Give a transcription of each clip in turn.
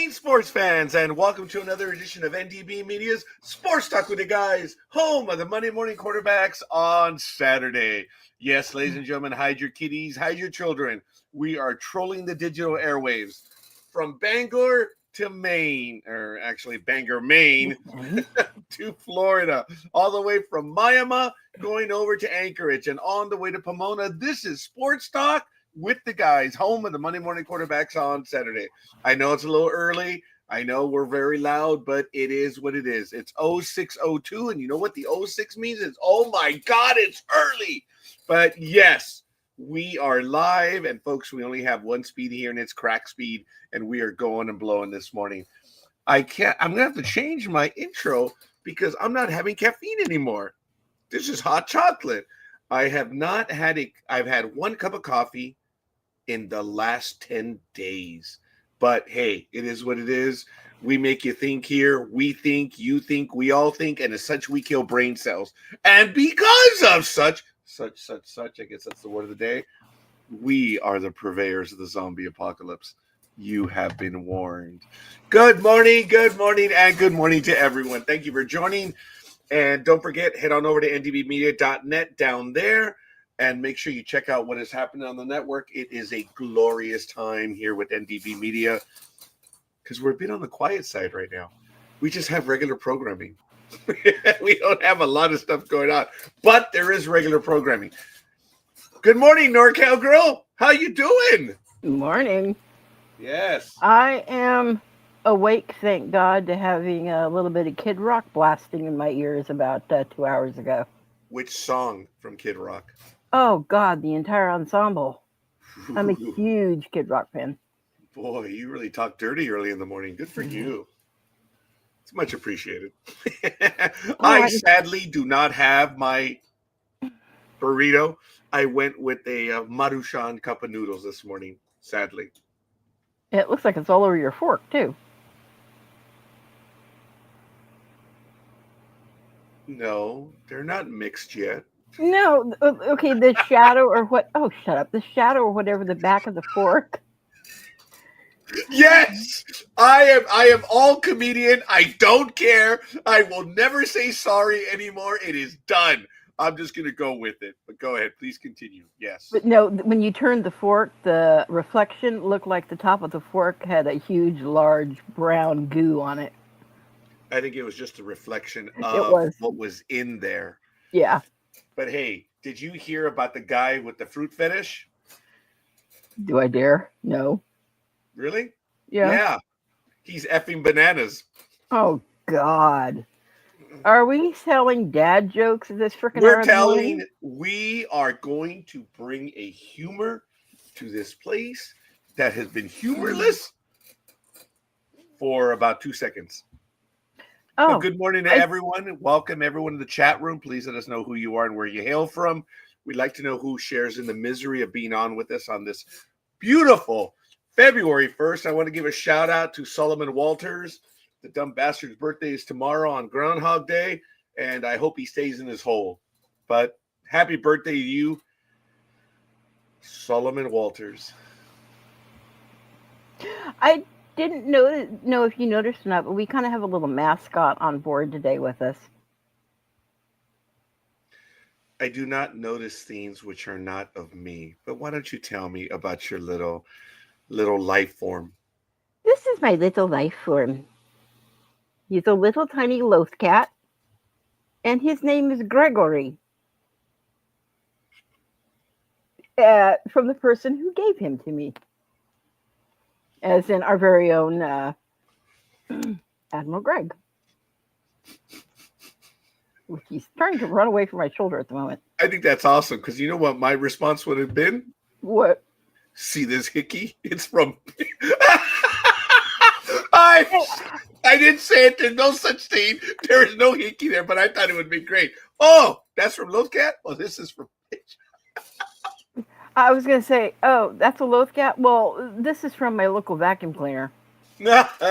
Greetings, sports fans, and welcome to another edition of NDB Media's Sports Talk with the Guys, home of the Monday morning quarterbacks on Saturday. Yes, ladies and gentlemen, hide your kiddies, hide your children. We are trolling the digital airwaves from Bangor to Maine, or actually Bangor, Maine, to Florida, all the way from Miami going over to Anchorage and on the way to Pomona. This is Sports Talk with the Guys, home of the Monday morning quarterbacks on Saturday. I know it's a little early. I know we're very loud, but it is what it is. It's 0602, and you know what the 06 means? It's, oh my God, it's early. But yes, we are live, and folks, we only have one speed here, and it's crack speed, and we are going and blowing this morning. I'm going to have to change my intro because I'm not having caffeine anymore. This is hot chocolate. I have not had I've had one cup of coffee in the last 10 days. But hey, it is what it is. We make you think here. We think, you think, we all think, and as such, we kill brain cells. And because of such, I guess that's the word of the day, we are the purveyors of the zombie apocalypse. You have been warned. Good morning, and good morning to everyone. Thank you for joining. And don't forget, head on over to ndbmedia.net down there and make sure you check out what is happening on the network. It is a glorious time here with NDB Media because we're a bit on the quiet side right now. We just have regular programming. We don't have a lot of stuff going on, but there is regular programming. Good morning, NorCal Girl. How you doing? Good morning. Yes. I am awake, thank God, to having a little bit of Kid Rock blasting in my ears about 2 hours ago. Which song from Kid Rock? Oh, God, the entire ensemble. I'm a huge Kid Rock fan. Boy, you really talked dirty early in the morning. Good for you. It's much appreciated. I sadly do not have my burrito. I went with a Maruchan cup of noodles this morning, sadly. It looks like it's all over your fork, too. No, they're not mixed yet. No, okay, the shadow or what? Oh, shut up. The shadow or whatever, the back of the fork. Yes, I am all comedian. I don't care. I will never say sorry anymore. It is done. I'm just going to go with it. But go ahead. Please continue. Yes. But no, when you turned the fork, the reflection looked like the top of the fork had a huge, large brown goo on it. I think it was just a reflection of what was in there. Yeah. But hey, did you hear about the guy with the fruit fetish? Do I dare? No. Really? Yeah. Yeah. He's effing bananas. Oh, God. Are we selling dad jokes at this freaking hour? We are going to bring a humor to this place that has been humorless for about 2 seconds. Oh, good morning to everyone. Welcome everyone to the chat room. Please let us know who you are and where you hail from. We'd like to know who shares in the misery of being on with us on this beautiful February 1st. I want to give a shout out to Solomon Walters. The dumb bastard's birthday is tomorrow on Groundhog Day, and I hope he stays in his hole. But happy birthday to you, Solomon Walters. I didn't know if you noticed or not, but we kind of have a little mascot on board today with us. I do not notice things which are not of me, but why don't you tell me about your little life form? This is my little life form. He's a little tiny loth cat, and his name is Gregory. From the person who gave him to me. As in our very own Admiral Greg. He's trying to run away from my shoulder at the moment. I think that's awesome, because you know what my response would have been? What? See this hickey? It's from... I didn't say it. There's no such thing. There is no hickey there, but I thought it would be great. Oh, that's from Loth Cat? Well, this is from... I was going to say, oh, that's a Loth Cat? Well, this is from my local vacuum cleaner. That's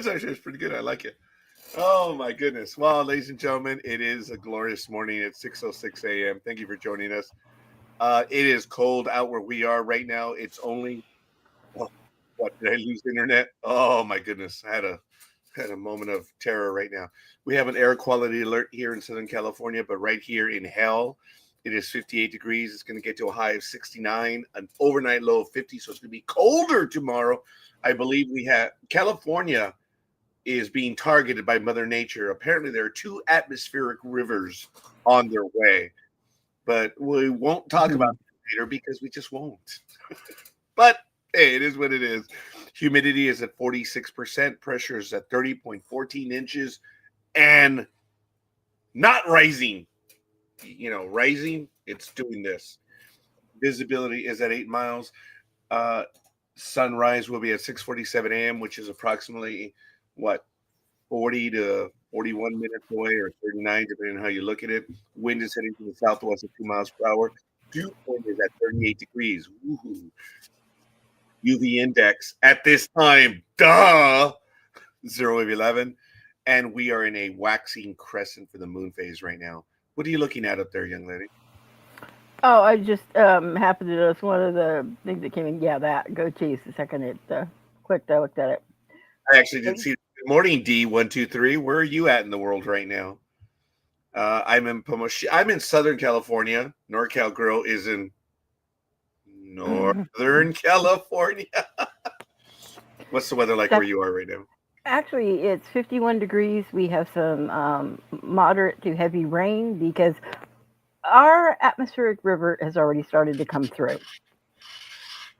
actually pretty good. I like it. Oh, my goodness. Well, ladies and gentlemen, it is a glorious morning at 6:06 a.m. Thank you for joining us. It is cold out where we are right now. It's only What, did I lose internet? Oh my goodness. I had a moment of terror right now. We have an air quality alert here in Southern California, but right here in hell, it is 58 degrees. It's going to get to a high of 69, an overnight low of 50. So it's going to be colder tomorrow. I believe we have California is being targeted by Mother Nature. Apparently, there are 2 atmospheric rivers on their way, but we won't talk about it later because we just won't. But hey, it is what it is. Humidity is at 46%, pressure is at 30.14 inches, and not rising. Rising, it's doing this. Visibility is at 8 miles. Sunrise will be at 6:47 a.m., which is approximately, 40 to 41 minutes away, or 39, depending on how you look at it. Wind is heading to the southwest at 2 miles per hour. Dew point is at 38 degrees. Woohoo. UV index at this time, 0 of 11. And we are in a waxing crescent for the moon phase right now. What are you looking at up there, young lady? Oh, I just happened to notice one of the things that came in. Yeah, that. Go Chiefs. The second it clicked, I looked at it. I actually did see it. Good morning, D123. Where are you at in the world right now? I'm in Pomona. I'm in Southern California. NorCal Girl is in Northern California. What's the weather like where you are right now? Actually, it's 51 degrees. We have some moderate to heavy rain because our atmospheric river has already started to come through.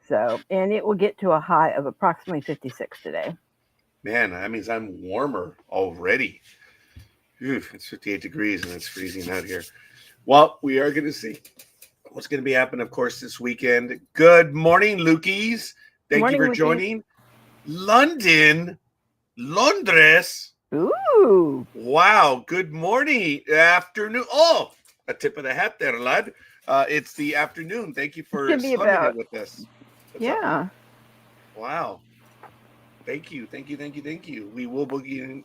So, and it will get to a high of approximately 56 today. Man, that means I'm warmer already. Oof, it's 58 degrees and it's freezing out here. Well, we are going to see what's going to be happening, of course, this weekend. Good morning, Lukies. Thank you for joining. London, Londres. Ooh. Wow. Good morning. Afternoon. Oh, a tip of the hat there, lad. It's the afternoon. Thank you for slumming it with us. What's up? Wow. Thank you. We will boogie in.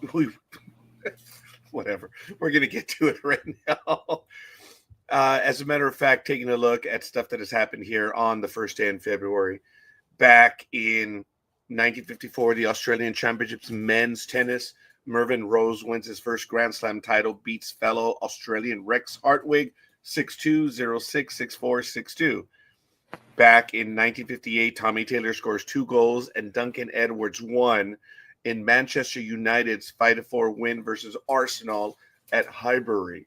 Whatever. We're going to get to it right now. As a matter of fact, taking a look at stuff that has happened here on the first day in February. Back in 1954, the Australian Championships men's tennis. Mervyn Rose wins his first Grand Slam title, beats fellow Australian Rex Hartwig 6-2, 0-6, 6-4, 6-2. Back in 1958, Tommy Taylor scores 2 goals and Duncan Edwards won in Manchester United's 5-4 win versus Arsenal at Highbury.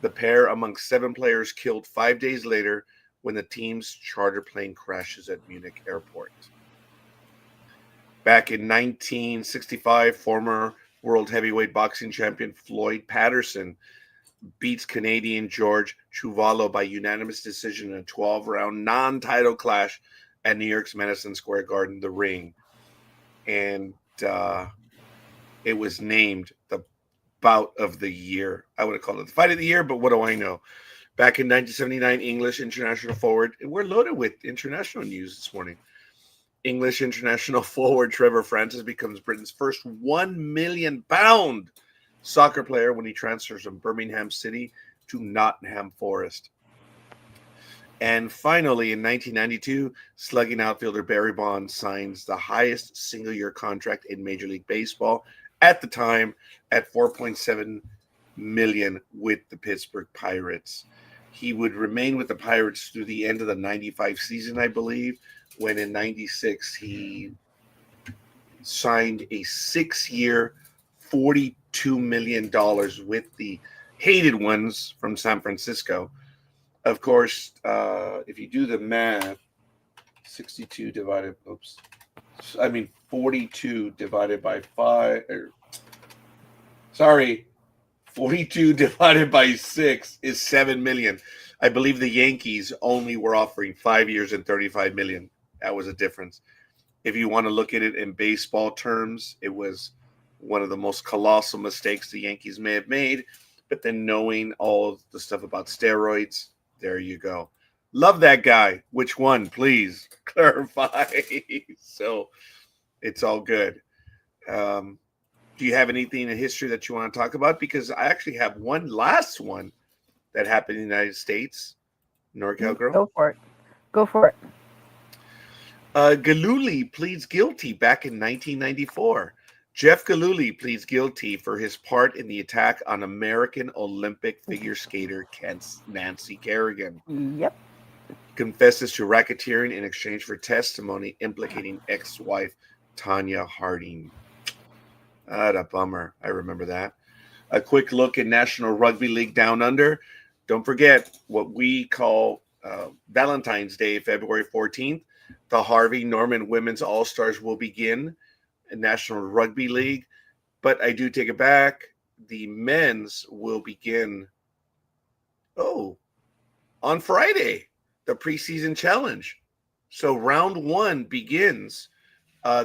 The pair, among 7 players, killed 5 days later when the team's charter plane crashes at Munich Airport. Back in 1965, former world heavyweight boxing champion Floyd Patterson beats Canadian George Chuvalo by unanimous decision in a 12-round non-title clash at New York's Madison Square Garden, The Ring. And it was named the bout of the year. I would have called it the fight of the year, but what do I know? Back in 1979, English international forward, and we're loaded with international news this morning. English international forward Trevor Francis becomes Britain's first £1 million soccer player when he transfers from Birmingham City to Nottingham Forest. And finally, in 1992, slugging outfielder Barry Bonds signs the highest single-year contract in Major League Baseball at the time at $4.7 million with the Pittsburgh Pirates. He would remain with the Pirates through the end of the 95 season, I believe, when in 96 he signed a 6-year, $42 million with the hated ones from San Francisco. Of course, if you do the math, 42 divided, 42 divided by 5, 42 divided by 6 is 7 million. I believe the Yankees only were offering 5 years and 35 million. That was a difference. If you want to look at it in baseball terms, it was one of the most colossal mistakes the Yankees may have made. But then knowing all the stuff about steroids, there you go. Love that guy. Which one? Please clarify. So it's all good. Do you have anything in history that you want to talk about? Because I actually have one last one that happened in the United States. NorCal Girl. Go for it. Galooly pleads guilty back in 1994. Jeff Galooly pleads guilty for his part in the attack on American Olympic figure skater Nancy Kerrigan. Yep. Confesses to racketeering in exchange for testimony implicating ex-wife Tanya Harding. A bummer. I remember that. A quick look at National Rugby League Down Under. Don't forget what we call Valentine's Day, February 14th. The Harvey Norman Women's All-Stars will begin in National Rugby League. But I do take it back. The men's will begin, on Friday, the preseason challenge. So round one begins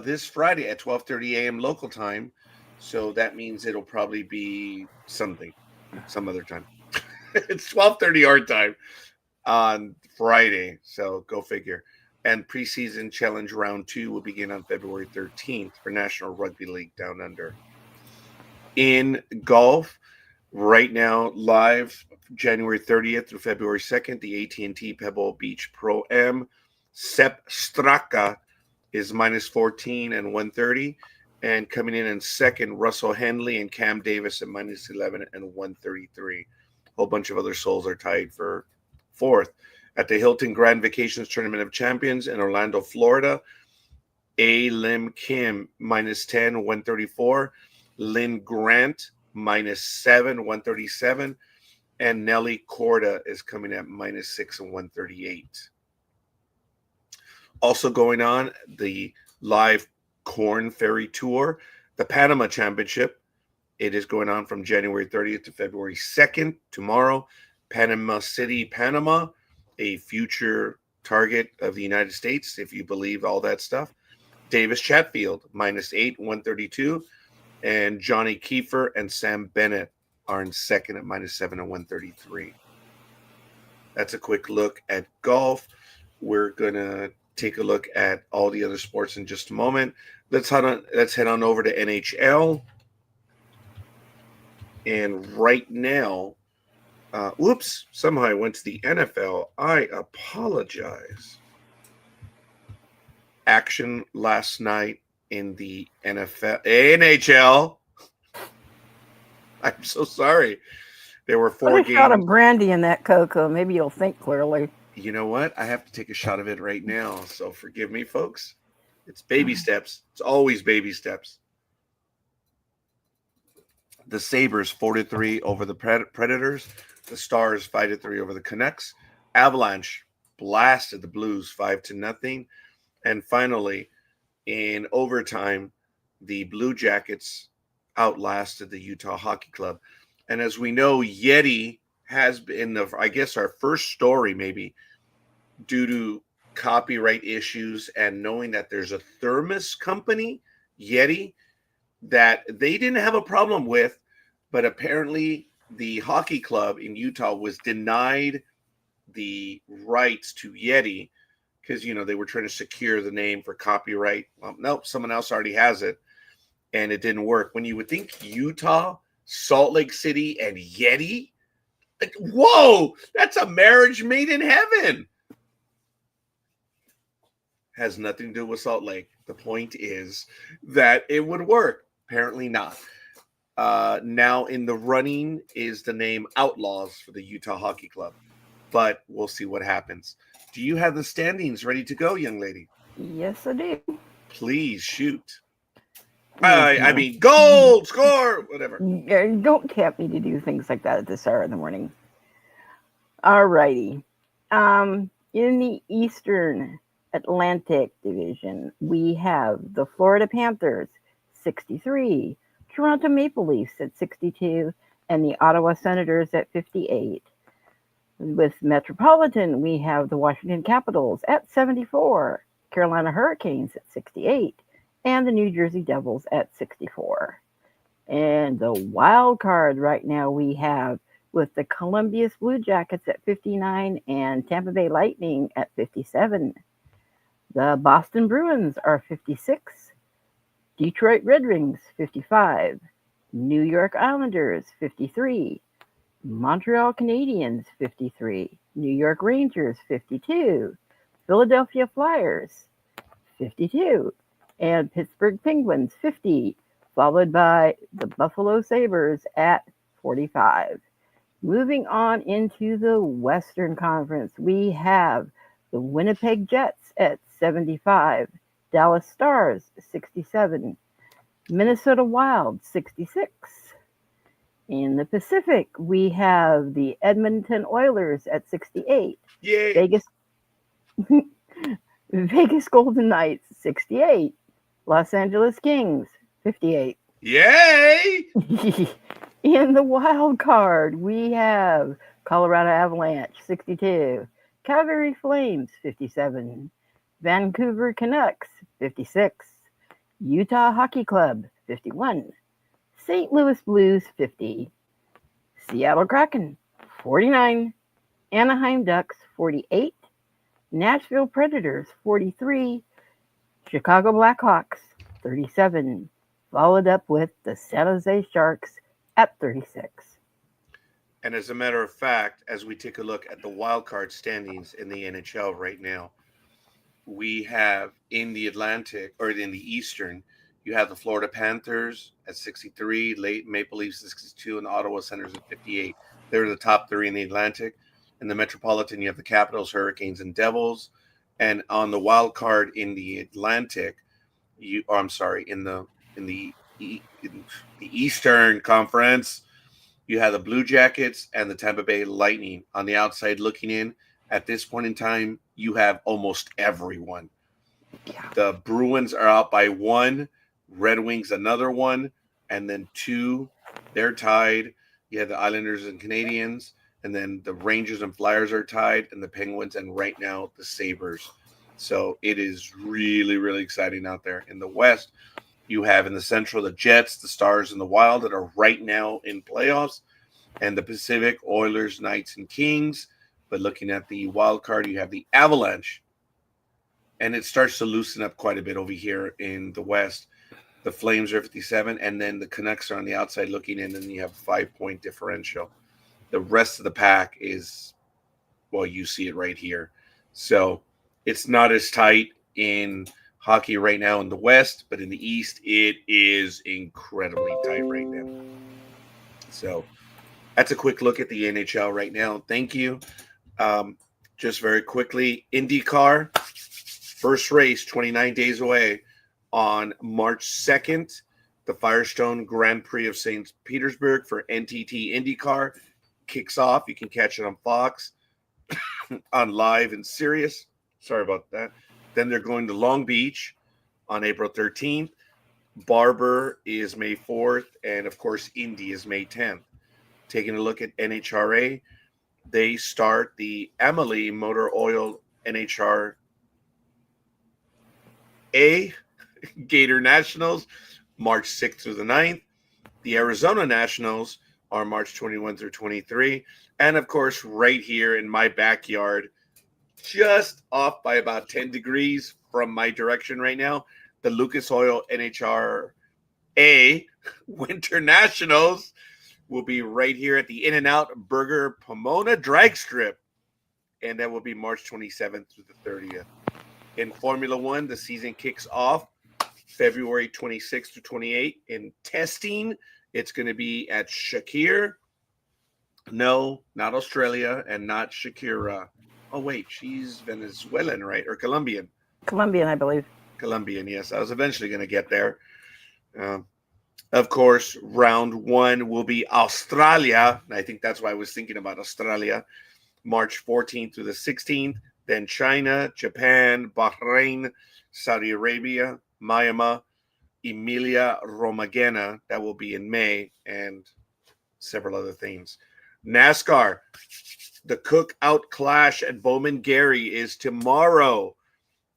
this Friday at 12:30 a.m. local time. So that means it'll probably be some other time. It's 12:30 our time on Friday. So go figure. And preseason challenge round 2 will begin on February 13th for National Rugby League Down Under. In golf, right now, live January 30th through February 2nd, the AT&T Pebble Beach Pro-Am. Sepp Straka is minus 14 and 130. And coming in second, Russell Henley and Cam Davis at minus 11 and 133. A whole bunch of other souls are tied for fourth. At the Hilton Grand Vacations Tournament of Champions in Orlando, Florida, A. Lim Kim minus 10, 134. Lynn Grant minus 7, 137. And Nelly Corda is coming at minus 6 and 138. Also going on, the live Corn Ferry Tour, the Panama Championship. It is going on from January 30th to February 2nd, tomorrow. Panama City, Panama, a future target of the United States, if you believe all that stuff. Davis Chatfield, minus 8, 132. And Johnny Kiefer and Sam Bennett are in second at minus 7 and 133. That's a quick look at golf. We're going to take a look at all the other sports in just a moment. Let's head on over to NHL. And right now, somehow I went to the NFL. I apologize. Action last night in the NHL. I'm so sorry. There were 4 games. Put a shot of brandy in that cocoa. Maybe you'll think clearly. You know what? I have to take a shot of it right now. So forgive me, folks. It's baby steps. It's always baby steps. The Sabres 4-3 over the Predators. The Stars 5-3 over the Canucks. Avalanche blasted the Blues 5-0. And finally, in overtime, the Blue Jackets outlasted the Utah Hockey Club. And as we know, Yeti has been, our first story maybe, due to copyright issues and knowing that there's a thermos company, Yeti, that they didn't have a problem with, but apparently the hockey club in Utah was denied the rights to Yeti because, they were trying to secure the name for copyright. Well, nope, someone else already has it, and it didn't work. When you would think Utah, Salt Lake City, and Yeti, like, whoa, that's a marriage made in heaven. Has nothing to do with Salt Lake. The point is that it would work. Apparently not. Now in the running is the name Outlaws for the Utah Hockey Club. But we'll see what happens. Do you have the standings ready to go, young lady? Yes, I do. Please shoot. Goal, score, whatever. Don't tempt me to do things like that at this hour in the morning. All righty. In the Eastern Atlantic Division, we have the Florida Panthers, 63, Toronto Maple Leafs at 62, and the Ottawa Senators at 58. With Metropolitan, we have the Washington Capitals at 74, Carolina Hurricanes at 68, and the New Jersey Devils at 64. And the wild card right now we have with the Columbus Blue Jackets at 59 and Tampa Bay Lightning at 57. The Boston Bruins are 56, Detroit Red Wings 55, New York Islanders 53, Montreal Canadiens 53, New York Rangers 52, Philadelphia Flyers 52. And Pittsburgh Penguins, 50, followed by the Buffalo Sabres at 45. Moving on into the Western Conference, we have the Winnipeg Jets at 75, Dallas Stars, 67, Minnesota Wild, 66. In the Pacific, we have the Edmonton Oilers at 68, Yay! Vegas Golden Knights, 68, Los Angeles Kings, 58. Yay! In the wild card, we have Colorado Avalanche, 62, Calgary Flames, 57, Vancouver Canucks, 56, Utah Hockey Club, 51, St. Louis Blues, 50, Seattle Kraken, 49, Anaheim Ducks, 48, Nashville Predators, 43, Chicago Blackhawks, 37, followed up with the San Jose Sharks at 36. And as a matter of fact, as we take a look at the wild card standings in the NHL right now, we have in the Atlantic, or in the Eastern, you have the Florida Panthers at 63, late Maple Leafs 62, and the Ottawa Senators at 58. They're the top three in the Atlantic. In the Metropolitan, you have the Capitals, Hurricanes, and Devils. And on the wild card in the Atlantic, in the Eastern Conference, you have the Blue Jackets and the Tampa Bay Lightning. On the outside looking in, at this point in time, you have almost everyone. Yeah. The Bruins are out by 1, Red Wings another 1, and then 2, they're tied. You have the Islanders and Canadians, and then the Rangers and Flyers are tied, and the Penguins, and right now the Sabres. So it is really, really exciting out there. In the West, you have in the Central the Jets, the Stars, and the Wild that are right now in playoffs, and the Pacific, Oilers, Knights, and Kings. But looking at the wild card, you have the Avalanche, and it starts to loosen up quite a bit over here in the West. The Flames are 57, and then the Canucks are on the outside looking in, and you have a 5-point differential. The rest of the pack is, well, you see it right here. So it's not as tight in hockey right now in the West, but in the East, it is incredibly tight right now. So that's a quick look at the NHL right now. Thank you. Just very quickly, IndyCar, first race, 29 days away on March 2nd, the Firestone Grand Prix of St. Petersburg for NTT IndyCar kicks off. You can catch it on Fox, on Live and Sirius. Sorry about that. Then they're going to Long Beach on April 13th. Barber is May 4th. And, of course, Indy is May 10th. Taking a look at NHRA, they start the Amalie Motor Oil NHRA Gator Nationals March 6th through the 9th. The Arizona Nationals are March 21 through 23. And, of course, right here in my backyard, just off by about 10 degrees from my direction right now, the Lucas Oil NHRA Winter Nationals will be right here at the In-N-Out Burger Pomona Drag Strip. And that will be March 27th through the 30th. In Formula One, the season kicks off February 26th to 28th. In testing, it's going to be at Shakir. No, not Australia, and not Shakira. Oh, wait, she's Venezuelan, right? Or Colombian? Colombian, I believe. Colombian, yes. I was eventually going to get there. Of course, round 1 will be Australia. I think that's why I was thinking about Australia. March 14th through the 16th. Then China, Japan, Bahrain, Saudi Arabia, Myanmar, Emilia Romagna. That will be in May, and several other things. NASCAR, the Cookout Clash at Bowman Gary is tomorrow.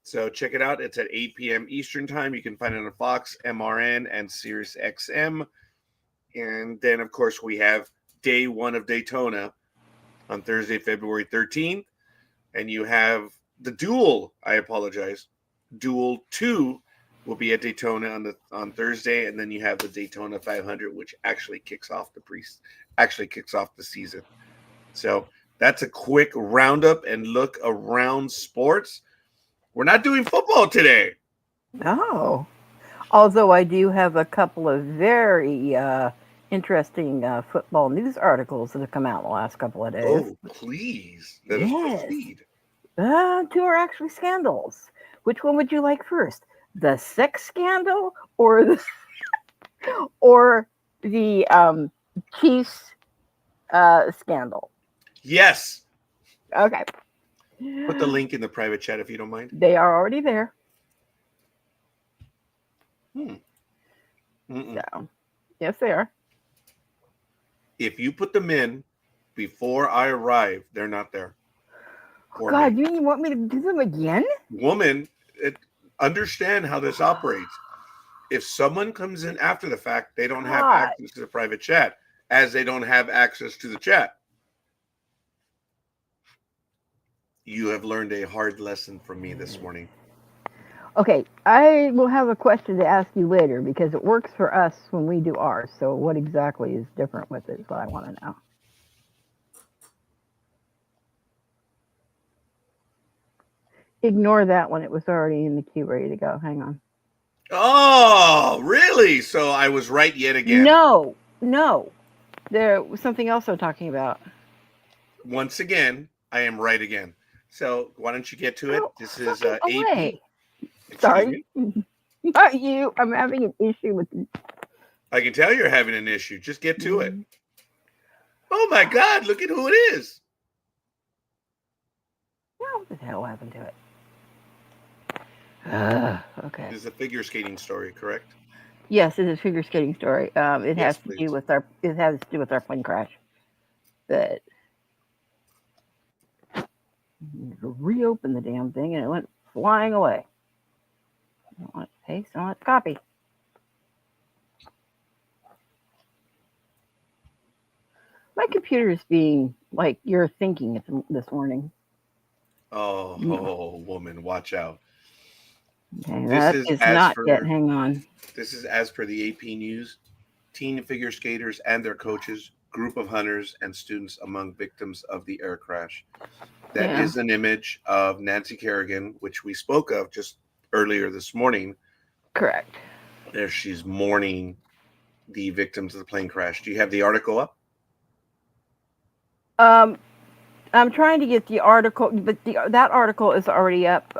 So check it out. It's at 8 p.m. Eastern Time. You can find it on Fox, MRN, and Sirius XM. And then, of course, we have day 1 of Daytona on Thursday, February 13th. And you have the Duel. Duel 2 will be at Daytona on Thursday. And then you have the Daytona 500, which actually kicks off the season. So that's a quick roundup and look around sports. We're not doing football today. Oh, although I do have a couple of very interesting football news articles that have come out in the last couple of days. Oh, please let us Yes, proceed. two are actually scandals. Which one would you like first? The sex scandal or the Chiefs scandal? Yes. Okay, Put the link in the private chat if you don't mind. they are already there. Hmm. Mm-mm. So, yes, they are. If you put them in before I arrive, they're not there for God, me. you want me to do them again? Woman, understand how this operates. If someone comes in after the fact, they don't have God. access to the private chat, as they don't have access to the chat. You have learned a hard lesson from me this morning. Okay, I will have a question to ask you later because it works for us when we do ours. So, what exactly is different with it is what I want to know. Ignore that one. It was already in the queue ready to go. Hang on. Oh, really? So I was right yet again. No, no. There was something else I'm talking about. Once again, I am right again. So why don't you get to it? Oh, This is fucking AP. away. Excuse Sorry. me. Not you. I'm having an issue with I can tell you're having an issue. Just get to it. Mhm. Oh my God, look at who it is. What the hell happened to it? Okay. This is a figure skating story, correct? Yes, it is a figure skating story. It Yes, has to do please. with our plane crash. But reopen the damn thing and it went flying away. I don't want to paste, I want to copy. My computer is being like you're thinking this morning. Oh, woman, watch out. Okay, This that is is as not yet. for Hang on. this is as per the AP News. Teen figure skaters and their coaches, group of hunters and students among victims of the air crash. That Yeah, is an image of Nancy Kerrigan, which we spoke of just earlier this morning. correct. There she's mourning the victims of the plane crash. Do you have the article up? Um, I'm trying to get the article, but that article is already up.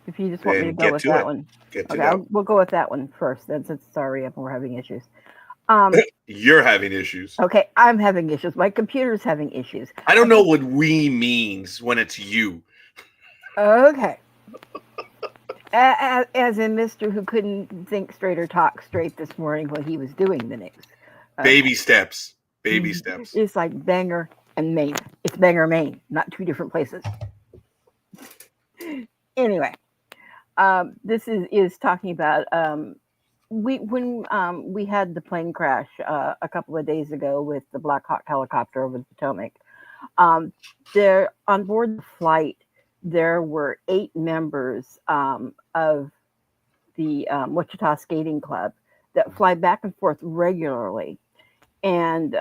If you just want me to Then go get with to that it. one, Get to okay, go. we'll go with that one first. Then since it's already up and we're having issues. Um, You're having issues. okay, I'm having issues. My computer's having issues. I don't know what we means when it's you. Okay. As in Mr. who couldn't think straight or talk straight this morning while he was doing the news. Okay. Baby steps. Baby steps. It's like Bangor and Maine. It's Bangor, Maine, not two different places. Anyway, this is talking about we had the plane crash a couple of days ago with the Black Hawk helicopter over the Potomac. There on board the flight, there were 8 members of the Wichita Skating Club that fly back and forth regularly, and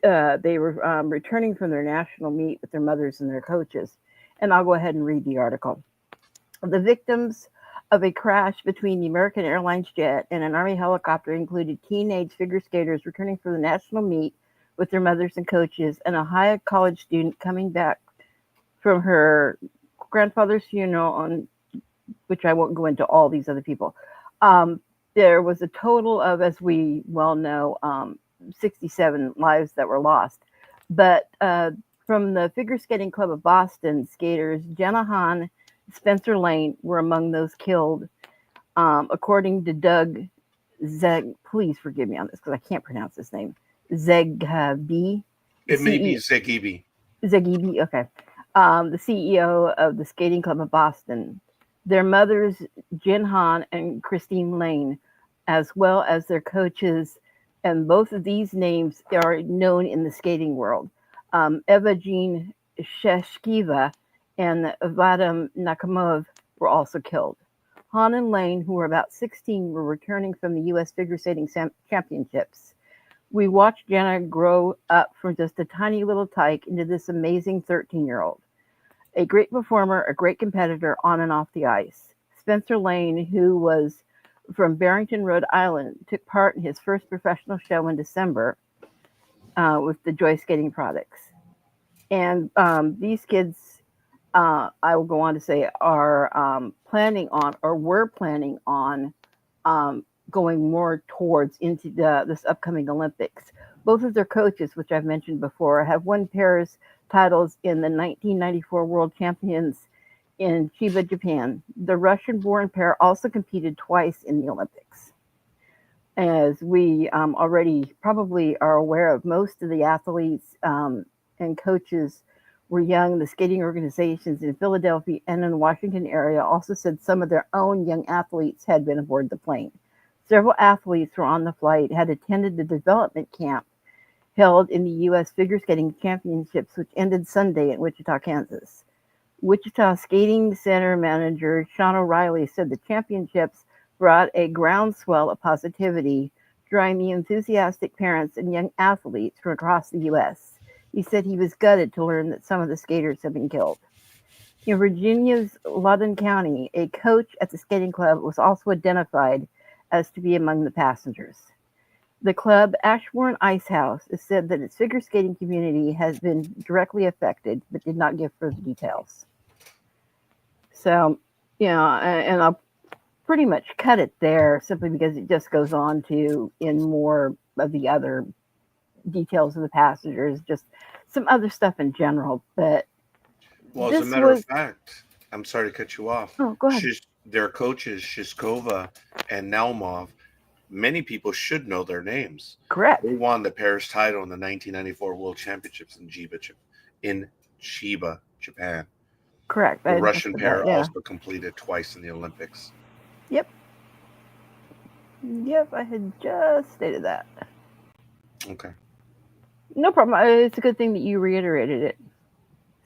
they were returning from their national meet with their mothers and their coaches. And I'll go ahead and read the article. The victims of a crash between the American Airlines jet and an Army helicopter included teenage figure skaters returning from the national meet with their mothers and coaches, and a high college student coming back from her grandfather's funeral, on which I won't go into all these other people. There was a total of, as we well know, 67 lives that were lost. But from the Figure Skating Club of Boston, skaters Jenna Hahn, Spencer Lane were among those killed, according to Doug Zeg. Please forgive me on this because I can't pronounce his name. Zeghabi. It may be Zegibi. Zegibi, okay. The CEO of the Skating Club of Boston. Their mothers, Jen Hahn and Christine Lane, as well as their coaches, and both of these names are known in the skating world. Eva Jean Sheshkiva and Vadim Nakamov were also killed. Hahn and Lane, who were about 16, were returning from the U.S. Figure Skating Championships. We watched Jenna grow up from just a tiny little tyke into this amazing 13-year-old. A great performer, a great competitor on and off the ice. Spencer Lane, who was from Barrington, Rhode Island, took part in his first professional show in December with the Joy Skating products. And these kids, I will go on to say, are planning on, or were planning on, going more towards into this upcoming Olympics. Both of their coaches, which I've mentioned before, have won pairs titles in the 1994 World Champions in Chiba, Japan. The Russian-born pair also competed twice in the Olympics. As we already probably are aware of, most of the athletes and coaches were young. The skating organizations in Philadelphia and in the Washington area also said some of their own young athletes had been aboard the plane. Several athletes who were on the flight had attended the development camp held in the U.S. Figure Skating Championships, which ended Sunday in Wichita, Kansas. Wichita Skating Center manager Sean O'Reilly said the championships brought a groundswell of positivity, drawing the enthusiastic parents and young athletes from across the U.S. He said he was gutted to learn that some of the skaters had been killed. In Virginia's Loudoun County, a coach at the skating club was also identified as to be among the passengers. The club, Ashbourne Ice House, has said that its figure skating community has been directly affected, but did not give further details. So, and I'll pretty much cut it there simply because it just goes on to in more of the other details of the passengers, just some other stuff in general. But well, as a matter of fact, I'm sorry to cut you off. Oh, go ahead. Their coaches, Shishkova and Naumov, many people should know their names. Correct. They won the Paris title in the 1994 World Championships in Chiba, Japan. Correct. The Russian pair also completed twice in the Olympics. Yep, I had just stated that. Okay. No problem. It's a good thing that you reiterated it.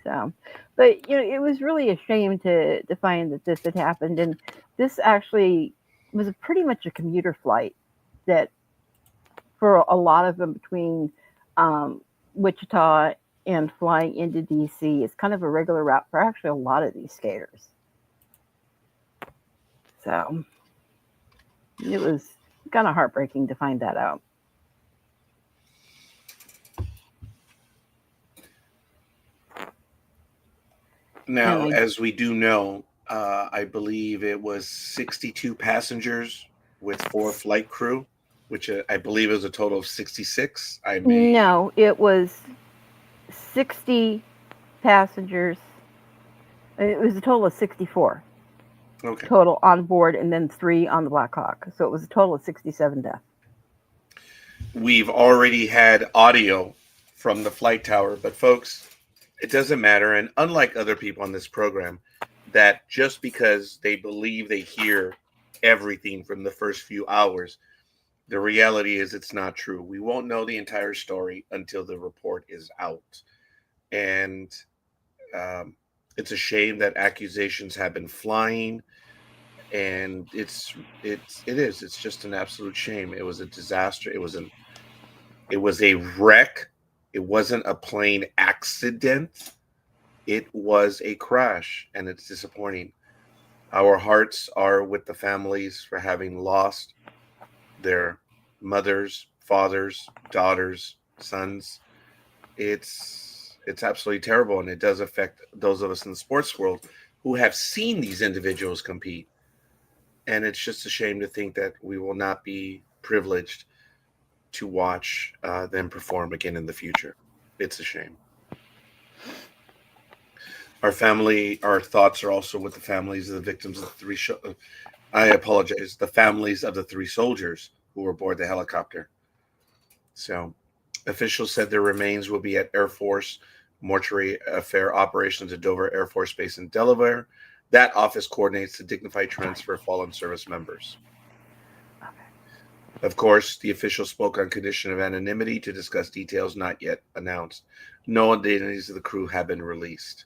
So, but it was really a shame to find that this had happened, and this actually was pretty much a commuter flight that, for a lot of them, between Wichita and flying into DC, is kind of a regular route for actually a lot of these skaters. So it was kind of heartbreaking to find that out. Now, as we do know, I believe it was 62 passengers with 4 flight crew, which I believe is a total of 66. No, it was 60 passengers. It was a total of 64. Okay. Total on board, and then 3 on the Black Hawk. So it was a total of 67 deaths. We've already had audio from the flight tower, but folks, it doesn't matter. And unlike other people on this program, that just because they believe they hear everything from the first few hours, the reality is it's not true. We won't know the entire story until the report is out. And it's a shame that accusations have been flying. And it is. It's just an absolute shame. It was a disaster. It was a wreck. It wasn't a plane accident. It was a crash, and it's disappointing. Our hearts are with the families for having lost their mothers, fathers, daughters, sons. It's absolutely terrible, and it does affect those of us in the sports world who have seen these individuals compete. And it's just a shame to think that we will not be privileged to watch them perform again in the future. It's a shame. Our thoughts are also with the families of the victims of the 3 the families of the 3 soldiers who were aboard the helicopter. So, officials said their remains will be at Air Force Mortuary Affair Operations at Dover Air Force Base in Delaware. That office coordinates the dignified transfer of fallen service members. Of course, the official spoke on condition of anonymity to discuss details not yet announced. No identities of the crew have been released.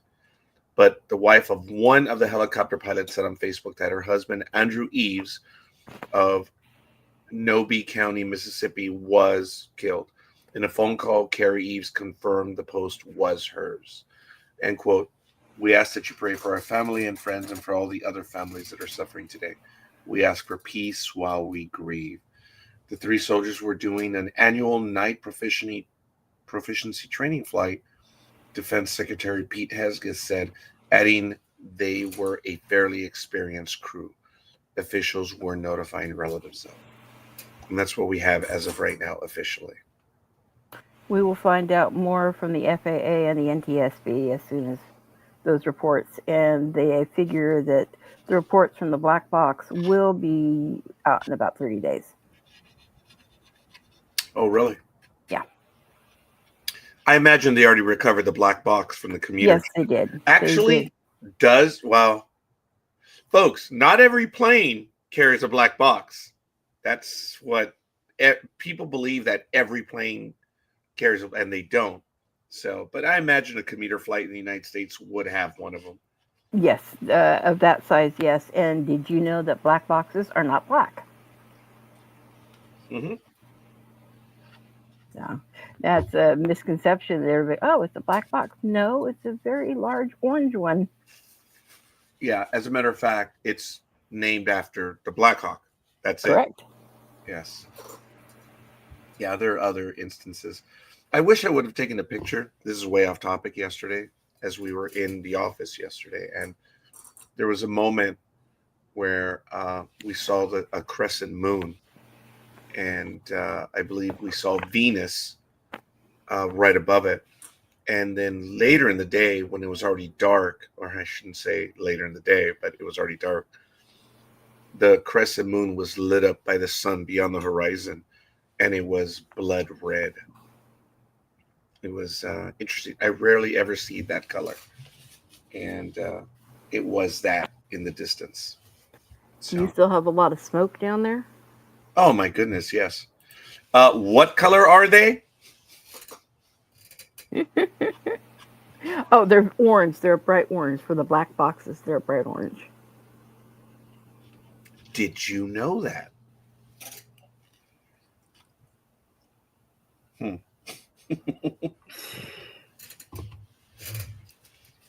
But the wife of one of the helicopter pilots said on Facebook that her husband, Andrew Eves, of Nobi County, Mississippi, was killed. In a phone call, Carrie Eves confirmed the post was hers. End quote. We ask that you pray for our family and friends and for all the other families that are suffering today. We ask for peace while we grieve. The three soldiers were doing an annual night proficiency training flight. Defense Secretary Pete Hegseth said, adding they were a fairly experienced crew. Officials were notifying relatives of. And that's what we have as of right now officially. We will find out more from the FAA and the NTSB as soon as those reports, and they figure that the reports from the black box will be out in about 30 days. Oh, really? Yeah. I imagine they already recovered the black box from the commuter. Yes, they did. Actually, folks, not every plane carries a black box. That's what people believe, that every plane carries, and they don't. So, but I imagine a commuter flight in the United States would have one of them. Yes, of that size, yes. And did you know that black boxes are not black? Mm-hmm. Yeah, that's a misconception. Everybody, oh, it's a black box. No, it's a very large orange one. Yeah, as a matter of fact, it's named after the Black Hawk. That's correct. Yes. Yeah, there are other instances. I wish I would have taken a picture. This is way off topic yesterday, as we were in the office yesterday, and there was a moment where we saw a crescent moon, and I believe we saw Venus right above it. And then later in the day, when it was already dark, or I shouldn't say later in the day, but it was already dark, the crescent moon was lit up by the sun beyond the horizon, and it was blood red. It was interesting. I rarely ever see that color, and it was that in the distance. So. Do you still have a lot of smoke down there? Oh my goodness, yes. What color are they? Oh, they're orange. They're bright orange. For the black boxes, they're bright orange. Did you know that?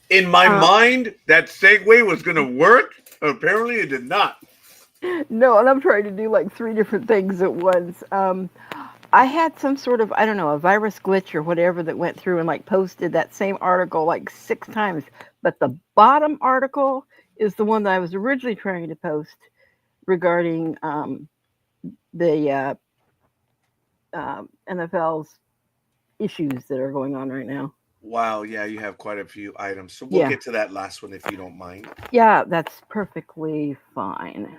In my mind, that segue was going to work. Apparently, it did not. No, and I'm trying to do like 3 different things at once. I had some sort of, I don't know, a virus glitch or whatever that went through and like posted that same article like 6 times. But the bottom article is the one that I was originally trying to post regarding the NFL's issues that are going on right now. Wow, yeah, you have quite a few items. So we'll get to that last one if you don't mind. Yeah, that's perfectly fine.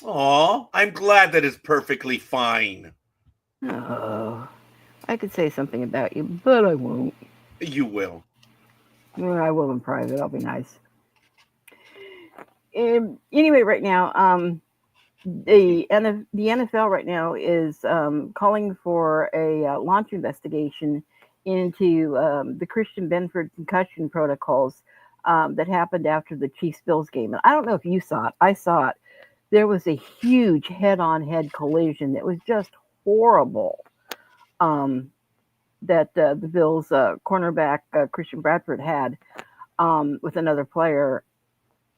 Aw, I'm glad that it's perfectly fine. Oh, I could say something about you, but I won't. You will. Well, I will in private. I'll be nice. Anyway, right now, the NFL right now is calling for a launch investigation into the Christian Benford concussion protocols that happened after the Chiefs-Bills game. And I don't know if you saw it. I saw it. There was a huge head-on-head collision that was just horrible. That the Bills cornerback Christian Bradford had with another player,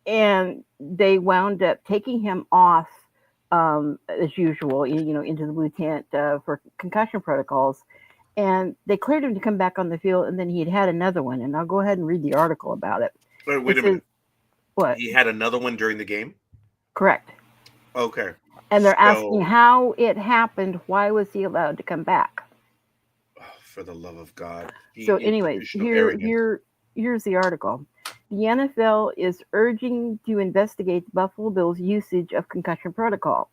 and they wound up taking him off as usual, into the blue tent for concussion protocols, and they cleared him to come back on the field, and then he had another one, and I'll go ahead and read the article about it. Wait a minute. What? He had another one during the game? Correct. Okay. And they're asking how it happened. Why was he allowed to come back? Oh, for the love of God. So anyway, here's the article. The NFL is urging to investigate the Buffalo Bills' usage of concussion protocol.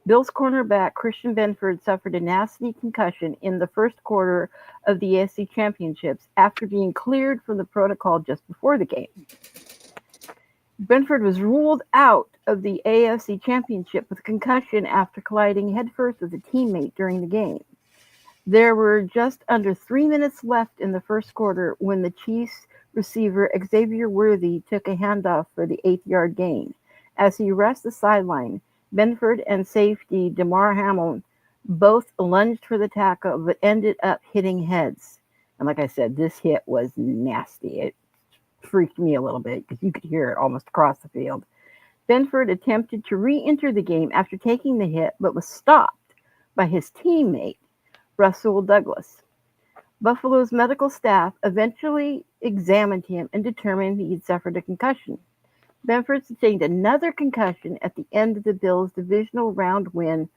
Bills cornerback Christian Benford suffered a nasty concussion in the first quarter of the AFC Championships after being cleared from the protocol just before the game. Benford was ruled out of the AFC Championship with concussion after colliding headfirst with a teammate during the game. There were just under 3 minutes left in the first quarter when the Chiefs receiver Xavier Worthy took a handoff for the 8-yard gain. As he rushed the sideline, Benford and safety Damar Hamlin both lunged for the tackle but ended up hitting heads. And like I said, this hit was nasty. It freaked me a little bit because you could hear it almost across the field. Benford attempted to re-enter the game after taking the hit, but was stopped by his teammate, Russell Douglas. Buffalo's medical staff eventually examined him and determined he had suffered a concussion. Benford sustained another concussion at the end of the Bills' divisional round win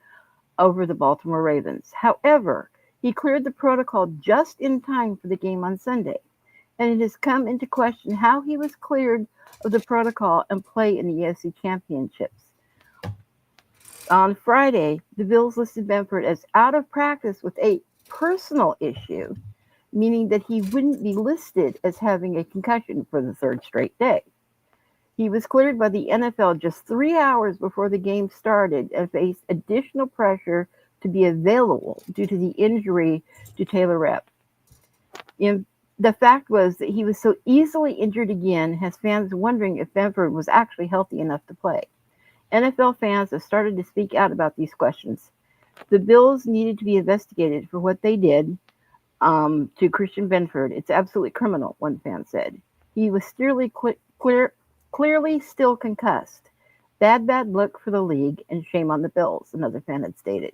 over the Baltimore Ravens. However, he cleared the protocol just in time for the game on Sunday, and it has come into question how he was cleared of the protocol and play in the AFC Championships. On Friday, the Bills listed Benford as out of practice with a personal issue, meaning that he wouldn't be listed as having a concussion for the third straight day. He was cleared by the NFL just 3 hours before the game started and faced additional pressure to be available due to the injury to Taylor Rapp. The fact was that he was so easily injured again has fans wondering if Benford was actually healthy enough to play. NFL fans have started to speak out about these questions. The Bills needed to be investigated for what they did to Christian Benford. It's absolutely criminal, one fan said. He was clearly still concussed. Bad look for the league and shame on the Bills, another fan had stated.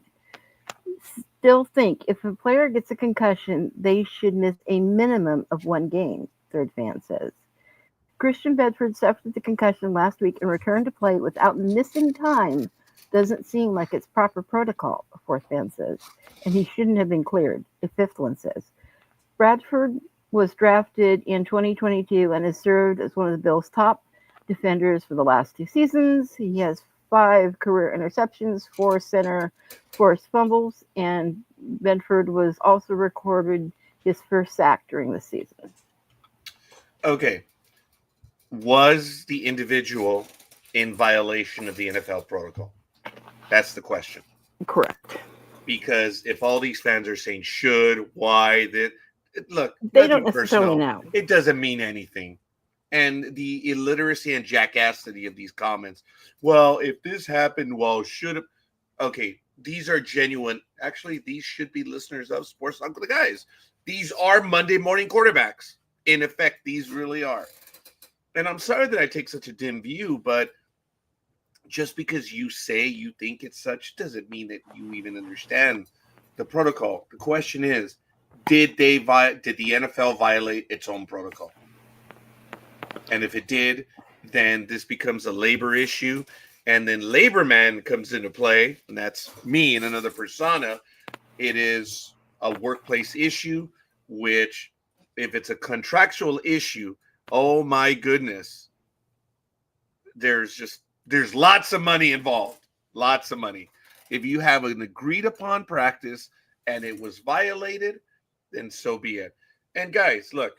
Still think if a player gets a concussion, they should miss a minimum of 1 game, third fan says. Christian Benford suffered the concussion last week and returned to play without missing time. Doesn't seem like it's proper protocol, a fourth fan says, and he shouldn't have been cleared, a fifth one says. Bradford was drafted in 2022 and has served as one of the Bills' top defenders for the last 2 seasons. He has 5 career interceptions, 4 center forced fumbles, and Benford was also recorded his first sack during the season. Okay. Was the individual in violation of the NFL protocol? That's the question. Correct. Because if all these fans are saying should, why, look, they don't necessarily know. It doesn't mean anything. And the illiteracy and jackassity of these comments. Well, if this happened, well, should have. Okay, these are genuine. Actually, these should be listeners of Sports Talk with the Guys. These are Monday morning quarterbacks. In effect, these really are. And I'm sorry that I take such a dim view, but just because you say you think it's such doesn't mean that you even understand the protocol. The question is, did the NFL violate its own protocol? And if it did, then this becomes a labor issue. And then labor man comes into play, and that's me in another persona. It is a workplace issue, which if it's a contractual issue, oh my goodness, there's lots of money involved. Lots of money. If you have an agreed upon practice and it was violated, then so be it. And guys, look,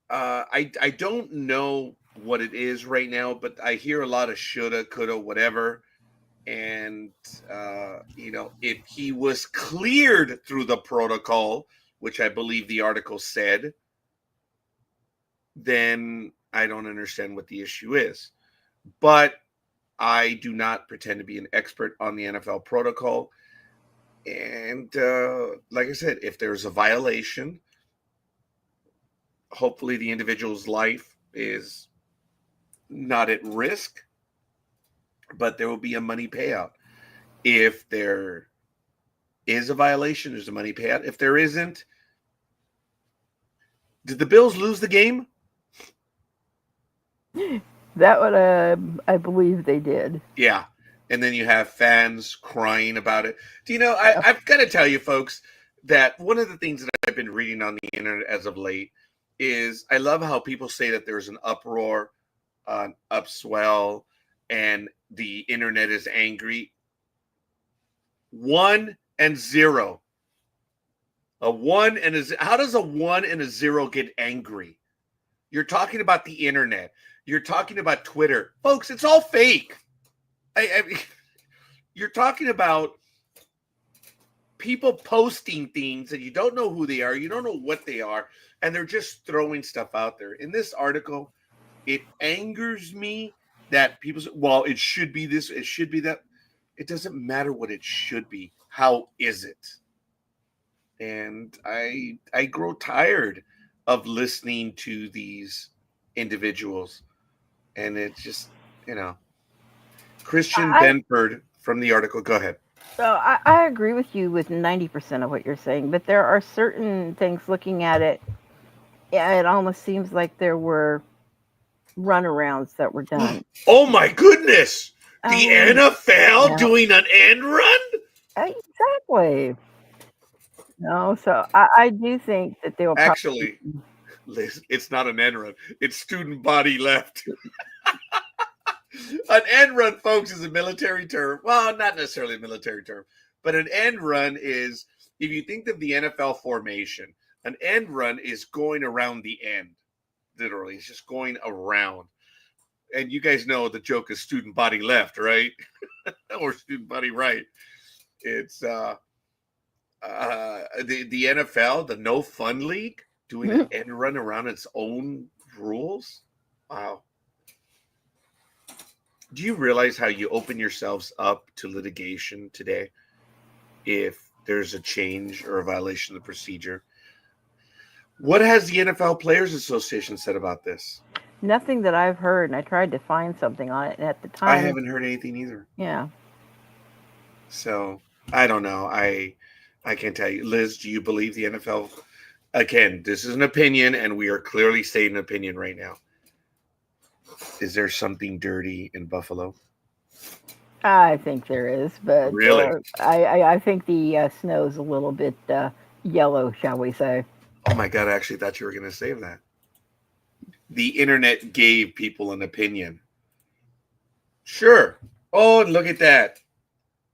I don't know what it is right now, but I hear a lot of shoulda, coulda, whatever. And, if he was cleared through the protocol, which I believe the article said, then I don't understand what the issue is. But I do not pretend to be an expert on the NFL protocol. And like I said, if there's a violation, hopefully the individual's life is not at risk, but there will be a money payout. If there is a violation, there's a money payout. If there isn't, did the Bills lose the game? That one, I believe they did. Yeah. And then you have fans crying about it. Do you know, I've got to tell you, folks, that one of the things that I've been reading on the internet as of late is I love how people say that there's an uproar, an upswell, and the internet is angry. 1 and 0. A 1 and a 0. How does a 1 and a 0 get angry? You're talking about the internet. You're talking about Twitter. Folks, it's all fake. I mean, you're talking about people posting things and you don't know who they are. You don't know what they are. And they're just throwing stuff out there. In this article, it angers me that people say, well, it should be this, it should be that. It doesn't matter what it should be. How is it? And I grow tired of listening to these individuals. And it's just, Christian Benford from the article. Go ahead. So I agree with you with 90% of what you're saying, but there are certain things looking at it, it almost seems like there were runarounds that were done. Oh my goodness! The NFL doing an end run? Exactly. No, so I do think that they will actually, Liz, it's not an end run. It's student body left. An end run, folks, is a military term. Well, not necessarily a military term, but an end run is, if you think of the NFL formation, an end run is going around the end. Literally, it's just going around. And you guys know the joke is student body left, right? Or student body right. It's the NFL, the No Fun League, doing an end run around its own rules. Wow. Do you realize how you open yourselves up to litigation today if there's a change or a violation of the procedure? What has the NFL Players Association said about this? Nothing that I've heard, and I tried to find something on it, and at the time I haven't heard anything either. Yeah. So I don't know. I can't tell you. Liz, do you believe the NFL? Again, this is an opinion, and we are clearly stating an opinion right now. Is there something dirty in Buffalo? I think there is, but really, I think the snow is a little bit yellow, shall we say? Oh my God! I actually thought you were going to say that. The internet gave people an opinion. Sure. Oh, look at that.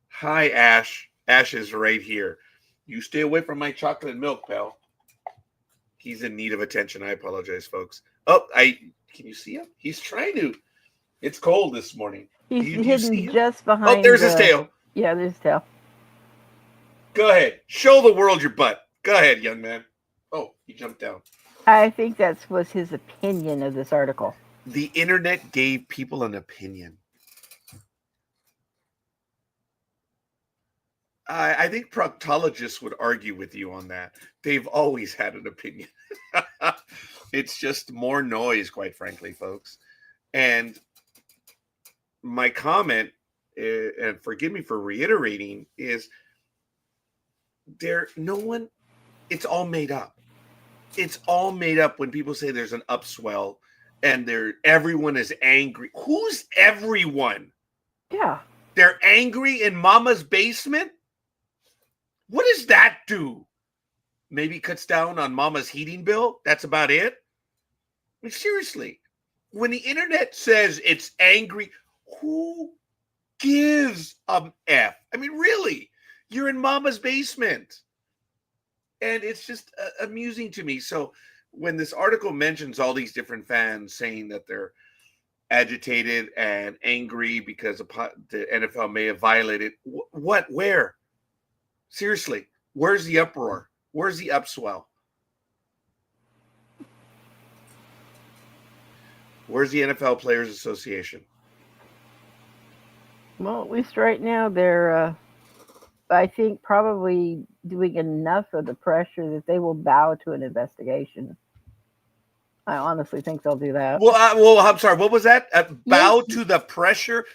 Hi, Ash. Ash is right here. You stay away from my chocolate milk, pal. He's in need of attention. I apologize, folks. Oh, can you see him? He's trying to. It's cold this morning. He's hidden just behind. Oh, there's his tail. Yeah, there's his tail. Go ahead. Show the world your butt. Go ahead, young man. Oh, he jumped down. I think that was his opinion of this article. The internet gave people an opinion. I think proctologists would argue with you on that. They've always had an opinion. It's just more noise, quite frankly, folks. And my comment, and forgive me for reiterating, is it's all made up. It's all made up when people say there's an upswell and everyone is angry. Who's everyone? Yeah. They're angry in mama's basement? What does that do? Maybe cuts down on mama's heating bill? That's about it? I mean, seriously, when the internet says it's angry, who gives a F? I mean, really, you're in mama's basement. And it's just amusing to me. So when this article mentions all these different fans saying that they're agitated and angry because the NFL may have violated, what, where? Seriously, where's the uproar? Where's the upswell? Where's the NFL Players Association? Well, at least right now they're, I think, probably doing enough of the pressure that they will bow to an investigation. I honestly think they'll do that. Well, I'm sorry. What was that? Bow to the pressure?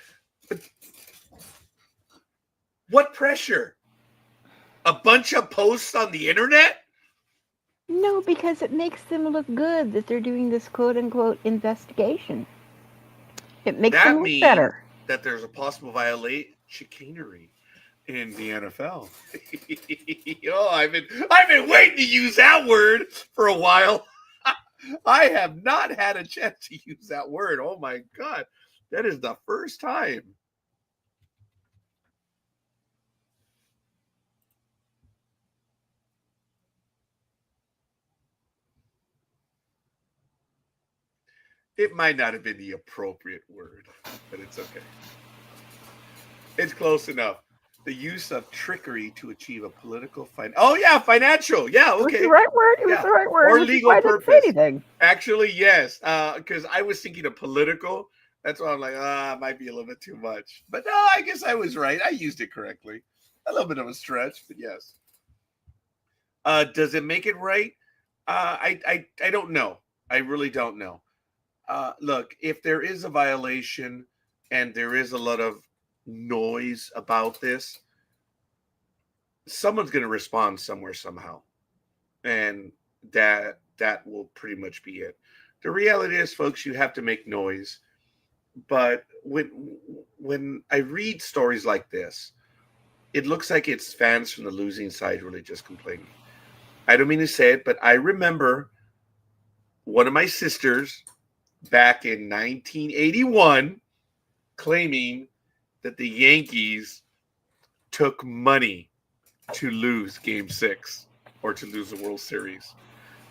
What pressure? A bunch of posts on the internet? No, because it makes them look good that they're doing this quote-unquote investigation. It makes them look better. That there's a possible chicanery in the NFL. Oh, I've been waiting to use that word for a while. I have not had a chance to use that word. Oh my God. That is the first time. It might not have been the appropriate word, but it's okay. It's close enough. The use of trickery to achieve a political financial. Yeah, okay. It was the right word. It was the right word. Or legal purpose. Anything. Actually, yes. Because I was thinking of political. That's why I'm like, it might be a little bit too much. But no, I guess I was right. I used it correctly. A little bit of a stretch, but yes. Does it make it right? I don't know. I really don't know. Look, if there is a violation and there is a lot of noise about this, someone's going to respond somewhere somehow, and that will pretty much be it. The reality is, folks, you have to make noise. But when I read stories like this, it looks like it's fans from the losing side really just complaining. I don't mean to say it, but I remember one of my sisters back in 1981 claiming that the Yankees took money to lose Game 6 or to lose the World Series.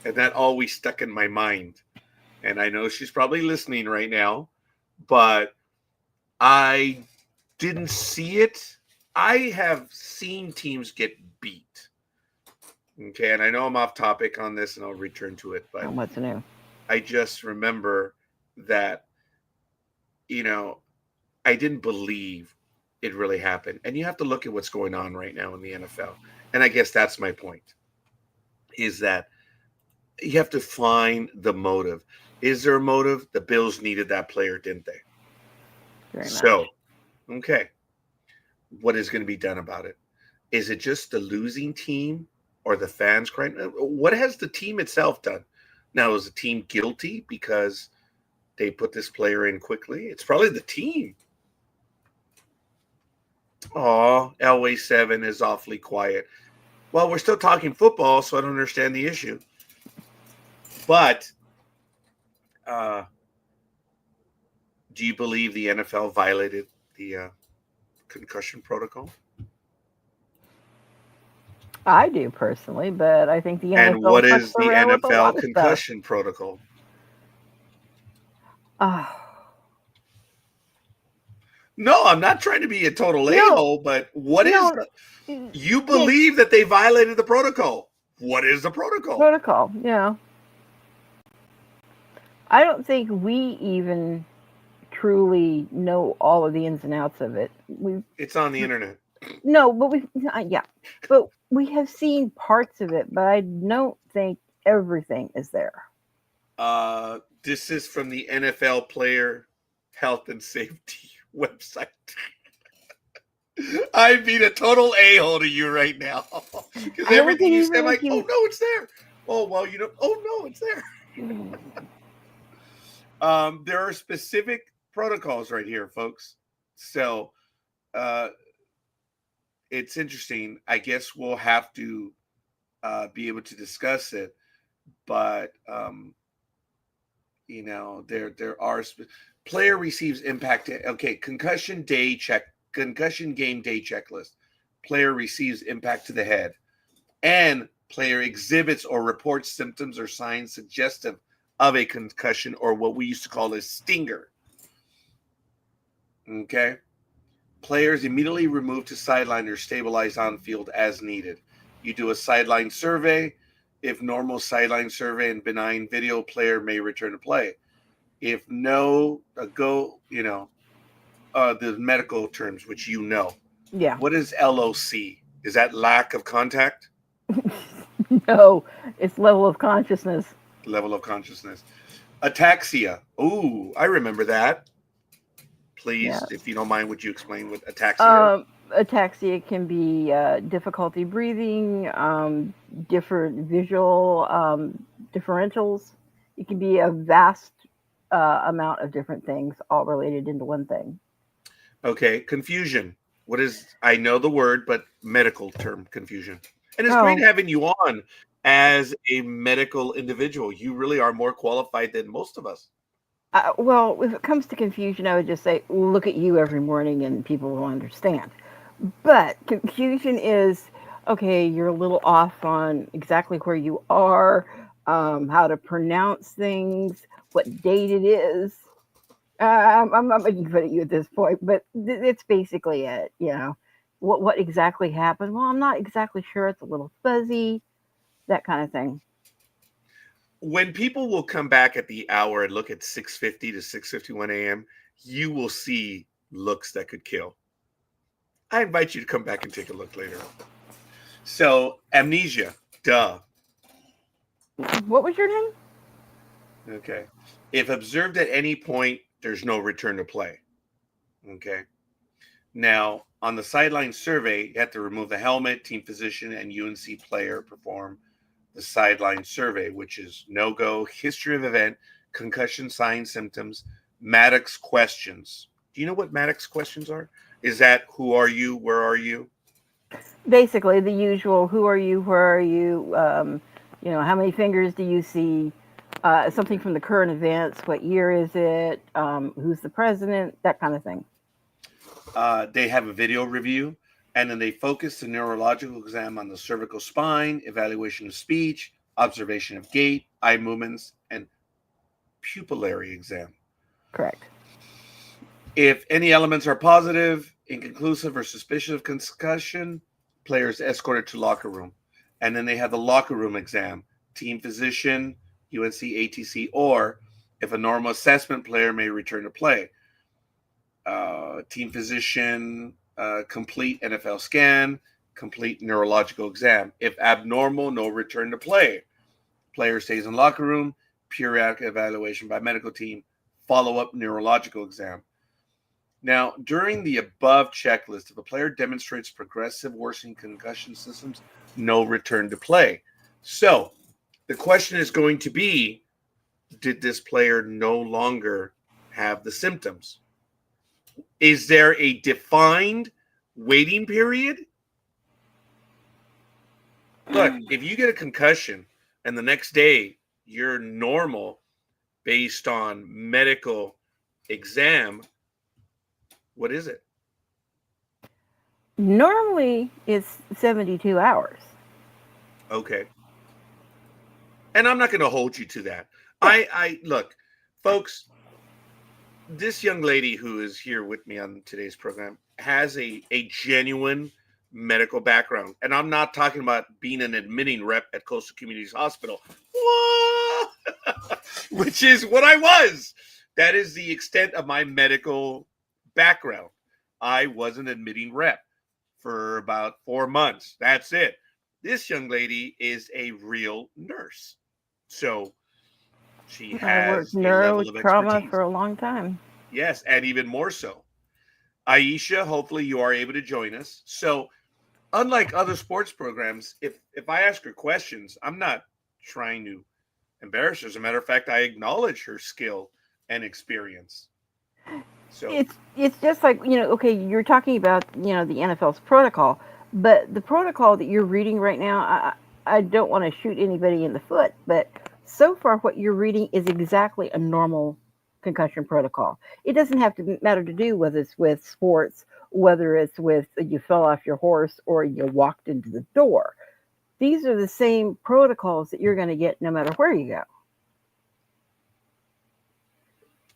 And that always stuck in my mind. And I know she's probably listening right now, but I didn't see it. I have seen teams get beat. Okay, and I know I'm off topic on this, and I'll return to it, but What's new? I just remember that, I didn't believe it really happened. And you have to look at what's going on right now in the NFL. And I guess that's my point, is that you have to find the motive. Is there a motive? The Bills needed that player, didn't they? Very much. So, okay, what is going to be done about it? Is it just the losing team or the fans crying? What has the team itself done? Now, is the team guilty because they put this player in quickly? It's probably the team. Oh, Elway 7 is awfully quiet. Well, we're still talking football, so I don't understand the issue. But do you believe the NFL violated the concussion protocol? I do personally, but I think the NFL And what fucks is the around with a lot NFL of concussion protocol? stuff. No, I'm not trying to be a total a-hole, but what is you yeah, believe that they violated the protocol? What is the protocol? protocol? Yeah. I don't think we even truly know all of the ins and outs of it. It's on the internet. No, but but we have seen parts of it, but I don't think everything is there. This is from the NFL Player Health and Safety website. I'm being a total a-hole to you right now, because everything you say, I'm like, oh no, it's there. Oh well, oh no, it's there. There are specific protocols right here, folks. So it's interesting. I guess we'll have to be able to discuss it, but there are player receives impact. Okay, concussion game day checklist. Player receives impact to the head, and player exhibits or reports symptoms or signs suggestive of a concussion, or what we used to call a stinger. Okay. Players immediately removed to sideline or stabilized on field as needed. You do a sideline survey. If normal, sideline survey and benign video, player may return to play. If no, the medical terms, which Yeah. What is LOC? Is that lack of contact? No, it's level of consciousness. Level of consciousness. Ataxia. Ooh, I remember that. Please, if you don't mind, would you explain what ataxia is? Ataxia can be difficulty breathing, different visual differentials. It can be a vast amount of different things, all related into one thing. Okay, confusion. What is, I know the word, but medical term, confusion. And it's great having you on as a medical individual. You really are more qualified than most of us. Well, if it comes to confusion, I would just say, look at you every morning and people will understand. But confusion is, okay, you're a little off on exactly where you are, how to pronounce things, what date it is. I'm not making fun of you at this point, but it's basically it. What exactly happened? Well, I'm not exactly sure. It's a little fuzzy, that kind of thing. When people will come back at the hour and look at 6:50 to 6:51 a.m., you will see looks that could kill. I invite you to come back and take a look later. So, amnesia, duh. What was your name? Okay. If observed at any point, there's no return to play. Okay. Now, on the sideline survey, you have to remove the helmet, team physician, and UNC player perform the sideline survey, which is no-go, history of event, concussion signs, symptoms, Maddox questions. Do you know what Maddox questions are? Is that who are you? Where are you? Basically, the usual. Who are you? Where are you? How many fingers do you see? Something from the current events. What year is it? Who's the president? That kind of thing. They have a video review, and then they focus the neurological exam on the cervical spine, evaluation of speech, observation of gait, eye movements, and pupillary exam. Correct. If any elements are positive, inconclusive, or suspicious of concussion, players escorted to locker room. And then they have the locker room exam, team physician, UNC ATC, or if a normal assessment, player may return to play. Team physician, complete NFL scan, complete neurological exam. If abnormal, no return to play. Player stays in locker room, periodic evaluation by medical team, follow-up neurological exam. Now, during the above checklist, if a player demonstrates progressive worsening concussion symptoms, no return to play. So the question is going to be, did this player no longer have the symptoms? Is there a defined waiting period? Look, if you get a concussion and the next day you're normal based on medical exam, what is it? Normally, it's 72 hours. Okay. And I'm not going to hold you to that. Yeah. I look, folks, this young lady who is here with me on today's program has a genuine medical background. And I'm not talking about being an admitting rep at Coastal Communities Hospital, which is what I was. That is the extent of my medical background. I was an admitting rep for about 4 months. That's it. This young lady is a real nurse. So she I worked has a level of neurotrauma expertise. for a long time. Yes, and even more so. Aisha, hopefully you are able to join us. So, unlike other sports programs, if I ask her questions, I'm not trying to embarrass her. As a matter of fact, I acknowledge her skill and experience. So It's just like, okay, you're talking about, the NFL's protocol, but the protocol that you're reading right now, I don't want to shoot anybody in the foot, but so far what you're reading is exactly a normal concussion protocol. It doesn't have to matter to do whether it's with sports, whether it's with you fell off your horse or you walked into the door. These are the same protocols that you're going to get no matter where you go.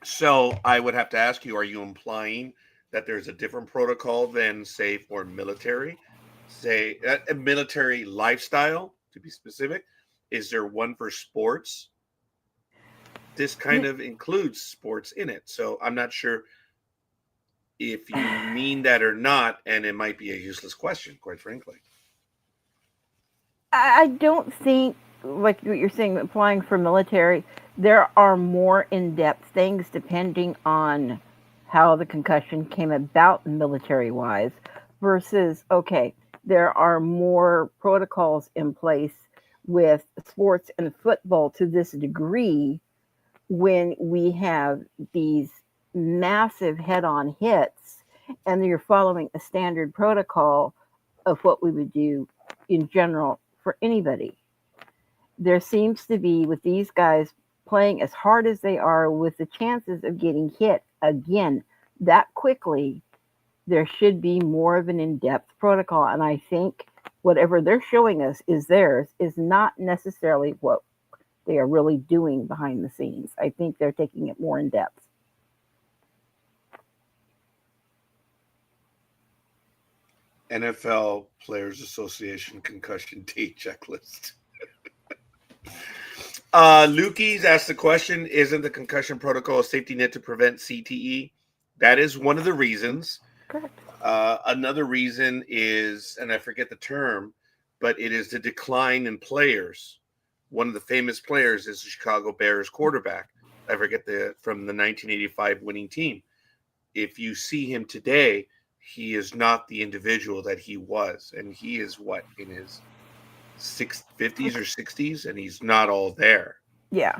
So I would have to ask you, are you implying that there's a different protocol than, say, for military? Say, a military lifestyle, to be specific? Is there one for sports? This kind of includes sports in it. So I'm not sure if you mean that or not, and it might be a useless question, quite frankly. I don't think, like what you're saying, applying for military, there are more in-depth things depending on how the concussion came about military-wise versus, okay, there are more protocols in place with sports and football to this degree when we have these massive head-on hits and you're following a standard protocol of what we would do in general for anybody. There seems to be, with these guys playing as hard as they are, with the chances of getting hit again that quickly, there should be more of an in-depth protocol. And I think whatever they're showing us is theirs, is not necessarily what they are really doing behind the scenes. I think they're taking it more in depth. NFL Players Association concussion date checklist. Lukey's asked the question, isn't the concussion protocol a safety net to prevent CTE? That is one of the reasons. Correct. Another reason is, and I forget the term, but it is the decline in players one of the famous players is the Chicago Bears quarterback. I forget from the 1985 winning team. If you see him today, he is not the individual that he was, and he is what, in his 50s or 60s, and he's not all there. Yeah.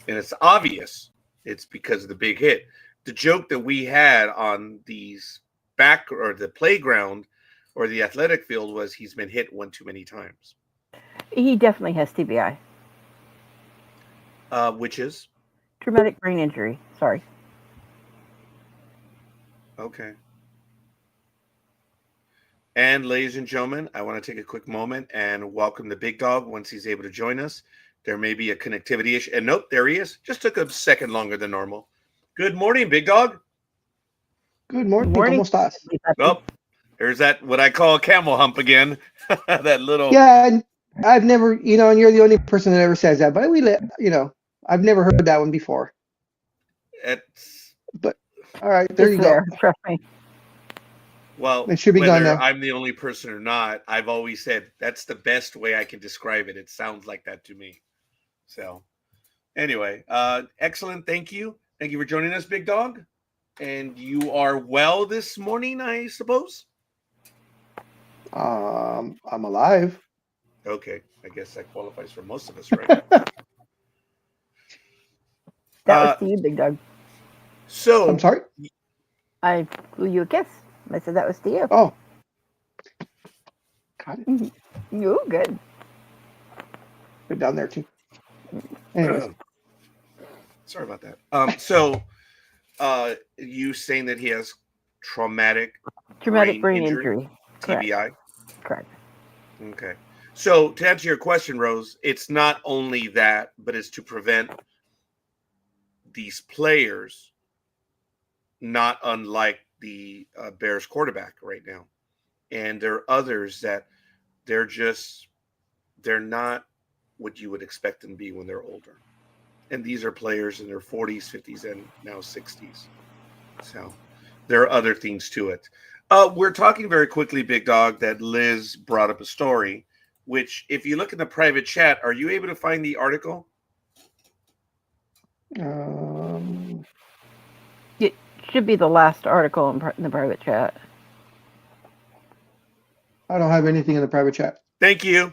And it's obvious it's because of the big hit. The joke that we had on these the playground or the athletic field was he's been hit one too many times. He definitely has TBI. Which is? Traumatic brain injury. Sorry. Okay. And ladies and gentlemen, I want to take a quick moment and welcome the big dog once he's able to join us. There may be a connectivity issue. And nope, there he is. Just took a second longer than normal. Good morning, big dog. Good morning. ¿Cómo estás? Oh, there's that, what I call a camel hump again. That little. Yeah, I've never, and you're the only person that ever says that, but I've never heard that one before. But all right, there you go. Trust me. Well, it should be gone now. I'm the only person or not, I've always said that's the best way I can describe it. It sounds like that to me. So anyway, excellent. Thank you. Thank you for joining us, big dog. And you are well this morning, I suppose? I'm alive. Okay. I guess that qualifies for most of us, right? That was to you, big dog. So I'm sorry? I blew you a kiss. I said that was to you. Oh. Got it. You good. Put down there too. Anyways. Sorry about that. So you saying that he has traumatic brain injury. TBI? Correct. Okay. So to answer your question, Rose, it's not only that, but it's to prevent these players, not unlike the Bears quarterback right now. And there are others that they're not what you would expect them to be when they're older. And these are players in their 40s, 50s, and now 60s. So there are other things to it. We're talking very quickly, big dog, that Liz brought up a story, which if you look in the private chat, are you able to find the article? It should be the last article in the private chat. I don't have anything in the private chat. Thank you.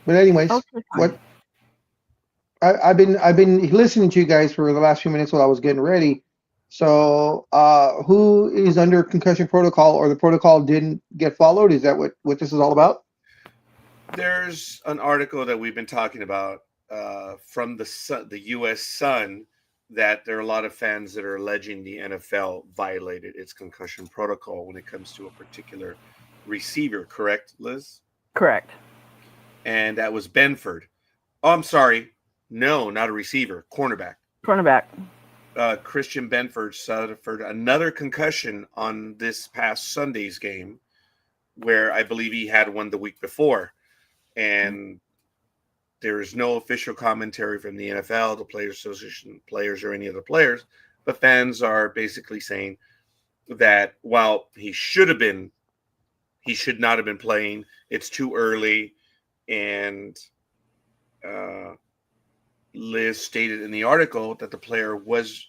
But anyways, what I've been listening to you guys for the last few minutes while I was getting ready. So who is under concussion protocol or the protocol didn't get followed? Is that what this is all about? There's an article that we've been talking about from the U.S. Sun that there are a lot of fans that are alleging the NFL violated its concussion protocol when it comes to a particular receiver. Correct, Liz? Correct. And that was Benford. Oh, I'm sorry. No, not a receiver. Cornerback. Christian Benford suffered another concussion on this past Sunday's game, where I believe he had one the week before. And there is no official commentary from the NFL, the Players Association, players, or any other players. But fans are basically saying that while he should not have been playing. It's too early. And Liz stated in the article that the player was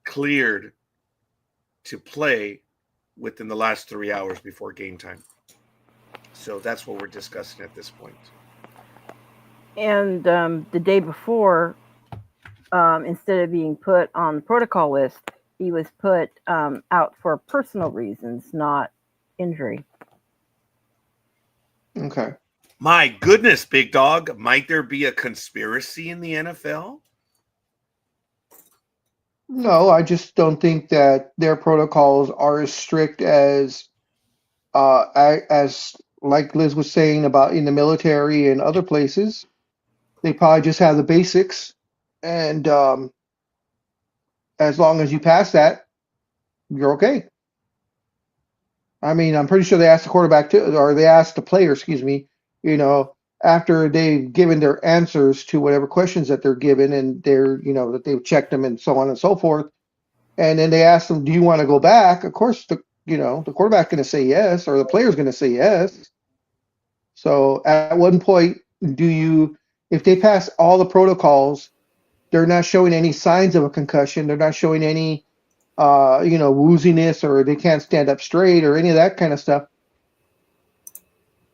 cleared to play within the last 3 hours before game time. So that's what we're discussing at this point. And the day before, instead of being put on the protocol list, he was put out for personal reasons, not injury. Okay. My goodness, big dog. Might there be a conspiracy in the NFL? No, I just don't think that their protocols are as strict as like Liz was saying about in the military and other places. They probably just have the basics, and as long as you pass that, you're okay. I mean, I'm pretty sure they asked the quarterback too, or they asked the player, excuse me, after they've given their answers to whatever questions that they're given, and they're, that they've checked them and so on and so forth. And then they ask them, do you want to go back? Of course, the quarterback's going to say yes, or the player's going to say yes. So at one point, if they pass all the protocols, they're not showing any signs of a concussion. They're not showing any, wooziness, or they can't stand up straight or any of that kind of stuff.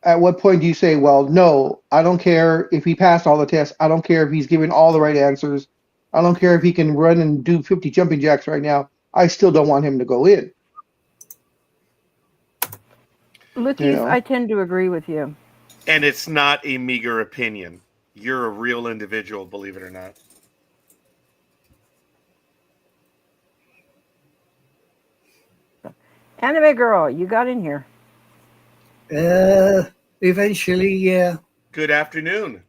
At what point do you say, well, no, I don't care if he passed all the tests. I don't care if he's giving all the right answers. I don't care if he can run and do 50 jumping jacks right now. I still don't want him to go in. Lucius, I tend to agree with you. And it's not a meager opinion. You're a real individual, believe it or not. Anime girl, you got in here. Eventually, yeah. Good afternoon.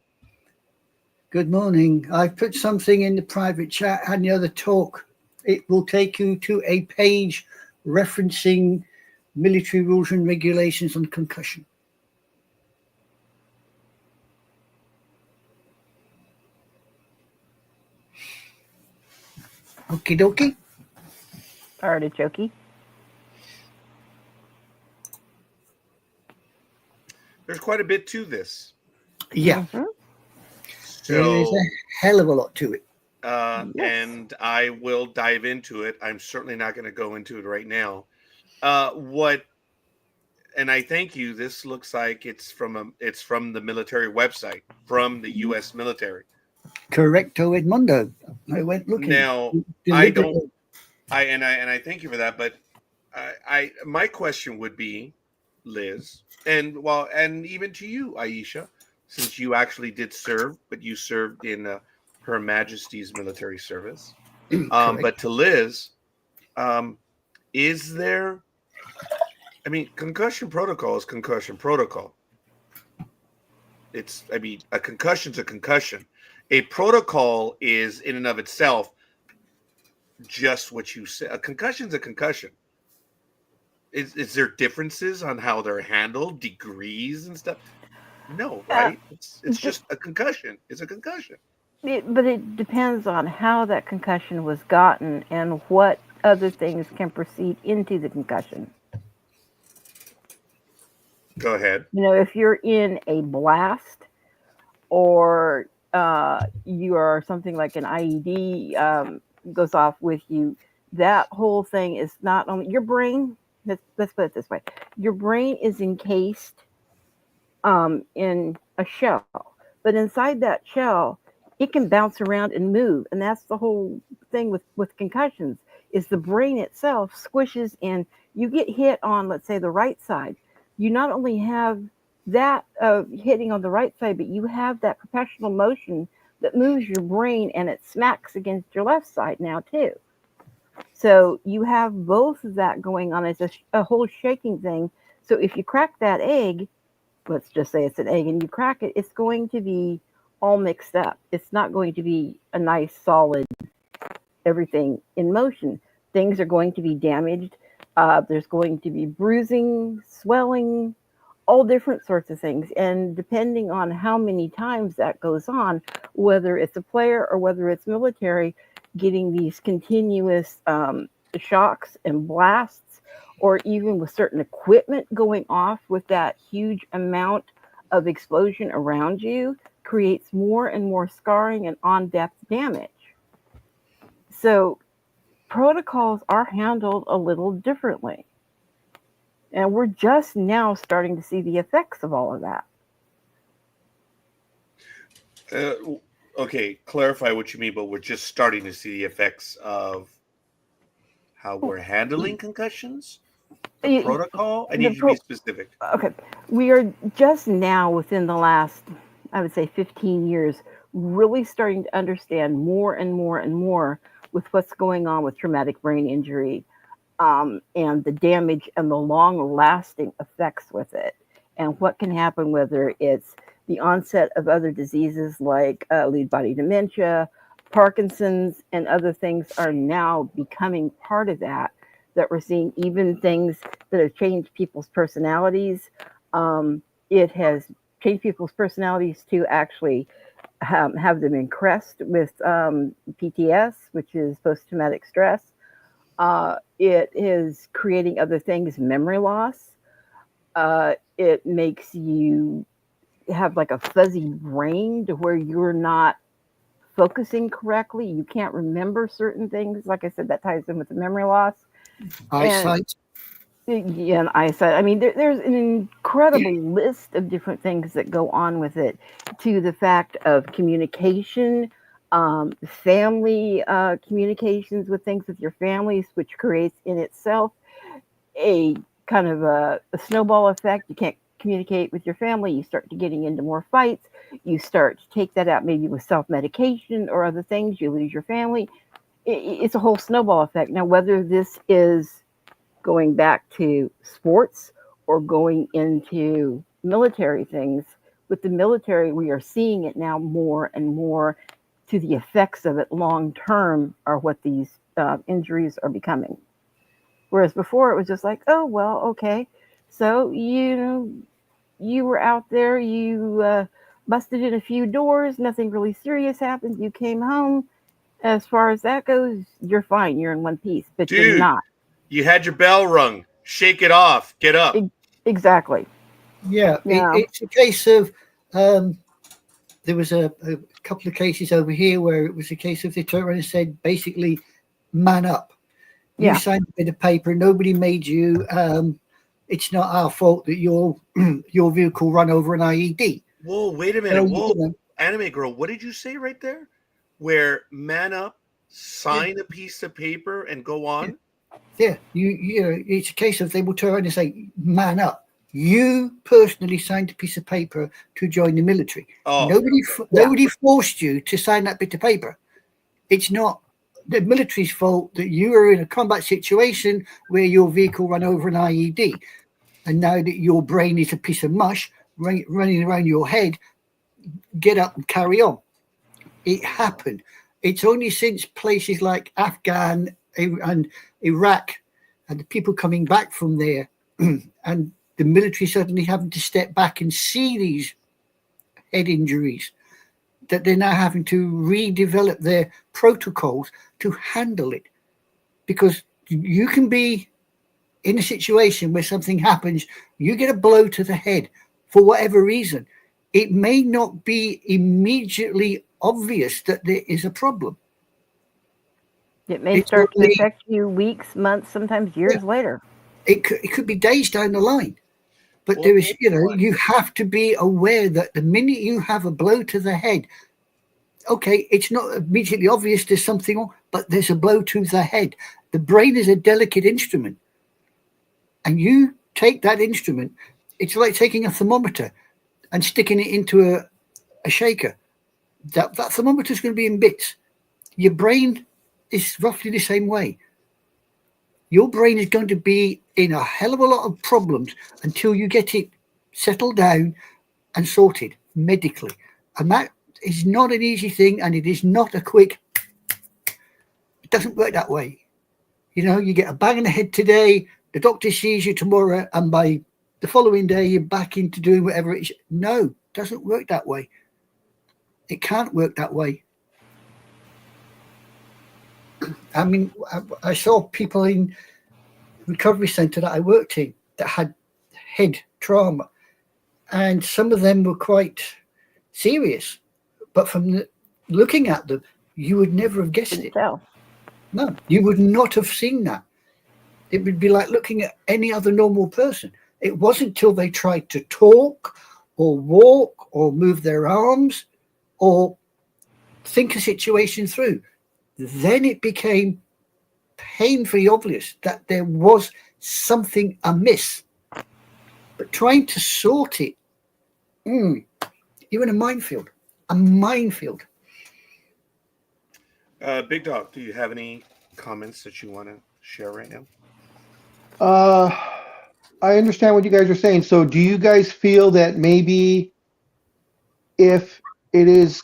Good morning. I've put something in the private chat, had the other talk. It will take you to a page referencing military rules and regulations on concussion. Okie dokie. Artichoke. There's quite a bit to this. Yeah. Mm-hmm. There's So, a hell of a lot to it. Yes. and I will dive into it. I'm certainly not going to go into it right now. And I thank you. This looks like it's from the military website, from the U.S. military. Correcto, Edmundo. I went looking. Now, Deliberately. I thank you for that. But my question would be, Liz, and even to you, Aisha, since you actually did serve, but you served in Her Majesty's military service. But to Liz, is there? I mean, concussion protocol is concussion protocol. A concussion's a concussion. A protocol is in and of itself just what you said. A concussion's a concussion. Is there differences on how they're handled, degrees and stuff? No, right? It's just a concussion. It's a concussion. But it depends on how that concussion was gotten and what other things can proceed into the concussion. Go ahead. If you're in a blast or you are something like an IED goes off with you, that whole thing is not only your brain. Let's put it this way: your brain is encased in a shell, but inside that shell, it can bounce around and move, and that's the whole thing with concussions. Is the brain itself squishes and you get hit on, let's say, the right side. You not only have that hitting on the right side, but you have that professional motion that moves your brain and it smacks against your left side now too. So you have both of that going on as a whole shaking thing. So if you crack that egg, let's just say it's an egg, and you crack it, it's going to be all mixed up. It's not going to be a nice, solid, everything in motion. Things are going to be damaged. There's going to be bruising, swelling, all different sorts of things. And depending on how many times that goes on, whether it's a player or whether it's military, getting these continuous shocks and blasts, or even with certain equipment going off with that huge amount of explosion around you, creates more and more scarring and on-depth damage. So protocols are handled a little differently. And we're just now starting to see the effects of all of that. Okay, clarify what you mean, but we're just starting to see the effects of how we're handling concussions? The protocol? I need you to be specific. Okay. We are just now, within the last, I would say, 15 years, really starting to understand more and more and more with what's going on with traumatic brain injury, and the damage and the long-lasting effects with it, and what can happen, whether it's the onset of other diseases like lead body dementia, Parkinson's, and other things are now becoming part of that we're seeing, even things that have changed people's personalities. It has changed people's personalities to actually have them increased with PTS, which is post-traumatic stress. It is creating other things, memory loss. It makes you have like a fuzzy brain to where you're not focusing correctly. You can't remember certain things. Like I said, that ties in with the memory loss. Eyesight. Yeah, and eyesight. I mean, there's an incredible list of different things that go on with it, to the fact of communication, family communications with things with your families, which creates in itself a kind of a snowball effect. You can't communicate with your family, you start to getting into more fights. You start to take that out maybe with self-medication or other things. You lose your family. It's a whole snowball effect. Now, whether this is going back to sports or going into military things, with the military, we are seeing it now more and more, to the effects of it long term are what these injuries are becoming. Whereas before it was just like, oh, well, okay. So, you were out there, you busted in a few doors, nothing really serious happened. You came home. As far as that goes, you're fine. You're in one piece, but you're Dude, not. you had your bell rung. Shake it off. Get up. Exactly. Yeah, Yeah. it's a case of there was a couple of cases over here where it was a case of they turned around and said, basically, man up. You Yeah. signed a bit of paper. Nobody made you. It's not our fault that your vehicle run over an IED. Whoa, wait a minute. So, Whoa, anime girl, what did you say right there? Where man up, sign a piece of paper, and go on? Yeah, you know, it's a case of they will turn around and say, man up. You personally signed a piece of paper to join the military. Oh. Nobody forced you to sign that bit of paper. It's not the military's fault that you are in a combat situation where your vehicle ran over an IED, and now that your brain is a piece of mush running around your head, get up and carry on. It happened. It's only since places like Afghan and Iraq and the people coming back from there and the military suddenly having to step back and see these head injuries that they're now having to redevelop their protocols to handle it. Because you can be in a situation where something happens, you get a blow to the head for whatever reason. It may not be immediately obvious that there is a problem. It may start to affect you weeks, months, sometimes years later. It could be days down the line. But there is, you have to be aware that the minute you have a blow to the head, okay, it's not immediately obvious there's something wrong, but there's a blow to the head. The brain is a delicate instrument. And you take that instrument, it's like taking a thermometer and sticking it into a shaker. That thermometer is going to be in bits. Your brain is roughly the same way. Your brain is going to be in a hell of a lot of problems until you get it settled down and sorted medically. And that is not an easy thing, and it is not a quick, it doesn't work that way. You get a bang in the head today, the doctor sees you tomorrow, and by the following day, you're back into doing whatever it is. No, it doesn't work that way. It can't work that way. I mean, I saw people in recovery centre that I worked in that had head trauma, and some of them were quite serious. But from looking at them, you would never have guessed it. No, you would not have seen that. It would be like looking at any other normal person. It wasn't until they tried to talk or walk or move their arms or think a situation through. Then it became painfully obvious that there was something amiss. But trying to sort it, you're in a minefield. A minefield. Big Dog, do you have any comments that you want to share right now? I understand what you guys are saying. So do you guys feel that maybe if it is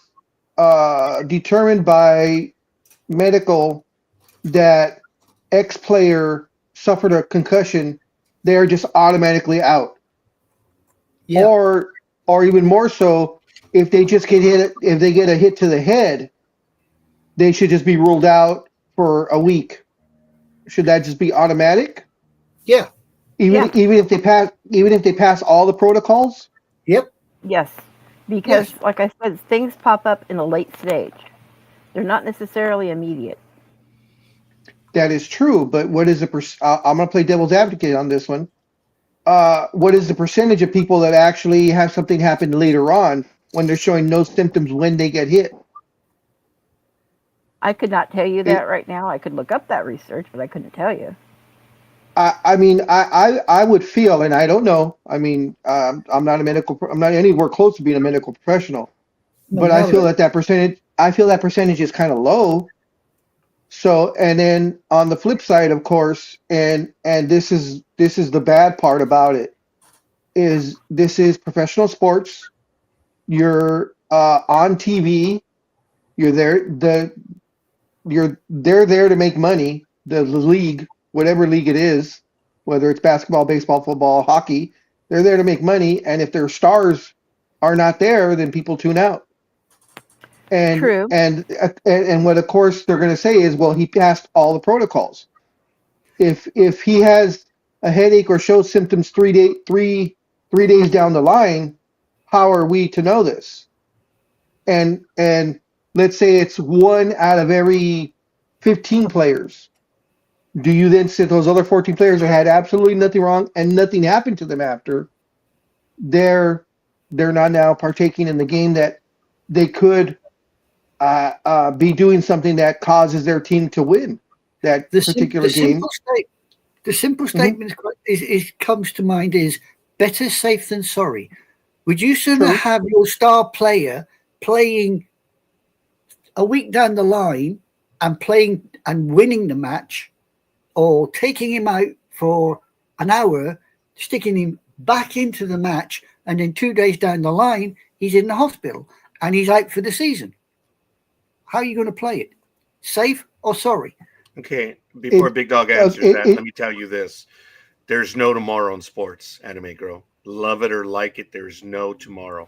determined by medical that X player suffered a concussion, they're just automatically out? Yeah. Or even more so, if they just get hit, if they get a hit to the head, they should just be ruled out for a week. Should that just be automatic? Yeah. Even if they pass all the protocols? Yep. Yes. Because, Yes. like I said, things pop up in a late stage. They're not necessarily immediate. That is true, but what is the I'm going to play devil's advocate on this one. What is the percentage of people that actually have something happen later on when they're showing no symptoms when they get hit? I could not tell you It, that right now. I could look up that research, but I couldn't tell you. I mean, I would feel, and I don't know. I mean, I'm not a I'm not anywhere close to being a medical professional, No, but I feel no. that percentage is kind of low. So, and then on the flip side, of course, and this is the bad part about it, is this is professional sports. You're on TV. You're there. They're there to make money. The league, whatever league it is, whether it's basketball, baseball, football, hockey, they're there to make money. And if their stars are not there, then people tune out. And True. and what of course they're going to say is, well, he passed all the protocols. If he has a headache or shows symptoms 3 days down the line, how are we to know this? And let's say it's 1 out of every 15 players. Do you then say those other 14 players that had absolutely nothing wrong and nothing happened to them after, they're not now partaking in the game that they could be doing something that causes their team to win that particular game? The simple statement is comes to mind is better safe than sorry. Would you sooner True. have your star player playing a week down the line and playing and winning the match, or taking him out for an hour, sticking him back into the match, and then 2 days down the line he's in the hospital and he's out for the season? How are you going to play it? Safe or sorry? Okay, before Big Dog answers that, let me tell you this. There's no tomorrow in sports, Anime Girl. Love it or like it, there's no tomorrow.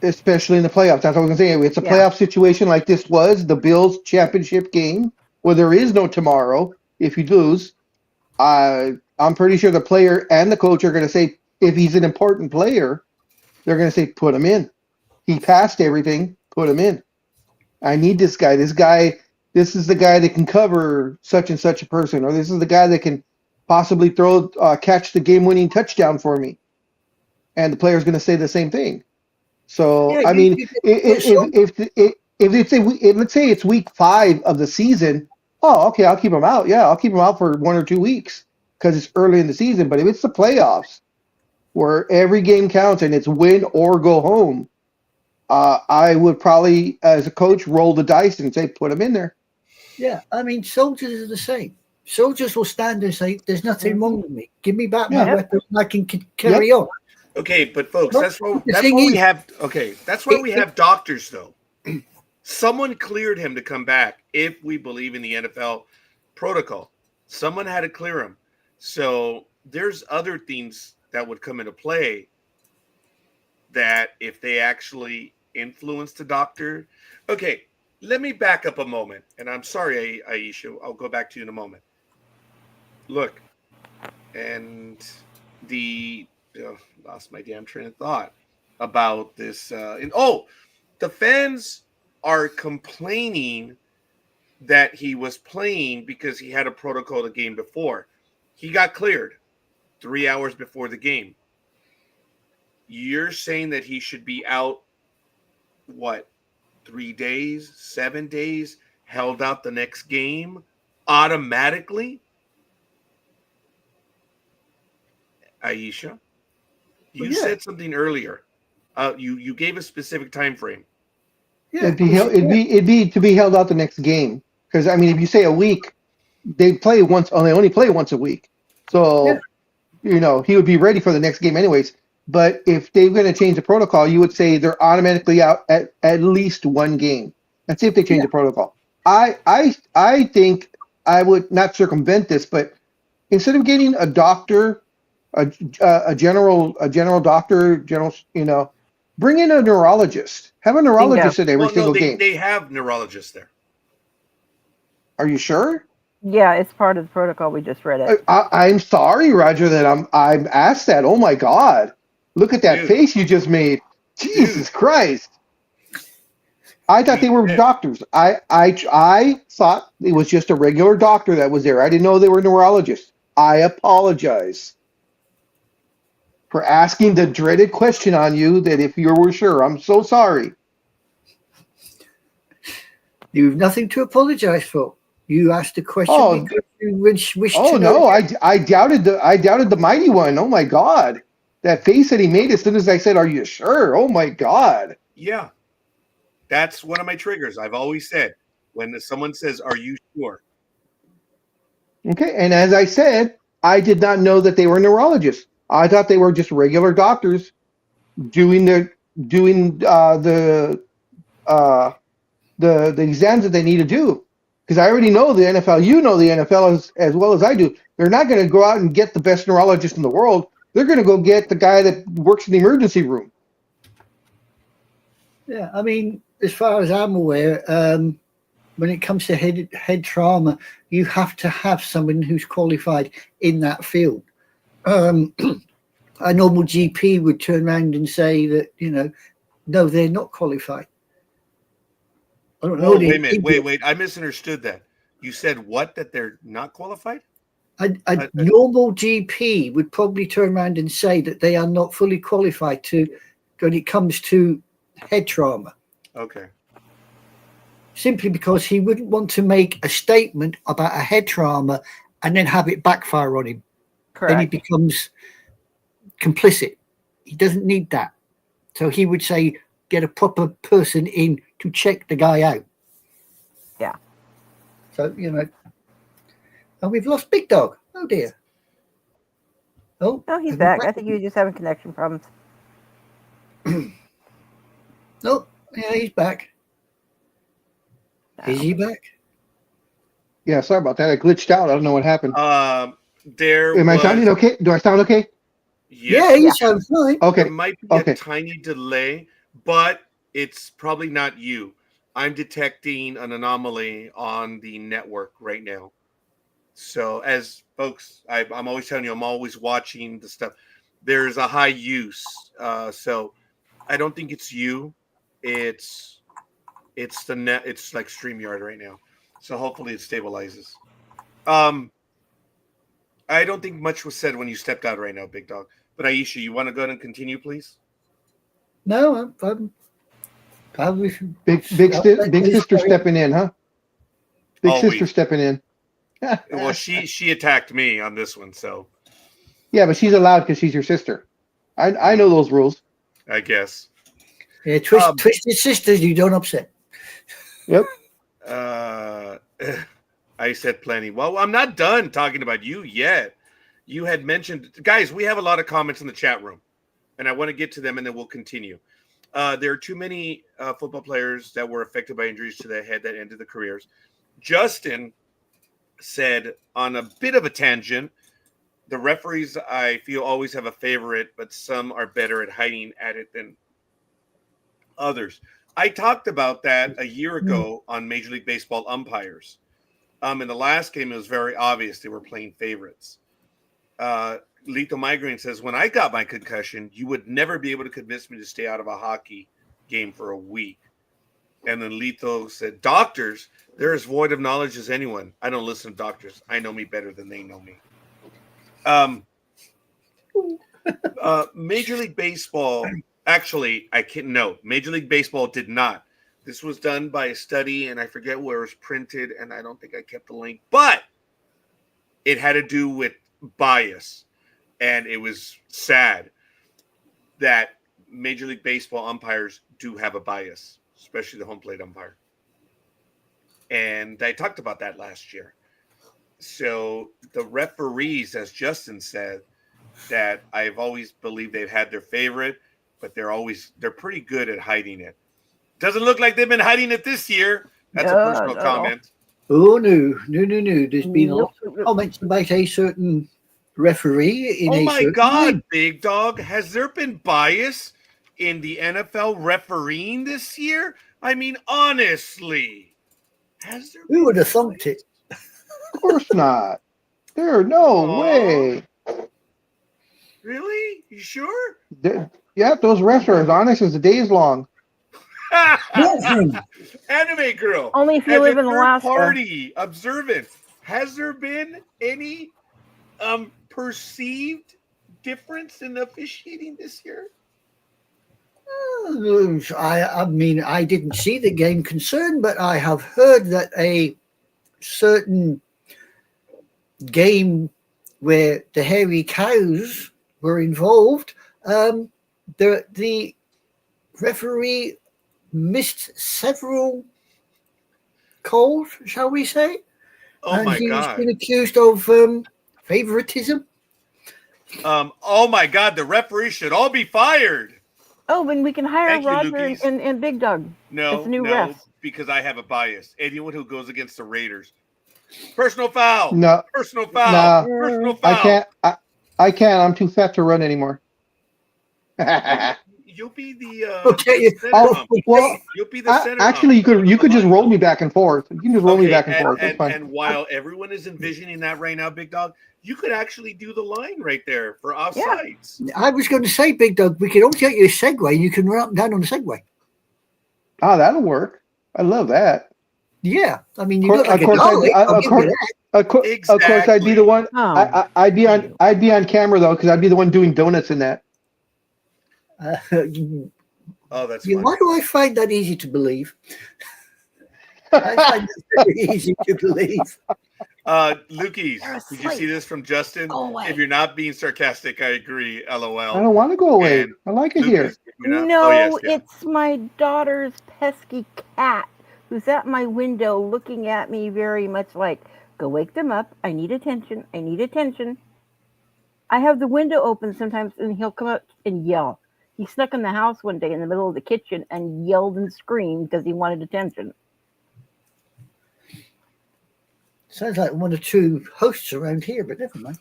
Especially in the playoffs. That's what I was going to say. It's a playoff situation like this was the Bills championship game where there is no tomorrow if you lose. I'm pretty sure the player and the coach are going to say, if he's an important player, they're going to say, put him in. He passed everything, put him in. I need this guy. This is the guy that can cover such and such a person, or this is the guy that can possibly catch the game-winning touchdown for me. And the player's going to say the same thing. So, I mean, if let's say it's week 5 of the season, oh, okay, I'll keep him out. Yeah, I'll keep him out for 1 or 2 weeks because it's early in the season. But if it's the playoffs where every game counts and it's win or go home, I would probably, as a coach, roll the dice and say, put him in there. Yeah, I mean, soldiers are the same. Soldiers will stand there and say, there's nothing wrong with me. Give me back my weapon and I can carry on. Okay, but folks, that's why we have doctors, though. Someone cleared him to come back if we believe in the NFL protocol. Someone had to clear him. So there's other things that would come into play that if they actually influence the doctor. Okay, let me back up a moment. And I'm sorry, Aisha. I'll go back to you in a moment. Look, and lost my damn train of thought about this. The fans are complaining that he was playing because he had a protocol the game before. He got cleared 3 hours before the game. You're saying that he should be out, 3 days, 7 days, held out the next game automatically? Aisha, you said something earlier. You gave a specific time frame. Yeah, it'd be to be held out the next game. Because I mean, if you say a week, they play once. Oh, they only play once a week. So he would be ready for the next game anyways. But if they're going to change the protocol, you would say they're automatically out at least 1 game. Let's see if they change the protocol. I think I would not circumvent this, but instead of getting a doctor, a general doctor, bring in a neurologist. Have a neurologist at every single game. They have neurologists there. Are you sure? Yeah, it's part of the protocol. We just read it. I'm sorry, Roger, that I'm asked that. Oh my God. Look at that face you just made. Jesus Christ. I thought they were doctors. I thought it was just a regular doctor that was there. I didn't know they were neurologists. I apologize for asking the dreaded question on you that if you were sure. I'm so sorry. You've nothing to apologize for. You asked a question because you wish Oh to know. no, I doubted the mighty one. Oh my God. That face that he made as soon as I said, "Are you sure?" Oh my God. Yeah. That's one of my triggers. I've always said when someone says, "Are you sure?" Okay, and as I said, I did not know that they were neurologists. I thought they were just regular doctors doing the exams that they need to do. Because I already know the NFL. You know the NFL as well as I do. They're not going to go out and get the best neurologist in the world. They're going to go get the guy that works in the emergency room. Yeah, I mean, as far as I'm aware, when it comes to head trauma, you have to have someone who's qualified in that field. A normal GP would turn around and say that, no, they're not qualified. I don't know. Wait a minute. Wait. I misunderstood that. You said what? That they're not qualified? A normal GP would probably turn around and say that they are not fully qualified when it comes to head trauma. Okay. Simply because he wouldn't want to make a statement about a head trauma and then have it backfire on him. Correct. Then he becomes complicit. He doesn't need that. So he would say, get a proper person in to check the guy out. Yeah. So, and we've lost Big Dog. Oh, dear. Oh, No, he's back. I think he was just having connection problems. Oh, yeah, he's back. Is he back? Yeah, sorry about that. I glitched out. I don't know what happened. I sounding okay? Do I sound okay? Yeah, you sound fine. Okay. There might be a tiny delay, but it's probably not you. I'm detecting an anomaly on the network right now. So as folks, I'm always telling you, I'm always watching the stuff. There's a high use. So I don't think it's you. It's the net. It's like StreamYard right now. So hopefully it stabilizes. I don't think much was said when you stepped out right now, Big Dog. But Aisha, you want to go ahead and continue, please? No, I'm probably big sister stepping in, huh? Big sister stepping in. Well, she attacked me on this one, so. Yeah, but she's allowed because she's your sister. I know those rules. I guess. Yeah, twisted sisters you don't upset. Yep. I said plenty. Well, I'm not done talking about you yet. You had mentioned, guys, we have a lot of comments in the chat room, and I want to get to them, and then we'll continue. There are too many football players that were affected by injuries to the head that ended their careers. Justin said, on a bit of a tangent, the referees, I feel, always have a favorite, but some are better at hiding at it than others. I talked about that a year ago on Major League Baseball umpires. In the last game, it was very obvious they were playing favorites. Lethal Migraine says, when I got my concussion, you would never be able to convince me to stay out of a hockey game for a week. And then Lethal said, doctors, they're as void of knowledge as anyone. I don't listen to doctors. I know me better than they know me. Major League Baseball, actually, I can note, Major League Baseball did not. This was done by a study, and I forget where it was printed, and I don't think I kept the link. But it had to do with bias, and it was sad that Major League Baseball umpires do have a bias, especially the home plate umpire. And I talked about that last year. So the referees, as Justin said, that I've always believed they've had their favorite, but they're pretty good at hiding it. Doesn't look like they've been hiding it this year. That's a personal comment. Oh, no. There's been a lot of comments about a certain referee. Oh, my God, Big Dog. Has there been bias in the NFL refereeing this year? I mean, honestly. Has there Who would have thumped it? Of course not. There, no way. Really? You sure? Yeah, those refs are as honest as the day is long. Anime girl. Only if you As live a in third Alaska. party observant, has there been any perceived difference in officiating this year? I mean, I didn't see the game concerned, but I have heard that a certain game where the hairy cows were involved, the referee missed several calls, shall we say? Oh and my he was god. been accused of favoritism. Oh my god, the referees should all be fired. Oh, then we can hire Thank you, Roger Lukey's. and Big Dog. No, It's a new no, ref. because I have a bias. Anyone who goes against the Raiders. Personal foul. No, Personal foul. nah, Personal I foul. can't. I can't. I'm too fat to run anymore. You'll be the Okay. center Oh, hump. well, You'll be the center actually, hump. you could just roll me back and forth. You can just roll me back and forth. That's fine. And while everyone is envisioning that right now, Big Dog, you could actually do the line right there for offsides. I was going to say, Big Dog, we could always get you a Segway. You can run up and down on the Segway. Oh, that'll work. I love that. Yeah, I mean, you Course- look like of course a I- dolly. I- I'll of give course- you that. Of course, I'd be the Exactly. one. Oh. I'd be on camera though, because I'd be the one doing donuts in that. Oh, that's Yeah, funny. why do I find that easy to believe? I find that very easy to believe. Lukey's, You're did you see asleep. this from Justin? Go away. If you're not being sarcastic, I agree. LOL. I don't want to go away. And I like it here. Lucas, you're not- No, oh, yes, yeah. it's my daughter's pesky cat who's at my window looking at me very much like, go wake them up. I need attention. I need attention. I have the window open sometimes and he'll come up and yell. He snuck in the house one day in the middle of the kitchen and yelled and screamed because he wanted attention. Sounds like one or two hosts around here, but never mind.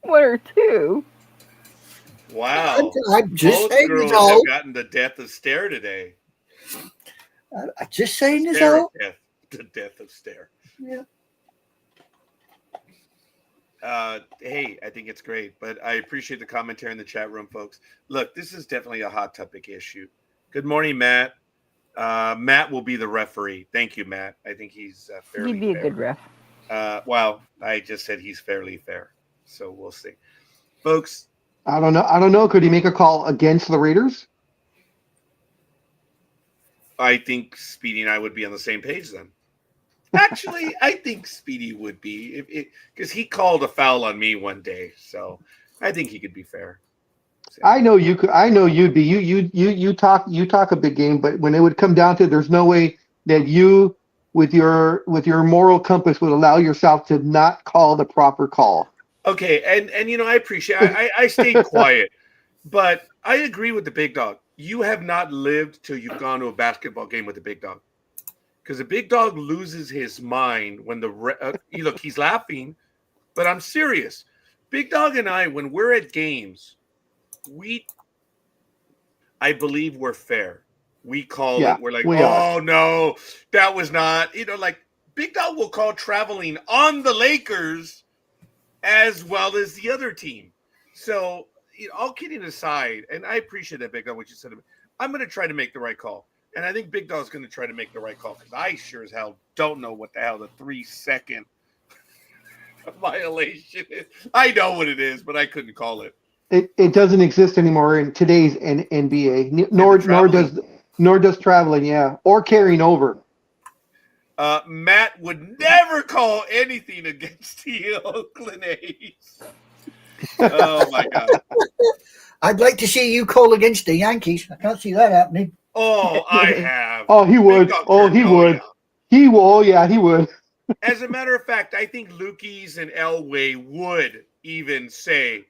One or two. Wow. I'm just Both saying girls this all. have gotten the death of stare today. I'm just saying this Stare all. of death. The death of stare. Yeah. Hey, I think it's great, but I appreciate the commentary in the chat room, folks. Look, this is definitely a hot topic issue. Good morning, Matt. Matt will be the referee. Thank you, Matt. I think he's fairly He'd be fair. a good ref. Well, I just said he's fairly fair, so we'll see, folks. I don't know. Could he make a call against the Raiders? I think Speedy and I would be on the same page then. Actually, I think Speedy would be, because he called a foul on me one day, so I think he could be fair. So, I know you could. I know you'd be. You talk a big game, but when it would come down to it, there's no way that you, with your moral compass, would allow yourself to not call the proper call. okay, and I appreciate. I stayed quiet, but I agree with the Big Dog. You have not lived till you've gone to a basketball game with the Big Dog. Because the Big Dog loses his mind when look, he's laughing, but I'm serious. Big Dog and I, when we're at games, I believe we're fair. We call it. We're like, oh no, that was not. Like Big Dog will call traveling on the Lakers as well as the other team. So, all kidding aside, and I appreciate that, Big Dog, what you said. I'm going to try to make the right call. And I think Big Dog's going to try to make the right call because I sure as hell don't know what the hell the 3-second violation is. I know what it is, but I couldn't call it. It doesn't exist anymore in today's NBA. Nor does traveling, yeah, or carrying over. Matt would never call anything against the Oakland A's. Oh my God! I'd like to see you call against the Yankees. I can't see that happening. Oh, I have. Oh, he would. Oh, he would. Yeah. He will. Oh, yeah, he would. As a matter of fact, I think Lukey's and Elway would even say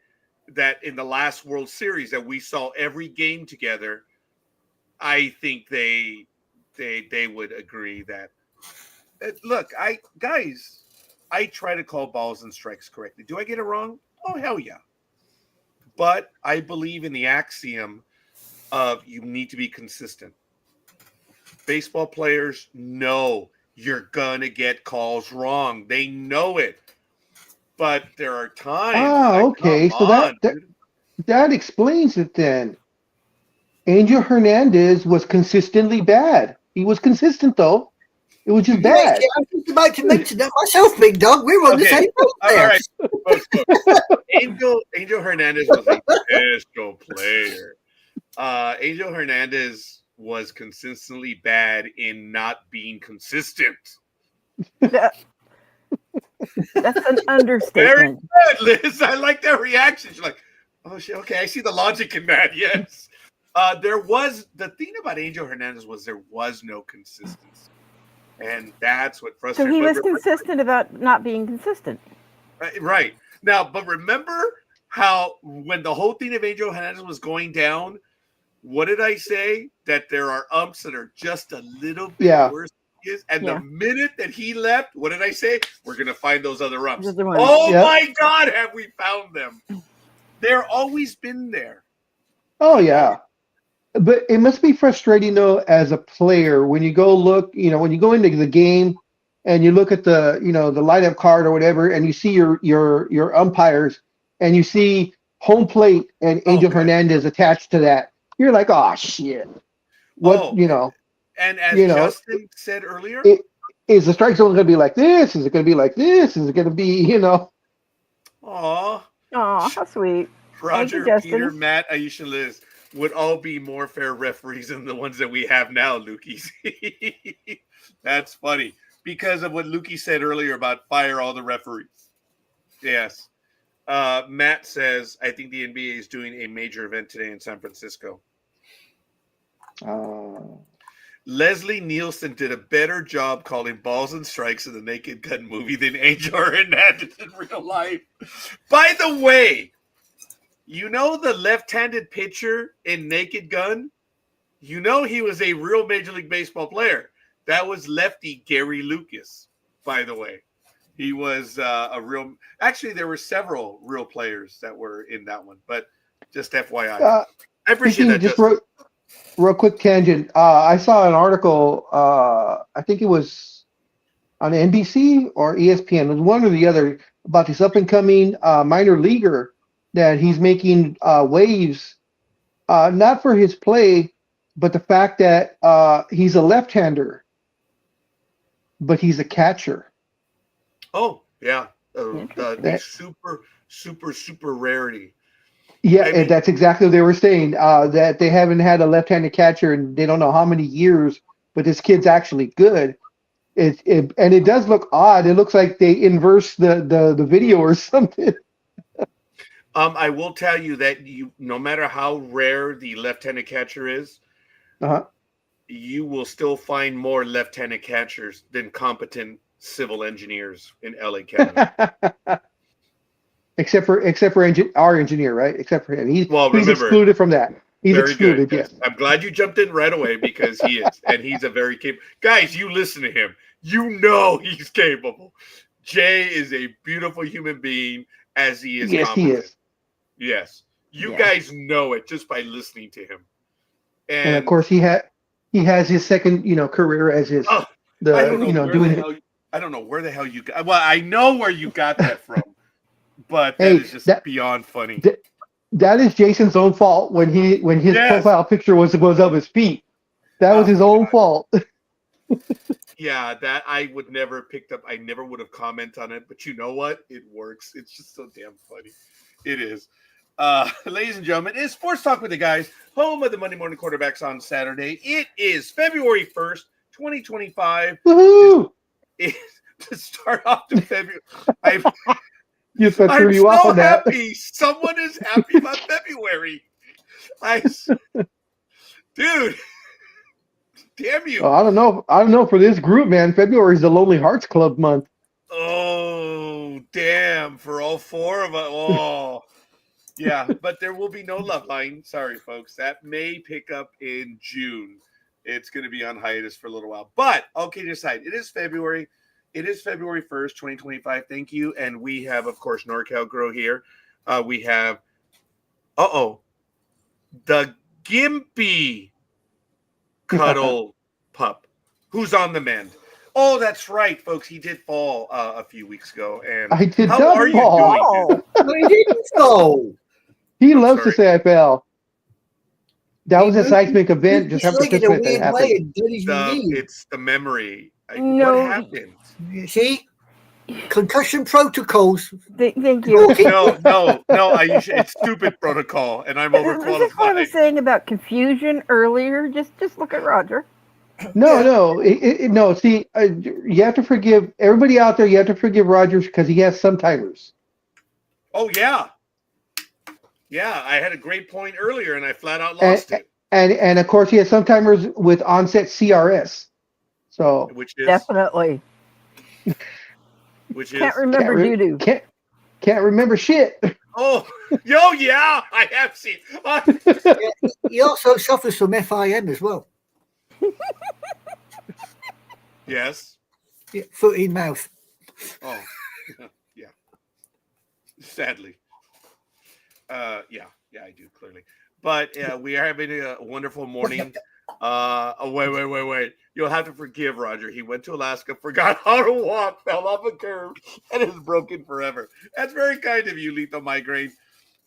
that in the last World Series that we saw every game together. I think they would agree that. Look, I try to call balls and strikes correctly. Do I get it wrong? Oh, hell yeah. But I believe in the axiom of you need to be consistent. Baseball players know you're going to get calls wrong. They know it. But there are times. Okay. So that explains it then. Angel Hernandez was consistently bad. He was consistent, though. It was just bad. Yeah, I'm just about to mention that myself, big dog. We're on the same boat there. All right. Angel Hernandez was a special player. Angel Hernandez was consistently bad in not being consistent. That's an understatement. Very good, Liz. I like that reaction. She's like, oh, shit, okay, I see the logic in that. Yes. The thing about Angel Hernandez was there was no consistency. And that's what frustrated me. So he was consistent about not being consistent. Right. Now, but remember how when the whole thing of Angel Hernandez was going down, what did I say? That there are umps that are just a little bit worse than he is. And the minute that he left, what did I say? We're going to find those other umps. My God, have we found them? They're always been there. Oh, yeah. But it must be frustrating, though, as a player, when you go look, when you go into the game and you look at the, the lineup card or whatever, and you see your umpires and you see home plate and Angel Hernandez attached to that. You're like, oh, shit. And as Justin said earlier, is the strike zone going to be like this? Is it going to be like this? Is it going to be, Aw, how sweet. Roger, you, Peter, Matt, Aisha, Liz would all be more fair referees than the ones that we have now, Lukey. That's funny because of what Lukey said earlier about fire all the referees. Yes. Matt says, I think the NBA is doing a major event today in San Francisco. Leslie Nielsen did a better job calling balls and strikes in the Naked Gun movie than Angel Hernandez in real life. By the way, the left-handed pitcher in Naked Gun? He was a real Major League Baseball player. That was lefty Gary Lucas, by the way. He was a real – actually, there were several real players that were in that one, but just FYI. I appreciate that. Just real quick tangent. I saw an article, I think it was on NBC or ESPN, it was one or the other, about this up-and-coming minor leaguer that he's making waves, not for his play, but the fact that he's a left-hander, but he's a catcher. Oh, yeah. Super rarity. Yeah, and that's exactly what they were saying, that they haven't had a left-handed catcher in they don't know how many years, but this kid's actually good. And it does look odd. It looks like they inverse the video or something. I will tell you that no matter how rare the left-handed catcher is, you will still find more left-handed catchers than competent civil engineers in LA County. except for our engineer, right? Except for him, he's excluded from that. He's excluded. Good, yes. I'm glad you jumped in right away because he is, and he's a very capable guys. You listen to him, he's capable. Jay is a beautiful human being, as he is. Yes, competent. he is. Yes, you guys know it just by listening to him. And of course, he has his second, career as his doing it. I don't know where the hell you got. Well, I know where you got that from, but that is just beyond funny. That is Jason's own fault when his profile picture was of his feet. That was his own fault. Yeah, that I would never have picked up. I never would have commented on it, but you know what? It works. It's just so damn funny. It is. Ladies and gentlemen, it's Sports Talk with the Guys, home of the Monday Morning Quarterbacks on Saturday. It is February 1st, 2025. Woohoo! To start off the February. I'm so happy. Someone is happy about February. Dude, damn you. Oh, I don't know. For this group, man, February is the Lonely Hearts Club month. Oh, damn. For all four of us. Oh, yeah. But there will be no love line. Sorry, folks. That may pick up in June. It's going to be on hiatus for a little while. But, okay, aside, it is February. It is February 1st, 2025. Thank you. And we have, of course, NorCal Grow here. We have, the Gimpy Cuddle Pup, who's on the mend. Oh, that's right, folks. He did fall a few weeks ago. And I did how not are you fall. doing? Dude? Oh, No, he didn't fall. He I'm loves to sorry. say I fell. That He was a moved- seismic event. moved Just his have to leg in a participate. That weird happened. way and did his knee. It's the memory. What No. happened? You see? Concussion protocols. Thank you. Okay. No, Aisha, it's stupid protocol, and I'm This is what I was overqualified. saying about confusion earlier. Just look at Roger. No, Yeah. no, no. See, you have to forgive everybody out there. You have to forgive Rogers because he has sometimers. Oh yeah, I had a great point earlier, and I flat out lost it. And of course he has sometimers with onset CRS. So Which is Definitely. Can't remember doo-doo. can't remember shit. Oh, yeah, I have seen. He also suffers from FIM as well. Yes. Yeah, foot in mouth. Oh, yeah. Sadly. Yeah, I do clearly. But we are having a wonderful morning. Wait. You'll have to forgive Roger. He went to Alaska, forgot how to walk, fell off a curb, and is broken forever. That's very kind of you, Lethal Migraine.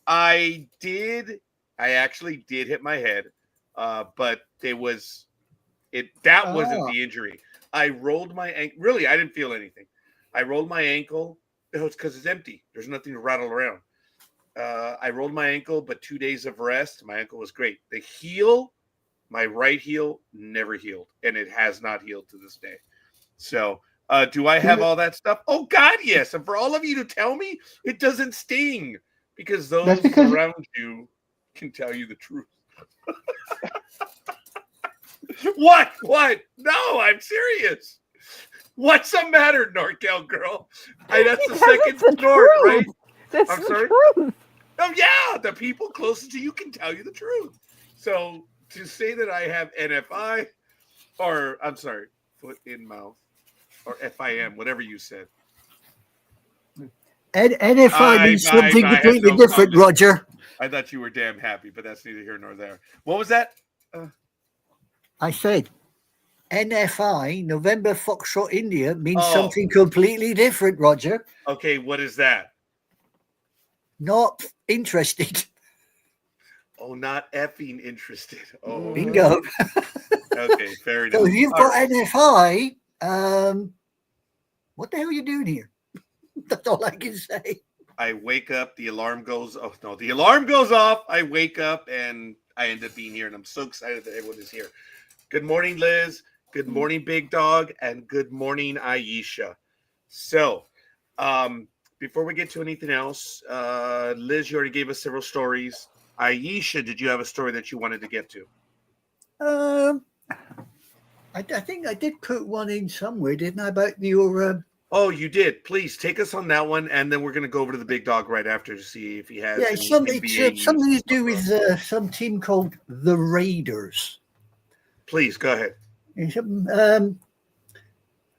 I actually did hit my head, but that wasn't the injury. I rolled my ankle. Really, I didn't feel anything. I rolled my ankle. It's because it's empty. There's nothing to rattle around. I rolled my ankle, but 2 days of rest, my ankle was great. The heel, my right heel, never healed, and it has not healed to this day. So, do I have all that stuff? Oh, God, yes. And for all of you to tell me, it doesn't sting, because those around you can tell you the truth. What? No, I'm serious. What's the matter, NorCal girl? That's the second snort, right? That's I'm the sorry? truth. Oh, yeah, the people closest to you can tell you the truth. So to say that I have NFI, or I'm sorry, foot in mouth, or FIM, whatever you said. NFI means something completely different, Roger. I thought you were damn happy, but that's neither here nor there. What was that? I said NFI, November Foxtrot India, means something completely different, Roger. Okay, what is that? Not interested. Oh, not effing interested. Oh, bingo. Okay, fair enough. So if you've got NFI, what the hell are you doing here? That's all I can say. I wake up, the alarm goes off. No, the alarm goes off. I wake up and I end up being here, and I'm so excited that everyone is here. Good morning, Liz. Good morning, Big Dog, and good morning, Aisha. So, before we get to anything else, Liz, you already gave us several stories. Aisha, did you have a story that you wanted to get to? I think I did put one in somewhere, didn't I, about your... Oh, you did. Please take us on that one, and then we're going to go over to the Big Dog right after to see if he has. Yeah, something to do with some team called the Raiders. Please go ahead.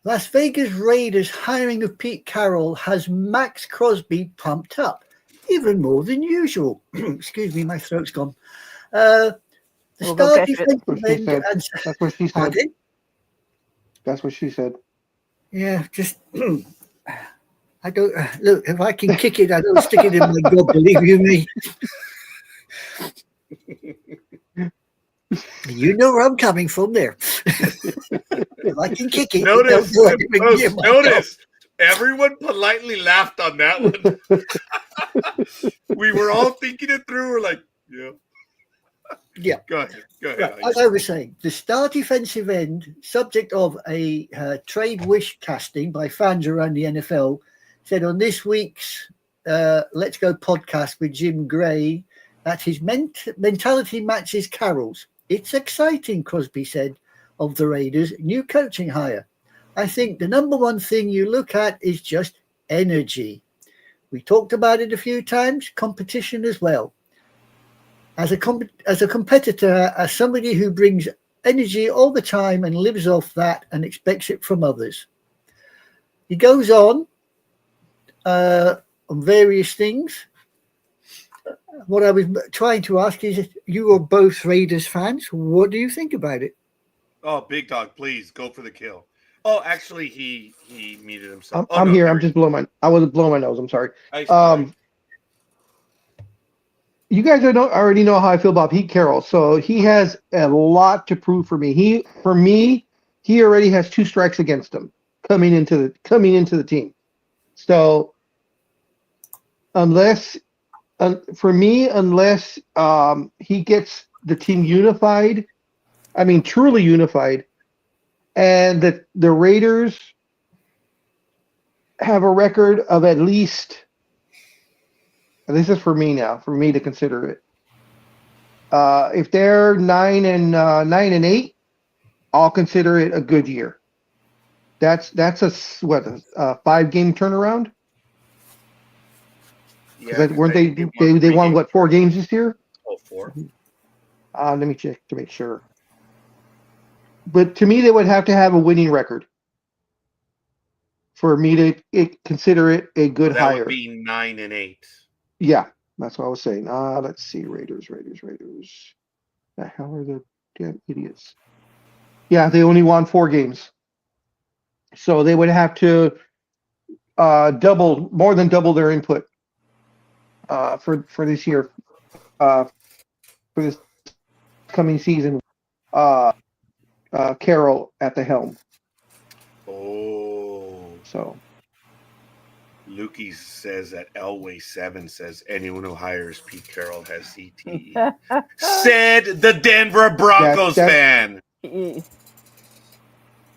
Las Vegas Raiders hiring of Pete Carroll has Max Crosby pumped up, even more than usual. Excuse me, my throat's gone. The star defensive end. That's what she said. Pardon? That's what she said. Yeah, just I don't look. If I can kick it, I don't stick it in my gob. Believe you me. You know where I'm coming from there. If I can kick it, notice, everyone politely laughed on that one. We were all thinking it through. We're like, yeah. Yeah. Go ahead. Right, as I was saying, the star defensive end, subject of a trade wish casting by fans around the NFL, said on this week's Let's Go podcast with Jim Gray that his mentality matches Carroll's. It's exciting, Crosby said of the Raiders' new coaching hire. I think the number one thing you look at is just energy. We talked about it a few times, competition as well. As a competitor, as somebody who brings energy all the time and lives off that and expects it from others. He goes on various things. What I was trying to ask is, you are both Raiders fans. What do you think about it? Oh, Big Dog, please go for the kill. Oh, actually, he muted himself. I'm No, here. there I'm he just blowing my. I was blowing my nose. I'm sorry. is. Ice You guys already know how I feel about Pete Carroll, so he has a lot to prove for me. He already has 2 strikes against him coming into the team. So unless he gets the team unified, I mean truly unified, and the Raiders have a record of at least, and this is for me now, for me to consider it. If they're 9-8, I'll consider it a good year. That's a 5-game turnaround. Yeah, Weren't they won what 4 games this year? Oh, 4. Let me check to make sure. But to me, they would have to have a winning record for me to consider it a good That hire. would be 9-8. Yeah, that's what I was saying. Let's see, Raiders. The hell are the damn idiots? Yeah, they only won 4 games, so they would have to more than double their input for this year, for this coming season. Carroll at the helm. Oh. So Lukey says that Elway 7 says anyone who hires Pete Carroll has CTE. Said the Denver Broncos fan.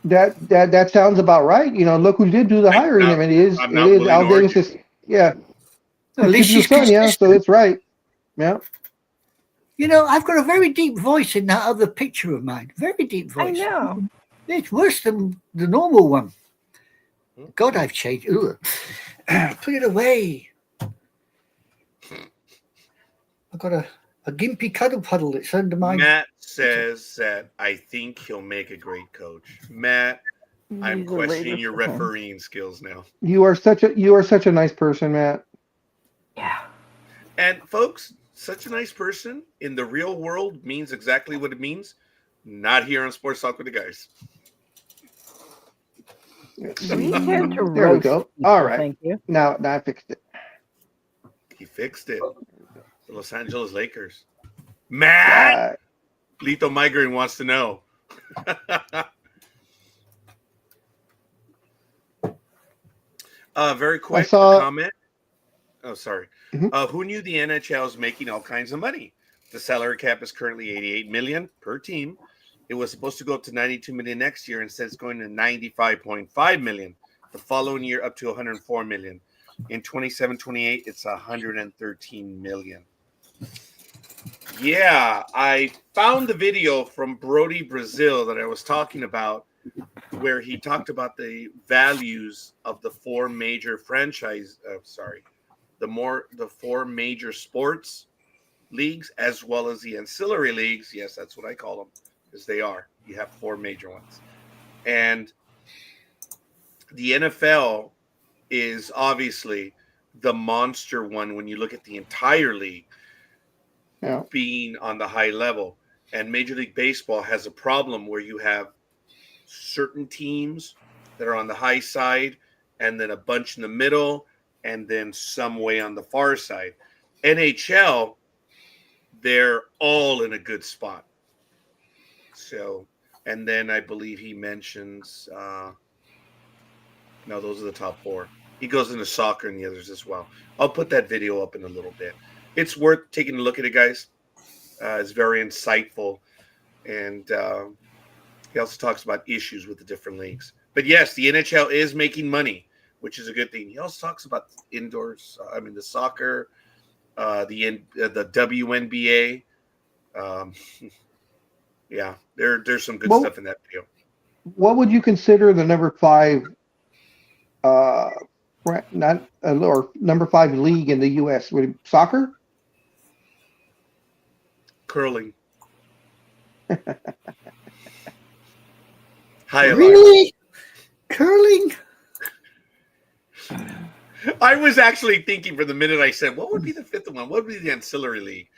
That sounds about right. Look who did do the hiring. I mean, it is Al Davis. Yeah. At least she's son, yeah, so it's right. Yeah. I've got a very deep voice in that other picture of mine. Very deep voice. I know. It's worse than the normal one. God, I've changed. Ugh. Put it away. I've got a gimpy cuddle puddle that's under my. Matt says that I think he'll make a great coach. Matt, I'm questioning your refereeing skills now. You are such a nice person, Matt. Yeah. And folks, such a nice person in the real world means exactly what it means. Not here on Sports Talk with the Guys. There we go. All right. Thank you. Now I fixed it. He fixed it. The Los Angeles Lakers. Matt! Lethal Migraine wants to know. Very quick comment. Oh, sorry. Who knew the NHL is making all kinds of money? The salary cap is currently $88 million per team. It was supposed to go up to $92 million next year. Instead, it's going to $95.5 million. The following year, up to $104 million. In 27-28, it's $113 million. Yeah, I found the video from Brody Brazil that I was talking about, where he talked about the values of the 4 major the 4 major sports leagues, as well as the ancillary leagues. Yes, that's what I call them, because they are. You have 4 major ones. And the NFL is obviously the monster one when you look at the entire league being on the high level. And Major League Baseball has a problem where you have certain teams that are on the high side, and then a bunch in the middle, and then some way on the far side. NHL, they're all in a good spot. So, and then I believe he mentions, no, those are the top 4. He goes into soccer and the others as well. I'll put that video up in a little bit. It's worth taking a look at it, guys. It's very insightful. And he also talks about issues with the different leagues. But yes, the NHL is making money, which is a good thing. He also talks about indoors, the soccer, the WNBA. Yeah, there's some good stuff in that video. What would you consider the number 5 or number 5 league in the U.S.? Would it soccer? Curling. Really? Curling? I was actually thinking for the minute I said, what would be the 5th one? What would be the ancillary league?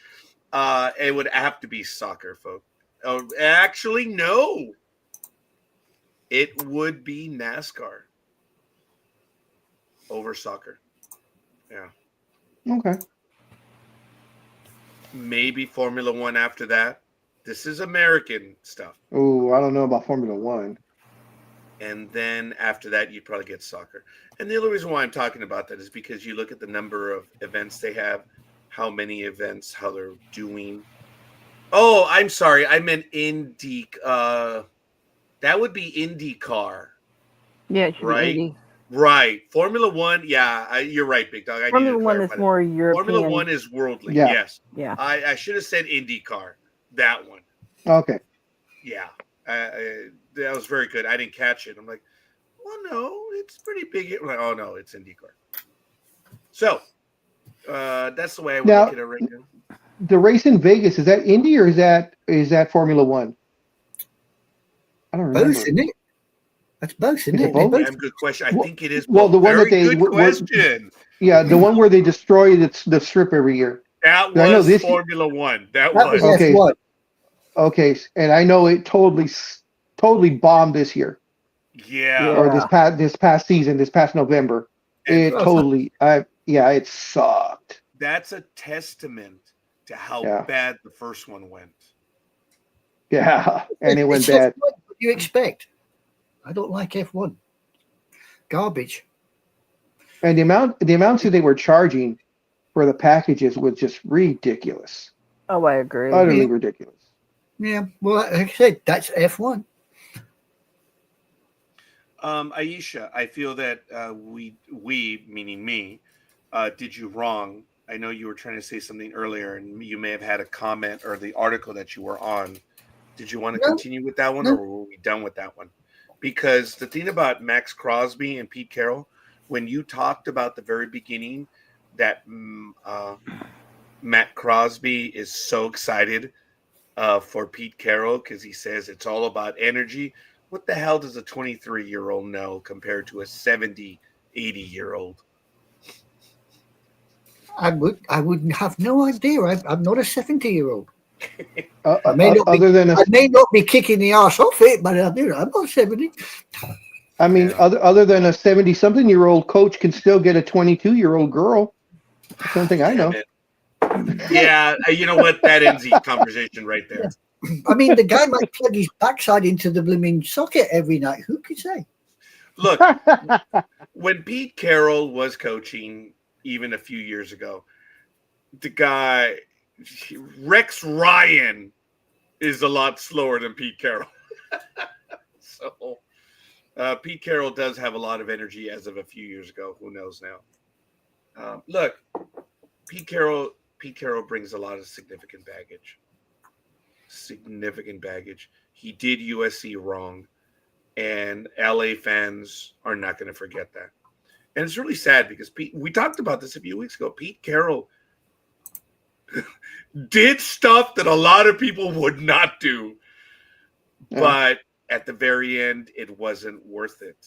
It would have to be soccer, folks. Oh, actually, no. it would be NASCAR over soccer. Yeah. Okay. Maybe Formula One after that. This is American stuff. Oh, I don't know about Formula One. And then after that, you'd probably get soccer. And the only reason why I'm talking about that is because you look at the number of events they have, how many events, how they're doing. Oh, I'm sorry. I meant Indy. That would be IndyCar, Yeah, it should right? be 80. Right. Formula One. Yeah, you're right, Big Dog. I need Formula to One is clarify that. more European. Formula One is worldly. Yeah. Yes. Yeah. I should have said IndyCar. That one. Okay. Yeah. That was very good. I didn't catch it. I'm like, well, no, it's pretty big. I'm like, oh no, it's IndyCar. So that's the way I would Now- look at it right now. The race in Vegas, is that Indy or is that Formula One? I don't remember. Both, isn't it? That's both, isn't Is it it? They're both? Damn good question. I Well- think it is. well, the one very that they- good what- question. Yeah, the one where they destroy the strip every year. That I know was this- Formula One. That That was was. Okay. F1. Okay, and I know it totally bombed this year Yeah. or this past season, this past November. It totally, it sucked. That's a testament to how Yeah. bad the first one went. Yeah, and it went It's bad. F1. What do you expect? I don't like F1. Garbage. And the amounts that they were charging for the packages was just ridiculous, Oh, I agree. utterly ridiculous. Yeah, well, like I said, that's F1. Aisha, I feel that we meaning me, did you wrong. I know you were trying to say something earlier, and you may have had a comment or the article that you were on. Did you want to No. continue with that one, No. or were we done with that one? Because the thing about Max Crosby and Pete Carroll, when you talked about the very beginning that Matt Crosby is so excited for Pete Carroll because he says it's all about energy. What the hell does a 23-year-old know compared to a 70, 80-year-old? I wouldn't have no idea. I'm not a 70-year-old. Other than I may not be kicking the arse off it, but I'm not 70. I mean, Yeah. other than a 70-something-year-old coach can still get a 22-year-old girl. That's one thing I know. Yeah, you know what? That ends the conversation right there. I mean, the guy might plug his backside into the blooming socket every night. Who could say? Look, when Pete Carroll was coaching, even a few years ago, the guy Rex Ryan is a lot slower than Pete Carroll. So Pete Carroll does have a lot of energy as of a few years ago. Who knows now? Look, Pete Carroll brings a lot of significant baggage. He did USC wrong, and LA fans are not going to forget that. And it's really sad because we talked about this a few weeks ago. Pete Carroll did stuff that a lot of people would not do. Yeah. But at the very end, it wasn't worth it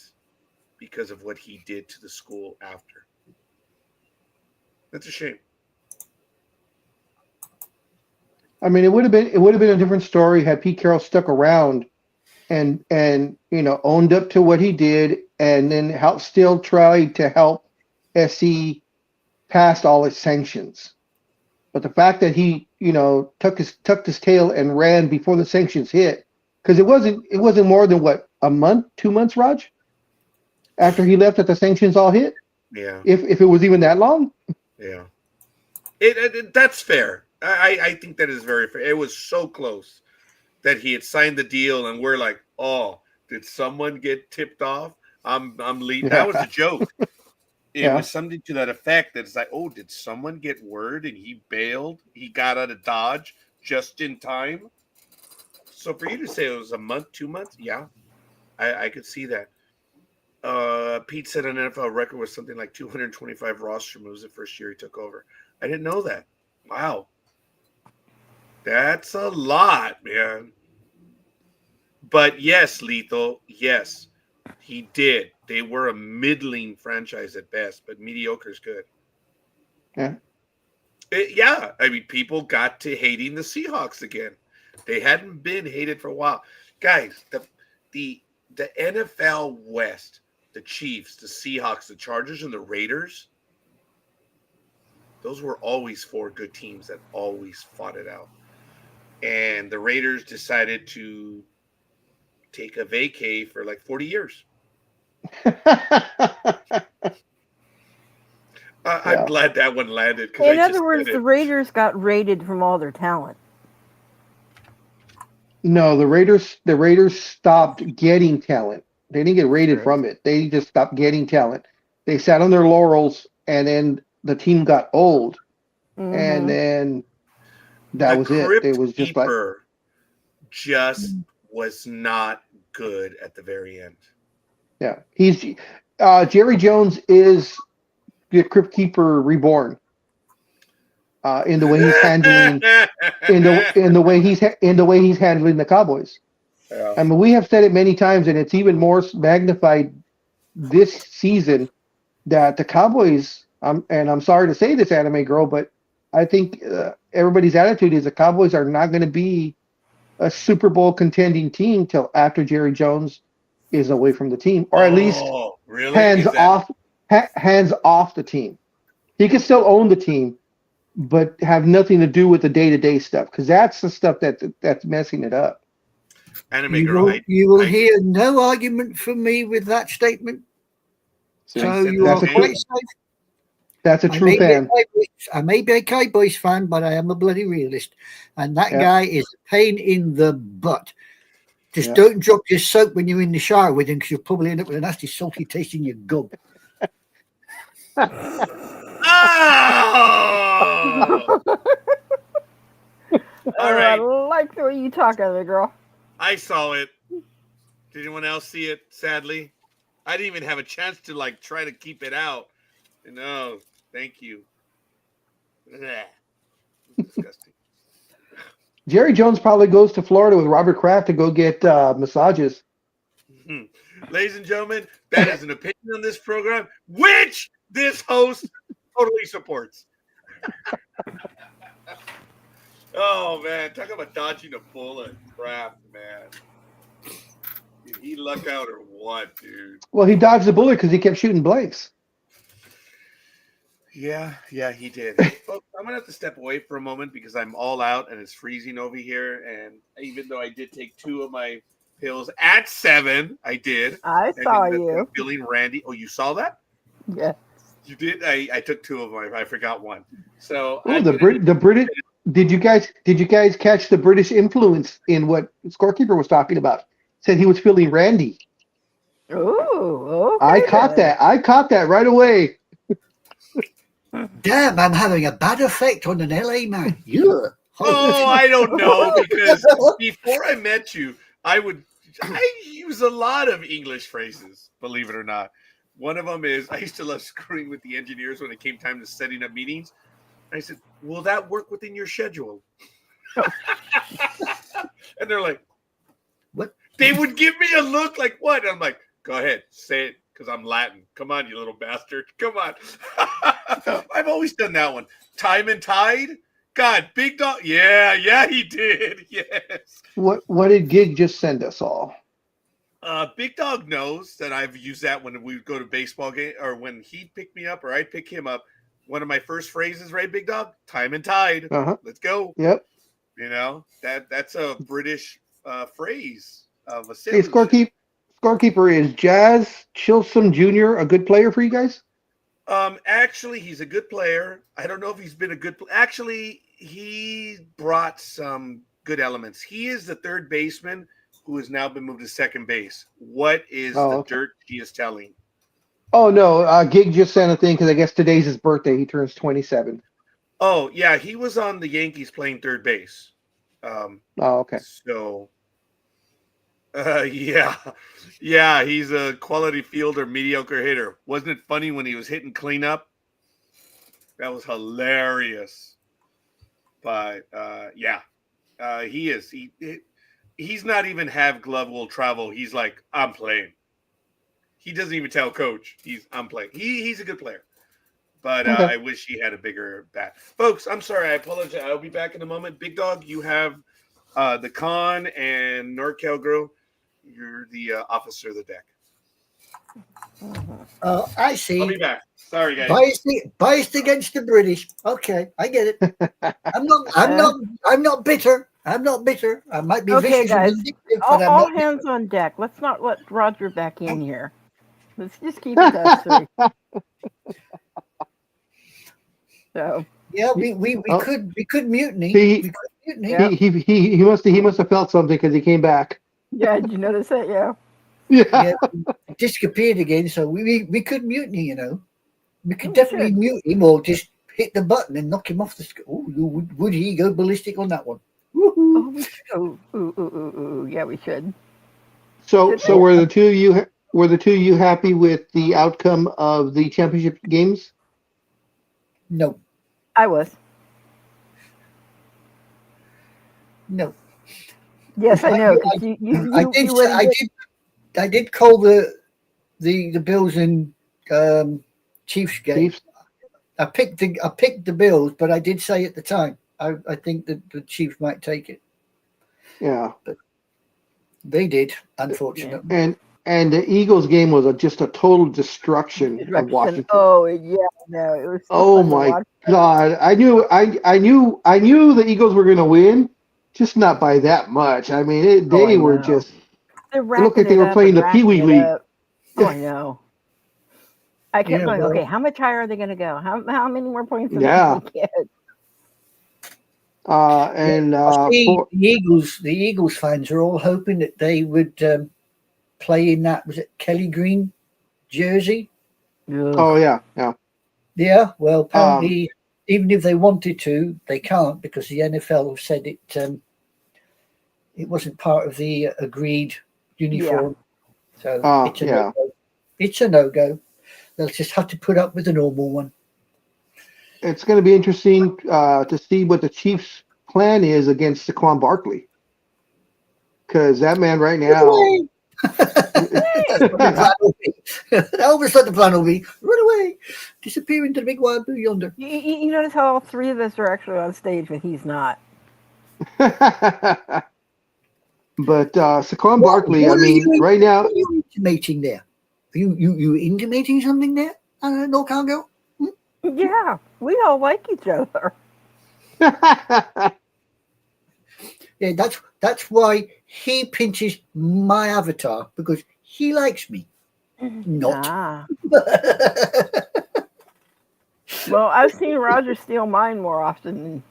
because of what he did to the school after. That's a shame. I mean, it would have been a different story had Pete Carroll stuck around and owned up to what he did, and then still tried to help SC pass all its sanctions. But the fact that he tucked his tail and ran before the sanctions hit, because it wasn't more than what, a month, 2 months, Raj, after he left that the sanctions all hit. Yeah. If it was even that long. Yeah. That's fair. I think that is very fair. It was so close that he had signed the deal, and we're like, oh, did someone get tipped off? I'm leaving. That was a joke. It was something to that effect. That it's like, oh, did someone get word and he bailed? He got out of Dodge just in time. So for you to say it was a month, 2 months, yeah, I could see that. Pete said an NFL record was something like 225 roster moves the first year he took over. I didn't know that. Wow. That's a lot, man. But yes, Lethal, yes, he did. They were a middling franchise at best, but mediocre is good. Yeah. I mean, people got to hating the Seahawks again. They hadn't been hated for a while. Guys, the the NFL West, the Chiefs, the Seahawks, the Chargers, and the Raiders, those were always 4 good teams that always fought it out. And the Raiders decided to take a vacay for like 40 years. I'm glad that one landed. In other words, the Raiders got raided from all their talent. No, the Raiders stopped getting talent. They didn't get raided from it. They just stopped getting talent. They sat on their laurels, and then the team got old, and then that was it. It was just like was not good at the very end. Yeah, he's Jerry Jones is the Crypt Keeper reborn. In the way he's handling, in the way he's handling the Cowboys. Yeah. I mean, we have said it many times, and it's even more magnified this season that the Cowboys. And I'm sorry to say this, Anime Girl, but I think everybody's attitude is the Cowboys are not going to be a Super Bowl contending team till after Jerry Jones is away from the team, or at least hands off the team. He can still own the team, but have nothing to do with the day-to-day stuff, because that's the stuff that's messing it up. Anime Girl, you will hear no argument from me with that statement. So you are quite safe. That's a true fan. I may be a Cowboys fan, but I am a bloody realist. And that guy is a pain in the butt. Just don't drop your soap when you're in the shower with him, because you'll probably end up with a nasty salty taste in your gum. Oh! All right. I like the way you talk of it, girl. I saw it. Did anyone else see it? Sadly, I didn't even have a chance to try to keep it out. No, thank you. Disgusting. Jerry Jones probably goes to Florida with Robert Kraft to go get massages. Ladies and gentlemen, that is an opinion on this program, which this host totally supports. Oh, man. Talk about dodging a bullet. Kraft, man. Did he luck out or what, dude? Well, he dodged the bullet because he kept shooting blanks. Yeah, he did. Folks, I'm going to have to step away for a moment because I'm all out and it's freezing over here. And even though I did take 2 of my pills at 7, I did. I saw you. I'm feeling randy. Oh, you saw that? Yes. You did? I took 2 of them. I forgot one. So the British. Did you guys catch the British influence in what Scorekeeper was talking about? Said he was feeling randy. Oh, okay. I caught that right away. Damn, I'm having a bad effect on an LA man. Yeah. Oh, I don't know, because before I met you, I use a lot of English phrases, believe it or not. One of them is, I used to love screwing with the engineers when it came time to setting up meetings. I said, will that work within your schedule? And they're like, what? They would give me a look like, what? And I'm like, go ahead, say it, because I'm Latin. Come on, you little bastard. Come on. I've always done that one. Time and Tide? God, Big Dog. Yeah, he did. Yes. What did Gig just send us all? Big Dog knows that I've used that when we go to baseball game, or when he picked me up or I pick him up. One of my first phrases, right, Big Dog? Time and Tide. Let's go. Yep. You know, that's a British phrase of a Hey, Scorekeeper, is Jazz Chilson Jr. a good player for you guys? Actually, he's a good player. I don't know if he's been a good Actually, he brought some good elements. He is the third baseman who has now been moved to second base. What is the dirt he is telling? Oh, no. Gig just sent a thing because I guess today's his birthday. He turns 27. Oh, yeah. He was on the Yankees playing third base. Okay. So, yeah, he's a quality fielder, mediocre hitter. Wasn't it funny when he was hitting cleanup? That was hilarious. But, he is. He's not even have glove will travel. He's like, I'm playing. He doesn't even tell coach I'm playing. He's a good player. But I wish he had a bigger bat. Folks, I'm sorry. I apologize. I'll be back in a moment. Big Dog, you have the Con and NorCal Girl. You're the officer of the deck. Mhm. I see. I'll be back. Sorry, guys. Biased against the British. Okay, I get it. I'm not bitter. I'm not bitter. I might be Okay, vicious and guys. vindictive, but I'm All not hands on deck. Let's not let Roger back in here. Let's just keep it to us three. So Yeah, we Oh. could mutiny. He- We could mutiny. Yeah. He must have felt something because he came back. yeah, did you notice that? Yeah. Yeah. Yeah, it disappeared again. So we could mutiny. You know, we could We definitely should. mute him or just hit the button and knock him off the school. Would he go ballistic on that one? Woohoo. Oh, we should. Ooh. Yeah, we should. So Should so we? were the two of you happy with the outcome of the championship games? No, I was. no. Yes, I know. 'Cause you I did call the Bills and Chiefs game. Chiefs? I picked the Bills, but I did say at the time I think that the Chiefs might take it. Yeah. They did, unfortunately. And the Eagles game was just a total destruction of Washington. Oh yeah, no, it was. So Oh fun to my watch. God! I knew the Eagles were going to win, just not by that much. I mean, I they were know. just. They're It looked like they racking it were up playing and the Pee Wee racking it League. up. Oh, I know. I kept Yeah, going. well- Okay, how much higher are they going to go? How many more points are Yeah. they going to get? For The Eagles fans are all hoping that they would play in that, was it Kelly Green jersey? oh yeah. Yeah, well, apparently, even if they wanted to, they can't because the NFL have said it wasn't part of the agreed uniform. So it's a yeah. no-go. It's a no-go. They'll just have to put up with the normal one. It's going to be interesting to see what the Chiefs' plan is against Saquon Barkley, because that man right now. That's what the plan will be. Almost like the plan will be. Run away. Disappear into the big wild blue yonder. You notice how all three of us are actually on stage, but he's not. But Saquon Barkley, What are you- right now. What are you intimating there? Are you intimating something there? No, Congo? Yeah, we all like each other. Yeah, that's why he pinches my avatar, because he likes me. Not. Ah. Well, I've seen Roger steal mine more often.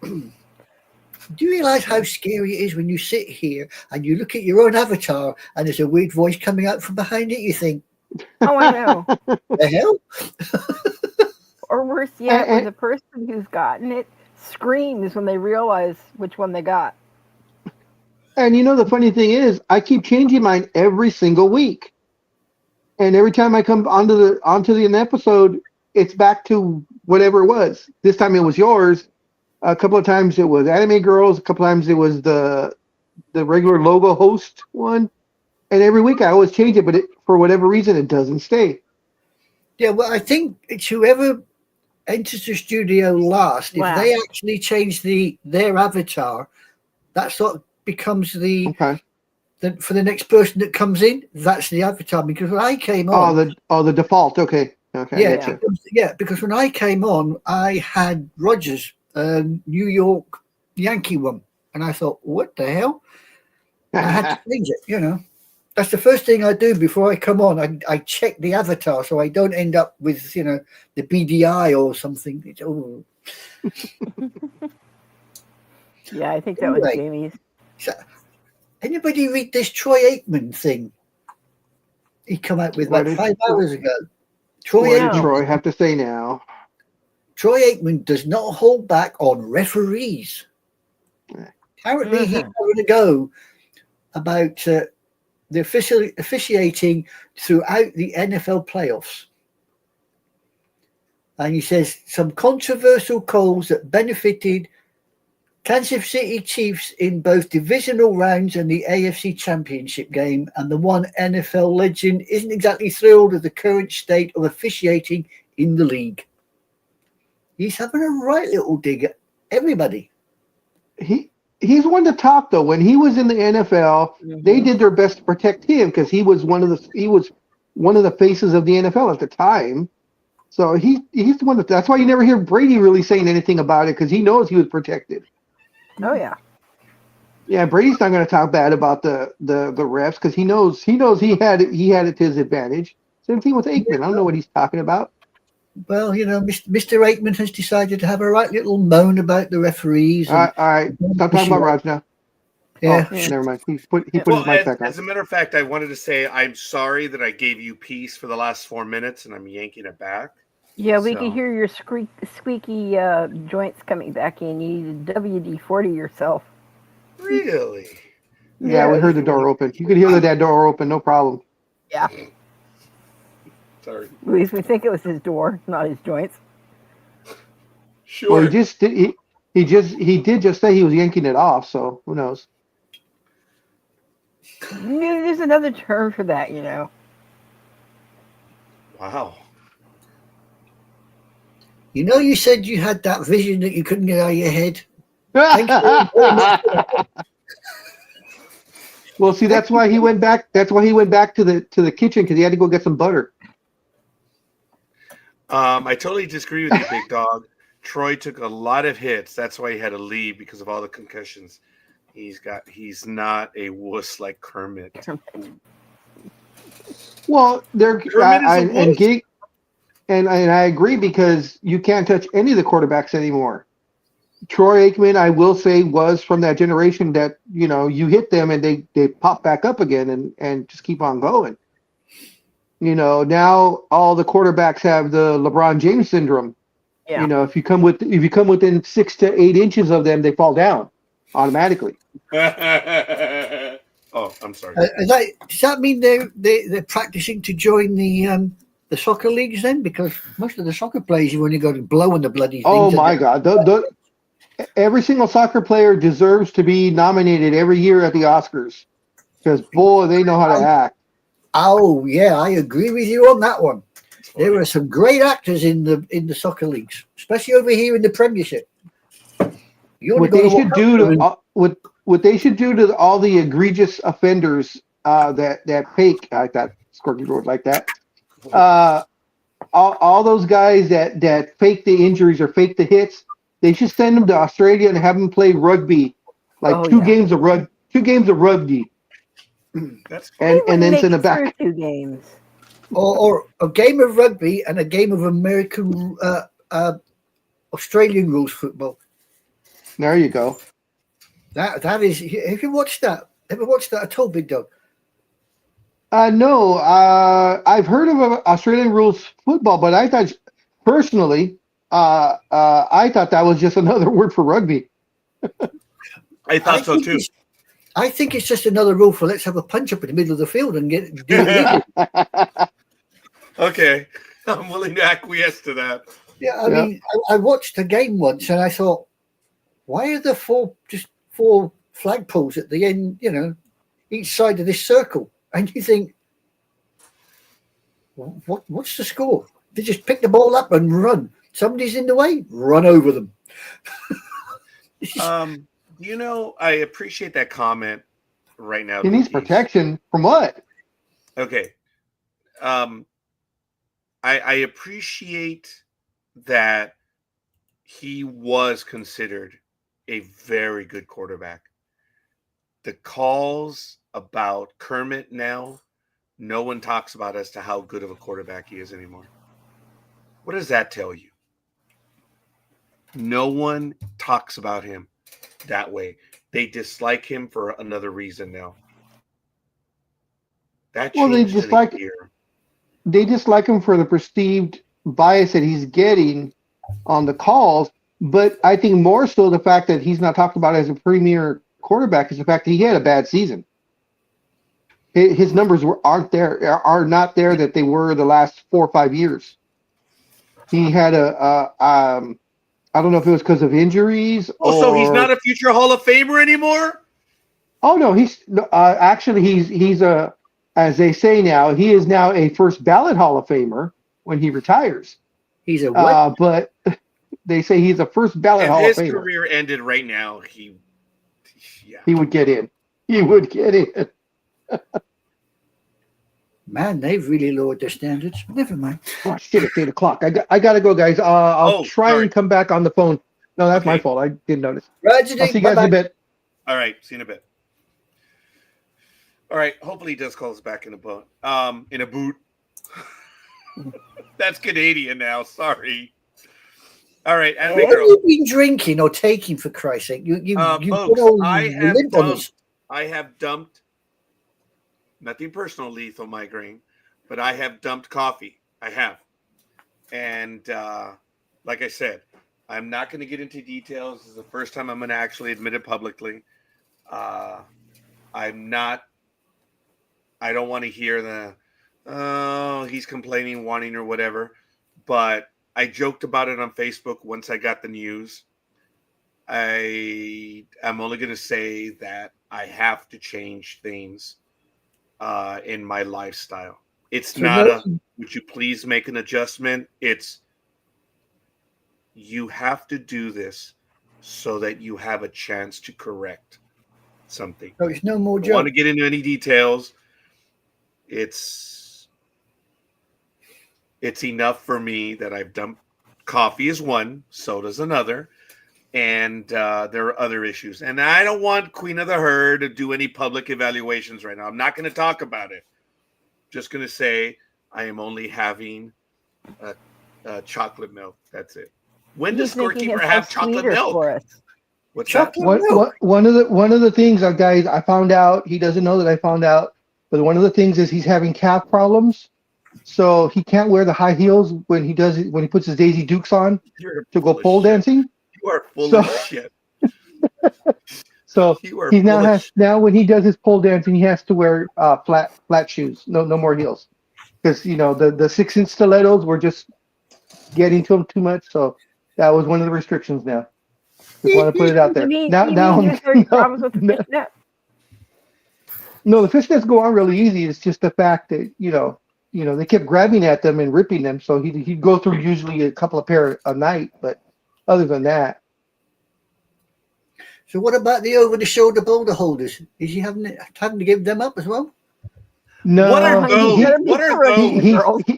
Do you realize how scary it is when you sit here and you look at your own avatar and there's a weird voice coming out from behind it? You think, Oh, I know. the hell? Or worse yet, when the person who's gotten it screams when they realize which one they got. And the funny thing is, I keep changing mine every single week. And every time I come onto the episode, it's back to whatever it was. This time it was yours. A couple of times it was Anime Girls. A couple of times it was the regular logo host one. And every week I always change it, but for whatever reason it doesn't stay. Yeah, well, I think it's whoever enters the studio last. Wow. If they actually change their avatar, that sort of becomes Okay. for the next person that comes in. That's the avatar. Because when I came on, the default. Okay. yeah, Gotcha. because when I came on, I had Rogers, New York Yankee one, and I thought, what the hell? I had to change it. That's the first thing I do before I come on. I check the avatar so I don't end up with the BDI or something. Yeah, I think that was Anyway. Jamie's. So, anybody read this Troy Aikman thing? He come out with What about did- 5 hours ago. What did No. Troy have to say now? Troy Aikman does not hold back on referees. Apparently, he's having a go about the officiating throughout the NFL playoffs. And he says some controversial calls that benefited Kansas City Chiefs in both divisional rounds and the AFC Championship game. And the one NFL legend isn't exactly thrilled with the current state of officiating in the league. He's having a right little dig at everybody. he's one to talk though. When he was in the NFL, they did their best to protect him because he was one of the faces of the NFL at the time. So he's the one that's why you never hear Brady really saying anything about it because he knows he was protected. Oh yeah. Yeah, Brady's not going to talk bad about the refs because he knows he had it to his advantage. Same thing with Aikman. I don't know what he's talking about. Well, Mr. Aikman has decided to have a right little moan about the referees. All right. Stop talking about Raj now. Yeah. Oh, never mind. He put his mic back on. As a matter of fact, I wanted to say I'm sorry that I gave you peace for the last 4 minutes and I'm yanking it back. Yeah, we can hear your squeaky joints coming back in. You need to WD-40 yourself. Really? Yeah, we heard the door open. You could hear that door open, no problem. Yeah. Sorry. At least we think it was his door, not his joints. Sure. Well, he did just say he was yanking it off, so who knows? There's another term for that, Wow. You said you had that vision that you couldn't get out of your head. Thank you very much. Well, see, that's why he went back. That's why he went back to the kitchen because he had to go get some butter. I totally disagree with you, Big Dog. Troy took a lot of hits. That's why he had to leave because of all the concussions. He's not a wuss like Kermit. Well, and I agree because you can't touch any of the quarterbacks anymore. Troy Aikman, I will say, was from that generation that you hit them and they pop back up again and just keep on going. Now all the quarterbacks have the LeBron James syndrome. Yeah. If you come within 6 to 8 inches of them, they fall down automatically. Oh, I'm sorry. Does that mean they're practicing to join the soccer leagues then? Because most of the soccer players, you've only got to blow on the bloody things. Oh my God! Every single soccer player deserves to be nominated every year at the Oscars because boy, they know how to act. Oh yeah, I agree with you on that one. There are some great actors in the soccer leagues, especially over here in the Premiership. What they should do to all the egregious offenders that fake that squirky word like that. All those guys that fake the injuries or fake the hits, they should send them to Australia and have them play rugby, like two games of rugby. And then send them back. 2 games. Or a game of rugby and a game of American Australian rules football. There you go. That is. Have you watched that? Ever watched that at all, Big Dog? No. I've heard of Australian rules football, but I thought personally, I thought that was just another word for rugby. I thought so too. I think it's just another rule for let's have a punch up in the middle of the field and do it. Okay, I'm willing to acquiesce to that. Yeah, I mean, I watched a game once and I thought, why are there four flagpoles at the end? Each side of this circle, and you think, what's the score? They just pick the ball up and run. Somebody's in the way, run over them. I appreciate that comment right now. He needs protection from what? Okay. I appreciate that he was considered a very good quarterback. The calls about Kermit now, no one talks about as to how good of a quarterback he is anymore. What does that tell you? No one talks about him that way. They dislike him for another reason now. That changed they dislike him for the perceived bias that he's getting on the calls, but I think more so the fact that he's not talked about as a premier quarterback is the fact that he had a bad season. His numbers are not there that they were the last 4 or 5 years. He had I don't know if it was because of injuries. So he's not a future Hall of Famer anymore? Oh no, he's actually he's a, as they say now, he is now a first ballot Hall of Famer when he retires. He's a what? But they say he's a first ballot Hall of Famer. If his career ended right now, Yeah. He would get in. He would get in. Man, they've really lowered their standards. Never mind. Oh shit! It's 8 o'clock. I gotta go, guys. I'll try sorry. and come back on the phone. No, that's my Okay. fault. I didn't notice. Roger, I'll see you guys in a bit. All right. See you in a bit. All right. Hopefully he does call us back in a boot. That's Canadian now. Sorry. All right. And What have you been drinking or taking, for Christ's sake? You folks, put I have limp on us. dumped, nothing personal, lethal migraine, but I have dumped coffee. I have. And like I said, I'm not going to get into details. This is the first time I'm going to actually admit it publicly. I don't want to hear he's complaining, wanting, or whatever. But I joked about it on Facebook once I got the news. I'm only going to say that I have to change things in my lifestyle. It's not would you please make an adjustment? It's, you have to do this so that you have a chance to correct something. So it's no more I don't joke. want to get into any details. It's enough for me that I've dumped. Coffee is one, soda's another, and there are other issues. And I don't want Queen of the Herd to do any public evaluations right now. I'm not going to talk about it. Just going to say I am only having chocolate milk. That's it. When does Scorekeeper have chocolate milk? For us? What's Chocolate that? milk. One of the things, guys, I found out. He doesn't know that I found out, but one of the things is he's having calf problems, so he can't wear the high heels when he puts his Daisy Dukes on to go pole dancing. You are full of shit. So he now when he does his pole dancing, he has to wear flat shoes, no more heels, because the 6-inch stilettos were just getting to him too much. So that was one of the restrictions now. Just want to put it out there. You mean problems with the fishnet? No, the fishnets go on really easy. It's just the fact that they kept grabbing at them and ripping them. So he'd go through usually a couple of pair a night, but other than that. So what about the over-the-shoulder boulder holders? Is he having to give them up as well? No. What are those?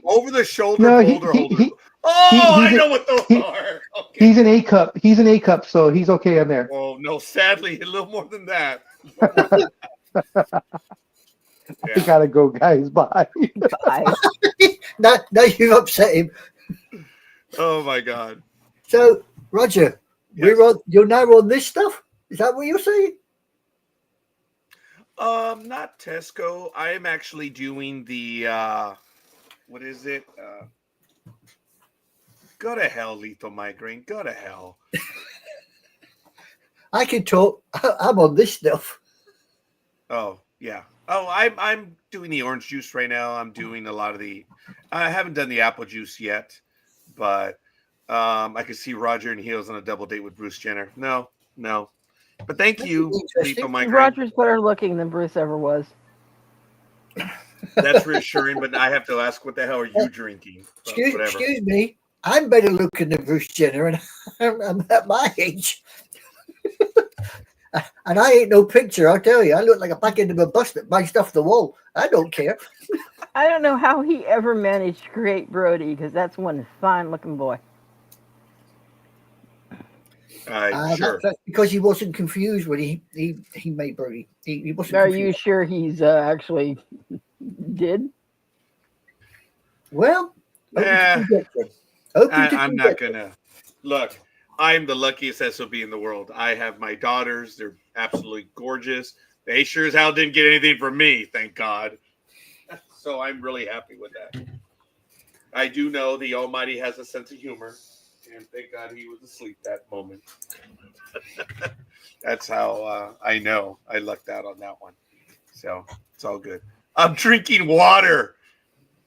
Over-the-shoulder boulder holders? I know what those are. Okay. He's an A cup. He's an A cup, so he's okay on there. Oh no, sadly, a little more than that. We gotta go, guys. Bye. Bye. Now you've upset him. Oh my God. So, Roger, Yes. you're now on this stuff? Is that what you're saying? Not Tesco. I am actually doing the what is it? Go to hell, lethal migraine. Go to hell. I can talk. I'm on this stuff. Oh, yeah. Oh, I'm doing the orange juice right now. I'm doing a lot of I haven't done the apple juice yet, but I could see Roger and Heels on a double date with Bruce Jenner. No. But thank you, lethal migraine. Roger's better looking than Bruce ever was. That's reassuring, but I have to ask, what the hell are you drinking? Excuse me. I'm better looking than Bruce Jenner, and I'm at my age. And I ain't no picture, I'll tell you. I look like a back end of a bus that bounced off the wall. I don't care. I don't know how he ever managed to create Brody, because that's one fine-looking boy. Sure. That's because he wasn't confused when he made Brody. He wasn't. Are confused. you sure he's actually did? Well, I'm not gonna look. I'm the luckiest SOB in the world. I have my daughters. They're absolutely gorgeous. They sure as hell didn't get anything from me, thank God. So I'm really happy with that. I do know the Almighty has a sense of humor, and thank God he was asleep that moment. That's how I know I lucked out on that one. So it's all good. I'm drinking water.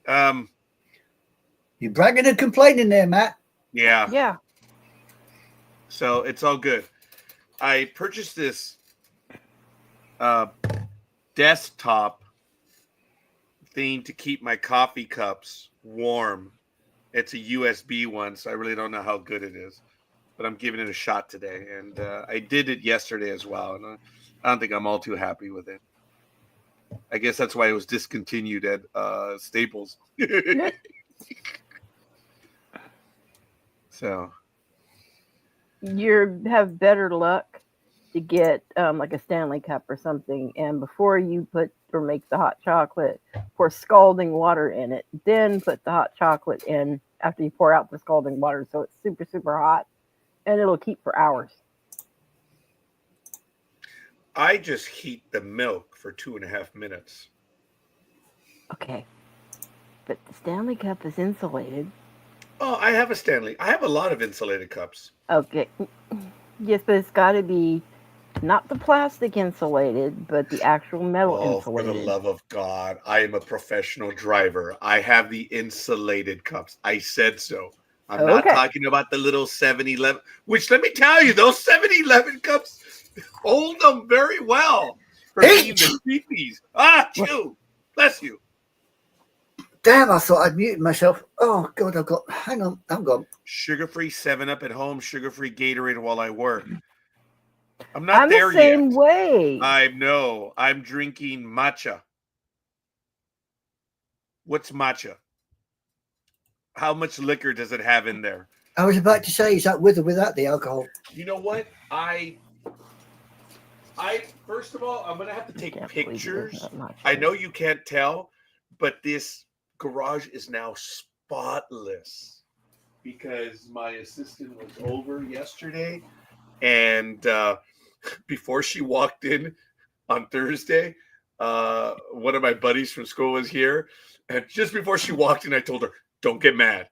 You're bragging and complaining there, Matt. Yeah. Yeah. So it's all good. I purchased this desktop thing to keep my coffee cups warm. It's a USB one, so I really don't know how good it is, but I'm giving it a shot today. And I did it yesterday as well. And I don't think I'm all too happy with it. I guess that's why it was discontinued at Staples. So You have better luck to get like a Stanley Cup or something, and before you put or make the hot chocolate, pour scalding water in it, then put the hot chocolate in after you pour out the scalding water, so it's super, super hot, and it'll keep for hours. I just heat the milk for 2.5 minutes. Okay. But the Stanley Cup is insulated. Oh, I have a Stanley. I have a lot of insulated cups. Okay. Yes, but it's got to be not the plastic insulated, but the actual metal insulated. For the love of God, I am a professional driver. I have the insulated cups. I said so. I'm not talking about the little 7-Eleven, which let me tell you, those 7-Eleven cups hold them very well for being the cheapies. Ah, chew. Bless you. Damn, I thought I'd muted myself. Oh, God, hang on, I'm gone. Sugar-free 7-Up at home, sugar-free Gatorade while I work. I'm not there the same yet. way. I know. I'm drinking matcha. What's matcha? How much liquor does it have in there? I was about to say, is that with or without the alcohol? You know what? I first of all, I'm gonna have to take pictures. I know you can't tell, but this garage is now spotless because my assistant was over yesterday, and before she walked in on Thursday, one of my buddies from school was here, and just before she walked in, I told her, "Don't get mad."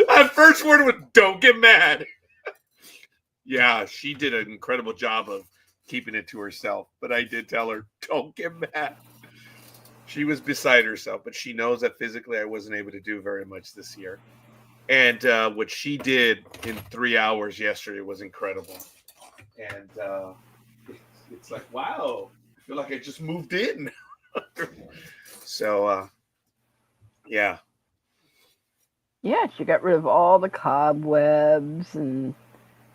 Our first word was, "Don't get mad." Yeah, she did an incredible job of keeping it to herself, but I did tell her, "Don't get mad." She was beside herself, but she knows that physically I wasn't able to do very much this year. And what she did in 3 hours yesterday was incredible. And it's like, wow, I feel like I just moved in. So, yeah. Yeah, she got rid of all the cobwebs and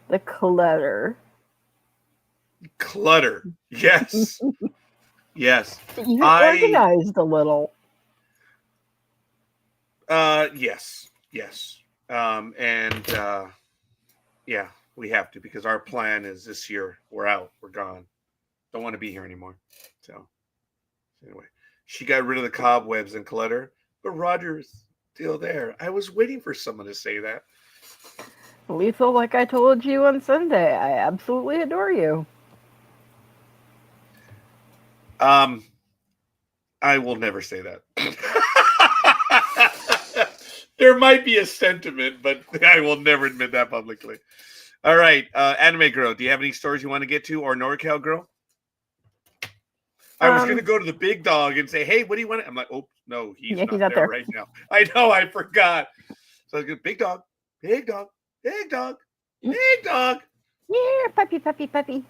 the clutter. Clutter, yes. Yes. You organized a little. Yes. Yeah, we have to, because our plan is this year we're out, we're gone. Don't want to be here anymore. So anyway, she got rid of the cobwebs and clutter, but Roger's still there. I was waiting for someone to say that. Lethal, like I told you on Sunday, I absolutely adore you. I will never say that. There might be a sentiment, but I will never admit that publicly. All right, Anime Girl, do you have any stories you want to get to, or NorCal Girl? I was going to go to the big dog and say, "Hey, what do you want?" I'm like, "Oh, no, he's not there right now." I know, I forgot. So I was going, "Big dog, big dog, big dog, big dog." Yeah, puppy, puppy, puppy.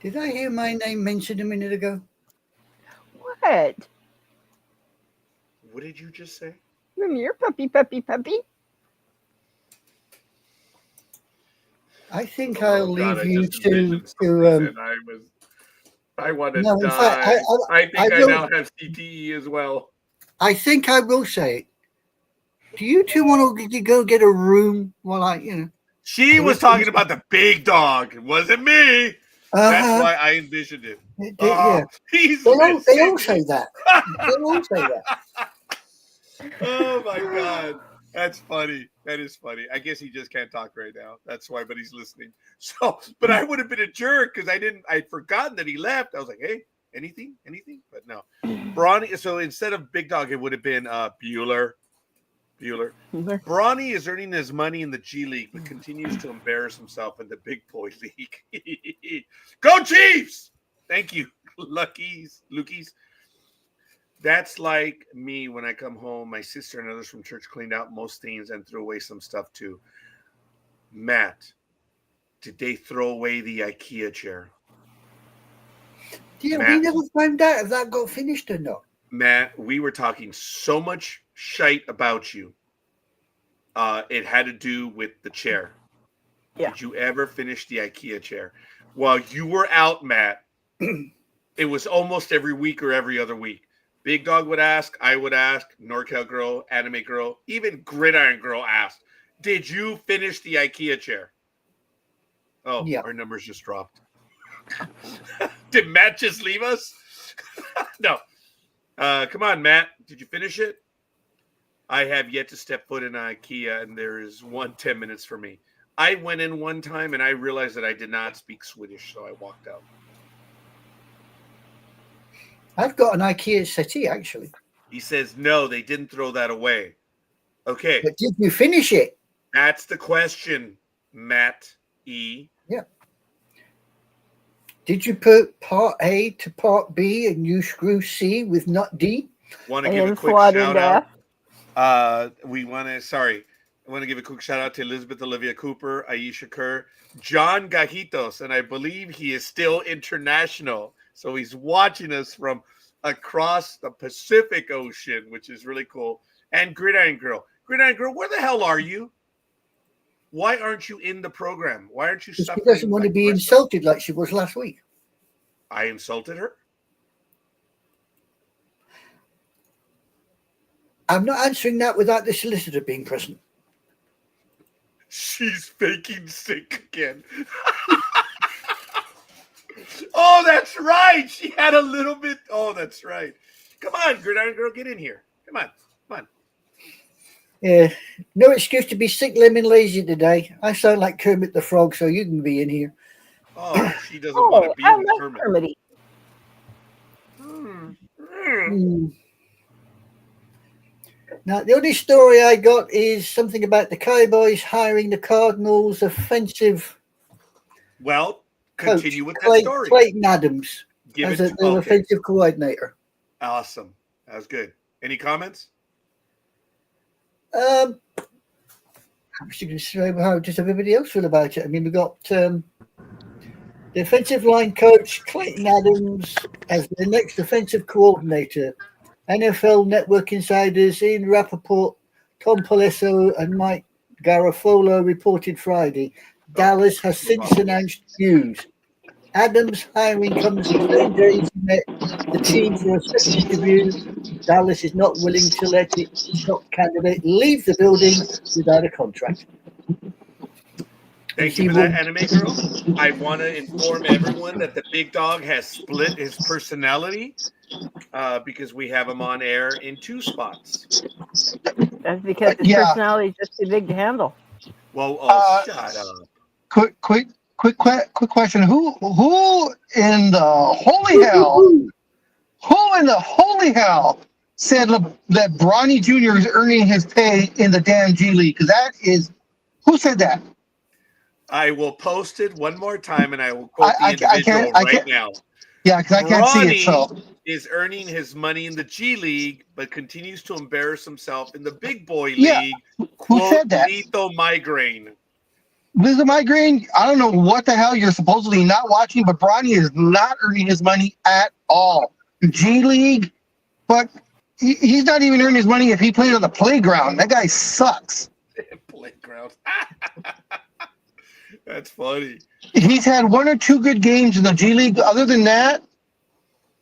Did I hear my name mentioned a minute ago? What? What did you just say? You're puppy, puppy, puppy. I think I'll leave you to I want to die. I think I now have CTE as well. I think I will say it. Do you two want to go get a room while She was talking about the big dog. It wasn't me. That's why I envisioned it. Yeah. They all say that. They all say that. Oh my God. That's funny. That is funny. I guess he just can't talk right now. That's why, but he's listening. So, but I would have been a jerk because I'd forgotten that he left. I was like, "Hey, anything? But no. Bronny, so instead of Big Dog, it would have been Bueller. Bronny is earning his money in the G League, but continues to embarrass himself in the Big Boy League. Go Chiefs! Thank you, Luckies. That's like me when I come home. My sister and others from church cleaned out most things and threw away some stuff too. Matt, did they throw away the IKEA chair? Yeah, we never found out if that got finished or not. Matt, we were talking so much shite about you. It had to do with the chair. Yeah. Did you ever finish the IKEA chair? While you were out, Matt, it was almost every week or every other week. Big Dog would ask, I would ask, NorCal Girl, Anime Girl, even Gridiron Girl asked, did you finish the IKEA chair? Oh, Yeah. our numbers just dropped. Did Matt just leave us? No. Come on, Matt. Did you finish it? I have yet to step foot in IKEA, and there is 10 minutes for me. I went in one time, and I realized that I did not speak Swedish, so I walked out. I've got an IKEA settee, actually. He says, no, they didn't throw that away. Okay. But did you finish it? That's the question, Matt E. Yeah. Did you put part A to part B and you screw C with nut D? Want to give a quick shout out? I want to give a quick shout out to Elizabeth Olivia Cooper, Aisha Kerr, John Gajitos, and I believe he is still international. So he's watching us from across the Pacific Ocean, which is really cool. And Gridiron Girl. Gridiron Girl, where the hell are you? Why aren't you in the program? Why aren't you suffering? She doesn't want to be insulted like she was last week. I insulted her? I'm not answering that without the solicitor being present. She's faking sick again. Oh, that's right. She had a little bit. Oh, that's right. Come on, Gridiron Girl, get in here. Come on. Yeah, no excuse to be sick, lemon, lazy today. I sound like Kermit the Frog, so you can be in here. Oh, she doesn't want to be I with like Kermit. Now, the only story I got is something about the Cowboys hiring the Cardinals' offensive Well, coach, continue with that story. Clayton Adams, Give as it their offensive coordinator. Awesome. That was good. Any comments? I was going to say how does everybody else feel about it. I mean, we got the offensive line coach Clayton Adams as the next offensive coordinator. NFL Network insiders Ian Rappaport, Tom Palesso, and Mike Garafolo reported Friday. Dallas has since announced news. Adams' hiring comes the same day he met the team for a second interview. Dallas is not willing to let its top candidate leave the building without a contract. Thank you for that, Anime Girl. I want to inform everyone that the Big Dog has split his personality because we have him on air in 2 spots. That's because his personality is just too big to handle. Well, shut up. Quick question. Who in the holy hell said that Bronny Jr. is earning his pay in the damn G League? Because who said that? I will post it one more time, and I will quote the individual right now. Yeah, because I can't see it. So is earning his money in the G League, but continues to embarrass himself in the Big Boy League. Who said that? Lethal migraine. Lethal migraine. I don't know what the hell you're supposedly not watching, but Bronny is not earning his money at all. G League, but he's not even earning his money if he played on the playground. That guy sucks. Playground. That's funny. He's had 1 or 2 good games in the G League. Other than that,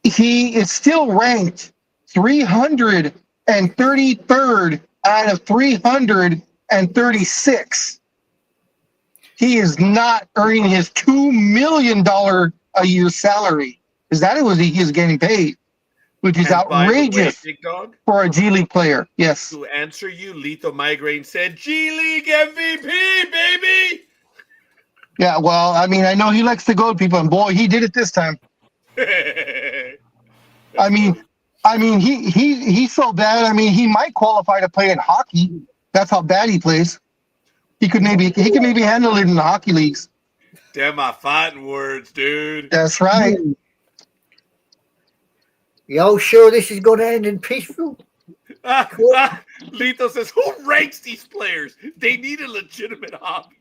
he is still ranked 333rd out of 336. He is not earning his $2 million a year salary. Is that what he is getting paid? Which is outrageous Big Dog, for a G League player. Yes. To answer you, Lethal Migraine said, G League MVP, baby! Yeah, well, I mean, I know he likes to goad people, and boy, he did it this time. I mean, he's so bad. I mean, he might qualify to play in hockey. That's how bad he plays. He could maybe handle it in the hockey leagues. Damn my fighting words, dude. That's right. Y'all sure this is going to end in peaceful? Lethal says, who ranks these players? They need a legitimate hobby.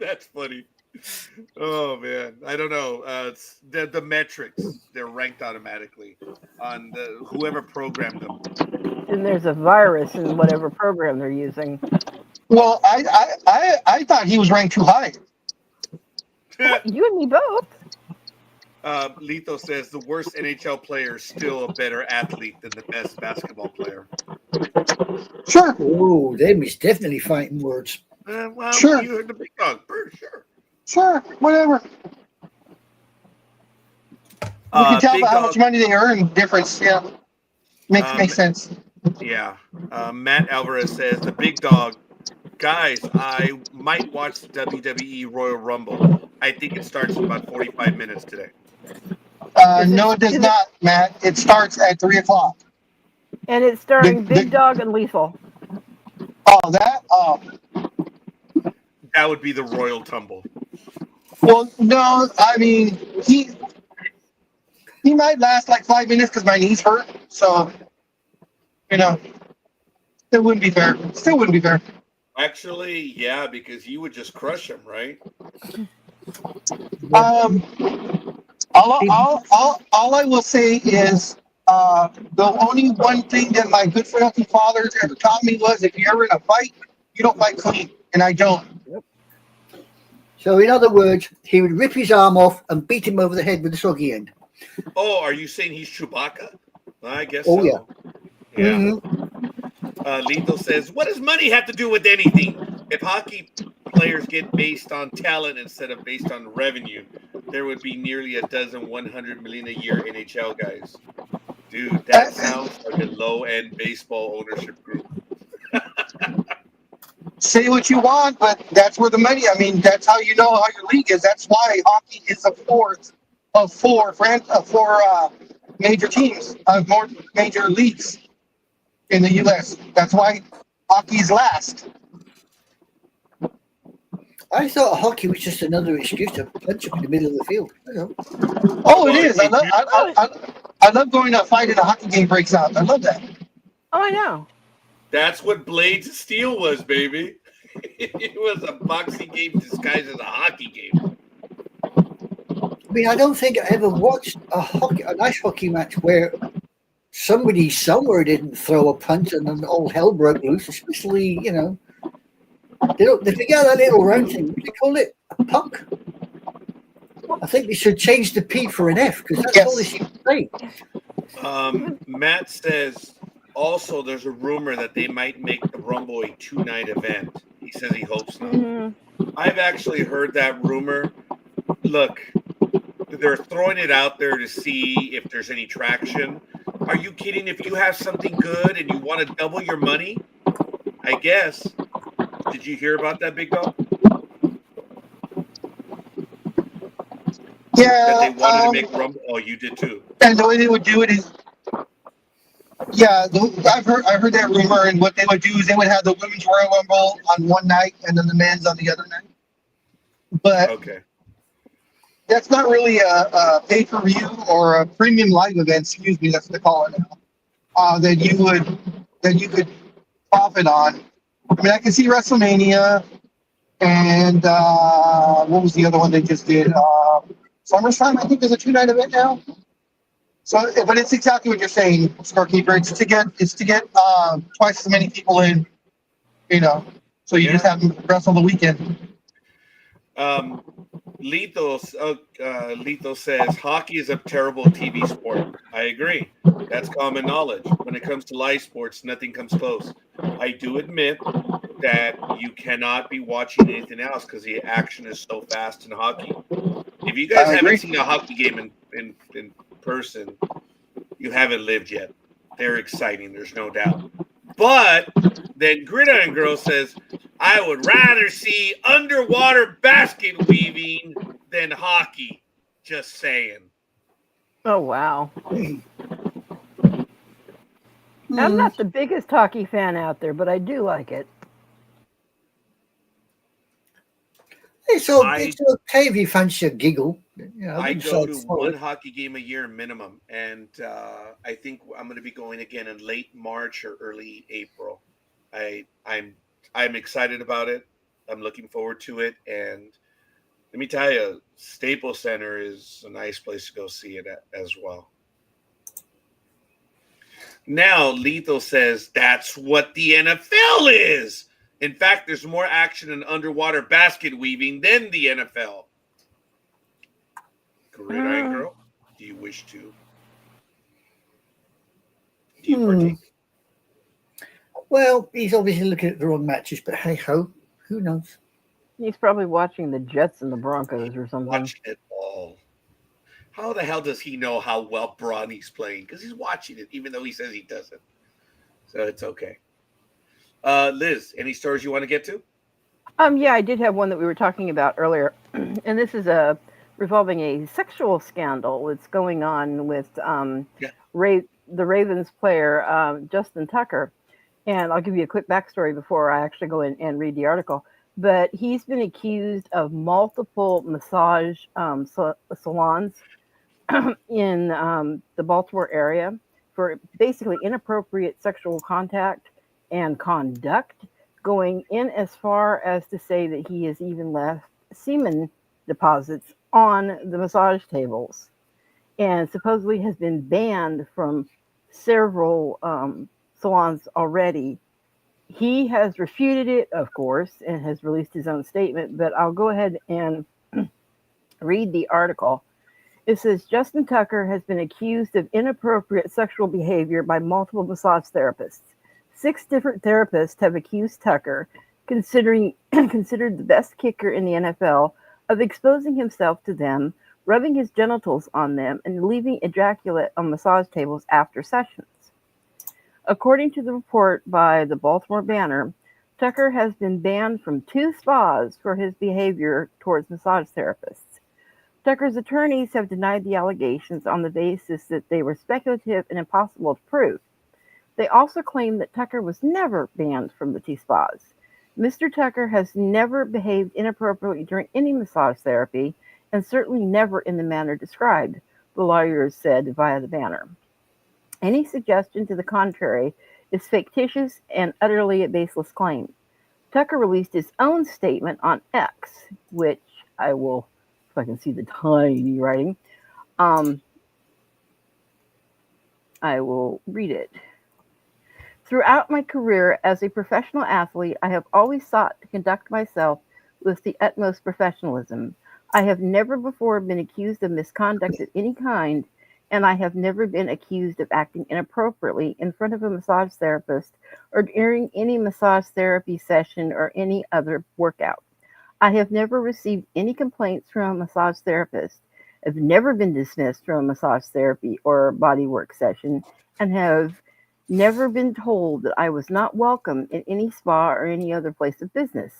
That's funny. Oh man, I don't know. It's the metrics, they're ranked automatically on whoever programmed them. And there's a virus in whatever program they're using. Well, I thought he was ranked too high. You and me both. Lito says the worst NHL player is still a better athlete than the best basketball player. Sure, Oh, them is definitely fighting words. Well, Sure. you heard the big dog, for sure. sure, whatever. You can tell Big by how dog, much money they earn. Difference, yeah, makes sense. yeah. Matt Alvarez says the big dog. Guys, I might watch the WWE Royal Rumble. I think it starts in about 45 minutes today. No, it does not, Matt. It starts at 3:00. And it's starring The- Big Dog and Lethal. Oh, that. Oh, That would be the Royal Tumble. well, no. I mean, he might last like 5 minutes because my knees hurt. So, it wouldn't be fair. Still wouldn't be fair. Actually, yeah, because you would just crush him, right? All I will say is the only one thing that my good for nothing fathers ever taught me was if you're ever in a fight, you don't fight clean, and I don't. So, in other words, he would rip his arm off and beat him over the head with a soggy end. Oh, are you saying he's Chewbacca? I guess Oh, so. yeah. Yeah. Mhm. Lethal says, what does money have to do with anything? If hockey players get based on talent instead of based on revenue, there would be nearly a dozen 100 million a year NHL guys. Dude, that sounds like a low-end baseball ownership group. Say what you want, but that's where the money. I mean, that's how you know how your league is. That's why hockey is a fourth of four major teams, more major leagues in the U.S. That's why hockey's last. I thought hockey was just another excuse to punch him in the middle of the field. Oh, it is. I love going to a fight and a hockey game breaks out. I love that. Oh, I know. That's what Blades of Steel was, baby. It was a boxing game disguised as a hockey game. I mean, I don't think I ever watched a nice hockey match where somebody somewhere didn't throw a punch and then all hell broke loose. Especially, they got that little round thing. What do they call it? A puck. I think they should change the P for an F because that's all they seem to say. Matt says also there's a rumor that they might make the Rumble a 2-night event. He says he hopes not. Mm-hmm. I've actually heard that rumor. Look, they're throwing it out there to see if there's any traction. Are you kidding? If you have something good and you want to double your money, I guess. Did you hear about that, Big Dog? Yeah. That they wanted to make Rumble. Oh, you did too. And the way they would do it is, I've heard that rumor. And what they would do is they would have the women's Royal Rumble on one night and then the men's on the other night. But okay, that's not really a pay-per-view or a premium live event. Excuse me, that's what they call it now. That you could profit on. I mean, I can see WrestleMania and what was the other one they just did? SummerSlam, I think, is a 2-night event now. So, but it's exactly what you're saying, Scorekeeper. It's to get twice as many people in, so you just have them wrestle the weekend. Lito says hockey is a terrible TV sport. I agree. That's common knowledge. When it comes to live sports, nothing comes close. I do admit that you cannot be watching anything else because the action is so fast in hockey. If you guys haven't seen a hockey game in person, you haven't lived yet. They're exciting, there's no doubt. But then Gridiron Girl says, I would rather see underwater basket weaving than hockey. Just saying. Oh, wow. I'm not the biggest hockey fan out there, but I do like it. It's okay if you fancy a giggle. I go to one hockey game a year minimum, and I think I'm going to be going again in late March or early April. I'm excited about it. I'm looking forward to it, and let me tell you, Staples Center is a nice place to go see it as well. Now, Lethal says that's what the NFL is. In fact, there's more action in underwater basket weaving than the NFL. Gridiron Girl, do you wish to? Do you partake? Well, he's obviously looking at the wrong matches, but hey ho, who knows? He's probably watching the Jets and the Broncos or something. Watching it all. How the hell does he know how well Bronny's playing? Because he's watching it, even though he says he doesn't. So it's okay. Liz, any stories you want to get to? Yeah, I did have one that we were talking about earlier, and this is revolving a sexual scandal that's going on with the Ravens player Justin Tucker. And I'll give you a quick backstory before I actually go in and read the article. But he's been accused of multiple massage salons in the Baltimore area for basically inappropriate sexual contact and conduct, going in as far as to say that he has even left semen deposits on the massage tables, and supposedly has been banned from several salons already. He has refuted it, of course, and has released his own statement, but I'll go ahead and read the article. It says, Justin Tucker has been accused of inappropriate sexual behavior by multiple massage therapists. 6 different therapists have accused Tucker, considered the best kicker in the NFL, of exposing himself to them, rubbing his genitals on them, and leaving ejaculate on massage tables after sessions. According to the report by the Baltimore Banner, Tucker has been banned from 2 spas for his behavior towards massage therapists. Tucker's attorneys have denied the allegations on the basis that they were speculative and impossible to prove. They also claim that Tucker was never banned from the 2 spas. Mr. Tucker has never behaved inappropriately during any massage therapy, and certainly never in the manner described, the lawyers said via the Banner. Any suggestion to the contrary is fictitious and utterly a baseless claim. Tucker released his own statement on X, which I will, if I can see the tiny writing, I will read it. Throughout my career as a professional athlete, I have always sought to conduct myself with the utmost professionalism. I have never before been accused of misconduct of any kind, and I have never been accused of acting inappropriately in front of a massage therapist or during any massage therapy session or any other workout. I have never received any complaints from a massage therapist. I've never been dismissed from a massage therapy or bodywork session, and have never been told that I was not welcome in any spa or any other place of business.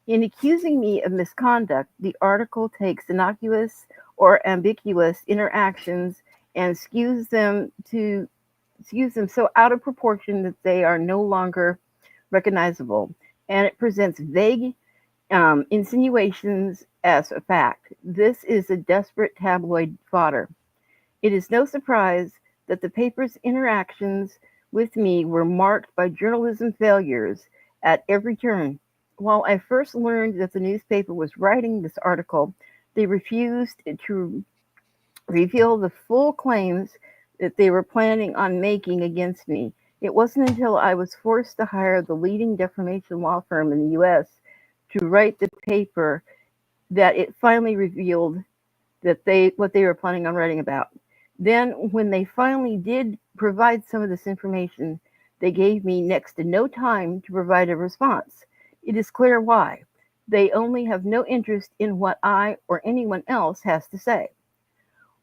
In accusing me of misconduct, the article takes innocuous or ambiguous interactions and skews them so out of proportion that they are no longer recognizable, and it presents vague insinuations as a fact. This is a desperate tabloid fodder. It is no surprise that the paper's interactions with me were marked by journalism failures at every turn. While I first learned that the newspaper was writing this article, they refused to reveal the full claims that they were planning on making against me. It wasn't until I was forced to hire the leading defamation law firm in the U.S. to write the paper that it finally revealed that what they were planning on writing about. Then, when they finally did provide some of this information, they gave me next to no time to provide a response. It is clear why. They only have no interest in what I or anyone else has to say.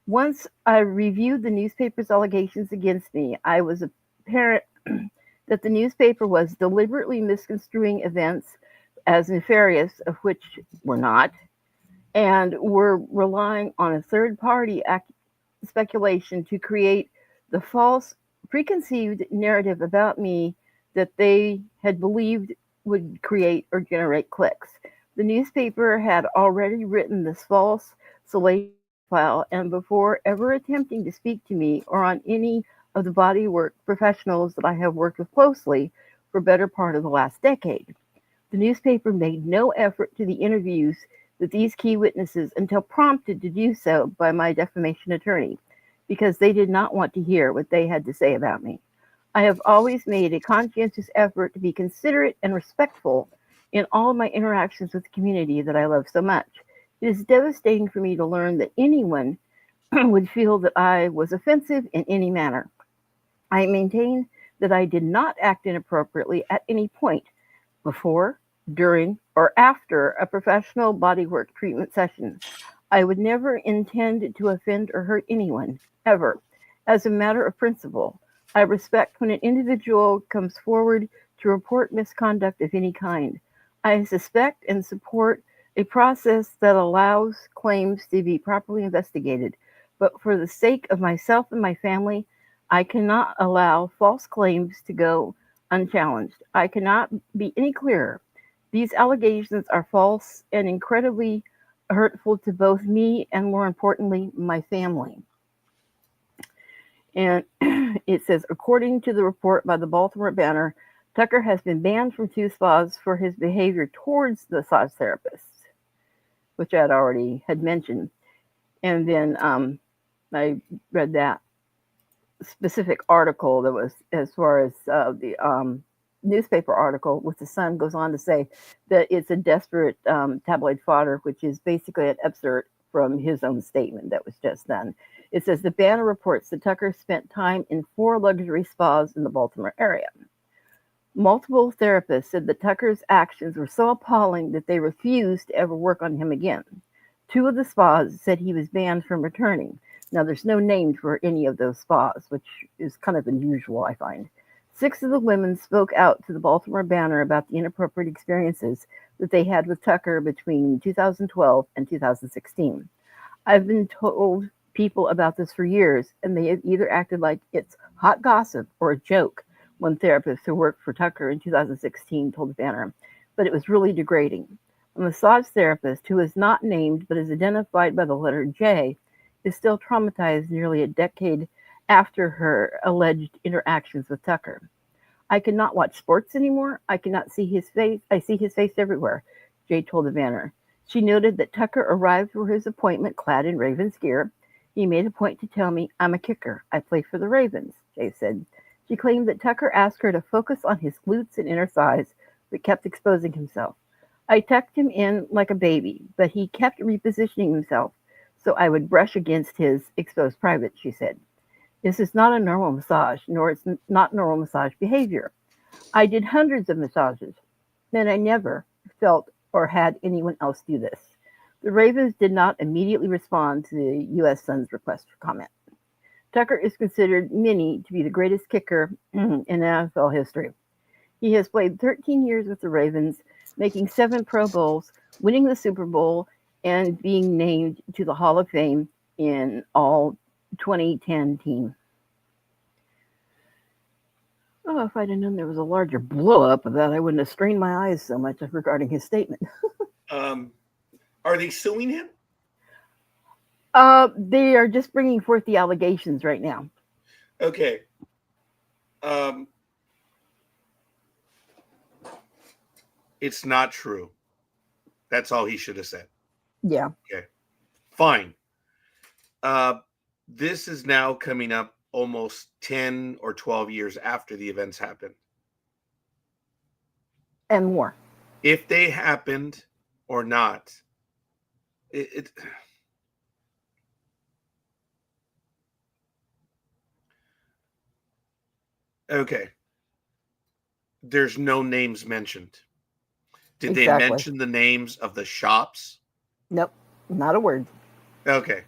Once I reviewed the newspaper's allegations against me, I was apparent that the newspaper was deliberately misconstruing events as nefarious, of which were not, and were relying on a third-party speculation to create the false preconceived narrative about me that they had believed would create or generate clicks. The newspaper had already written this false, salacious file, and before ever attempting to speak to me or on any of the bodywork professionals that I have worked with closely for better part of the last decade. The newspaper made no effort to the interviews with these key witnesses until prompted to do so by my defamation attorney, because they did not want to hear what they had to say about me. I have always made a conscientious effort to be considerate and respectful in all of my interactions with the community that I love so much. It is devastating for me to learn that anyone would feel that I was offensive in any manner. I maintain that I did not act inappropriately at any point before, during, or after a professional bodywork treatment session. I would never intend to offend or hurt anyone, ever. As a matter of principle, I respect when an individual comes forward to report misconduct of any kind. I suspect and support a process that allows claims to be properly investigated. But for the sake of myself and my family, I cannot allow false claims to go unchallenged. I cannot be any clearer. These allegations are false and incredibly hurtful to both me and, more importantly, my family. And it says, according to the report by the Baltimore Banner, Tucker has been banned from 2 spas for his behavior towards the massage therapists, which I'd already had mentioned. And then I read that specific article that was, as far as the newspaper article with the Sun, goes on to say that it's a desperate tabloid fodder, which is basically an excerpt from his own statement that was just done. It says the Banner reports that Tucker spent time in 4 luxury spas in the Baltimore area. Multiple therapists said that Tucker's actions were so appalling that they refused to ever work on him again. 2 of the spas said he was banned from returning. Now, there's no name for any of those spas, which is kind of unusual, I find. 6 of the women spoke out to the Baltimore Banner about the inappropriate experiences that they had with Tucker between 2012 and 2016. I've been told people about this for years, and they have either acted like it's hot gossip or a joke. One therapist who worked for Tucker in 2016 told the Banner, but it was really degrading. A massage therapist who is not named but is identified by the letter J is still traumatized nearly a decade after her alleged interactions with Tucker. I cannot watch sports anymore. I cannot see his face. I see his face everywhere, Jay told the Banner. She noted that Tucker arrived for his appointment clad in Ravens gear. He made a point to tell me, I'm a kicker. I play for the Ravens, Jay said. She claimed that Tucker asked her to focus on his glutes and inner thighs, but kept exposing himself. I tucked him in like a baby, but he kept repositioning himself, so I would brush against his exposed private, she said. This is not a normal massage, nor it's not normal massage behavior. I did hundreds of massages, and I never felt or had anyone else do this. The Ravens did not immediately respond to the U.S. Sun's request for comment. Tucker is considered many to be the greatest kicker in NFL history. He has played 13 years with the Ravens, making 7 Pro Bowls, winning the Super Bowl, and being named to the Hall of Fame in all 2010 team. Oh, if I'd have known there was a larger blow-up of that, I wouldn't have strained my eyes so much regarding his statement. Are they suing him? They are just bringing forth the allegations right now. Okay. It's not true. That's all he should have said. Yeah. Okay. Fine. This is now coming up almost 10 or 12 years after the events happened. And more. If they happened or not, okay. There's no names mentioned. Did they mention the names of the shops? Nope, not a word. Okay.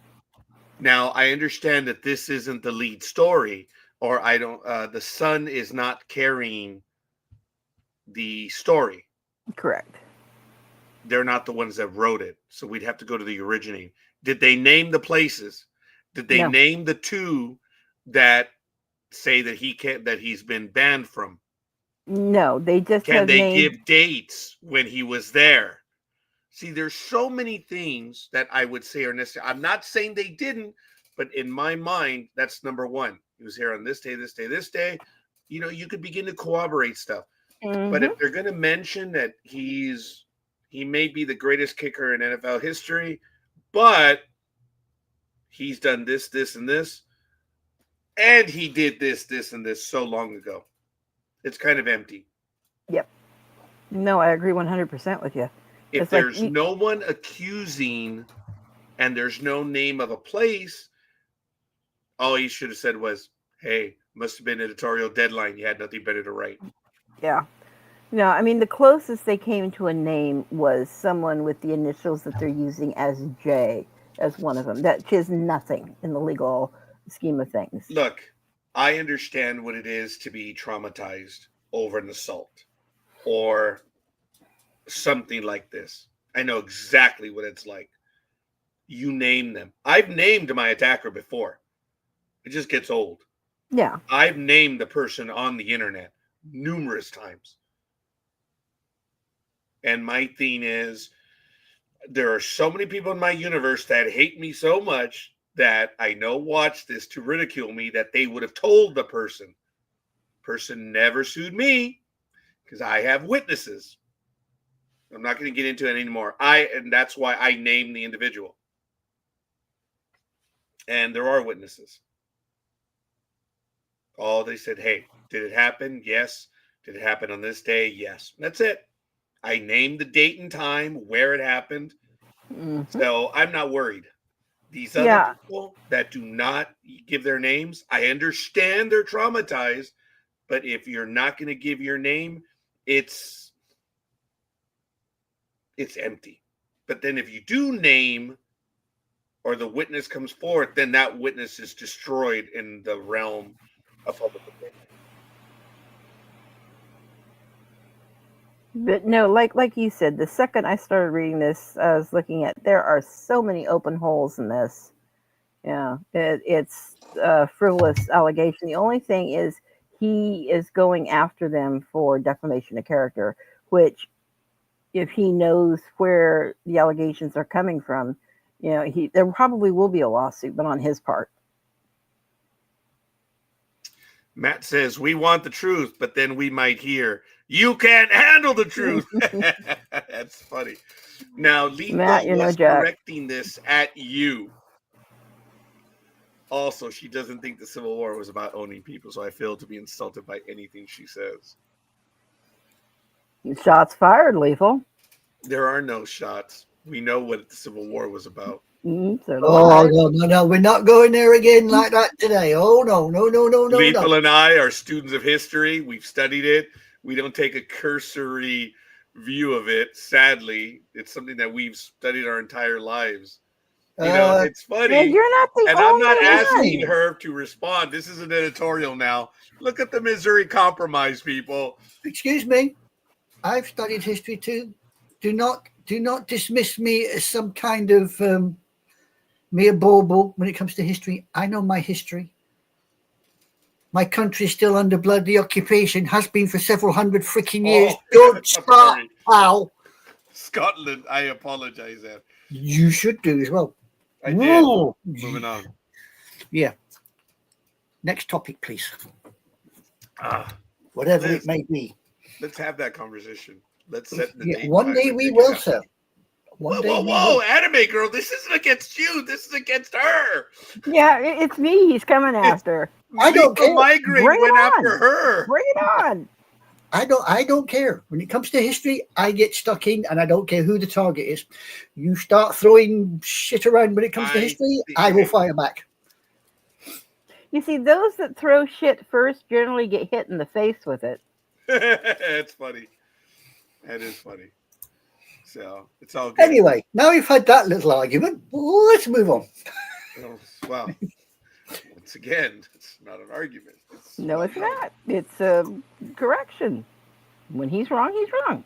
Now, I understand that this isn't the lead story, or the Sun is not carrying the story. Correct. They're not the ones that wrote it, so we'd have to go to the originating. Did they name the places? Did they name the 2 that say that he's been banned from? No, they just Can they give dates when he was there? See, there's so many things that I would say are necessary. I'm not saying they didn't, but in my mind, that's number 1. He was here on this day, this day, this day. You could begin to corroborate stuff. Mm-hmm. But if they're going to mention that he He may be the greatest kicker in NFL history, but he's done this, this, and this. And he did this, this, and this so long ago. It's kind of empty. Yep. No, I agree 100% with you. If It's like there's no one accusing and there's no name of a place, all he should have said was, hey, must have been editorial deadline. You had nothing better to write. Yeah. No, I mean, the closest they came to a name was someone with the initials that they're using as J as one of them. That is nothing in the legal scheme of things. Look, I understand what it is to be traumatized over an assault or something like this. I know exactly what it's like. You name them. I've named my attacker before. It just gets old. Yeah. I've named the person on the internet numerous times. And my thing is, there are so many people in my universe that hate me so much that I know watch this to ridicule me that they would have told the person. Person never sued me because I have witnesses. I'm not going to get into it anymore. And that's why I named the individual. And there are witnesses. Oh, they said, hey, did it happen? Yes. Did it happen on this day? Yes. That's it. I named the date and time, where it happened. Mm-hmm. So I'm not worried. These other people that do not give their names, I understand they're traumatized, but if you're not going to give your name, it's empty. But then if you do name or the witness comes forth, then that witness is destroyed in the realm of public opinion. But no, like you said, the second I started reading this, I was looking at, there are so many open holes in this. Yeah, it's a frivolous allegation. The only thing is he is going after them for defamation of character, which if he knows where the allegations are coming from, there probably will be a lawsuit, but on his part. Matt says, we want the truth, but then we might hear, you can't handle the truth. That's funny. Now, Lethal was correcting this at you. Also, she doesn't think the Civil War was about owning people, so I feel to be insulted by anything she says. Shots fired, Lethal. There are no shots. We know what the Civil War was about. No, we're not going there again like that today. Oh, no. Lethal and I are students of history. We've studied it. We don't take a cursory view of it. Sadly, it's something that we've studied our entire lives. It's funny. And you're not the and only I'm not one. asking her to respond. This is an editorial now. Look at the Missouri Compromise, people. Excuse me. I've studied history too. Do not dismiss me as some kind of mere bauble when it comes to history. I know my history. My country is still under bloody occupation, has been for several hundred freaking years. Don't stop, pal. Scotland, I apologize, Ed. You should do as well. I did. Moving on. Yeah. Next topic, please. Whatever it may be. Let's have that conversation. Let's set the date. One day we will, sir. Whoa, anime girl. This isn't against you. This is against her. Yeah, it's me he's coming after. I don't care. Migraine went after her. Bring it on. I don't care. When it comes to history, I get stuck in and I don't care who the target is. You start throwing shit around when it comes to history, I will fire back. You see, those that throw shit first generally get hit in the face with it. It's funny. That is funny. So it's all good. Anyway, now we've had that little argument, let's move on. Wow. Once again, it's not an argument. It's not. It's a correction. When he's wrong, he's wrong.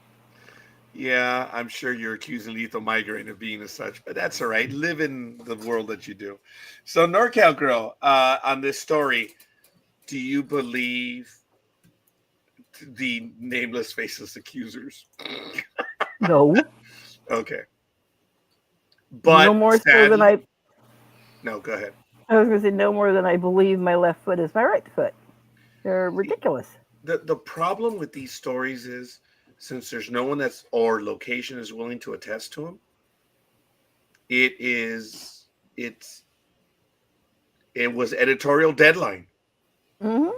Yeah, I'm sure you're accusing Lethal Migraine of being as such, but that's all right. Live in the world that you do. So, NorCal Girl, on this story, do you believe the nameless, faceless accusers? No. Okay. But no more so than I. No, go ahead. I was going to say no more than I believe my left foot is my right foot. They're ridiculous. The problem with these stories is since there's no one or location is willing to attest to them, it was editorial deadline. Mm-hmm.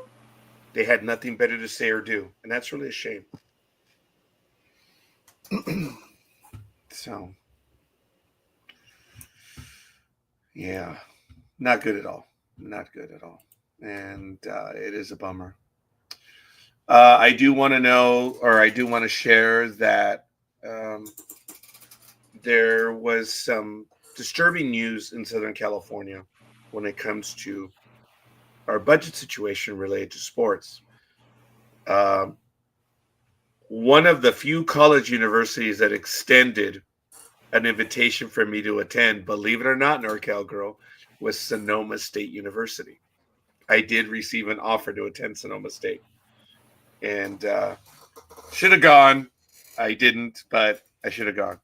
They had nothing better to say or do, and that's really a shame. So, yeah, not good at all. Not good at all. And it is a bummer. I do want to know, or I do want to share that there was some disturbing news in Southern California when it comes to our budget situation related to sports. One of the few college universities that extended an invitation for me to attend, believe it or not, NorCal girl, was Sonoma State University. I did receive an offer to attend Sonoma State, and should have gone. I didn't, but I should have gone.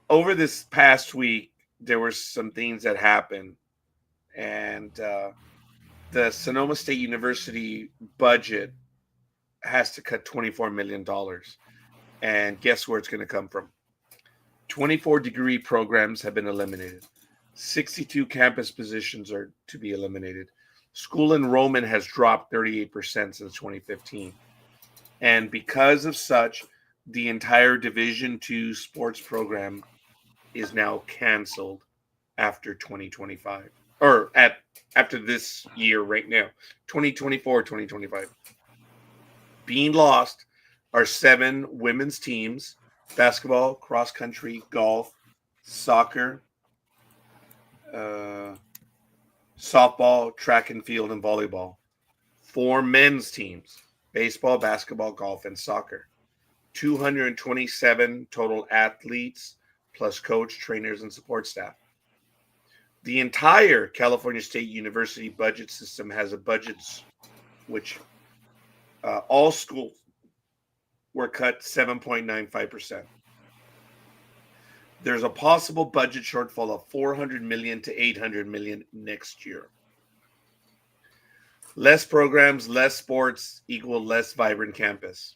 Over this past week, there were some things that happened, and the Sonoma State University budget has to cut $24 million. And guess where it's going to come from? 24 degree programs have been eliminated. 62 campus positions are to be eliminated. School enrollment has dropped 38% since 2015. And because of such, the entire Division II sports program is now canceled after 2025. Or after this year right now, 2024, 2025. Being lost are 7 women's teams: basketball, cross country, golf, soccer, softball, track and field, and volleyball. 4 men's teams: baseball, basketball, golf, and soccer. 227 total athletes, plus coach, trainers, and support staff. The entire California State University budget system has a budget which all schools were cut 7.95%. There's a possible budget shortfall of $400 million to $800 million next year. Less programs, less sports equal less vibrant campus.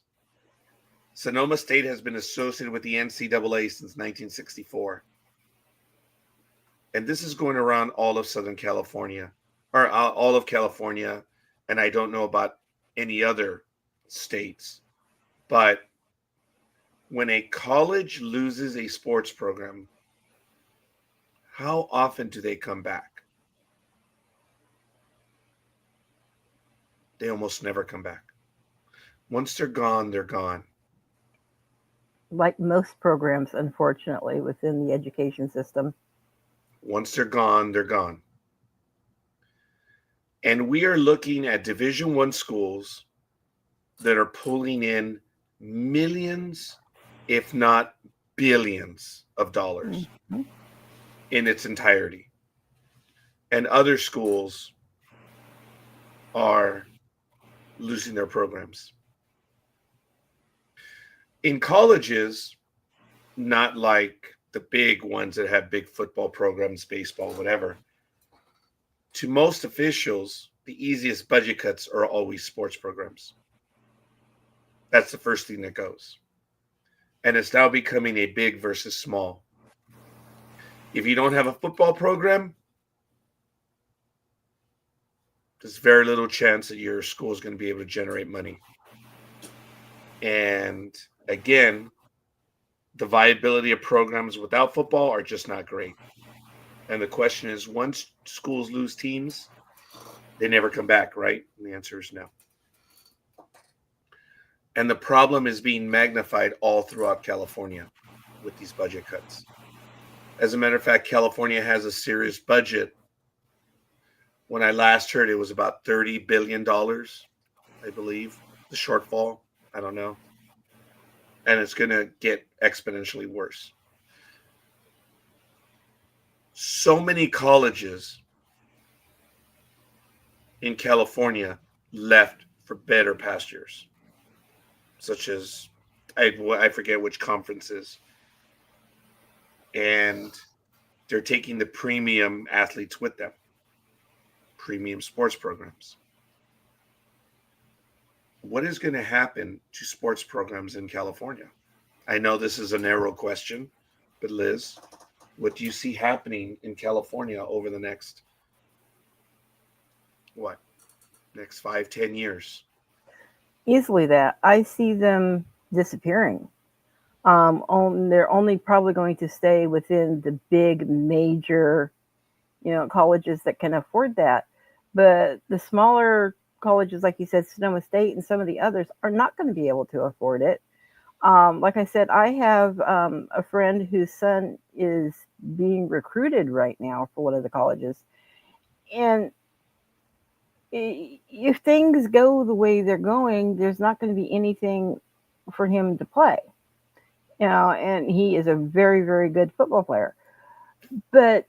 Sonoma State has been associated with the NCAA since 1964. And this is going around all of Southern California, or all of California, and I don't know about any other states. But when a college loses a sports program, how often do they come back? They almost never come back. Once they're gone, they're gone. Like most programs, unfortunately, within the education system. Once they're gone, they're gone. And we are looking at Division I schools that are pulling in millions, if not billions of dollars in its entirety. And other schools are losing their programs. In colleges, not like the big ones that have big football programs, baseball, whatever, to most officials, the easiest budget cuts are always sports programs. That's the first thing that goes. And it's now becoming a big versus small. If you don't have a football program, there's very little chance that your school is going to be able to generate money. And again, the viability of programs without football are just not great. And the question is, once schools lose teams, they never come back, right? And the answer is no. And the problem is being magnified all throughout California with these budget cuts. As a matter of fact, California has a serious budget. When I last heard, it was about $30 billion, I believe, the shortfall. I don't know. And it's going to get exponentially worse. So many colleges in California left for better pastures, such as, I forget which conferences. And they're taking the premium athletes with them, premium sports programs. what is going to happen to sports programs in California? I know this is a narrow question, but Liz, what do you see happening in California over the next 5-10 years? Easily that. I see them disappearing. They're only probably going to stay within the big major, colleges that can afford that. But the smaller colleges, like you said, Sonoma State and some of the others, are not going to be able to afford it. Like I said, I have a friend whose son is being recruited right now for one of the colleges. And if things go the way they're going, there's not going to be anything for him to play. And he is a very, very good football player. But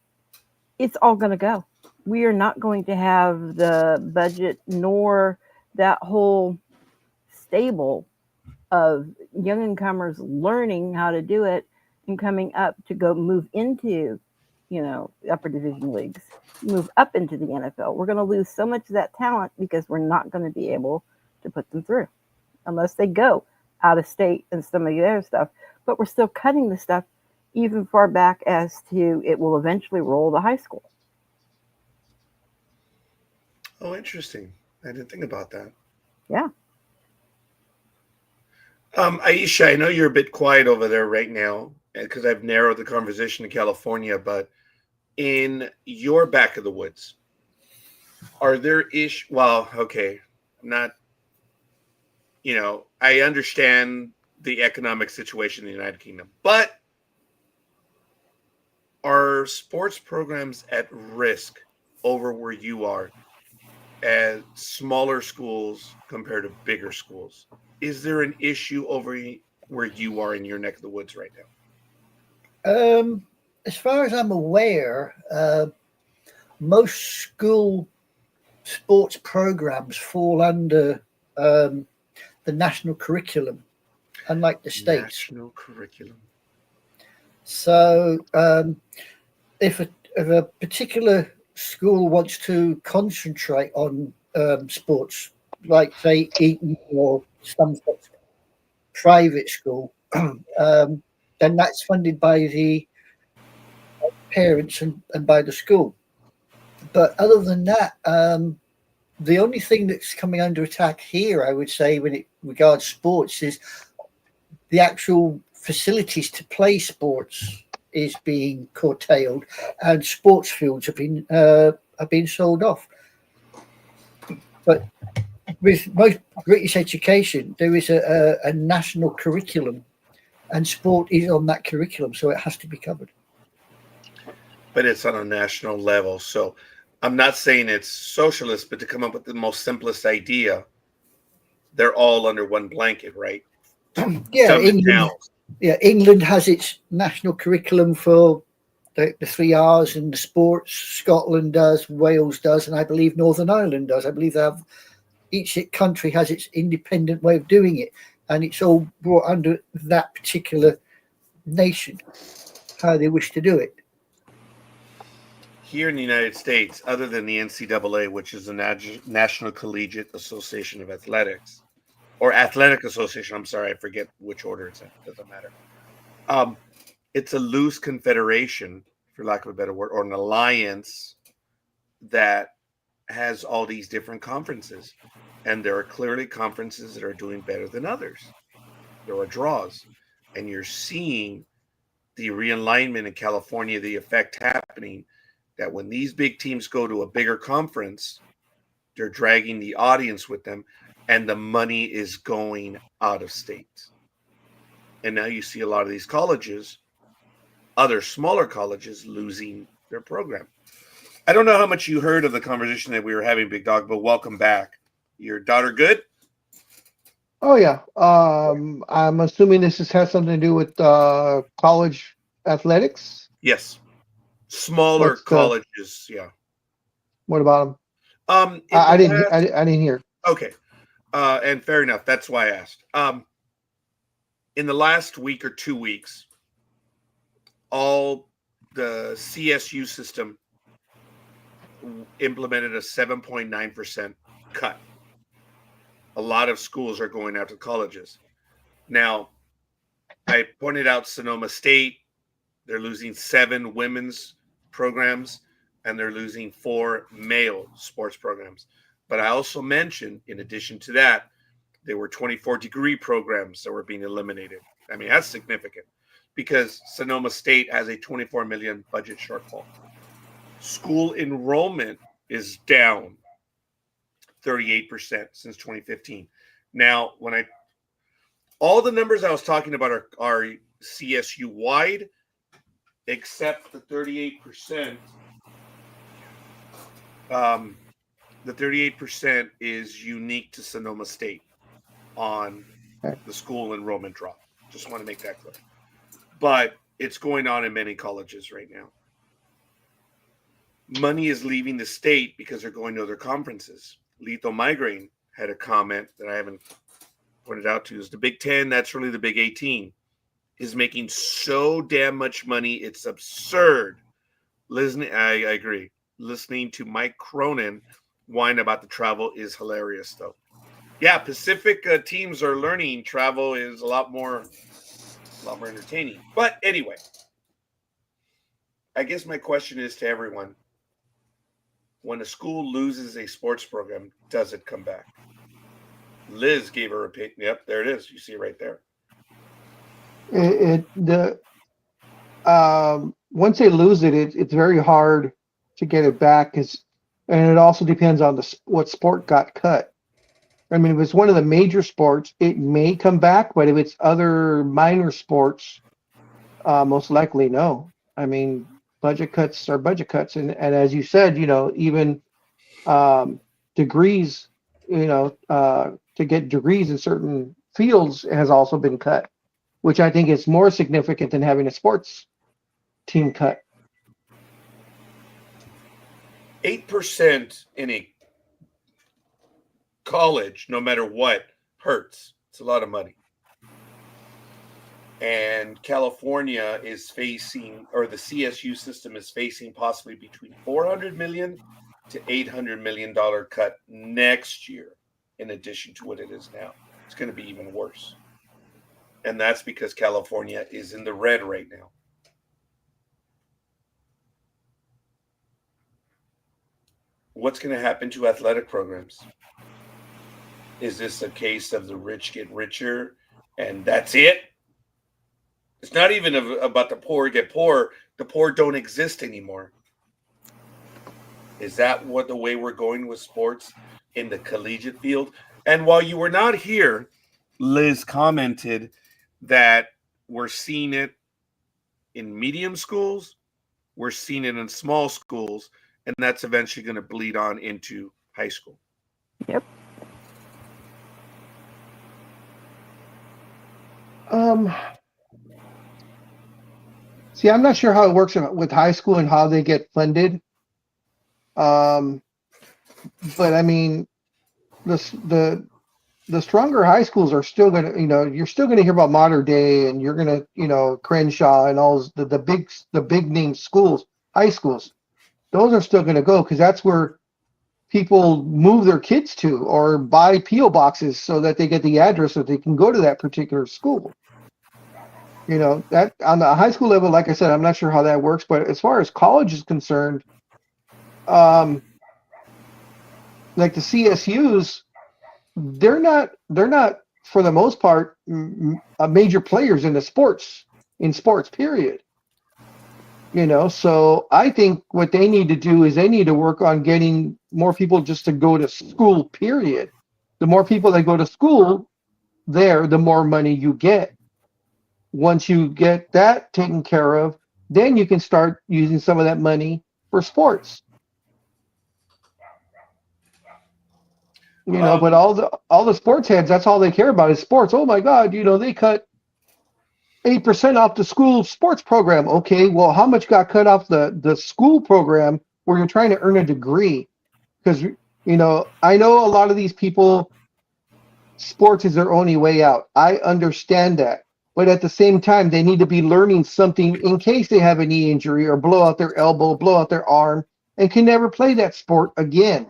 it's all going to go. We are not going to have the budget nor that whole stable of young incomers learning how to do it and coming up to go move into, upper division leagues, move up into the NFL. We're going to lose so much of that talent because we're not going to be able to put them through unless they go out of state and some of the other stuff. But we're still cutting the stuff even far back as to it will eventually roll to high school. Oh, interesting. I didn't think about that. Yeah. Aisha, I know you're a bit quiet over there right now because I've narrowed the conversation to California, but in your back of the woods, are there I understand the economic situation in the United Kingdom, but are sports programs at risk over where you are at smaller schools compared to bigger schools? Is there an issue over where you are in your neck of the woods right now? As far as I'm aware, most school sports programs fall under the national curriculum, unlike the states. National curriculum. So if a particular school wants to concentrate on sports, like say Eton or some sort of private school, then that's funded by the parents and by the school. But other than that, the only thing that's coming under attack here, I would say, when it regards sports, is the actual facilities to play sports is being curtailed, and sports fields have been sold off. But with most British education, there is a national curriculum, and sport is on that curriculum, so it has to be covered. But it's on a national level. So I'm not saying it's socialist, but to come up with the most simplest idea, they're all under one blanket, right? Yeah, England has its national curriculum for the 3 R's and the sports. Scotland does, Wales does, and I believe Northern Ireland does. I believe they have, each country has its independent way of doing it, and it's all brought under that particular nation, how they wish to do it. Here in the United States, other than the NCAA, which is the National Collegiate Association of Athletics, or Athletic Association, I'm sorry, I forget which order it's in, doesn't matter. It's a loose confederation, for lack of a better word, or an alliance that has all these different conferences. And there are clearly conferences that are doing better than others. There are draws. And you're seeing the realignment in California, the effect happening that when these big teams go to a bigger conference, they're dragging the audience with them, and the money is going out of state. And now you see a lot of these colleges, other smaller colleges, losing their program. I don't know how much you heard of the conversation that we were having, Big Dog, but welcome back. Your daughter good? Oh yeah. I'm assuming this has something to do with college athletics. Yes. Smaller colleges, yeah. What about them? I didn't hear. Okay. And fair enough. That's why I asked. In the last week or 2 weeks, all the CSU system implemented a 7.9% cut a lot of schools are going after colleges. Now, I pointed out Sonoma State, they're losing 7 women's programs and they're losing 4 male sports programs. But I also mentioned, in addition to that, there were 24-degree programs that were being eliminated. I mean, that's significant because Sonoma State has a $24 million budget shortfall. School enrollment is down 38% since 2015. Now, all the numbers I was talking about are CSU wide, except the 38%. The 38% is unique to Sonoma State on the school enrollment drop. Just want to make that clear. But it's going on in many colleges right now. Money is leaving the state because they're going to other conferences. Lethal Migraine had a comment that I haven't pointed out to. Is the Big Ten, that's really the Big 18, is making so damn much money. It's absurd. I agree. Listening to Mike Cronin whine about the travel is hilarious, though. Yeah, Pacific teams are learning travel is a lot more entertaining. But anyway, I guess my question is to everyone: when a school loses a sports program, does it come back? Liz gave her opinion. Yep, there it is. You see it right there. Once they lose it, it's very hard to get it back, and it also depends on what sport got cut. I mean, if it's one of the major sports, it may come back, but if it's other minor sports, most likely no. I mean, budget cuts are budget cuts, and as you said, even degrees, to get degrees in certain fields has also been cut, which I think is more significant than having a sports team cut. 8% in a college, no matter what, hurts. It's a lot of money. And California is facing, or the CSU system is facing, possibly between $400 million to $800 million cut next year, in addition to what it is now. It's going to be even worse. And that's because California is in the red right now. What's going to happen to athletic programs? Is this a case of the rich get richer and that's it? It's not even about the poor get poor. The poor don't exist anymore. Is that the way we're going with sports in the collegiate field? And while you were not here, Liz commented that we're seeing it in medium schools, we're seeing it in small schools, and that's eventually going to bleed on into high school. Yep. See, I'm not sure how it works with high school and how they get funded. But I mean, the stronger high schools are still going to, you're still going to hear about Modern Day, and you're going to, Crenshaw and all the big name schools, high schools. Those are still going to go because that's where people move their kids to or buy P.O. boxes so that they get the address so they can go to that particular school. That on the high school level, like I said, I'm not sure how that works, but as far as college is concerned, like the CSUs, they're not for the most part major players in sports period. So I think what they need to do is they need to work on getting more people just to go to school, period. The more people that go to school there, the more money you get. Once you get that taken care of, then you can start using some of that money for sports. But all the sports heads, that's all they care about is sports. Oh my God, they cut 8% off the school sports program. Okay, well, how much got cut off the school program where you're trying to earn a degree? Because, I know a lot of these people, sports is their only way out. I understand that. But at the same time, they need to be learning something in case they have a knee injury or blow out their elbow, blow out their arm, and can never play that sport again.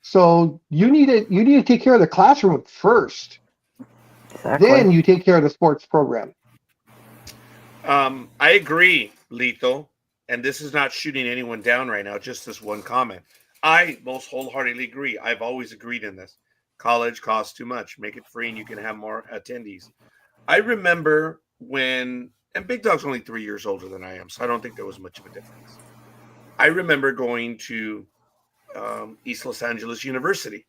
So you need to take care of the classroom first. Exactly. Then you take care of the sports program. I agree, Lethal, and this is not shooting anyone down right now, just this one comment. I most wholeheartedly agree. I've always agreed in this. College costs too much. Make it free and you can have more attendees. I remember when, and Big Dog's only 3 years older than I am, so I don't think there was much of a difference. I remember going to East Los Angeles University,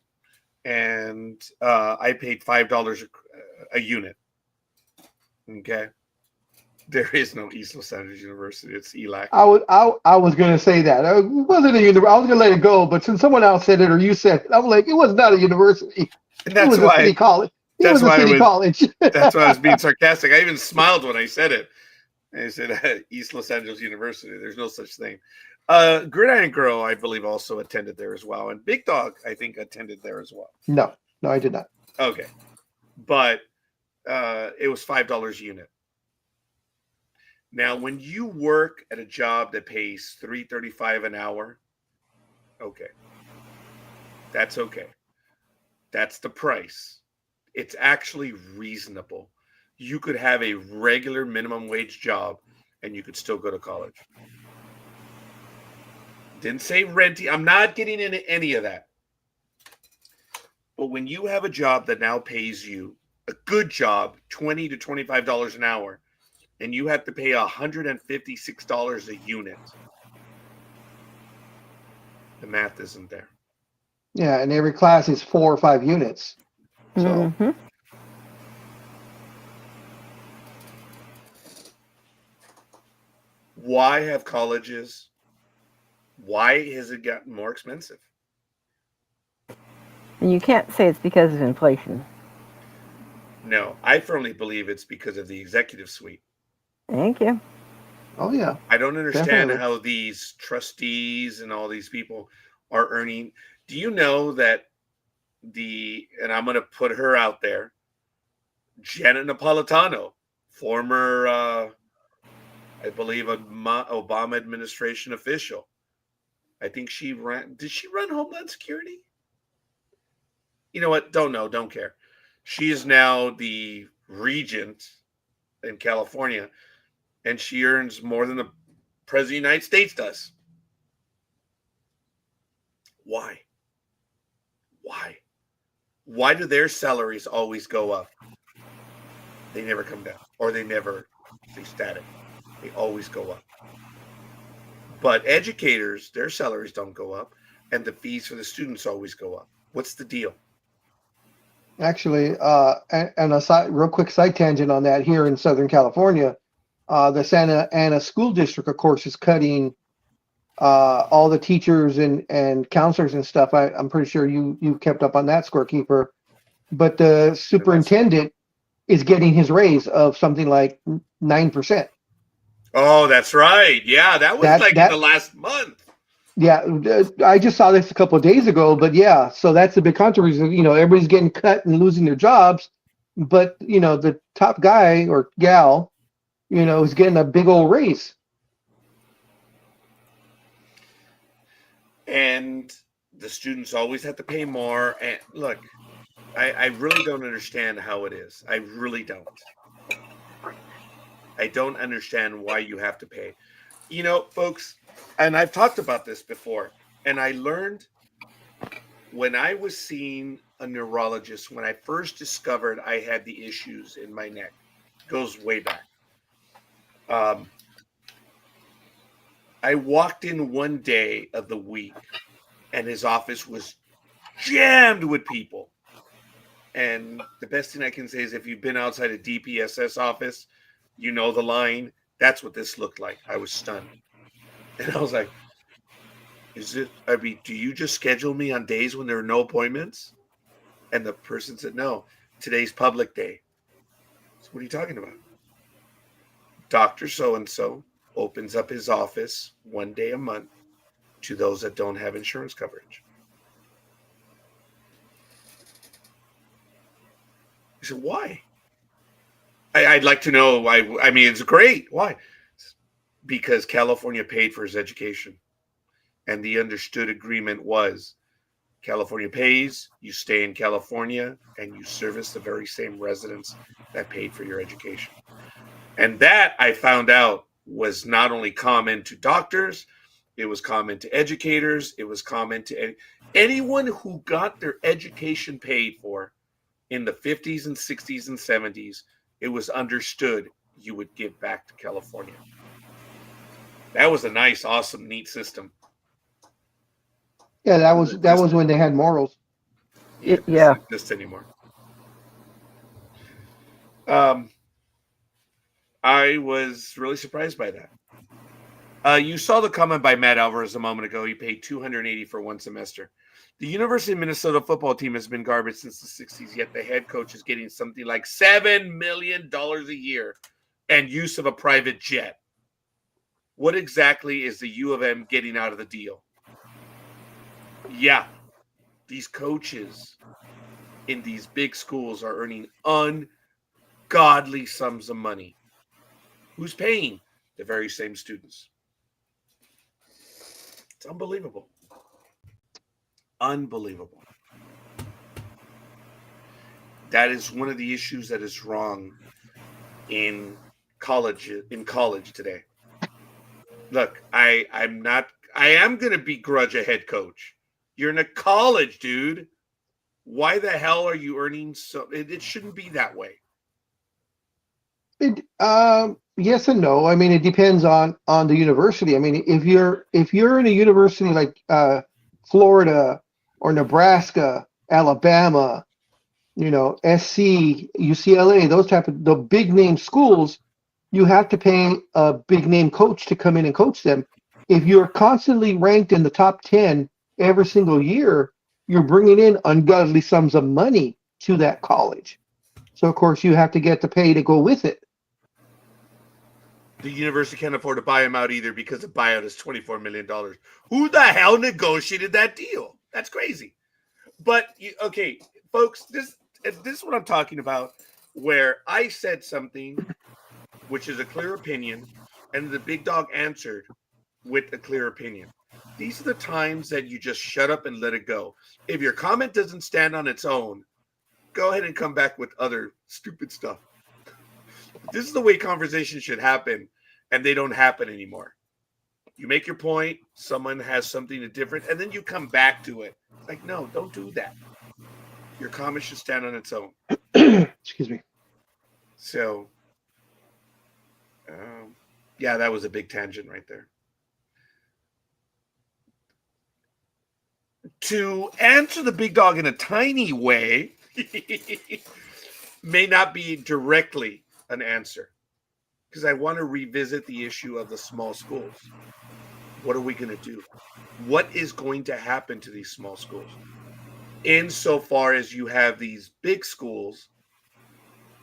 and I paid $5 a unit. Okay. There is no East Los Angeles University. It's ELAC. I was going to say that. It wasn't a university. I was going to let it go, but since someone else said it or you said it, I'm like, it was not a university. And It was a city college. It was a city college. That's why I was being sarcastic. I even smiled when I said it. I said East Los Angeles University. There's no such thing. Gridiron Girl, I believe, also attended there as well. And Big Dog, I think, attended there as well. No, I did not. Okay. But it was $5 a unit. Now, when you work at a job that pays $3.35 an hour, okay. That's okay. That's the price. It's actually reasonable. You could have a regular minimum wage job and you could still go to college. Didn't say renting. I'm not getting into any of that. But when you have a job that now pays you a good job, $20 to $25 an hour, and you have to pay $156 a unit, the math isn't there. Yeah, and every class is 4 or 5 units. So why have colleges? Why has it gotten more expensive? And you can't say it's because of inflation. No, I firmly believe it's because of the executive suite. Thank you. Oh yeah. I don't understand Definitely. how these trustees and all these people are earning. Do you know that and I'm going to put her out there, Janet Napolitano, former, I believe, Obama administration official. I think did she run Homeland Security? You know what? Don't know. Don't care. She is now the regent in California, and she earns more than the president of the United States does. Why? Why do their salaries always go up? They never come down, or they never stay static. They always go up. But educators, their salaries don't go up, and the fees for the students always go up. What's the deal? Actually, and a real quick side tangent on that, here in Southern California, the Santa Ana School District, of course, is cutting all the teachers and counselors and stuff. I'm pretty sure you kept up on that, Scorekeeper. But the superintendent is getting his raise of something like 9%. Oh, that's right. Yeah, that was in the last month. Yeah, I just saw this a couple of days ago, but yeah, so that's a big controversy. You know, everybody's getting cut and losing their jobs, but you know, the top guy or gal, you know, is getting a big old raise. And the students always have to pay more. And look, I really don't understand how it is. I really don't. I don't understand why you have to pay. You know, folks, and I've talked about this before, and I learned when I was seeing a neurologist, when I first discovered I had the issues in my neck, goes way back. I walked in one day of the week, and his office was jammed with people. And the best thing I can say is if you've been outside a DPSS office, you know the line. That's what this looked like. I was stunned. And I was like, do you just schedule me on days when there are no appointments? And the person said, no, today's public day. So what are you talking about? Dr. So-and-so opens up his office one day a month to those that don't have insurance coverage. I said, why? I'd like to know. I mean, it's great. Why? Because California paid for his education. And the understood agreement was California pays, you stay in California, and you service the very same residents that paid for your education. And that, I found out, was not only common to doctors, it was common to educators, it was common to anyone who got their education paid for in the 50s and 60s and 70s. It was understood you would give back to California. That was a nice, awesome, neat system. Yeah, that was when they had morals. Yeah, Yeah. Doesn't exist anymore. I was really surprised by that. You saw the comment by Matt Alvarez a moment ago. He paid $280 for one semester. The University of Minnesota football team has been garbage since the 60s, yet the head coach is getting something like $7 million a year and use of a private jet. What exactly is the U of M getting out of the deal? Yeah, these coaches in these big schools are earning ungodly sums of money. Who's paying? The very same students. It's unbelievable. Unbelievable. That is one of the issues that is wrong in college today. Look, I am going to begrudge a head coach. You're in a college, dude. Why the hell are you earning so? It shouldn't be that way. Yes and no. I mean, it depends on the university. I mean, if you're in a university like Florida or Nebraska, Alabama, SC, UCLA, those type of the big name schools, you have to pay a big name coach to come in and coach them. If you're constantly ranked in the top 10 every single year, you're bringing in ungodly sums of money to that college. So, of course, you have to get the pay to go with it. The university can't afford to buy him out either because the buyout is $24 million. Who the hell negotiated that deal? That's crazy. But, okay, folks, this is what I'm talking about, where I said something, which is a clear opinion, and the big dog answered with a clear opinion. These are the times that you just shut up and let it go. If your comment doesn't stand on its own, go ahead and come back with other stupid stuff. This is the way conversations should happen, and they don't happen anymore. You make your point, someone has something different, and then you come back to it. Like, no, don't do that. Your comment should stand on its own. Excuse me. So, yeah, that was a big tangent right there. To answer the big dog in a tiny way may not be directly an answer, because I want to revisit the issue of the small schools. What are we going to do? What is going to happen to these small schools? Insofar as you have these big schools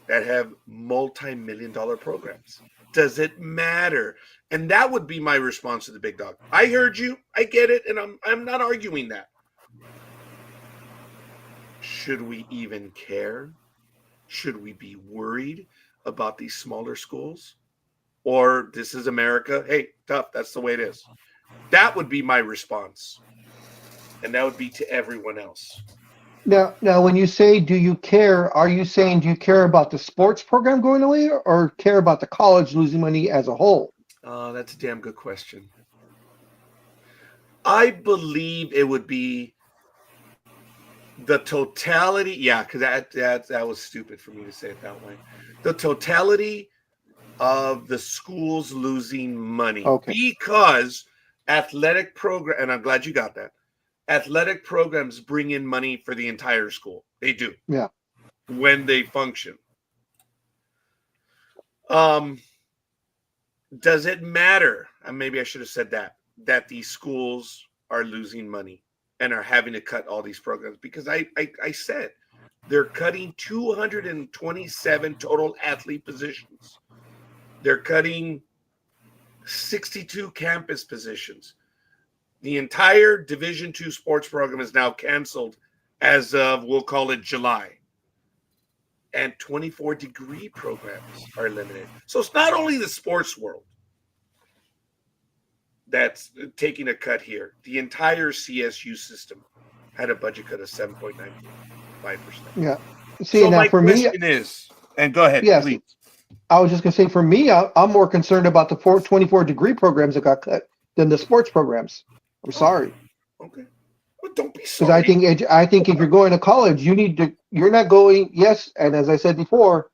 that have multi-million-dollar programs. Does it matter? And that would be my response to the big dog. I heard you. I get it. And I'm not arguing that. Should we even care? Should we be worried about these smaller schools? Or this is America. Hey, tough. That's the way it is. That would be my response. And that would be to everyone else. Now, when you say, do you care, are you saying, do you care about the sports program going away or care about the college losing money as a whole? That's a damn good question. I believe it would be the totality. Yeah, because that was stupid for me to say it that way. The totality of the schools losing money. Okay. Because athletic program, and I'm glad you got that. Athletic programs bring in money for the entire school. They do. Yeah. When they function. Does it matter? Maybe I should have said that these schools are losing money and are having to cut all these programs, because I said they're cutting 227 total athlete positions. They're cutting 62 campus positions. The entire Division II sports program is now canceled as of, we'll call it July. And 24 degree programs are eliminated. So it's not only the sports world that's taking a cut here. The entire CSU system had a budget cut of 7.95%. Yeah. See, So now my for me, question is, and go ahead, yes, please. I was just gonna say for me, I'm more concerned about the 24-degree programs that got cut than the sports programs. I'm sorry, Okay. Well, don't be because sorry. I think if you're going to college, you're not going. Yes, and as I said before,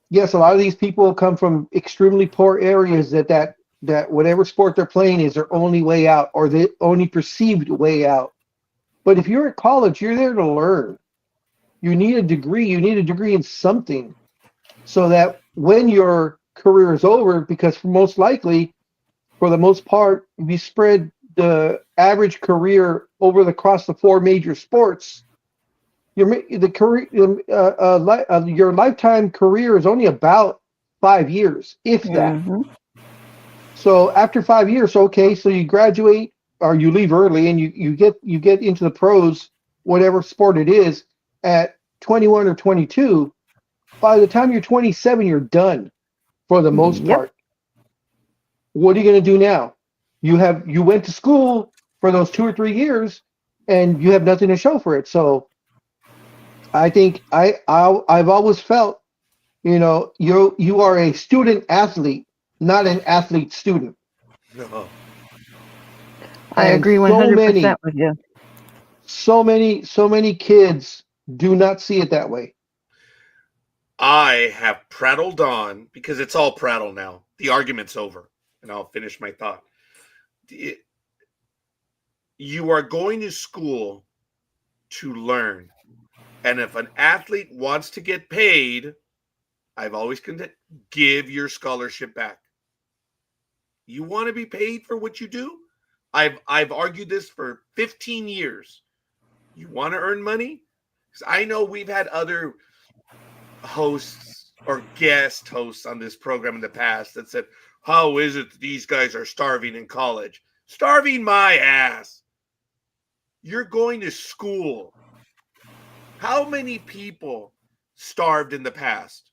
yes, a lot of these people come from extremely poor areas that whatever sport they're playing is their only way out or the only perceived way out. But if you're at college, you're there to learn. You need a degree. You need a degree in something so that when your career is over, because most likely, for the most part, if you spread the average career over across the four major sports, your lifetime career is only about 5 years, if that. Mhm. So after 5 years, okay, so you graduate or you leave early and you get into the pros, whatever sport it is, at 21 or 22. By the time you're 27, you're done for the most Yep. part. What are you going to do now? You went to school for those 2 or 3 years and you have nothing to show for it. So I think I've always felt, you are a student athlete, not an athlete student. No. I And agree so 100% with you. so many kids do not see it that way. I have prattled on because it's all prattle now. The argument's over, and I'll finish my thought. You are going to school to learn. And if an athlete wants to get paid, I've always give your scholarship back. You want to be paid for what you do? I've argued this for 15 years. You want to earn money? Because I know we've had other hosts or guest hosts on this program in the past that said, how is it that these guys are starving in college? Starving my ass. You're going to school. How many people starved in the past?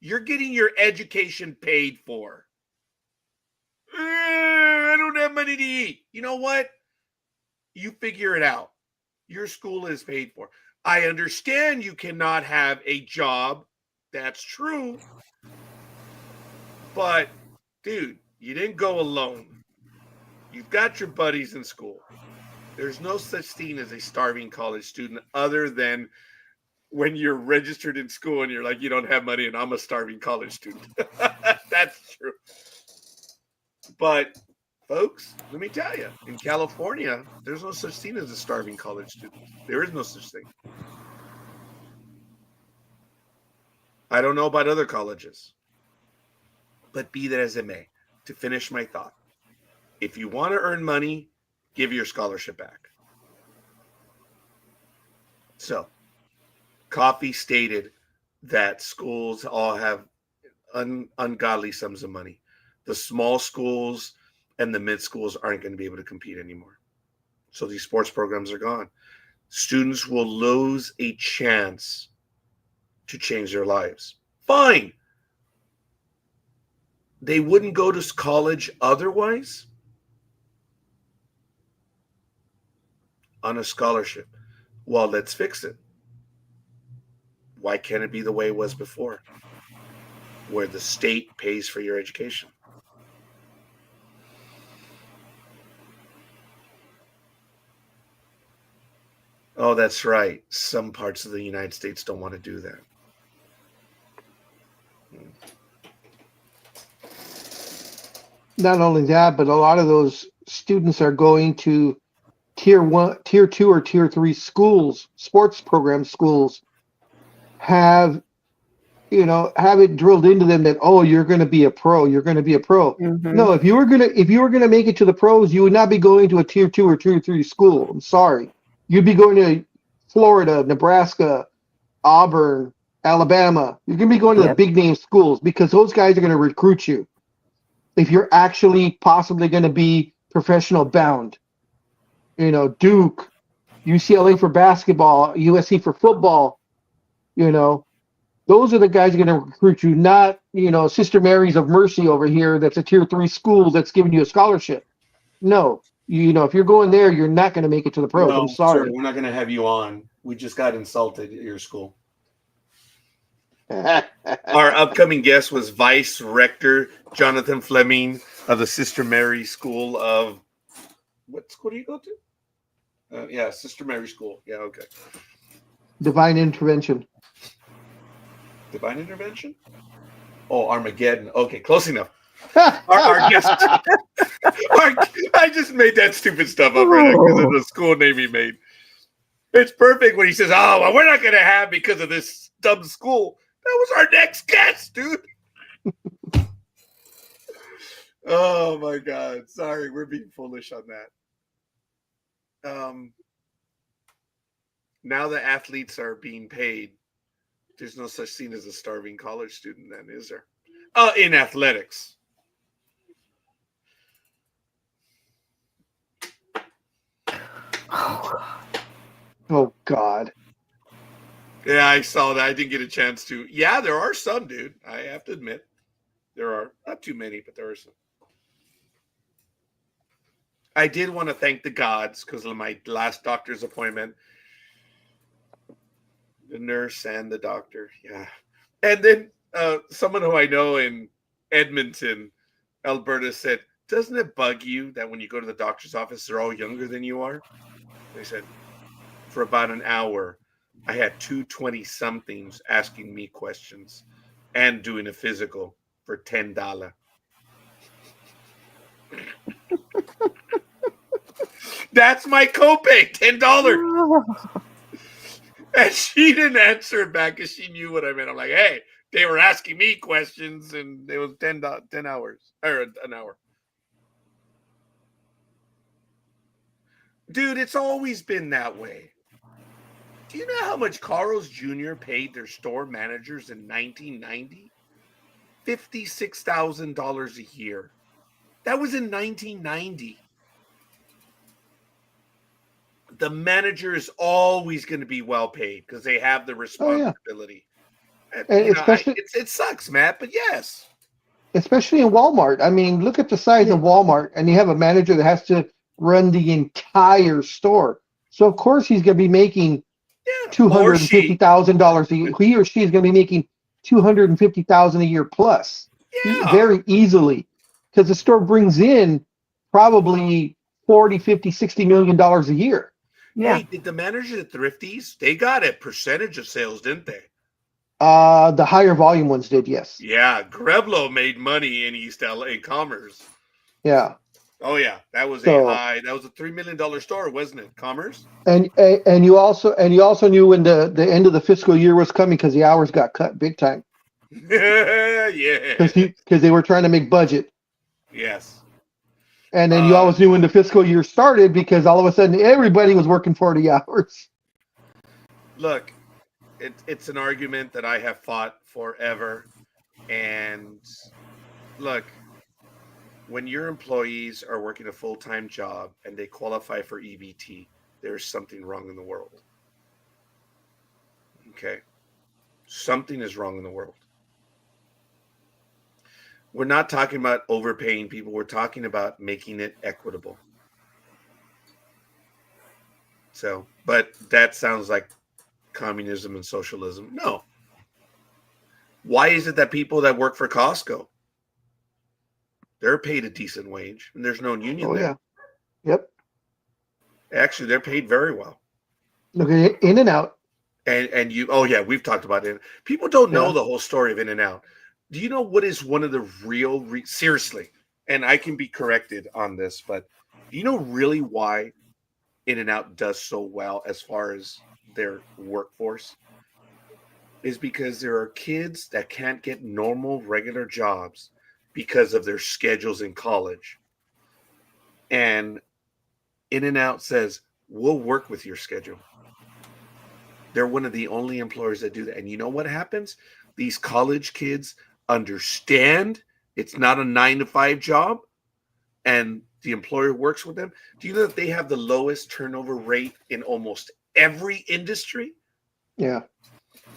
You're getting your education paid for. I don't have money to eat. You know what? You figure it out. Your school is paid for. I understand you cannot have a job. That's true. But, dude, you didn't go alone. You've got your buddies in school. There's no such thing as a starving college student other than when you're registered in school and you're like, you don't have money and I'm a starving college student. That's true. But, folks, let me tell you, in California, there's no such thing as a starving college student. There is no such thing. I don't know about other colleges. But be that as it may, to finish my thought, if you want to earn money, give your scholarship back. So, Coffee stated that schools all have ungodly sums of money. The small schools and the mid schools aren't going to be able to compete anymore. So these sports programs are gone. Students will lose a chance to change their lives. Fine. They wouldn't go to college otherwise on a scholarship. Well, let's fix it. Why can't it be the way it was before, where the state pays for your education? Oh, that's right. Some parts of the United States don't want to do that. Not only that, but a lot of those students are going to tier 1, tier 2, or tier 3 schools, sports program schools, have it drilled into them that, oh, you're going to be a pro, you're going to be a pro. Mhm. No, if you were going to make it to the pros, you would not be going to a tier 2 or tier 3 school. I'm sorry. You'd be going to Florida, Nebraska, Auburn, Alabama. You're going to be going to the Yep. big name schools because those guys are going to recruit you. If you're actually possibly going to be professional bound, Duke, UCLA for basketball, USC for football, those are the guys going to recruit you, not, Sister Mary's of Mercy over here that's a tier 3 school that's giving you a scholarship. No, You know, if you're going there, you're not going to make it to the pros. I'm No, sorry. sir, we're not going to have you on. We just got insulted at your school. Oh, Our upcoming guest was Vice Rector Jonathan Fleming of the Sister Mary School of what school do you go to? Yeah, Sister Mary School. Yeah, okay. Divine intervention. Divine Intervention? Oh, Armageddon. Okay, close enough. Our guest. I just made that stupid stuff up right now because of the school name he made. It's perfect when he says, "Oh, well, we're not going to have because of this dumb school." That was our next guest, dude. Oh my God! Sorry, we're being foolish on that. Now the athletes are being paid. There's no such thing as a starving college student, then, is there? In athletics. Oh God. Yeah, I saw that. I didn't get a chance to. Yeah, there are some, dude. I have to admit. There are. Not too many, but there are some. I did want to thank the gods because of my last doctor's appointment. The nurse and the doctor. Yeah. And then someone who I know in Edmonton, Alberta, said, "Doesn't it bug you that when you go to the doctor's office, they're all younger than you are?" They said, for about an hour, I had two 20-somethings asking me questions and doing a physical for $10. That's my copay, $10. And she didn't answer it back because she knew what I meant. I'm like, hey, they were asking me questions and it was 10 hours or an hour. Dude, it's always been that way. Do you know how much Carl's Jr. paid their store managers in 1990? $56,000 a year. That was in 1990. The manager is always going to be well paid because they have the responsibility. And You know, especially, it sucks, Matt, but yes. especially in Walmart. I mean, look at the size of Walmart, and you have a manager that has to run the entire store. So of course he's going to be making $250,000 a year. He or she is going to be making $250,000 a year plus, very easily, because the store brings in probably 40, 50, 60 million dollars a year. Yeah. Hey, did the managers at Thrifties, they got a percentage of sales, didn't they? The higher volume ones did, yes. Yeah, Greblo made money in East LA in Commerce. Yeah. Oh yeah, that was a $3 million store, wasn't it? Commerce. And you also knew when the end of the fiscal year was coming because the hours got cut big time. Yeah. Because they were trying to make budget. Yes. And then you always knew when the fiscal year started because all of a sudden everybody was working 40 hours. Look, it's an argument that I have fought forever. And look, when your employees are working a full-time job and they qualify for EBT, there's something wrong in the world. Okay? Something is wrong in the world. We're not talking about overpaying people. We're talking about making it equitable. So, but that sounds like communism and socialism. No. Why is it that people that work for Costco, they're paid a decent wage and there's no union there? Yeah. Yep. Actually, they're paid very well. Look at In-N-Out. And you, oh yeah, we've talked about it. People don't know the whole story of In-N-Out. Do you know what is one of the real, seriously, and I can be corrected on this, but do you know really why In-N-Out does so well as far as their workforce? Is because there are kids that can't get normal, regular jobs because of their schedules in college. And In-N-Out says, we'll work with your schedule. They're one of the only employers that do that. And you know what happens? These college kids understand it's not a 9-to-5 job and the employer works with them. Do you know that they have the lowest turnover rate in almost every industry? Yeah.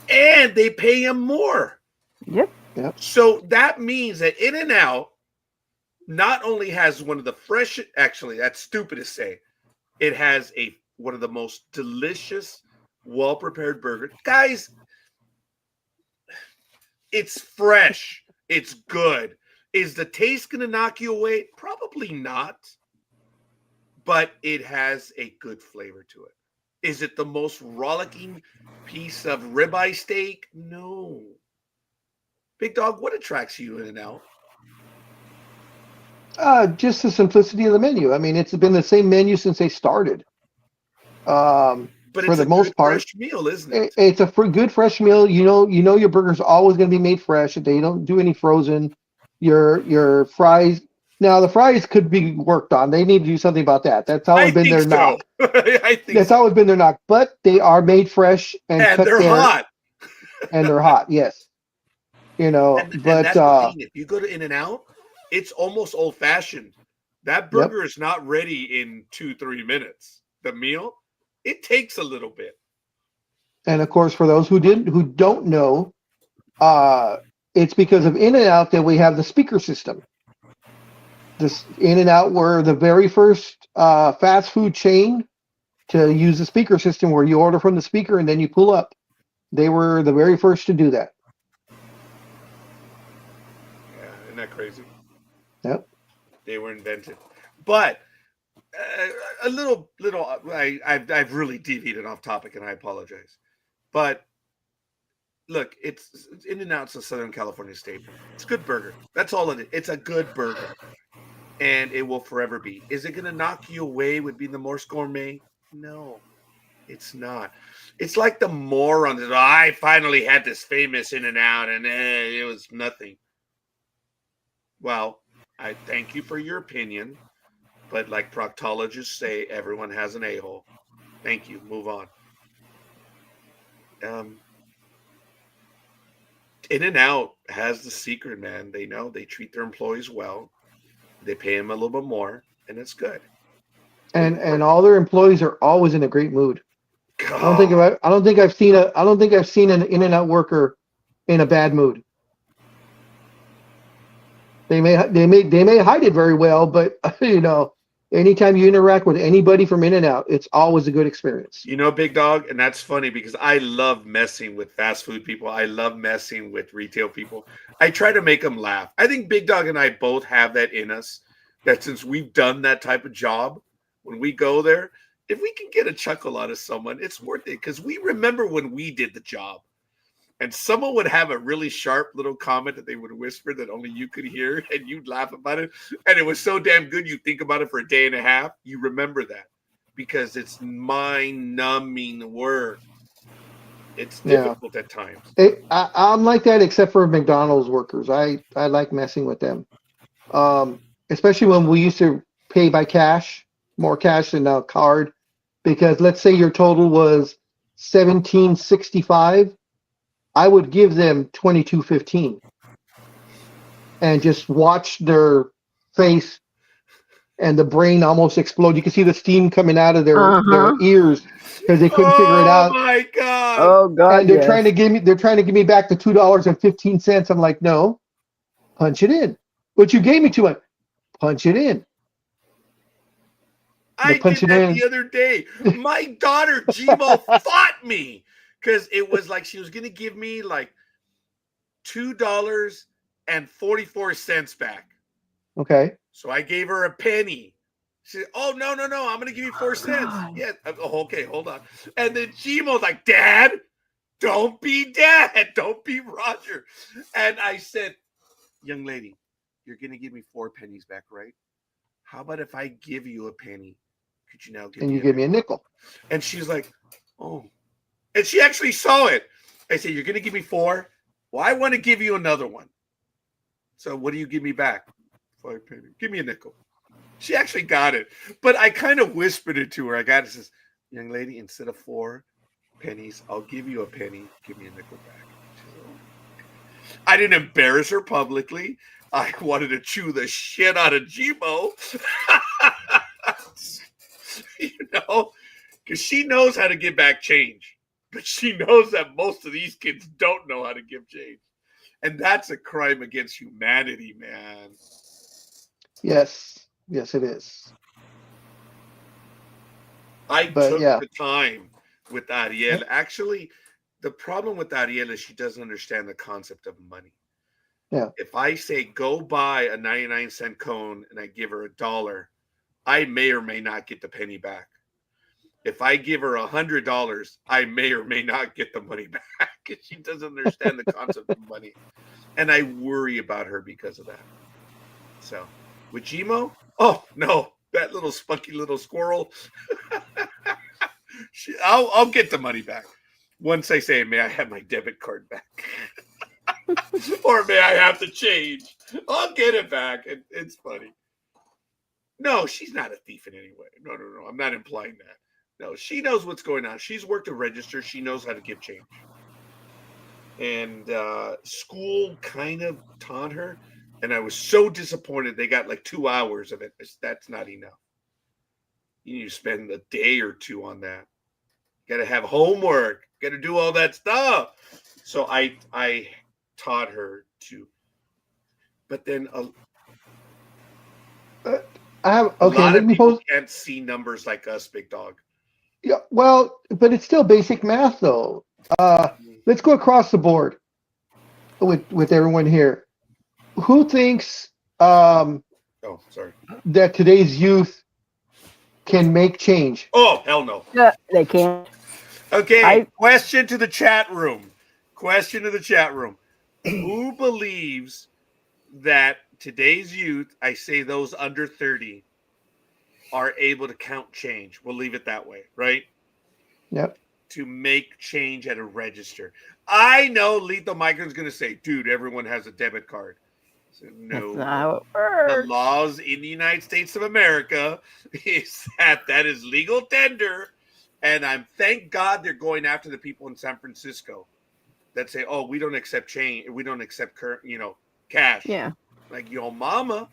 And they pay them more. Yep. Yep. So that means that In-N-Out not only has one of the fresh, actually, that's stupid to say, it has one of the most delicious, well-prepared burgers. Guys, it's fresh. It's good. Is the taste going to knock you away? Probably not. But it has a good flavor to it. Is it the most rollicking piece of ribeye steak? No. Big Dog, what attracts you in and out? Just the simplicity of the menu. I mean, it's been the same menu since they started. But for it's the a most good, part, fresh meal, isn't it? It's a good fresh meal. You know your burger's always going to be made fresh. They don't do any frozen. Your fries. Now the fries could be worked on. They need to do something about that. That's always been their knock. I think That's so. always been their knock. But they are made fresh and cut they're there, hot. and they're hot. Yes. You know, And but that's the thing. If you go to In-N-Out, it's almost old-fashioned. That burger is not ready in 2-3 minutes. The meal, it takes a little bit. And of course, for those who don't know, it's because of In-N-Out that we have the speaker system. This In-N-Out were the very first fast food chain to use the speaker system, where you order from the speaker and then you pull up. They were the very first to do that. Yeah, isn't that crazy? Yep. They were invented. But a little, I've really deviated off topic, and I apologize. But look, it's In-N-Out's a Southern California staple. It's a good burger. That's all it is. It's a good burger, and it will forever be. Is it going to knock you away with being the Morse Gourmet? No, it's not. It's like the moron that I finally had this famous In-N-Out, and it was nothing. Well, I thank you for your opinion, but like proctologists say, everyone has an a-hole. Thank you. Move on. In-N-Out has the secret, man. They know they treat their employees well. They pay them a little bit more, and it's good. And all their employees are always in a great mood. God. I don't think I've seen an In-N-Out worker in a bad mood. They may hide it very well, but you know, anytime you interact with anybody from In-N-Out, it's always a good experience. You know, Big Dog, and that's funny because I love messing with fast food people. I love messing with retail people. I try to make them laugh. I think Big Dog and I both have that in us, that since we've done that type of job, when we go there, if we can get a chuckle out of someone, it's worth it, because we remember when we did the job. And someone would have a really sharp little comment that they would whisper that only you could hear, and you'd laugh about it. And it was so damn good, you think about it for a day and a half. You remember that because it's mind-numbing work. It's difficult at times. I'm like that, except for McDonald's workers. I like messing with them, especially when we used to pay by cash, more cash than a card. Because let's say your total was $17.65. I would give them $22.15 and just watch their face and the brain almost explode. You can see the steam coming out of their ears because they couldn't figure it out. Oh my God. Oh God. And they're trying to give me back the $2.15. I'm like, no, punch it in. But you gave me too much. Punch it in. I did that the other day. My daughter Gmo fought me. Because it was like she was going to give me like $2.44 back. Okay. So I gave her a penny. She said, "Oh, no. I'm going to give you 4 cents." Yeah. Oh, okay, hold on. And then Gmo's like, "Dad, don't be Dad. Don't be Roger." And I said, "Young lady, you're going to give me 4 pennies back, right? How about if I give you a penny? Could you now give me me a nickel?" And she's like, "Oh." And she actually saw it. I said, "You're going to give me 4? Well, I want to give you another one. So what do you give me back?" 5 pennies. Give me a nickel. She actually got it. But I kind of whispered it to her. I got it. Says, "Young lady, instead of 4 pennies, I'll give you a penny. Give me a nickel back." Said, "Oh." I didn't embarrass her publicly. I wanted to chew the shit out of Gmo. You know, because she knows how to give back change. But she knows that most of these kids don't know how to give change. And that's a crime against humanity, man. Yes. Yes, it is. I But took yeah. the time with Ariel. Actually, the problem with Ariel is she doesn't understand the concept of money. Yeah. If I say go buy a 99-cent cone and I give her $1, I may or may not get the penny back. If I give her $100, I may or may not get the money back because she doesn't understand the concept of money. And I worry about her because of that. So with Gmo, oh no, that little spunky little squirrel. I'll get the money back once I say, may I have my debit card back? Or may I have the change? I'll get it back. It's funny. No, she's not a thief in any way. No. I'm not implying that. No, she knows what's going on. She's worked a register. She knows how to give change. And school kind of taught her. And I was so disappointed. They got like 2 hours of it. That's not enough. You need to spend a day or two on that. Got to have homework. Got to do all that stuff. So I taught her to. But then I have a okay. lot Let of me people pose. can't see numbers like us, big dog. Yeah. Well, but it's still basic math, though. Let's go across the board with everyone here. Who thinks Oh, sorry. that today's youth can make change? Oh, hell no. They can't. Okay, question to the chat room. Who believes that today's youth, I say those under 30, are able to count change? We'll leave it that way, right? Yep. To make change at a register. I know Lethal Micron's going to say, dude, everyone has a debit card. So, no. That's not how it The works. laws in the United States of America is that is legal tender. And thank God they're going after the people in San Francisco that say, "Oh, we don't accept change. We don't accept cash." Yeah. Like, yo, mama,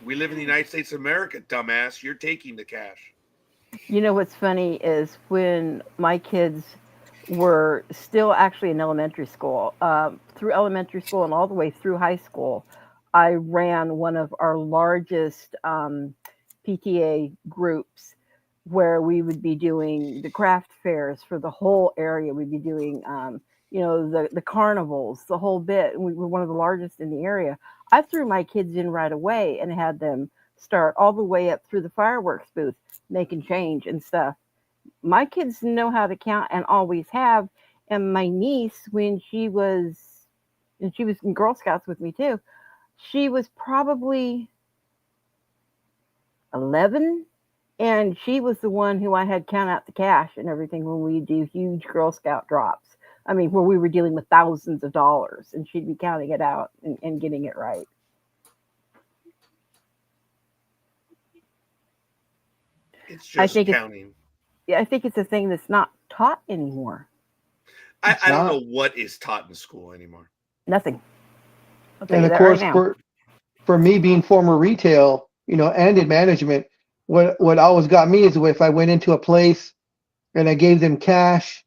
we live in the United States of America, dumbass. You're taking the cash. You know what's funny is when my kids were still actually in elementary school, through elementary school and all the way through high school, I ran one of our largest PTA groups where we would be doing the craft fairs for the whole area. We'd be doing, the carnivals, the whole bit. And we were one of the largest in the area. I threw my kids in right away and had them start all the way up through the fireworks booth, making change and stuff. My kids know how to count and always have. And my niece, when she was in Girl Scouts with me too, she was probably 11. And she was the one who I had count out the cash and everything when we do huge Girl Scout drops. I mean, where we were dealing with thousands of dollars, and she'd be counting it out and getting it right. It's just counting. I think it's a thing that's not taught anymore. I don't know what is taught in school anymore. Nothing. And of course, for me being former retail, and in management, what always got me is if I went into a place and I gave them cash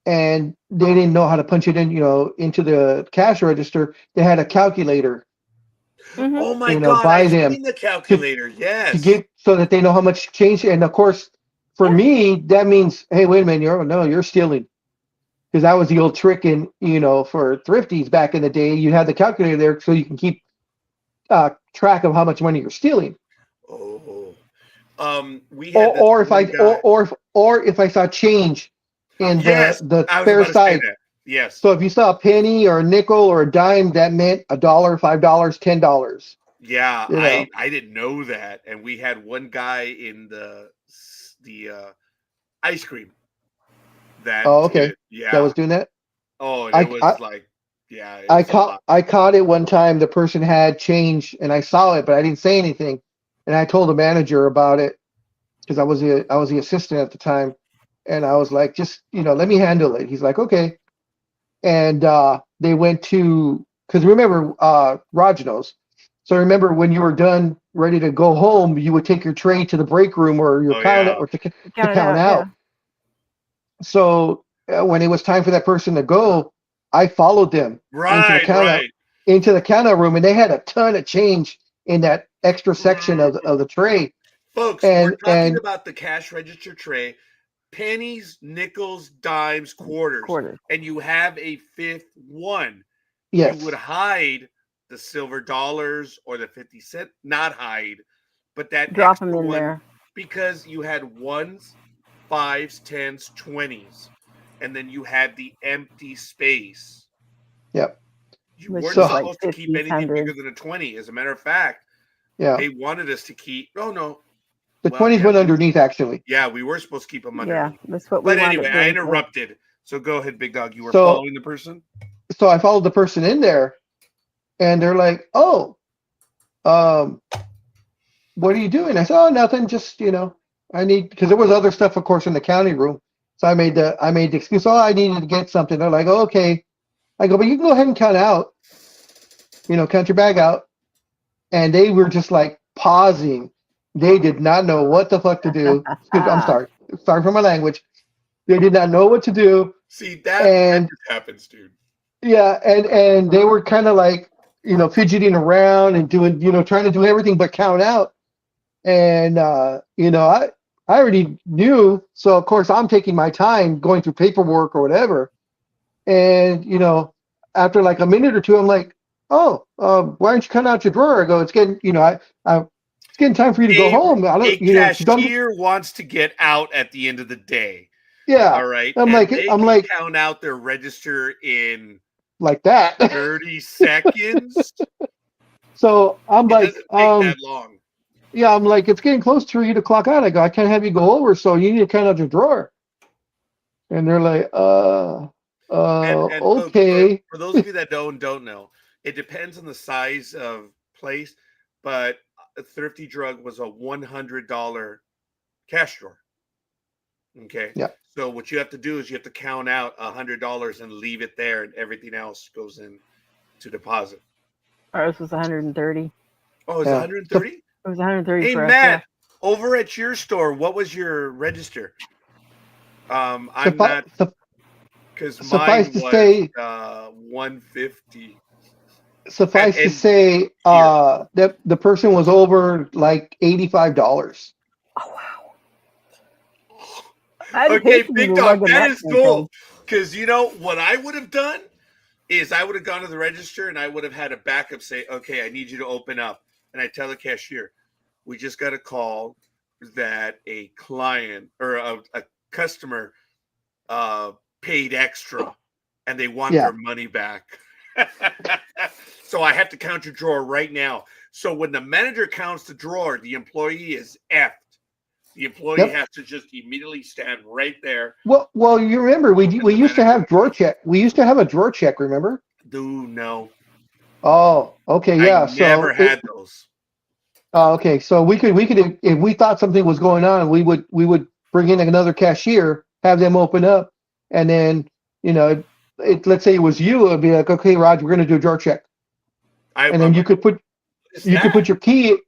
and they didn't know how to punch it in, into the cash register, they had a calculator. Mm-hmm. Oh my God! I've seen the calculator. Yes. To get so that they know how much change. And of course, for me, that means, hey, wait a minute, you're stealing. Because that was the old trick in, for thrifties back in the day. You had the calculator there so you can keep track of how much money you're stealing. Oh, we had or if I saw change in the fair side. Yes. So if you saw a penny or a nickel or a dime, that meant $1, $5, $10. Yeah, I didn't know that, and we had one guy in the ice cream. That was doing that. Oh, and it was like, yeah. I caught it one time. The person had change, and I saw it, but I didn't say anything. And I told the manager about it because I was the assistant at the time, and I was like, just let me handle it. He's like, okay. And they went to, because remember, Raj knows. So remember when you were done, ready to go home, you would take your tray to the break room or your counter or to count out. Yeah. So when it was time for that person to go, I followed them into the count out room, and they had a ton of change in that extra section of the tray. Folks, we're talking about the cash register tray, pennies, nickels, dimes, quarters. And you have a fifth one. Yes. You would hide the silver dollars or the 50-cent, not hide, but that drop extra them in one, there because you had 1s, 5s, 10s, 20s, and then you had the empty space. Yep. You weren't supposed to keep anything bigger than a 20. As a matter of fact, they wanted us to keep. Oh no, the 20s went underneath, actually. Yeah, we were supposed to keep them underneath. Yeah, that's what we wanted. But anyway, I interrupted. So go ahead, Big Dog. You were following the person? So I followed the person in there, and they're like, "Oh, what are you doing?" I said, "Oh, nothing. Just, I need," because there was other stuff, of course, in the county room. So I made the excuse. Oh, I needed to get something. They're like, "Oh, okay." I go, "But you can go ahead and count out. Count your bag out." And they were just like pausing. They did not know what the fuck to do. I'm sorry. Sorry for my language. They did not know what to do. See, that just happens, dude. Yeah, and they were kind of like, fidgeting around and doing, trying to do everything but count out. And I already knew, so of course I'm taking my time going through paperwork or whatever. And after like a minute or two, I'm like, "Oh, why don't you cut out your drawer?" I go, "It's getting, it's getting time for you to go home." A cashier wants to get out at the end of the day. Yeah. All right. I'm like, count out their register in like that 30 seconds. So I'm like, doesn't take that long. Yeah, I'm like, "It's getting close for you to clock out." I go, "I can't have you go over, so you need to count out your drawer." And they're like, okay. For those of you that don't know, it depends on the size of place, but a Thrifty Drug was a $100 cash drawer. Okay. Yeah. So what you have to do is you have to count out $100 and leave it there, and everything else goes in to deposit. Ours was 130. Oh, it's 130? It was 130. Hey, for Matt, us, over at your store, what was your register? I'm not, because mine was 150. Suffice to say, that the person was over like $85. Oh wow! Okay, Big Dog, that is cool. Because what I would have done is I would have gone to the register and I would have had a backup say, "Okay, I need you to open up." And I tell the cashier, "We just got a call that a client or a customer paid extra and they want their money back." So I have to count your drawer right now. So when the manager counts the drawer, the employee is effed. The employee has to just immediately stand right there. Well, you remember we used to have drawer check. We used to have a drawer check. Remember? Dude, no. Oh, okay, yeah. I never had those. Okay, so we could if we thought something was going on, we would bring in another cashier, have them open up, and then let's say it was you, it'd be like, "Okay, Raj, we're going to do a drawer check," and then you could put your key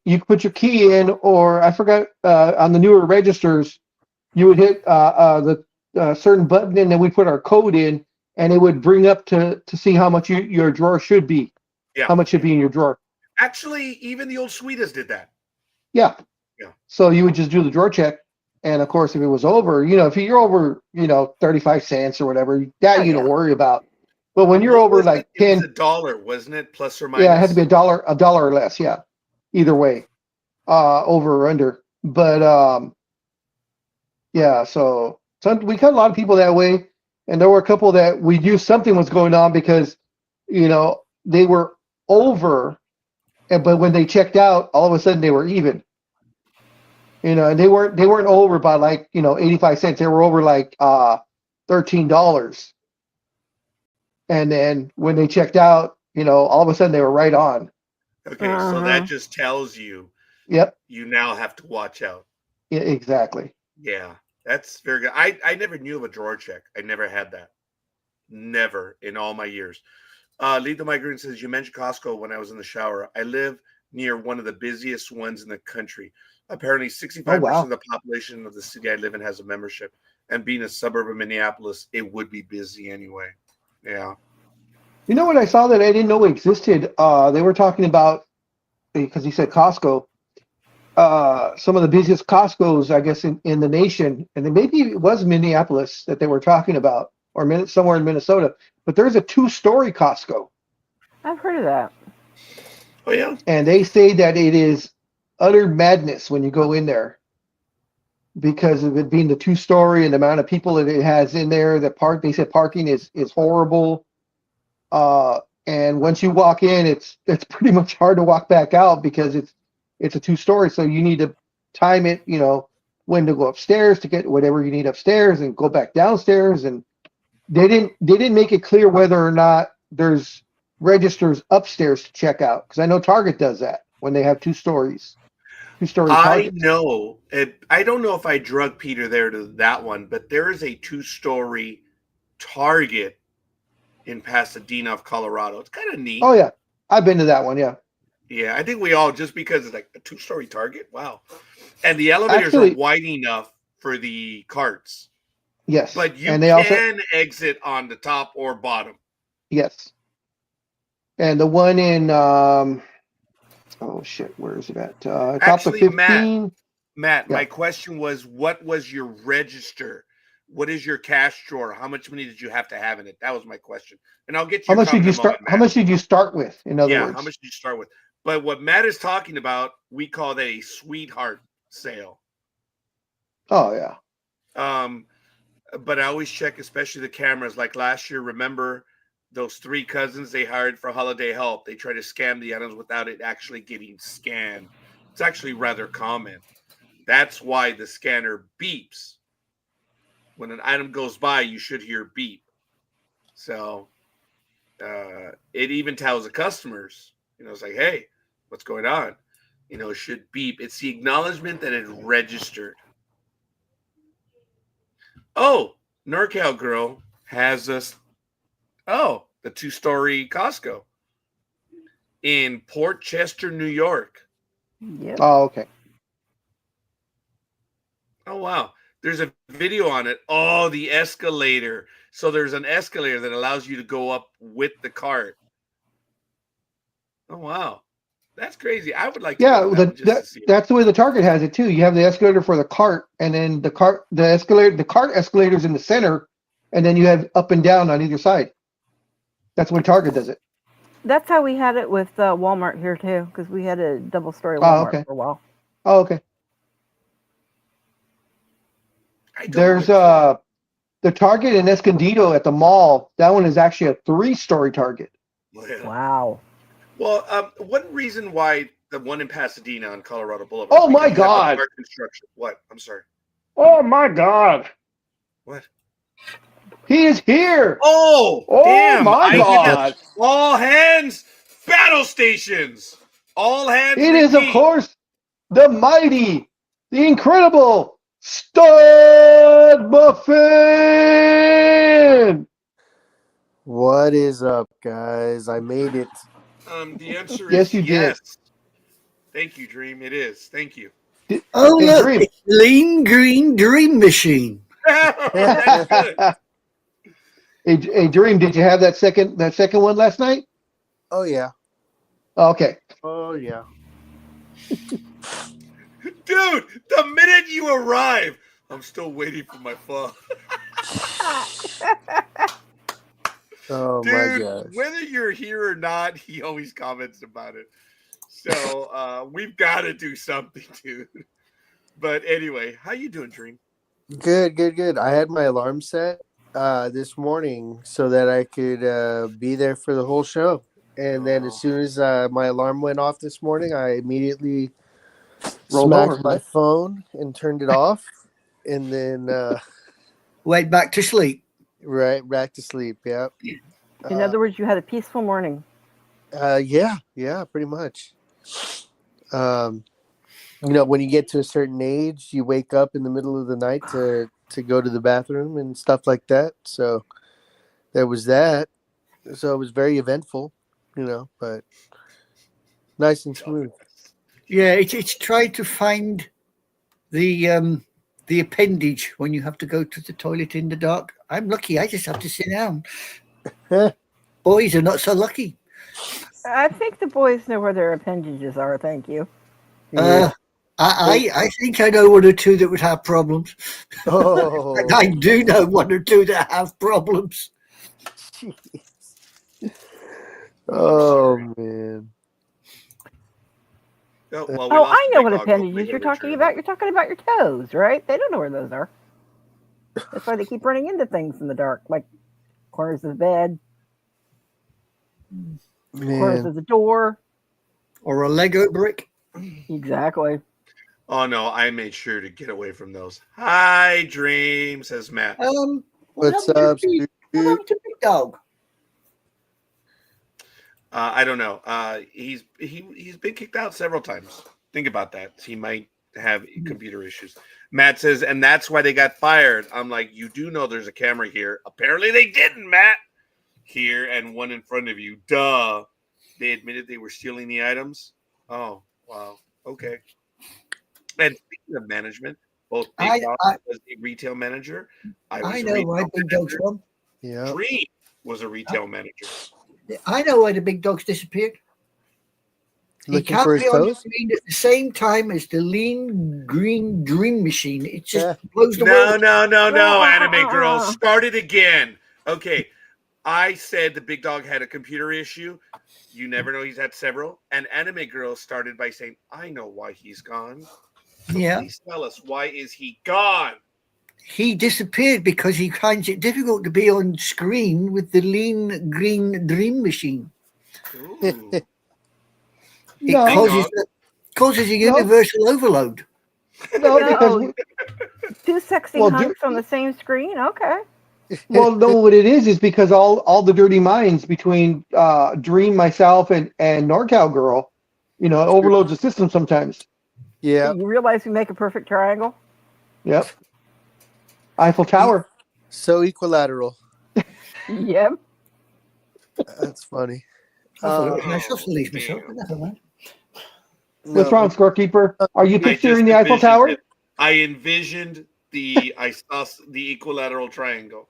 in, or I forgot, on the newer registers, you would hit the certain button, and then we put our code in, and it would bring up to see how much your drawer should be. Yeah. How much should be in your drawer. Actually, even the old Sweetas did that. Yeah. Yeah. So you would just do the drawer check. And of course, if it was over, if you're over, 35 cents or whatever, that you don't worry about. But when you're over like 10, it was $1, wasn't it? Plus or minus. Yeah, it had to be a dollar or less. Yeah. Either way, over or under. But, yeah, so we cut a lot of people that way. And there were a couple that we knew something was going on because, they were over, but when they checked out, all of a sudden they were even. And they weren't over by like 85 cents. They were over like $13. And then when they checked out, all of a sudden they were right on. Okay, so that just tells you. Yep. You now have to watch out. Yeah, exactly. Yeah, that's very good. I never knew of a drawer check. I never had that. Never in all my years. Lead the Migrant says, "You mentioned Costco when I was in the shower. I live near one of the busiest ones in the country. Apparently 65% of the population of the city I live in has a membership. And being a suburb of Minneapolis, it would be busy anyway." Yeah. You know what I saw that I didn't know existed? They were talking about because he said Costco. Some of the busiest Costco's, I guess, in the nation, and then maybe it was Minneapolis that they were talking about, or somewhere in Minnesota. But there's a 2-story Costco, I've heard of that. Oh yeah. and they say that it is utter madness when you go in there because of it being the 2-story and the amount of people that it has in there. They said parking is horrible. And once you walk in, it's pretty much hard to walk back out because it's a 2-story. So you need to time it, when to go upstairs to get whatever you need upstairs and go back downstairs. And they didn't make it clear whether or not there's registers upstairs to check out, because I know Target does that when they have 2 stories. 2-story I Targets. know. I don't know if I drug Peter there to that one, but there is a 2-story Target in Pasadena, Colorado. It's kind of neat. Oh yeah, I've been to that one. Yeah. Yeah, I think we all, just because it's like a 2-story Target. Wow. And the elevators Actually, are wide enough for the carts. Yes. But you and they can exit on the top or bottom. Yes. And the one in oh shit, where is it at? Top Actually, of 15. Matt, Yeah. my question was, what was your register? What is your cash drawer? How much money did you have to have in it? That was my question. And I'll get you. How much did you start? How much did you start with? In other words, how much did you start with? But what Matt is talking about, we call that a sweetheart sale. Oh yeah. But I always check, especially the cameras. Like last year, remember those 3 cousins they hired for holiday help? They try to scam the items without it actually getting scanned. It's actually rather common. That's why the scanner beeps. When an item goes by, you should hear beep. So it even tells the customers, it's like, hey, what's going on? It should beep. It's the acknowledgement that it registered. Oh, NorCal Girl has us. Oh, the 2-story Costco in Port Chester, New York. Yep. Oh, okay. Oh, wow. There's a video on it. Oh, the escalator. So there's an escalator that allows you to go up with the cart. Oh, wow. That's crazy. I would like to go to that one just to see it. That's the way the Target has it too. You have the escalator for the cart, and then the cart escalator's in the center, and then you have up and down on either side. That's when Target does it. That's how we had it with Walmart here too, because we had a double-story Walmart okay. for a while. Oh, okay. There's the Target in Escondido at the mall. That one is actually a 3-story Target. Yeah. Wow. Well, one reason why the one in Pasadena on Colorado Boulevard. Oh my God! Construction. What? I'm sorry. Oh my God! What? He is here! Oh damn! My God! All hands, battle stations. All hands. It is, of course, the mighty, the incredible Stud Muffin. What is up, guys? I made it. The answer is yes, you did. Thank you, Dream. It is. Thank you. Oh, Hey, look, Dream. it's Lean Green Dream Machine. That's good. Hey, Dream, did you have that second one last night? Oh yeah. Okay. Oh yeah. Dude, the minute you arrive, I'm still waiting for my phone. Oh Dude, my gosh. whether you're here or not, he always comments about it. So we've got to do something, dude. But anyway, how you doing, Dream? Good. I had my alarm set this morning so that I could be there for the whole show. And then as soon as my alarm went off this morning, I immediately smacked my phone and turned it off. And then Went back to sleep. right back to sleep. Yeah. In other words, you had a peaceful morning. Yeah, pretty much. When you get to a certain age, you wake up in the middle of the night to go to the bathroom and stuff like that. So there was that. So it was very eventful, but nice and smooth. Yeah, it's trying to find the appendage when you have to go to the toilet in the dark. I'm lucky. I just have to sit down. Boys are not so lucky. I think the boys know where their appendages are. Thank you. I think I know one or two that would have problems. Oh, I do know one or two that have problems. jeez. Oh man. Oh, well, we Oh, lost I the know big what dog. Hopefully appendages he'll you're talking return. about. You're talking about your toes, right? They don't know where those are. That's why they keep running into things in the dark, like corners of the bed, corners Man. of the door. Or a Lego brick. Exactly. Oh no, I made sure to get away from those. Hi, Dream, says Matt. What What's happened to up, Big- What Stu? happened to Big Dog? I don't know. He's been kicked out several times. Think about that. He might have computer issues. Matt says, and that's why they got fired. I'm like, you do know there's a camera here. Apparently they didn't, Matt. Here and one in front of you. Duh. They admitted they were stealing the items. Oh, wow. Okay. And speaking of management, both Big Dog was a retail manager. I know why Big Dog's gone. Yeah. Dream was a retail manager. I know why the big dog's disappeared. He Looking can't for his be on the toes? screen at the same time as the lean green dream machine. It just Yeah. blows the No, world. no, anime girl. Start it again. Okay. I said the big dog had a computer issue. You never know, he's had several. And anime girl started by saying, I know why he's gone. So Yeah. please tell us, why is he gone? He disappeared because he finds it difficult to be on screen with the lean green dream machine. Ooh. It No, causes a No. universal overload. no, because Two sexy Well, hunks on the same screen. Okay. well, no, what it is because all the dirty minds between Dream, myself, and NorCal girl, it overloads the system sometimes. Yeah. You realize we make a perfect triangle? Yep. Eiffel Tower. So equilateral. Yep. That's funny. I thought it was Oh, nice to leave myself, damn. but never mind. What's No, wrong, scorekeeper? Are you I just picturing the Eiffel Tower? envisioned it. I envisioned I saw the equilateral triangle.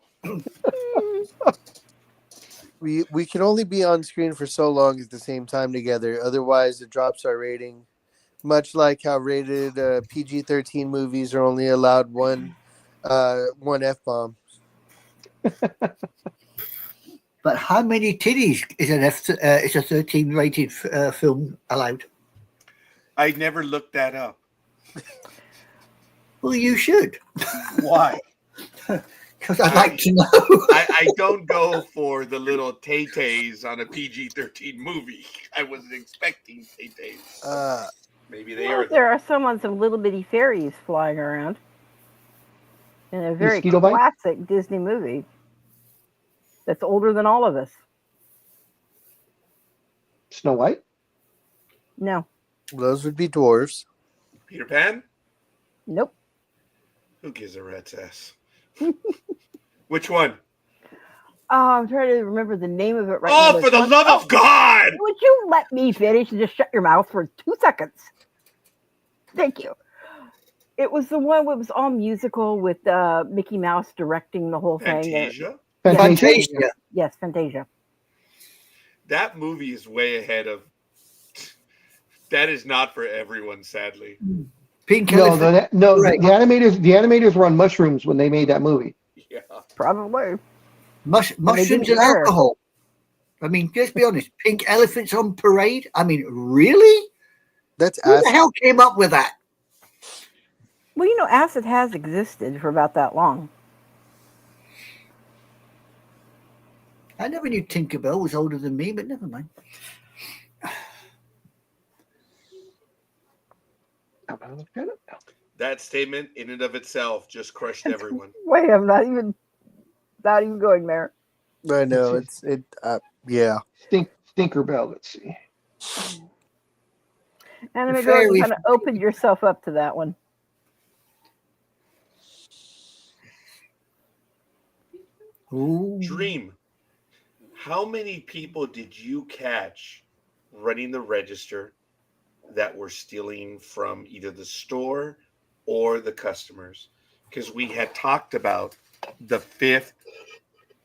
we can only be on screen for so long at the same time together. Otherwise, it drops our rating. Much like how rated PG-13 movies are only allowed one F-bomb. But how many titties is is a 13 rated film allowed? I never looked that up. Well, you should, Why? because I'd like to know. I don't go for the little tay-tays on a PG-13 movie. I wasn't expecting tay-tays. Maybe they are. There are some on some little bitty fairies flying around in a very Mosquito bite? classic Disney movie that's older than all of us. Snow White? No. Those would be dwarves. Peter Pan? Nope. Who gives a rat's ass? Which one? Oh, I'm trying to remember the name of it right now. Oh, for the love of God! Would you let me finish and just shut your mouth for 2 seconds? Thank you. It was the one that was all musical with Mickey Mouse directing the whole thing. Fantasia? Fantasia. Yes, Fantasia. That movie is way ahead of. That is not for everyone, sadly. Pink No, Elephant. Right. the animators were on mushrooms when they made that movie. Yeah. Probably. Mushrooms and care. alcohol. I mean, just be honest. Pink elephants on parade. I mean, really? That's Who the acid. hell came up with that? Well, acid has existed for about that long. I never knew Tinkerbell was older than me, but never mind. That statement, in and of itself, just crushed everyone. Wait, I'm not even going there. I know yeah. Tinkerbell, let's see. Anime girl, you kind of opened yourself up to that one. Ooh. Dream. How many people did you catch running the register that were stealing from either the store or the customers? Because we had talked about the 5th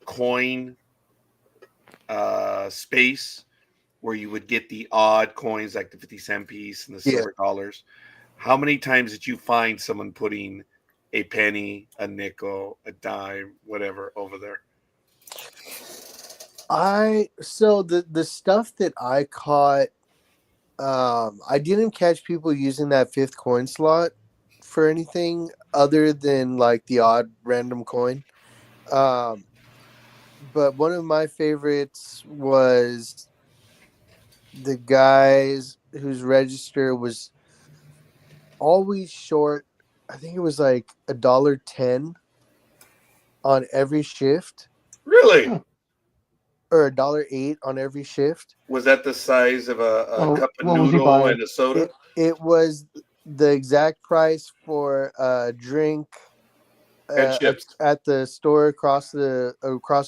coin space where you would get the odd coins like the 50-cent piece and the Yeah. silver dollars. How many times did you find someone putting a penny, a nickel, a dime, whatever over there? So the stuff that I caught, I didn't catch people using that 5th coin slot for anything other than like the odd random coin. But one of my favorites was the guys whose register was always short. I think it was like $1.10 on every shift, Really? Huh. or $1.08 on every shift. Was that the size of a Oh, cup of what was he noodle buying? and a soda? It was the exact price for a drink And chips. at the store across the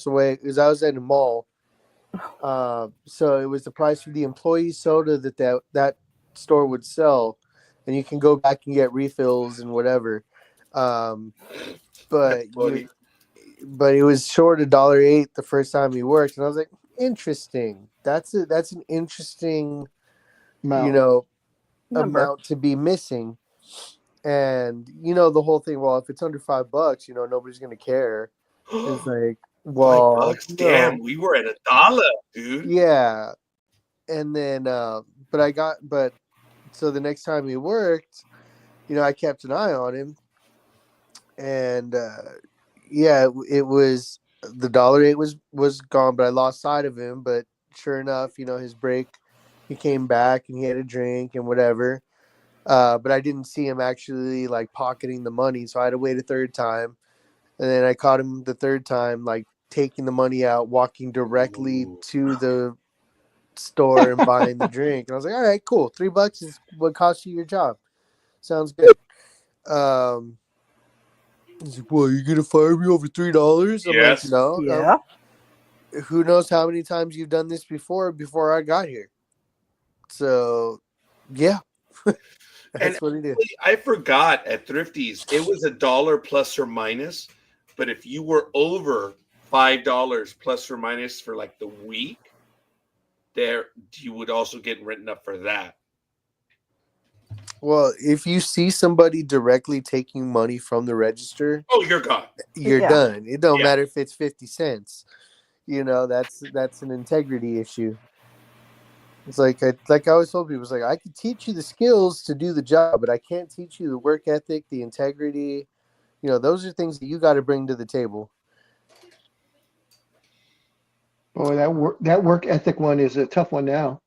way, because I was at a mall. So it was the price of the employee soda that store would sell, and you can go back and get refills and whatever. But That's funny. but it was short $1.08 the first time he worked, and I was like, interesting. That's an interesting, Mount. Number. amount to be missing. And the whole thing, well, if it's under $5, nobody's gonna care. It's like, well, $5? Damn, we were at $1, dude. yeah. And then but so the next time he worked, I kept an eye on him, and it was the $1.08 was gone, but I lost sight of him. But sure enough, his break, he came back and he had a drink and whatever. But I didn't see him actually like pocketing the money, so I had to wait a third time, and then I caught him the third time, like taking the money out, walking directly to the store and buying the drink. And I was like, all right, cool. $3 is what cost you your job. Sounds good. He's like, well, you're gonna fire me over $3? I'm Yes. like, no. Yeah. Who knows how many times you've done this before I got here? So, yeah. That's what he did. I forgot at Thrifties, it was $1 plus or minus. But if you were over $5 plus or minus for like the week, there you would also get written up for that. Well, if you see somebody directly taking money from the register, Oh, you're gone. you're Yeah. done. It don't Yeah. matter if it's 50 cents. That's an integrity issue. It's like I always told people, it's like I can teach you the skills to do the job, but I can't teach you the work ethic, the integrity. Those are things that you got to bring to the table. Boy, that work ethic one is a tough one now.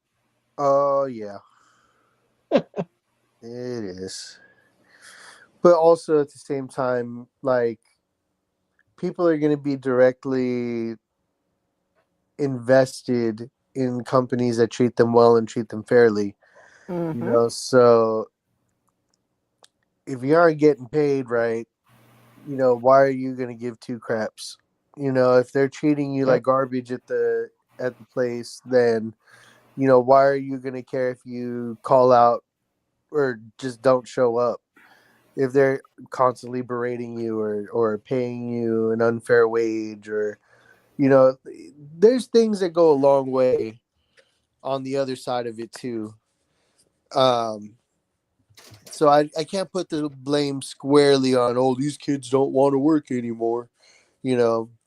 Oh yeah, it is. But also at the same time, like people are going to be directly invested in companies that treat them well and treat them fairly. Mhm. So if you aren't getting paid right, why are you going to give two craps? If they're treating you like garbage at the place, then why are you going to care if you call out or just don't show up? If they're constantly berating you or paying you an unfair wage, or there's things that go a long way on the other side of it too. So I can't put the blame squarely on, these kids don't want to work anymore,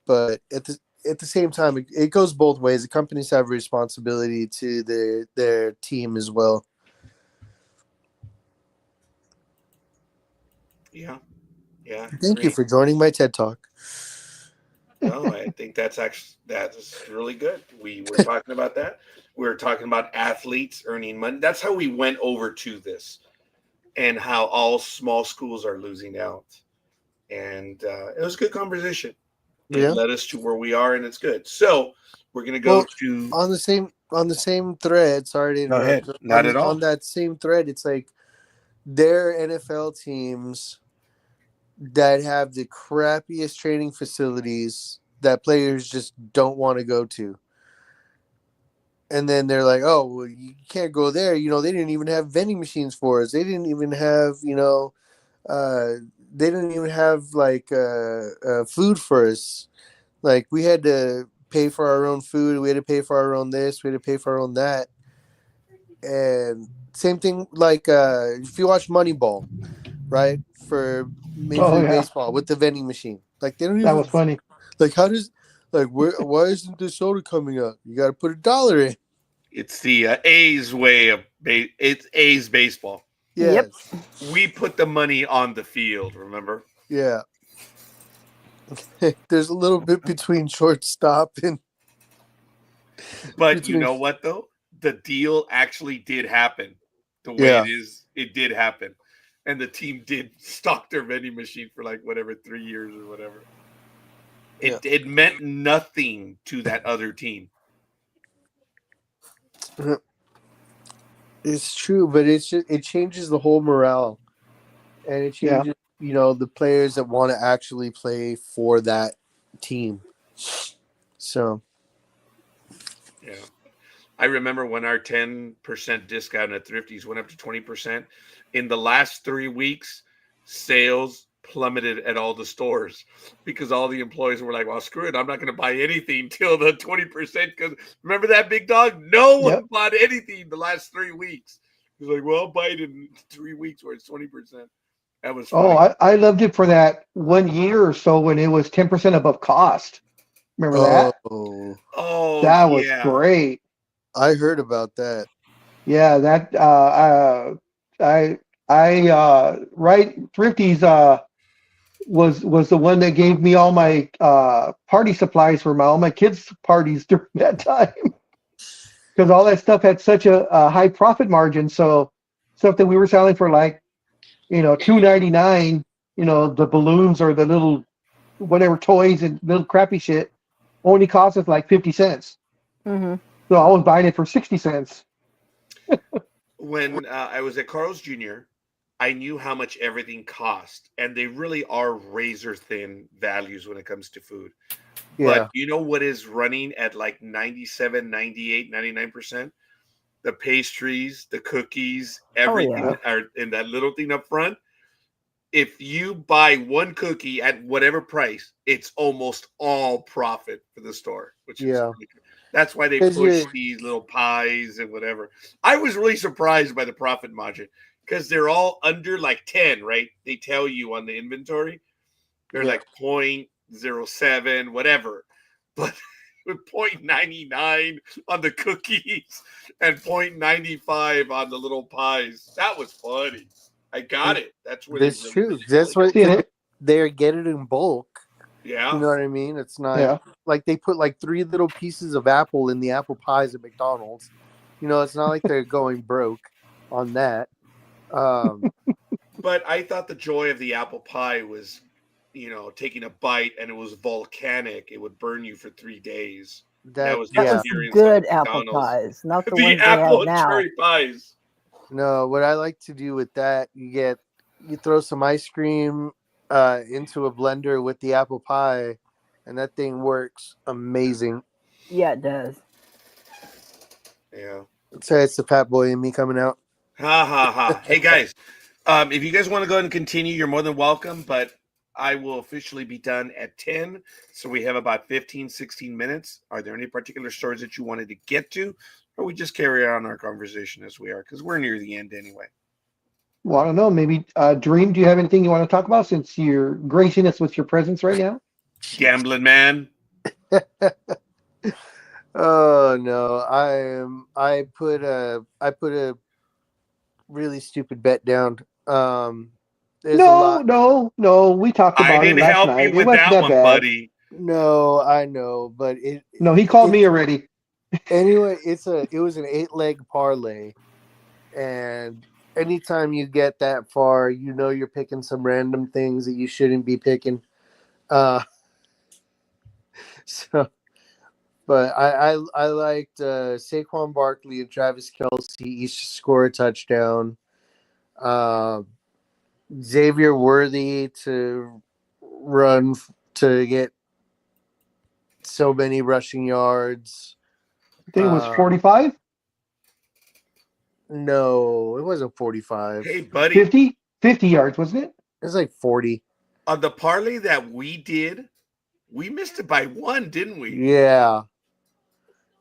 but at the same time, it goes both ways. The companies have a responsibility to their team as well. Yeah. Thank you for joining my TED Talk. No, I think that's really good. We were talking about that. We were talking about athletes earning money. That's how we went over to this, and how all small schools are losing out. And it was a good conversation. It led us to where we are, and it's good. So we're gonna go to on the same thread. Sorry to interrupt. Go ahead. Not at all. On that same thread, it's like there are NFL teams that have the crappiest training facilities that players just don't want to go to. And then they're like, oh, well, you can't go there. They didn't even have vending machines for us. They didn't even have, they didn't even have like food for us. Like we had to pay for our own food. We had to pay for our own this. We had to pay for our own that. And same thing, like if you watch Moneyball, right, for Major Oh League yeah, Baseball with the vending machine, like they don't that even was funny. like how does like why isn't the soda coming up? You got to put $1 in. It's the A's way of it's A's baseball. Yep. Yes. We put the money on the field. Remember? Yeah. There's a little bit between shortstop and. But you know what though? The deal actually did happen. The way it is, it did happen. And the team did stock their vending machine for like whatever 3 years or whatever. It meant nothing to that other team. It's true, but it's just it changes the whole morale, and it changes the players that want to actually play for that team. So yeah, I remember when our 10% discount at Thrifties went up to 20%. In the last 3 weeks, sales plummeted at all the stores because all the employees were like, well, screw it, I'm not going to buy anything till the 20%. Because remember that, Big Dog? No one bought anything the last 3 weeks. He's like, well, I'll buy it in 3 weeks where it's 20%. That was funny. Oh, I loved it for that 1 year or so when it was 10% above cost. Remember that? Oh, that was great. I heard about that. Yeah, that Thrifties was the one that gave me all my party supplies for all my kids' parties during that time. Because all that stuff had such a high profit margin. So stuff that we were selling for like, $2.99, the balloons or the little whatever toys and little crappy shit only cost us like 50 cents. Mm-hmm. So I was buying it for 60 cents. When I was at Carl's Jr., I knew how much everything cost, and they really are razor thin values when it comes to food. Yeah. But you know what is running at like 97, 98, 99%? The pastries, the cookies, everything are in that little thing up front. If you buy one cookie at whatever price, it's almost all profit for the store, which is really good. That's why they push these little pies and whatever. I was really surprised by the profit margin because they're all under like 10, right? They tell you on the inventory. They're like 0.07, whatever. But with 0.99 on the cookies and 0.95 on the little pies. That was funny. I got it. That's where that's true. That's what they get it in bulk. Yeah. You know what I mean? It's not like they put like 3 little pieces of apple in the apple pies at McDonald's. It's not like they're going broke on that. But I thought the joy of the apple pie was, taking a bite and it was volcanic. It would burn you for 3 days. That was good apple pies, not the ones apple they and have now. cherry pies. No, what I like to do with that, you throw some ice cream into a blender with the apple pie, and that thing works amazing. Yeah, it does. Yeah. So it's the fat boy in me coming out. Ha ha ha. Hey guys, if you guys want to go ahead and continue, you're more than welcome, but I will officially be done at 10. So we have about 15, 16 minutes. Are there any particular stories that you wanted to get to? Or we just carry on our conversation as we are, because we're near the end anyway. Well, I don't know. Maybe Dream, do you have anything you want to talk about since you're gracing us with your presence right now? Gambling man. Oh no, I put a really stupid bet down. No. We talked about it last night. I didn't help you with that one, buddy. No, I know, but No, he called me already. Anyway, it was an 8-leg parlay, and anytime you get that far, you're picking some random things that you shouldn't be picking. But I liked Saquon Barkley and Travis Kelce each to score a touchdown. Xavier Worthy to run to get so many rushing yards. I think it was 45. No, it wasn't 45. Hey, buddy. 50 yards, wasn't it? It was like 40. On the parlay that we did, We missed it by one, didn't we? Yeah.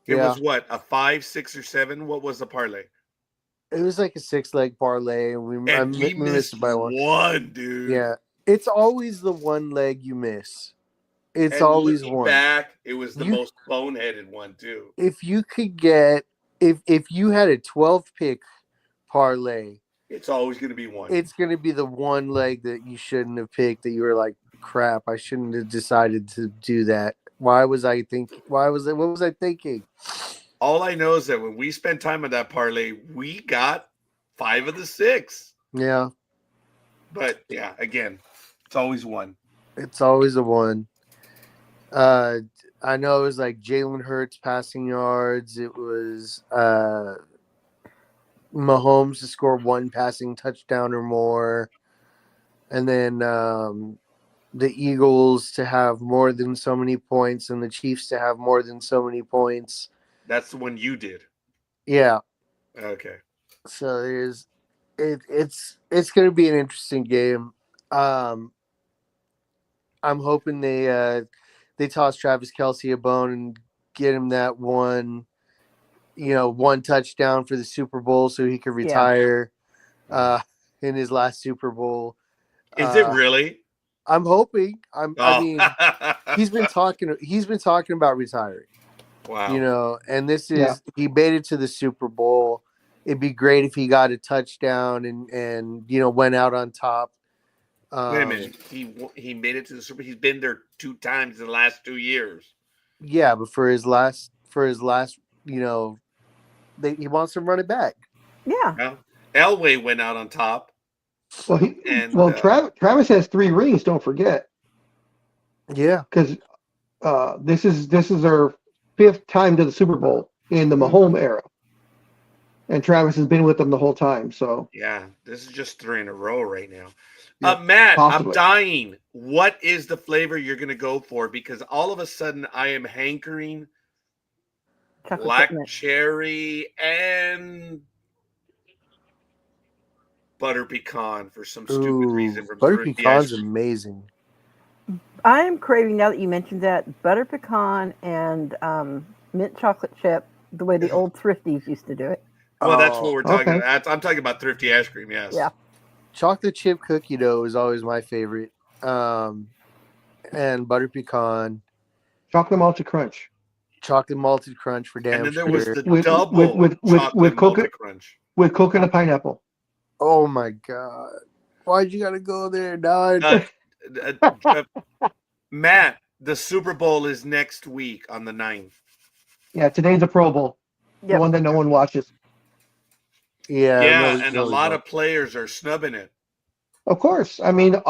It Yeah. was what, a 5, 6, or 7? What was the parlay? It was like a 6-leg parlay, and we We missed missed it by one, dude. Yeah. It's always the one leg you miss. It's And always looking one. back, it was the You- most boneheaded one too. If you could get if you had a 12 pick parlay, It's always going to be one. it's going to be the one leg that you shouldn't have picked, that you were like, crap, I shouldn't have decided to do that. What was I thinking? All I know is that when we spent time on that parlay, we got 5 of the 6. Yeah. But yeah, again, it's always one. It's always a one. I know it was like Jalen Hurts passing yards. It was Mahomes to score 1 passing touchdown or more. And then the Eagles to have more than so many points and the Chiefs to have more than so many points. That's the one you did. Yeah. Okay. So it's going to be an interesting game. I'm hoping they toss Travis Kelce a bone and get him that one touchdown for the Super Bowl so he could retire in his last Super Bowl. Is it really? I'm hoping. I mean, he's been talking about retiring. Wow. And this is he made it to the Super Bowl. It'd be great if he got a touchdown and went out on top. Wait a minute. He made it to the Super. He's been there 2 times in the last 2 years. Yeah, but for his last, he wants to run it back. Yeah. Well, Elway went out on top. Well, Travis has 3 rings. Don't forget. Yeah, because this is their 5th time to the Super Bowl in the Mahomes era, and Travis has been with them the whole time. So yeah, this is just 3 in a row right now. Yeah, Matt, possibly. I'm dying. What is the flavor you're going to go for? Because all of a sudden I am hankering Chocolate black chip mint. cherry and butter pecan for some stupid reason. From butter Thrifty pecan's Ice Cream. amazing. I'm craving, now that you mentioned that, butter pecan and mint chocolate chip, the way the old Thrifties used to do it. Well, that's what we're talking okay. about. I'm talking about Thrifty Ice Cream, yes. Yeah. Chocolate chip cookie dough is always my favorite. And butter pecan, chocolate malted crunch chocolate malted crunch for damn And then there sure. was the With- double with chocolate coconut- malted crunch. with coconut pineapple. Oh my god, why'd you gotta go there, dog? Matt, the Super Bowl is next week on the 9th. Yeah, today's a Pro Bowl, the Yep. one that no one watches. Yeah, and a lot of players are snubbing it. Of course, I mean,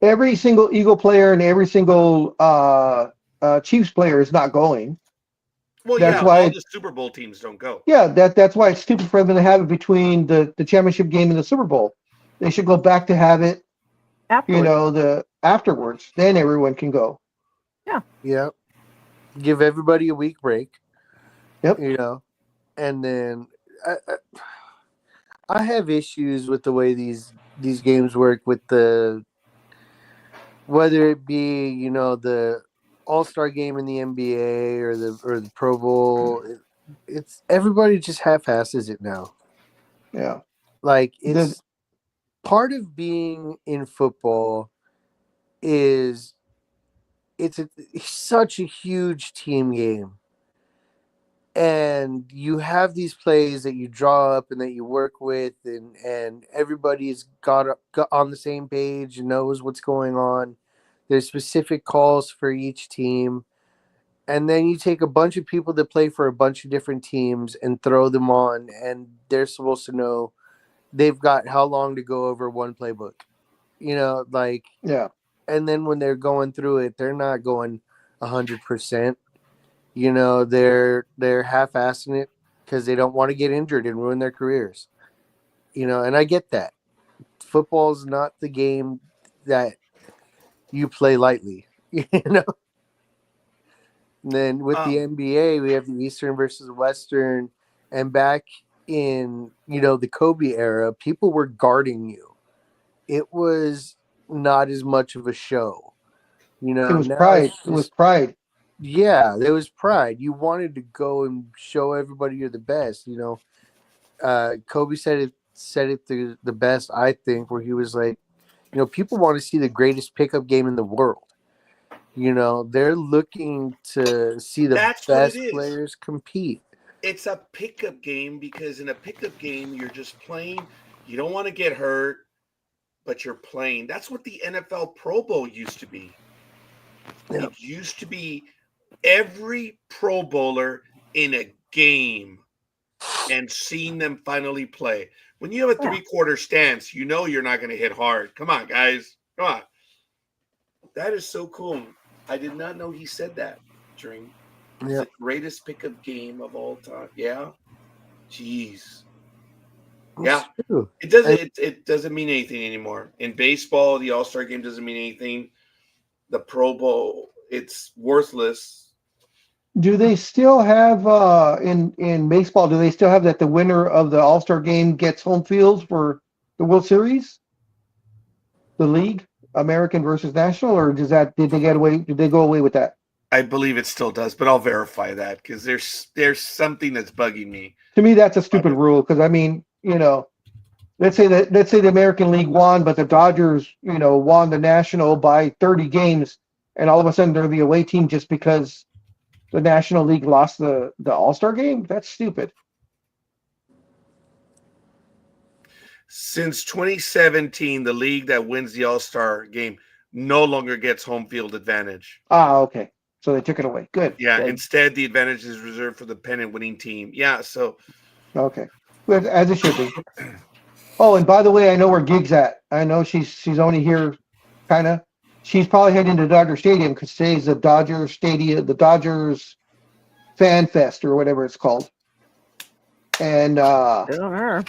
every single Eagle player and every single Chiefs player is not going. Well, That's yeah, why- all the Super Bowl teams don't go. Yeah, that's why it's stupid for them to have it between the championship game and the Super Bowl. They should go back to have it, Afterwards. afterwards. Then everyone can go. Yep. Give everybody a week break. Yep. And then I have issues with the way these games work with whether it be the All-Star game in the NBA or the Pro Bowl. It's everybody just half-asses it now. Yeah. Like it's part of being in football is it's such a huge team game. And you have these plays that you draw up and that you work with, and everybody's got on the same page and knows what's going on. There's specific calls for each team. And then you take a bunch of people that play for a bunch of different teams and throw them on, and they're supposed to know they've got how long to go over one playbook. Yeah. And then when they're going through it, they're not going 100%. They're half-assing it because they don't want to get injured and ruin their careers. And I get that. Football's not the game that you play lightly, And then with the NBA, we have the Eastern versus Western. And back in, the Kobe era, people were guarding you. It was not as much of a show. You know, It was now pride. it's It was just, pride. yeah, there was pride. You wanted to go and show everybody you're the best. You know, Kobe said it the best, I think, where he was like, you know, people want to see the greatest pickup game in the world. You know, they're looking to see the That's what it best is. players compete. It's a pickup game because in a pickup game, you're just playing. You don't want to get hurt, but you're playing. That's what the NFL Pro Bowl used to be. Yeah. It used to be every Pro Bowler in a game and seeing them finally play. When you have a Yeah. three-quarter stance, you know you're not going to hit hard. Come on, guys. Come on. That is so cool. I did not know he said that during Yeah. the greatest pickup game of all time. Yeah. Jeez. Yeah. It's true. It doesn't mean anything anymore. In baseball, the All-Star game doesn't mean anything. The Pro Bowl, it's worthless. Do they still have in baseball? Do they still have that the winner of the All-Star game gets home field for the World Series? The league, American versus National, or did they get away? Did they go away with that? I believe it still does, but I'll verify that because there's something that's bugging me. To me, that's a stupid rule because I mean, you know, let's say the American League won, but the Dodgers, you know, won the National by 30 games, and all of a sudden they're the away team just because the National League lost the All-Star game. That's stupid. Since 2017, the league that wins the All-Star game no longer gets home field advantage. Ah, okay. So they took it away. Good. Yeah, Good. instead the advantage is reserved for the pennant winning team. Yeah, so Okay. Well, as it should be. Oh, and by the way, I know where Gig's at. I know she's only here, kind of. She's probably heading to Dodger Stadium because today's the Dodger Stadium, the Dodgers Fan Fest or whatever it's called. And Good on her.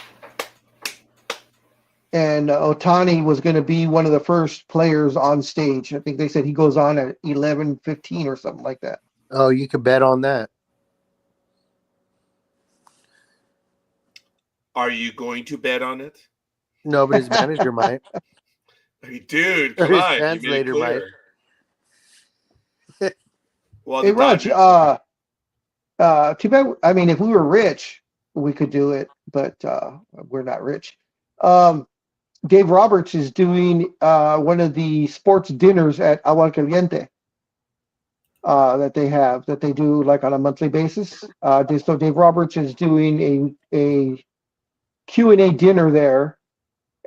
Otani was going to be one of the first players on stage. I think they said he goes on at 11:15 or something like that. Oh, you could bet on that. are you going to bet on it? No, but his manager might. Hey, dude, Or come his on. You made it translator might. clear. Well, Hey, the Raj, Dodgers- too bad. I mean, if we were rich, we could do it, but we're not rich. Dave Roberts is doing one of the sports dinners at Aguascaliente that they do like on a monthly basis. So Dave Roberts is doing a Q&A dinner there,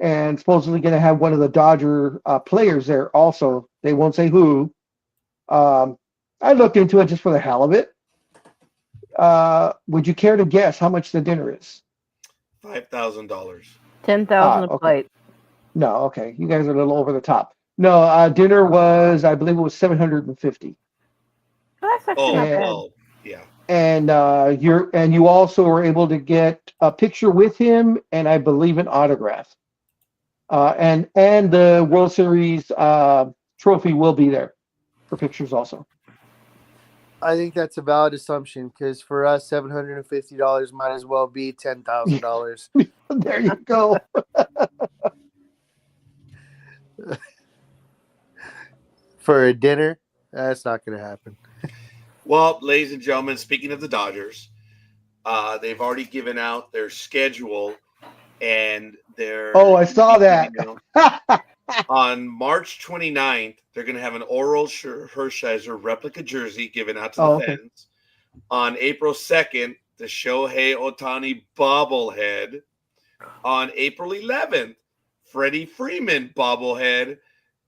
and supposedly going to have one of the Dodger players there also. They won't say who. I looked into it just for the hell of it. Would you care to guess how much the dinner is? $5,000. 10,000 a okay. plate. No, okay. You guys are a little over the top. No, dinner was, I believe it was $750. That's actually Oh, not bad. well, yeah. And you also were able to get a picture with him and I believe an autograph. And the World Series trophy will be there for pictures also. I think that's a valid assumption because for us, $750 might as well be $10,000. There you go. For a dinner, that's not going to happen. Well, ladies and gentlemen, speaking of the Dodgers, they've already given out their schedule and their. Oh, I saw that. On March 29th, they're going to have an Oral Hershiser replica jersey given out to the okay. fans. On April 2nd, the Shohei Ohtani bobblehead. On April 11th, Freddie Freeman bobblehead.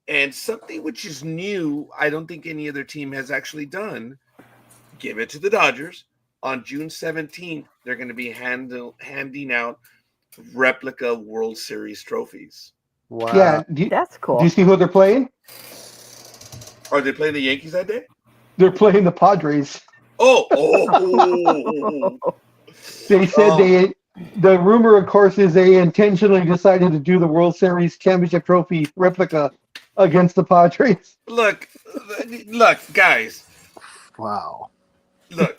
And something which is new, I don't think any other team has actually done, give it to the Dodgers. On June 17th, they're going to be handing out replica World Series trophies. Wow. Yeah. That's cool. Do you see who they're playing? Are they playing the Yankees that day? They're playing the Padres. Oh. They said the rumor, of course, is they intentionally decided to do the World Series championship trophy replica against the Padres. Look, guys. Wow. Look,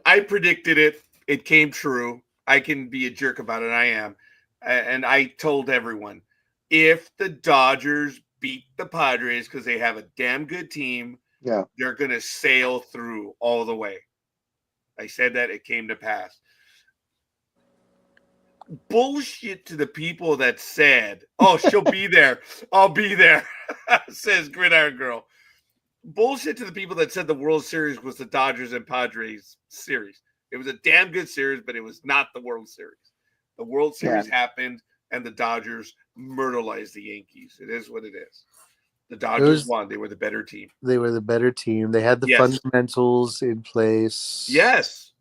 I predicted it. It came true. I can be a jerk about it. I am. And I told everyone, if the Dodgers beat the Padres because they have a damn good team. Yeah. They're going to sail through all the way. I said that, it came to pass. Bullshit to the people that said, "Oh, she'll be there. I'll be there," says Gridiron Girl. Bullshit to the people that said the World Series was the Dodgers and Padres series. It was a damn good series, but it was not the World Series. The World Series happened, and the Dodgers myrtleized the Yankees. It is what it is. The Dodgers won. They were the better team. They were the better team. They had the fundamentals in place. Yes,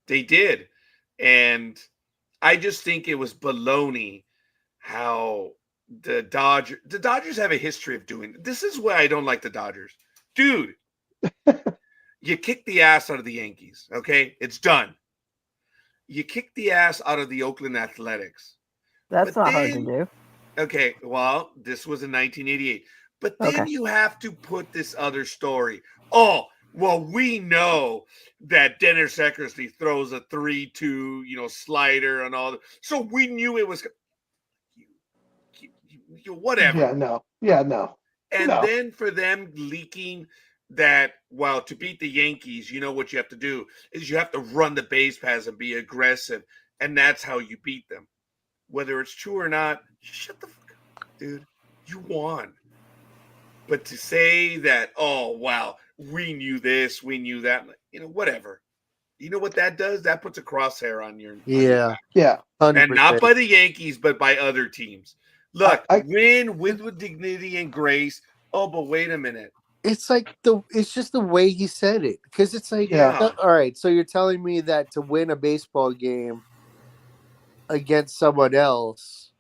they did. And I just think it was baloney how the Dodgers have a history of doing it. This is why I don't like the Dodgers. Dude, you kick the ass out of the Yankees, okay? It's done. You kick the ass out of the Oakland Athletics. That's not hard to do. Okay, well, this was in 1988. But then you have to put this other story. Oh, well, we know that Dennis Eckersley throws a 3-2, slider and all that. So we knew it was whatever. Yeah, no. And then for them leaking that, well, to beat the Yankees, you know what you have to do is you have to run the base paths and be aggressive. And that's how you beat them. Whether it's true or not, shut the fuck up, dude. You won. But to say that, oh, wow, we knew this, we knew that, whatever. You know what that does? That puts a crosshair on your Yeah. 100%. And not by the Yankees, but by other teams. Look, win with dignity and grace. Oh, but wait a minute. It's like it's just the way he said it. Because it's like, all right, so you're telling me that to win a baseball game against someone else,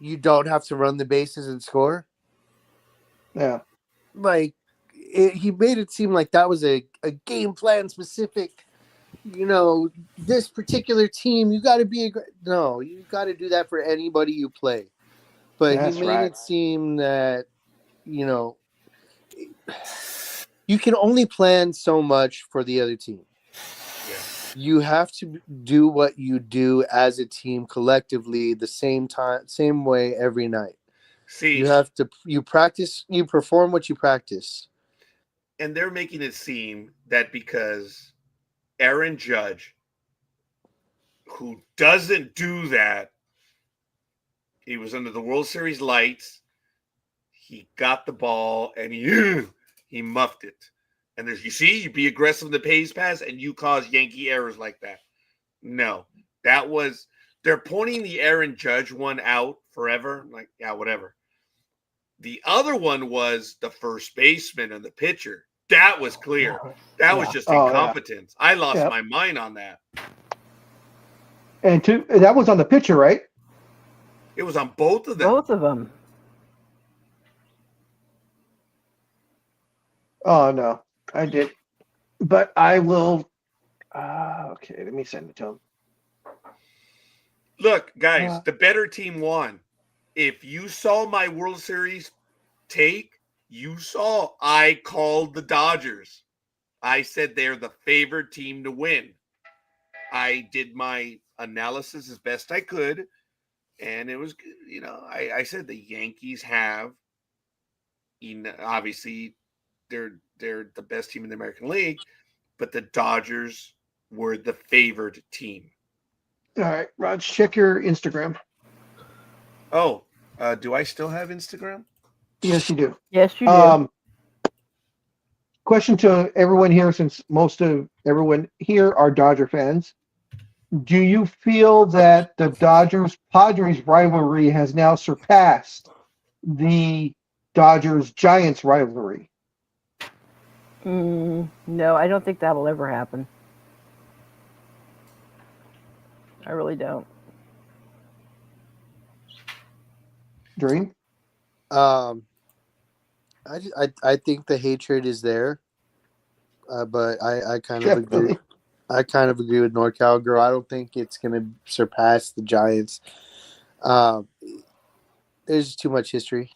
you don't have to run the bases and score? Yeah. Like, he made it seem like that was a game plan specific, this particular team, you got to be no, you got to do that for anybody you play. But he made it seem that, you can only plan so much for the other team. Yeah. You have to do what you do as a team collectively the same way every night. See, you practice, you perform what you practice. And they're making it seem that because Aaron Judge, who doesn't do that, he was under the World Series lights, he got the ball, and he muffed it. And you be aggressive in the pace pass, and you cause Yankee errors like that. No, they're pointing the Aaron Judge one out forever. Like, yeah, whatever. The other one was the first baseman and the pitcher. That was clear. That was just incompetence. I lost my mind on that. And that was on the pitcher, right? It was on both of them. Both of them. Oh, no. I did. But I will. Okay, let me send it to him. Look, guys, the better team won. If you saw my World Series take, you saw I called the Dodgers. I said they're the favored team to win. I did my analysis as best I could, and it was, I said the Yankees have, obviously, they're the best team in the American League, but the Dodgers were the favored team. All right, Raj, check your Instagram. Oh, do I still have Instagram? Yes, you do. Yes, you do. Question to everyone here, since most of everyone here are Dodger fans. Do you feel that the Dodgers-Padres rivalry has now surpassed the Dodgers-Giants rivalry? No, I don't think that'll ever happen. I really don't. Dream? I think the hatred is there, but I kind of agree. I kind of agree with NorCal Girl. I don't think it's going to surpass the Giants. There's too much history.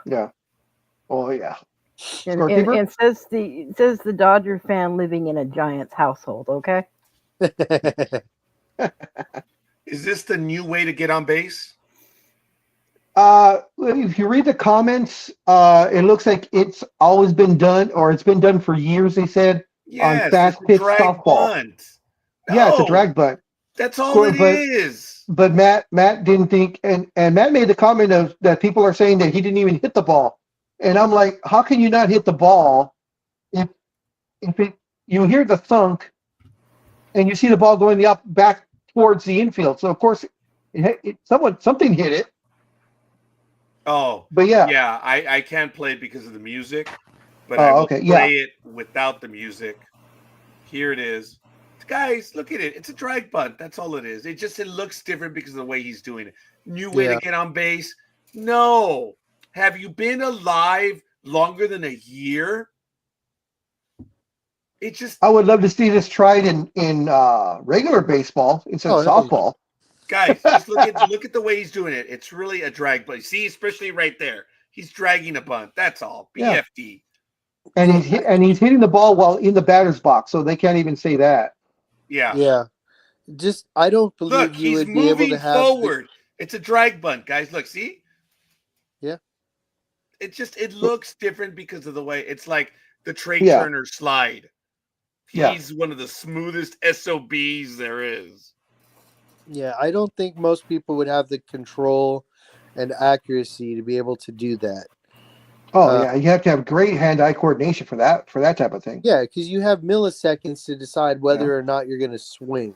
Yeah. Oh yeah. And says the Dodger fan living in a Giants household. Okay. Is this the new way to get on base? If you read the comments, it looks like it's always been done, or it's been done for years. They said on Yes, fast it's a pitch drag softball. bunt. Yeah, it's a No, drag bunt. that's all Score, it is. but Matt didn't think, and Matt made the comment of that people are saying that he didn't even hit the ball, and I'm like, how can you not hit the ball if you hear the thunk and you see the ball going back towards the infield? So of course, something hit it. Oh, But yeah. yeah, I can't play it because of the music, but I Oh, will okay, play yeah. it without the music. Here it is. Guys, look at it. It's a drag bunt. That's all it is. It looks different because of the way he's doing it. New way to get on base? No. Have you been alive longer than a year? It just I would love to see this tried in regular baseball instead of softball. Guys, just look at the way he's doing it. It's really a drag bunt. See, especially right there. He's dragging a bunt. That's all. BFD. And he's hitting the ball while in the batter's box, so they can't even say that. Yeah. Yeah. Just I don't believe Look, you he's would be able to moving have forward. It's a drag bunt, guys. Look, see? Yeah. It looks different because of the way it's like the Trey Yeah. Turner slide. He's one of the smoothest SOBs there is. Yeah, I don't think most people would have the control and accuracy to be able to do that. Oh yeah, you have to have great hand-eye coordination for that type of thing. Yeah, because you have milliseconds to decide whether or not you're going to swing.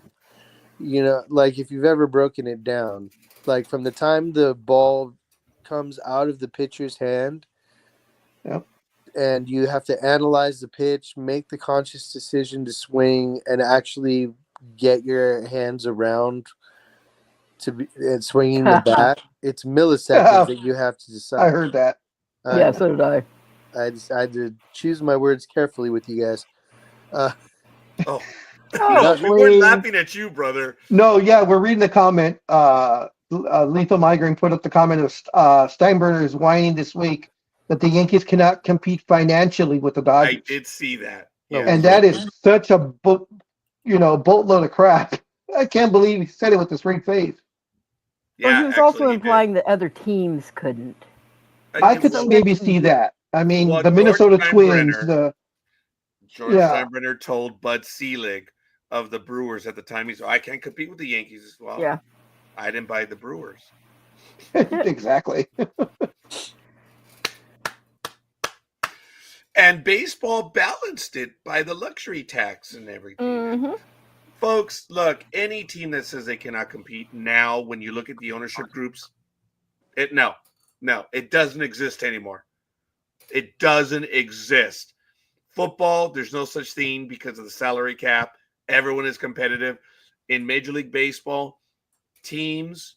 You know, like if you've ever broken it down, like from the time the ball comes out of the pitcher's hand, and you have to analyze the pitch, make the conscious decision to swing, and actually get your hands around to be swinging the bat. It's milliseconds that you have to decide. I heard that. Yeah, so did I. I had to choose my words carefully with you guys. No, we weren't laughing at you, brother. No, yeah, we're reading the comment. Lethal Migraine put up the comment of Steinbrenner is whining this week that the Yankees cannot compete financially with the Dodgers. I did see that. Yeah. And that is such a boatload of crap. I can't believe he said it with a straight face. Yeah, well, he was also implying that other teams couldn't. I could maybe see that. I mean, the Minnesota Twins, George Steinbrenner told Bud Selig of the Brewers at the time, he said, I can't compete with the Yankees as well. Yeah. I didn't buy the Brewers. Exactly. And baseball balanced it by the luxury tax and everything. Mm-hmm. Folks, look, any team that says they cannot compete now, when you look at the ownership groups, it doesn't exist anymore. It doesn't exist. Football, there's no such thing because of the salary cap. Everyone is competitive. In Major League Baseball, teams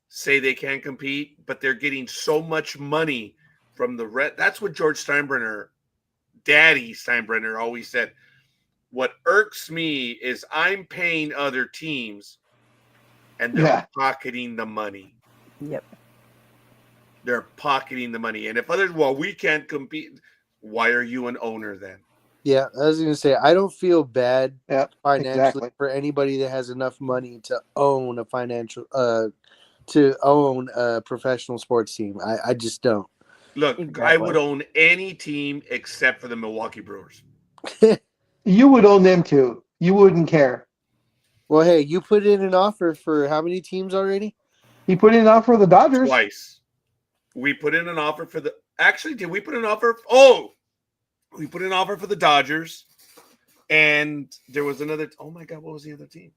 say they can't compete, but they're getting so much money from the red. That's what George Steinbrenner, Daddy Steinbrenner, always said. What irks me is I'm paying other teams and they're pocketing the money. Yep. They're pocketing the money. And if others, we can't compete, why are you an owner then? Yeah, I was going to say, I don't feel bad financially exactly. for anybody that has enough money to own a professional sports team. I just don't. Look, I would own any team except for the Milwaukee Brewers. You would own them too. You wouldn't care. Well, hey, you put in an offer for how many teams already? He put in an offer for the Dodgers. Twice. We put in an offer for the... Actually, did we put an offer? We put an offer for the Dodgers. And there was another... Oh, my God, what was the other team?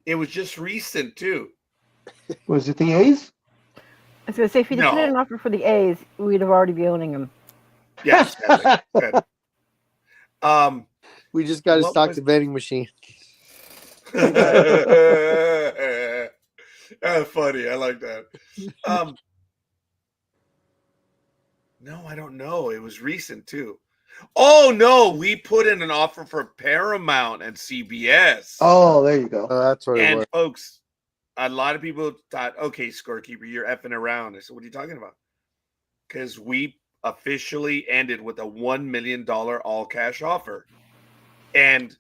It was just recent, too. Was it the A's? I was going to say, if you put in an offer for the A's, we'd have already be owning them. Yes. We just got to stock the vending machine. Funny. I like that. No, I don't know. It was recent too. Oh no, we put in an offer for Paramount and CBS. Oh, there you go. That's what it was. And folks, a lot of people thought, okay, scorekeeper, you're effing around. I said, what are you talking about? Because we officially ended with a $1 million all-cash offer. And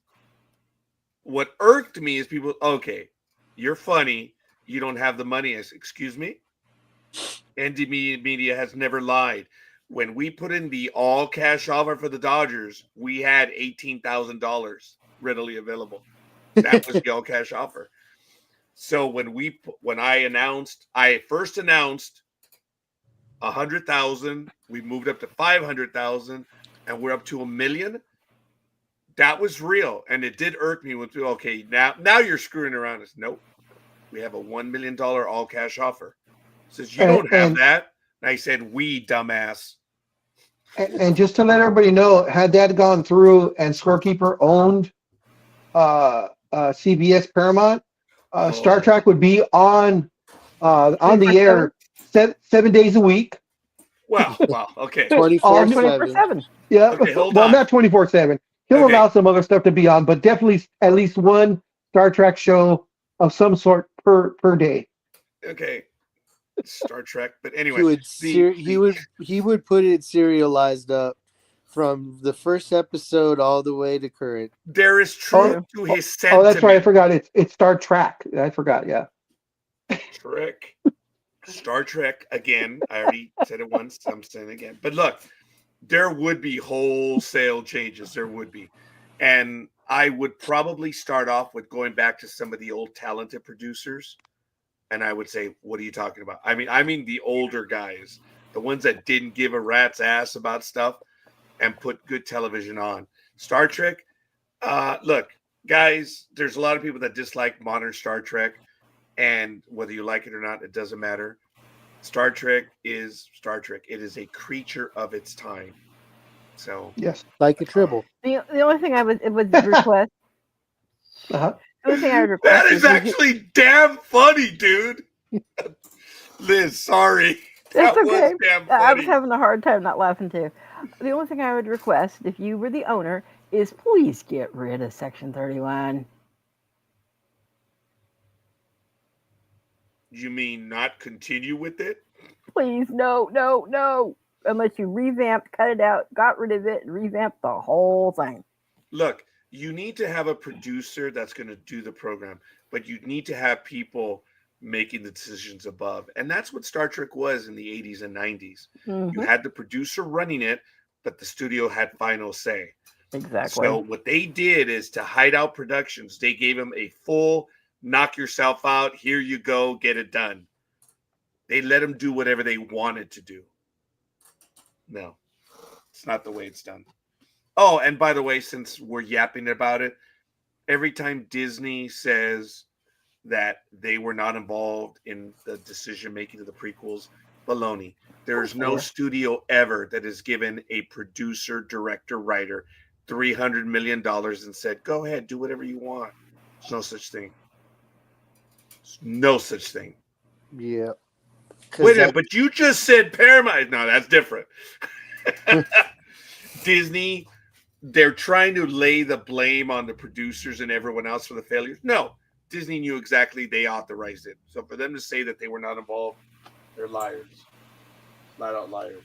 what irked me is people, okay, you're funny. you don't have the money. I said, excuse me? NDB Media has never lied. When we put in the all cash offer for the Dodgers, we had $18,000 readily available. That was the all cash offer. So when I first announced 100,000, we moved up to 500,000, and we're up to $1 million. That was real, and it did irk me with, okay, now you're screwing around us. Nope, we have a $1 million all cash offer. Says you don't have that. And I said, we dumbass. And just to let everybody know, had that gone through and Scorekeeper owned CBS Paramount, Star Trek would be on the air 7 days a week. Wow, okay. 24/7. Yeah, Okay, hold well, on. not 24/7. He'll allow some other stuff to be on, but definitely at least one Star Trek show of some sort per day. Okay, Star Trek. But anyway, he would put it serialized up from the first episode all the way to current. There is truth to his sentiment. Oh, that's right. I forgot. It's Star Trek. I forgot. Yeah. Star Trek again. I already said it once. I'm saying it again. But look, there would be wholesale changes. There would be, and I would probably start off with going back to some of the old talented producers, and I would say, "What are you talking about?" I mean the older guys, the ones that didn't give a rat's ass about stuff, and put good television on. Star Trek. Look, guys, there's a lot of people that dislike modern Star Trek. And whether you like it or not, it doesn't matter. Star Trek is Star Trek. It is a creature of its time. So yes, like a tribble. The only thing I would request. Uh-huh. The only thing I would request that is actually damn funny, dude. Liz, sorry. It's okay. Was damn funny. I was having a hard time not laughing too. The only thing I would request, if you were the owner, is please get rid of Section 31. You mean not continue with it? Please, no. Unless you revamped, cut it out, got rid of it, and revamped the whole thing. Look, you need to have a producer that's going to do the program, but you need to have people making the decisions above. And that's what Star Trek was in the 80s and 90s. Mm-hmm. You had the producer running it, but the studio had final say. Exactly. So what they did is to Hideout Productions, they gave them a full knock yourself out. Here you go. Get it done. They let them do whatever they wanted to do. No, it's not the way it's done. Oh, and by the way, since we're yapping about it, every time Disney says that they were not involved in the decision making of the prequels, baloney. There is no studio ever that has given a producer, director, writer $300 million and said, go ahead, do whatever you want. There's no such thing. No such thing. Yeah. Wait a minute, but you just said Paramount. No, that's different. Disney, they're trying to lay the blame on the producers and everyone else for the failures. No, Disney knew exactly they authorized it. So for them to say that they were not involved, they're liars. Flat out liars.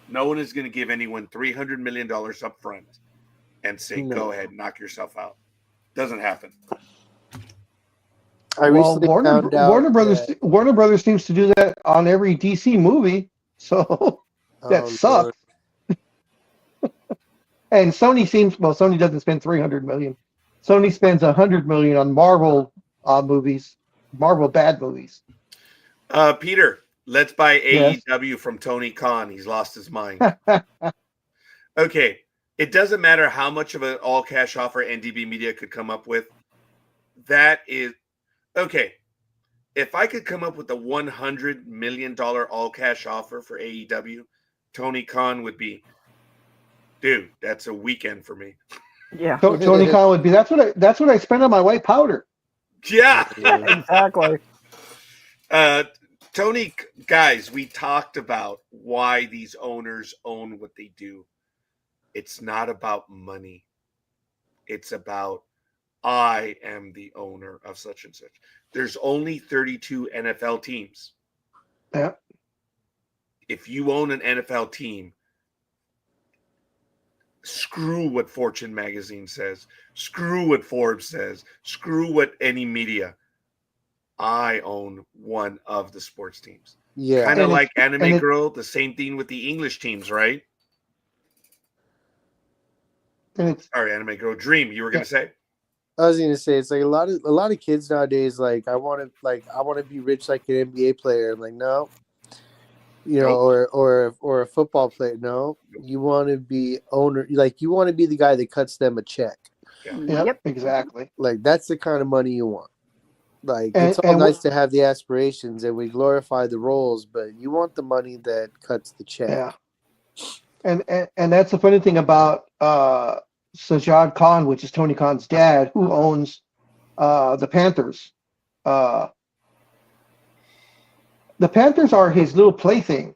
No one is going to give anyone $300 million up front and say, go ahead, knock yourself out. Doesn't happen. Warner Brothers seems to do that on every DC movie, so that sucks. And Sony doesn't spend $300 million. Sony spends $100 million on Marvel movies, Marvel bad movies. Peter, let's buy AEW from Tony Khan. He's lost his mind. Okay, it doesn't matter how much of an all cash offer NDB Media could come up with. That is okay. If I could come up with a $100 million all cash offer for AEW, Tony Khan would be, dude, that's a weekend for me. Yeah. Tony Khan would be, that's what I spend on my white powder. Yeah. Exactly. Tony, guys, we talked about why these owners own what they do. It's not about money. It's about, I am the owner of such and such. There's only 32 NFL teams. Yeah. If you own an NFL team, screw what Fortune magazine says. Screw what Forbes says. Screw what any media. I own one of the sports teams. Yeah. Kind of And like and Anime it, Girl, the same thing with the English teams, right? and it's Sorry, Anime Girl. Dream, you were yeah, going to say? I was gonna say it's like a lot of kids nowadays like I want to be rich like an NBA player. I'm like, no, Nope. or a football player. No, you want to be owner. Like you want to be the guy that cuts them a check. Yeah. Yep. exactly. Like that's the kind of money you want. Like And it's all nice to have the aspirations and we glorify the roles, but you want the money that cuts the check. yeah, and that's the funny thing about Sajad Khan, which is Tony Khan's dad, who owns the Panthers. Uh, the Panthers are his little plaything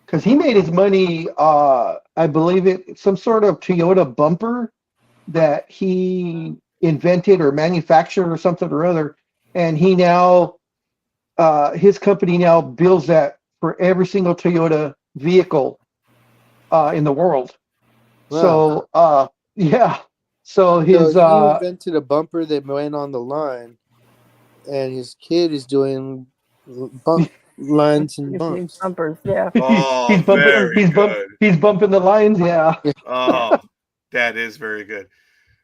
because he made his money. I believe some sort of Toyota bumper that he invented or manufactured or something or other, and he now his company now builds that for every single Toyota vehicle in the world. Wow. So yeah, so So his he invented a bumper that went on the line, and his kid is doing lines and bumps. Bumpers, yeah. Oh, he's bumping very good. he's bumping the lines, yeah. Oh, that is very good.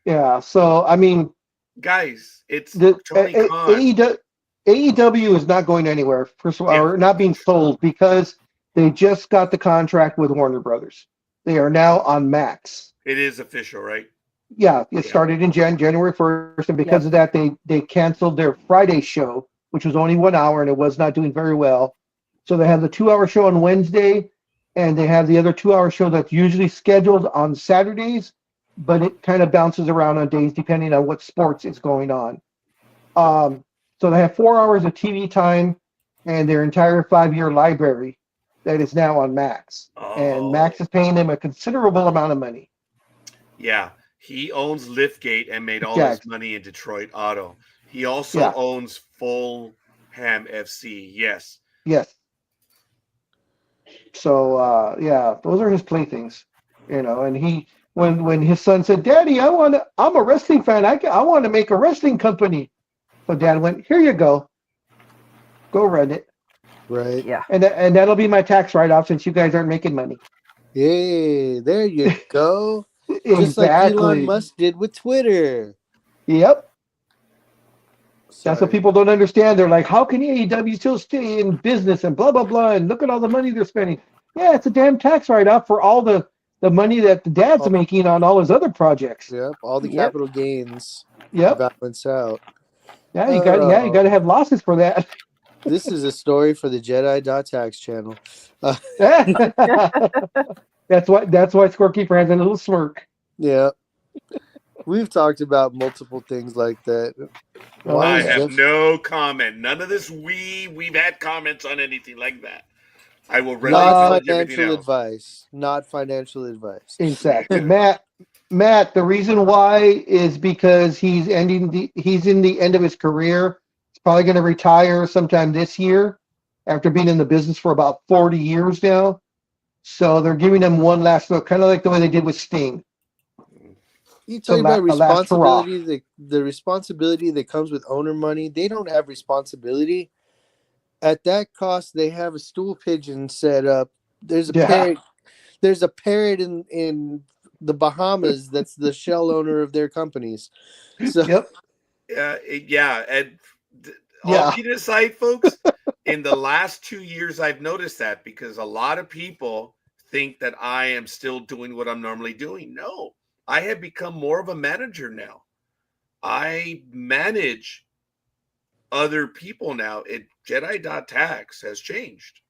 Yeah, so I mean, Guys, it's the Tony Khan. AEW is not going anywhere, first of all, Yeah. or not being sold because they just got the contract with Warner Brothers. They are now on Max. It is official, right? Yeah, it started in January 1st, and because of that, they canceled their Friday show, which was only 1 hour, and it was not doing very well. So they have the 2-hour show on Wednesday, and they have the other 2-hour show that's usually scheduled on Saturdays, but it kind of bounces around on days depending on what sports is going on. So they have 4 hours of TV time and their entire 5-year library that is now on Max. And Max is paying them a considerable amount of money. Yeah. He owns Liftgate and made all Jags. his money in Detroit Auto. He also owns Fulham FC. Yes. Yes. So yeah, those are his playthings, and he when his son said, "Daddy, I'm a wrestling fan. I want to make a wrestling company." So Dad went, "Here you go. Go run it." Right. Yeah. And that'll be my tax write-off since you guys aren't making money. Hey, there you go. Just like Elon Musk did with Twitter. Yep. Sorry. That's what people don't understand. They're like, how can AEW still stay in business and blah, blah, blah, and look at all the money they're spending. Yeah, it's a damn tax write-off for all the money that the dad's making on all his other projects. Yep, all the capital gains balance out. Yeah, you got to have losses for that. This is a story for the Jedi.tax channel. That's why Scorekeeper has a little smirk. Yeah. We've talked about multiple things like that. I have no comment. None of this we've had comments on anything like that. I will not financial advice. Not financial advice. Exactly. Matt, the reason why is because he's in the end of his career. He's probably going to retire sometime this year after being in the business for about 40 years now. So they're giving him one last look, kind of like the way they did with Sting. You talk about responsibility, the responsibility that comes with owner money. They don't have responsibility. At that cost, they have a stool pigeon set up. There's a parrot. There's a parrot in the Bahamas that's the shell owner of their companies. So and all kidding aside, folks, in the last 2 years, I've noticed that because a lot of people think that I am still doing what I'm normally doing. No. I have become more of a manager now. I manage other people now. Jedi.tax has changed.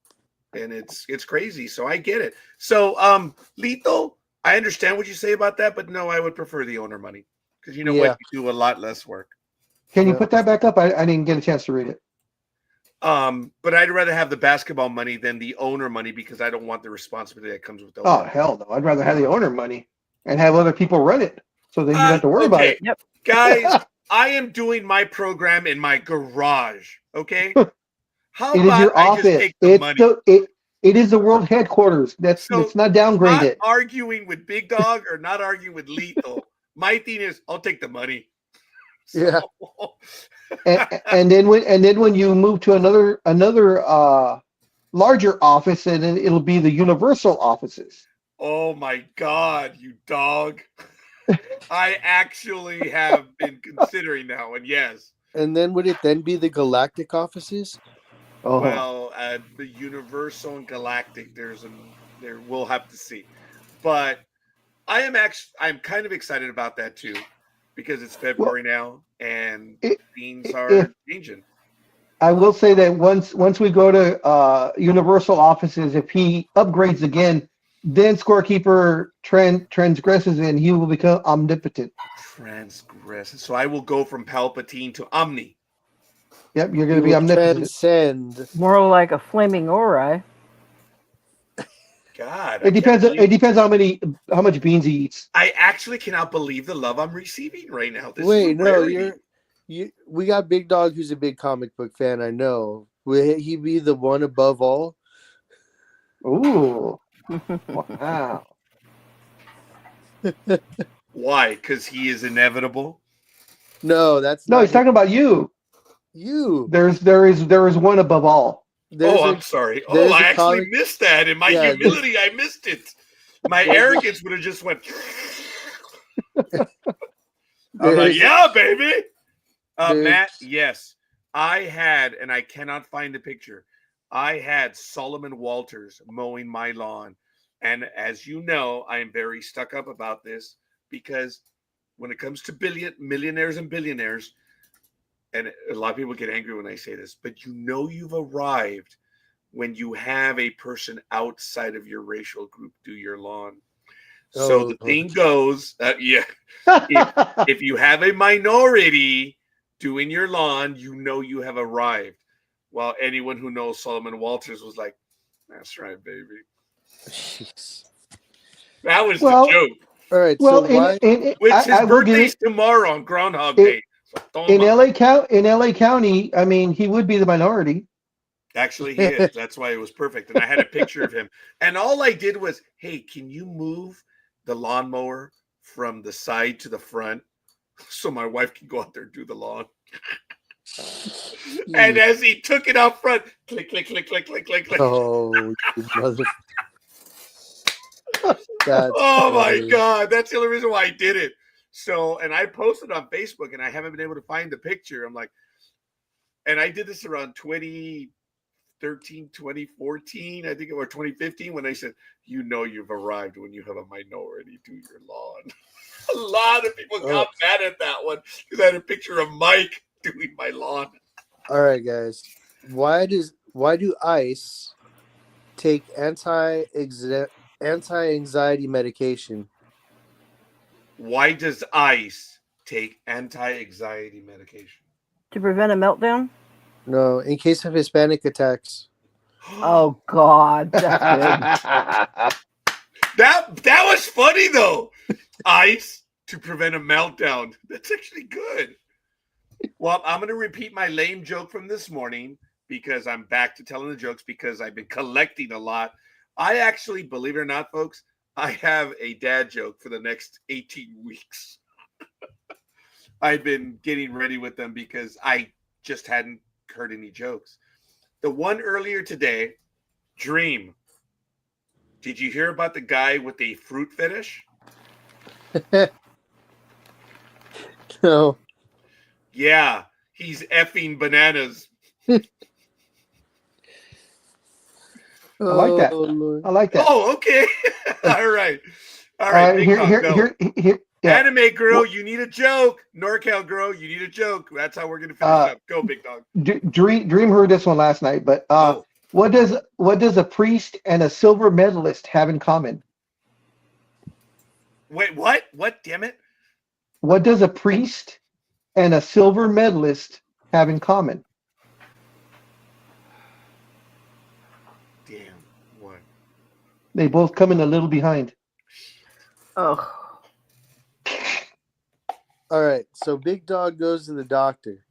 And it's crazy. So I get it. So Lethal, I understand what you say about that, but no, I would prefer the owner money. Because you know what? You do a lot less work. Can you put that back up? I didn't get a chance to read it. But I'd rather have the basketball money than the owner money because I don't want the responsibility that comes with the owner. Oh, hell no. I'd rather have the owner money and have other people run it so then you don't have to worry about it. Yep. Guys, I am doing my program in my garage, okay? How it about is your I office. just take the money? It is the world headquarters. It's not downgraded. Not arguing with Big Dog or not arguing with Lethal. My thing is, I'll take the money. Yeah. and then when you move to another larger office, and then it'll be the universal offices. Oh my God, you dog. I actually have been considering that one, yes. And then would it then be the galactic offices? Oh, Well, the Universal and Galactic, there we'll have to see. But I'm kind of excited about that too, because it's February now and it, things if are changing. I will say that once we go to universal offices, if he upgrades again, then scorekeeper transgresses and he will become omnipotent. Transgress. So I will go from Palpatine to Omni. Yep, you're going You to be will omnipotent. transcend. More like a flaming aura. God, It depends. It depends how much beans he eats. I actually cannot believe the love I'm receiving right now. This Wait, is a no, rarity. we got Big Dog, who's a big comic book fan. I know. Will he be the one above all? Ooh, wow. Why? Because he is inevitable. No, that's No, not he's talking about you. you. There is one above all. I'm sorry. there's I a actually comic- missed that. In my Yeah, humility, I missed it. My arrogance would have just went. I'm like, yeah, baby. Matt, yes. I had, and I cannot find the picture. I had Solomon Walters mowing my lawn. And as you know, I am very stuck up about this because when it comes to millionaires and billionaires, and a lot of people get angry when I say this, but you've arrived when you have a person outside of your racial group do your lawn. So the thing goes, if you have a minority doing your lawn, you have arrived. While anyone who knows Solomon Walters was like, that's right, baby. Jeez. That was the joke. All right. Well, So why? Which his birthday's tomorrow on Groundhog Day. So in LA County, I mean, he would be the minority. Actually, he is. That's why it was perfect. And I had a picture of him. And all I did was, hey, can you move the lawnmower from the side to the front so my wife can go out there and do the lawn? And as he took it out front, click, click, click, click, click, click, click. Oh, you mother. Oh my God. That's the only reason why I did it. So, and I posted on Facebook and I haven't been able to find the picture. I'm like, and I did this around 2013, 2014, I think, or 2015, when I said, you've arrived when you have a minority do your lawn. A lot of people got mad at that one because I had a picture of Mike doing my lawn. All right, guys. Why do ICE take anti-anxiety medication? Why does ICE take anti-anxiety medication? To prevent a meltdown? No, in case of Hispanic attacks. Oh God, that's good. That was funny though. ICE to prevent a meltdown. That's actually good. Well, I'm going to repeat my lame joke from this morning because I'm back to telling the jokes because I've been collecting a lot. I actually, believe it or not, folks, I have a dad joke for the next 18 weeks. I've been getting ready with them because I just hadn't heard any jokes. The one earlier today, Dream. Did you hear about the guy with the fruit fetish? No. Yeah, he's effing bananas. I like that. Lord. I like that. Oh, okay. All right. Here. Yeah. Anime girl, you need a joke. NorCal girl, you need a joke. That's how we're gonna finish up. Go, big dog. Dream heard this one last night, but what does a priest and a silver medalist have in common? Wait, what? What? Damn it! What does a priest and a silver medalist have in common? Damn, what? They both come in a little behind. Oh. All right, so Big Dog goes to the doctor.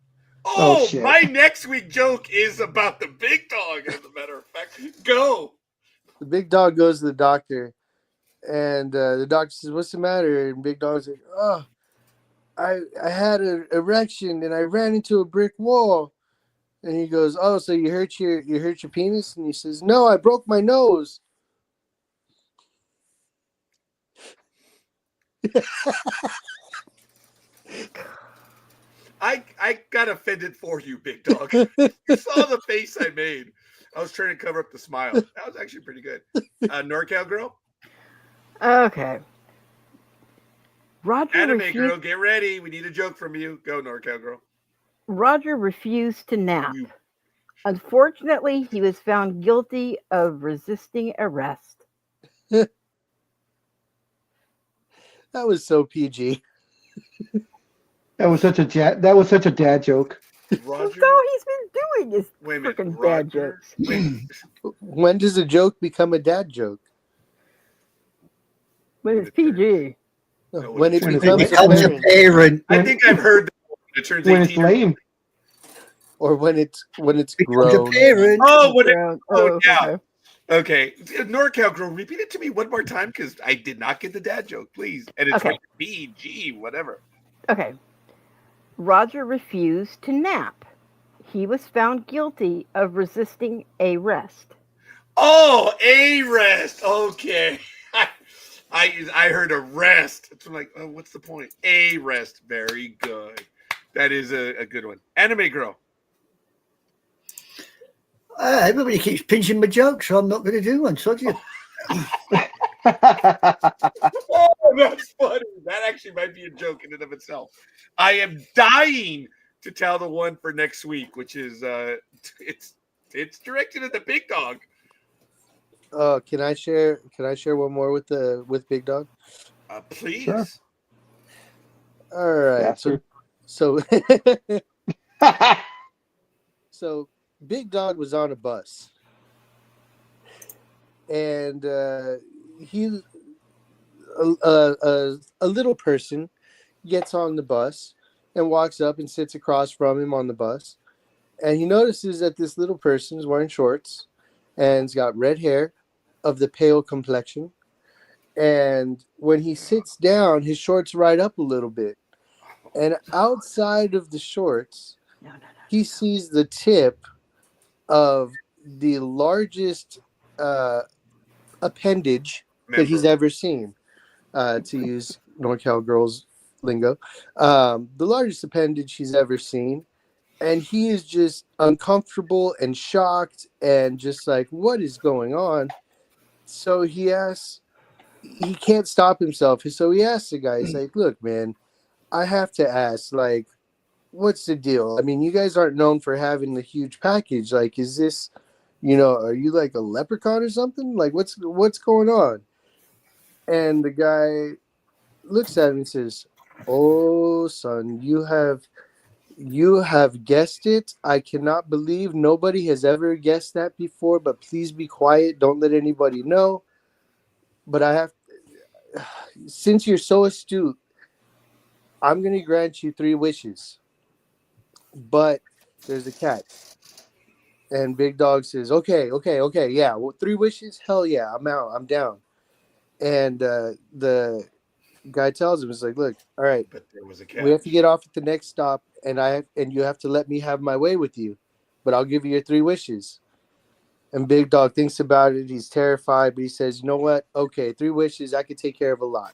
Oh, shit. My next week joke is about the big dog, as a matter of fact. Go. The Big Dog goes to the doctor, and the doctor says, "What's the matter?" And Big Dog's like, "Oh, I had an erection and I ran into a brick wall. And he goes, "Oh, so you hurt your penis?" And he says, "No, I broke my nose." I got offended for you, big dog. You saw the face I made. I was trying to cover up the smile. That was actually pretty good. NorCal girl? Okay. Roger Anime refused, girl, get ready. We need a joke from you. Go, NorCal girl. Roger refused to nap. You. Unfortunately, he was found guilty of resisting arrest. That was so PG. That was such a dad joke. Roger. That's all he's been doing is Wait a minute. freaking dad Roger. jokes. Wait. When does a joke become a dad joke? When it's PG. No, When it when becomes it's- a Becomes a parent, parent. I think I've heard that when it turns When 18. it's lame. or when it's Becomes grown. a parent. Oh, when it, Oh, yeah. okay. Okay. NorCal girl, repeat it to me one more time because I did not get the dad joke, please. And it's Okay. like PG, whatever. Okay. Roger refused to nap. He was found guilty of resisting arrest. Oh, arrest. Okay. I heard arrest. It's like, oh, what's the point? Arrest. Very good. That is a good one. Anime girl. Everybody keeps pinching my jokes, so I'm not going to do one. So you. Oh, that's funny. That actually might be a joke in and of itself. I am dying to tell the one for next week, which is it's directed at the big dog. Oh, can I share one more with Big Dog? Please. Sure. All right. Yeah, So so Big Dog was on a bus, and he a little person gets on the bus and walks up and sits across from him on the bus, and he notices that this little person is wearing shorts and has got red hair of the pale complexion, and when he sits down, his shorts right up a little bit, and outside of the shorts, he sees the tip of the largest appendage that he's ever seen, to use NorCal girls lingo, the largest appendage he's ever seen. And he is just uncomfortable and shocked and just like, what is going on? So he can't stop himself. So he asks the guy, he's like, look, man, I have to ask, like, what's the deal? I mean, you guys aren't known for having the huge package. Like, is this, are you like a leprechaun or something? Like, what's going on? And the guy looks at him and says, oh, son, you have guessed it. I cannot believe nobody has ever guessed that before, but please be quiet. Don't let anybody know. But since you're so astute, I'm going to grant you 3 wishes. But there's a catch. And Big Dog says, okay, yeah. Well, 3 wishes? Hell yeah, I'm out. I'm down. And the guy tells him, it's like, look, all right, But there was a catch. we have to get off at the next stop, and you have to let me have my way with you, but I'll give you your 3 wishes. And Big Dog thinks about it. He's terrified, but he says, you know what? Okay, 3 wishes. I could take care of a lot.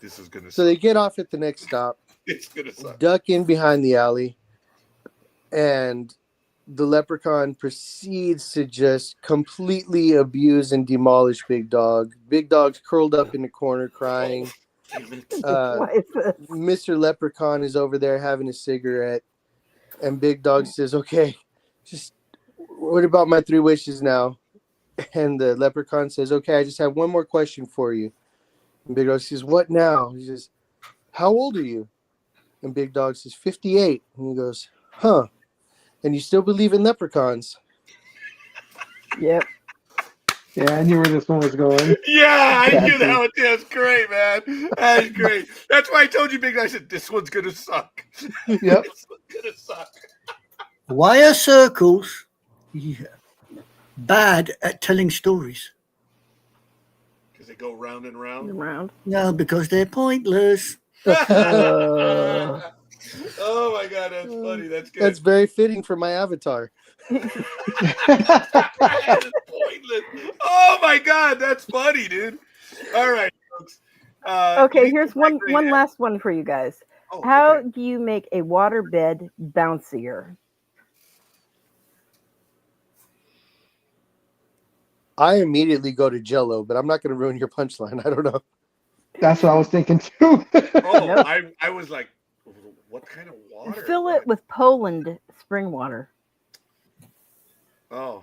This is gonna. So they get off at the next stop, It's gonna suck. duck in behind the alley, and the leprechaun proceeds to just completely abuse and demolish Big Dog. Big Dog's curled up in the corner crying. Damn it. What is this? Mr. Leprechaun is over there having a cigarette, and Big Dog says, okay, just what about my 3 wishes now? And the leprechaun says, okay, I just have one more question for you. And Big Dog says, what now? He says, how old are you? And Big Dog says, 58. And he goes, huh. And you still believe in leprechauns? Yep. Yeah, I knew where this one was going. Yeah, I knew Exactly. that one. That's great, man. That's great. That's why I told you, Big Guy. I said this one's gonna suck. Yep. This one's gonna suck. Why are circles bad at telling stories? Because they go round and round. Around. No, because they're pointless. Oh my god, that's funny. That's good. That's very fitting for my avatar. It's pointless. Oh my god, that's funny, dude. All right, folks. Okay, these here's are my one great one last one for you guys. Oh, How okay. do you make a waterbed bouncier? I immediately go to Jello, but I'm not going to ruin your punchline. I don't know. That's what I was thinking too. Oh, Nope. I was like, what kind of water? Fill What? it with Poland spring water. Oh.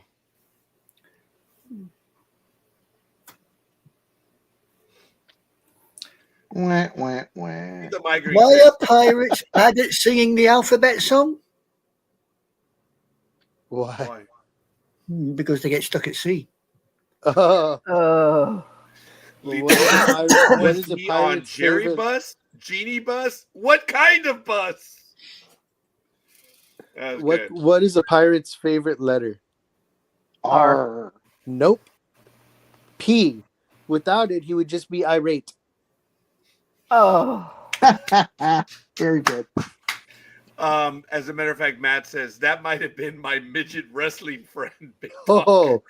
Wah, wah, wah. The migraine. Why are pirates bad at singing the alphabet song? Why? Why? Because they get stuck at sea. Oh, Oh, well, what is a pirate? What Was is a he on pirate's Jerry favorite? bus? Genie bus? What kind of bus? That was good. What is a pirate's favorite letter? R. Nope. P. Without it, he would just be irate. oh. Very good. As a matter of fact, Matt says that might have been my midget wrestling friend. Big Dog. Oh.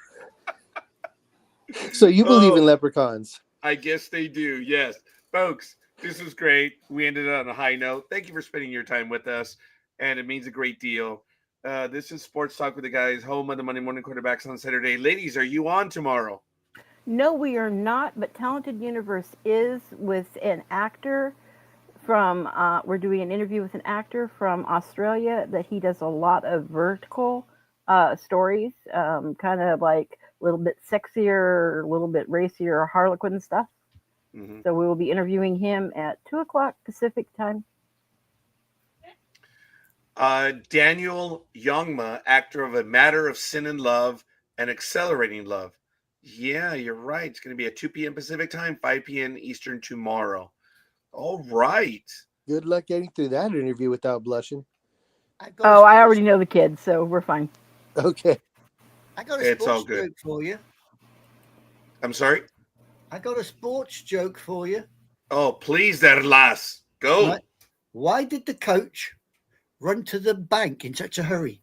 So you believe Oh. in leprechauns? I guess they do. Yes, folks, this was great. We ended on a high note. Thank you for spending your time with us, and it means a great deal. This is Sports Talk with the Guys, home of the Monday Morning Quarterbacks on Saturday. Ladies, are you on tomorrow? No, we are not, but Talented Universe is with an actor from, we're doing an interview with an actor from Australia that he does a lot of vertical stories, kind of like a little bit sexier, a little bit racier Harlequin stuff. Mm-hmm. So we will be interviewing him at 2:00 Pacific time. Daniel Youngma, actor of A Matter of Sin and Love and Accelerating Love. Yeah, you're right. It's going to be at 2 p.m. Pacific time, 5 p.m. Eastern tomorrow. All right. Good luck getting through that interview without blushing. Oh, I already know the kids, so we're fine. Okay. I got a It's all sports good. joke for you. I'm sorry? I got a sports joke for you. Oh, please, Erlas. Go. Right. Why did the coach run to the bank in such a hurry?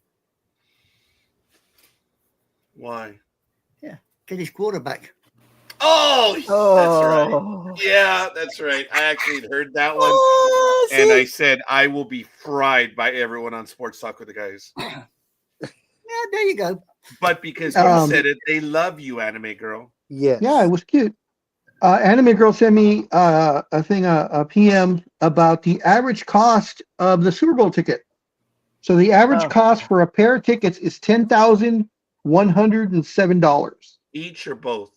Why? Get his quarterback. Oh, that's right. Oh, Yeah, that's right. I actually had heard that one, Oh, and I see? said I will be fried by everyone on Sports Talk with the Guys. Yeah, there you go. But because you said it, they love you, anime girl. Yes. Yeah, it was cute. Anime Girl sent me a PM about the average cost of the Super Bowl ticket. So the average Oh. cost for a pair of tickets is $10,107. Each or both?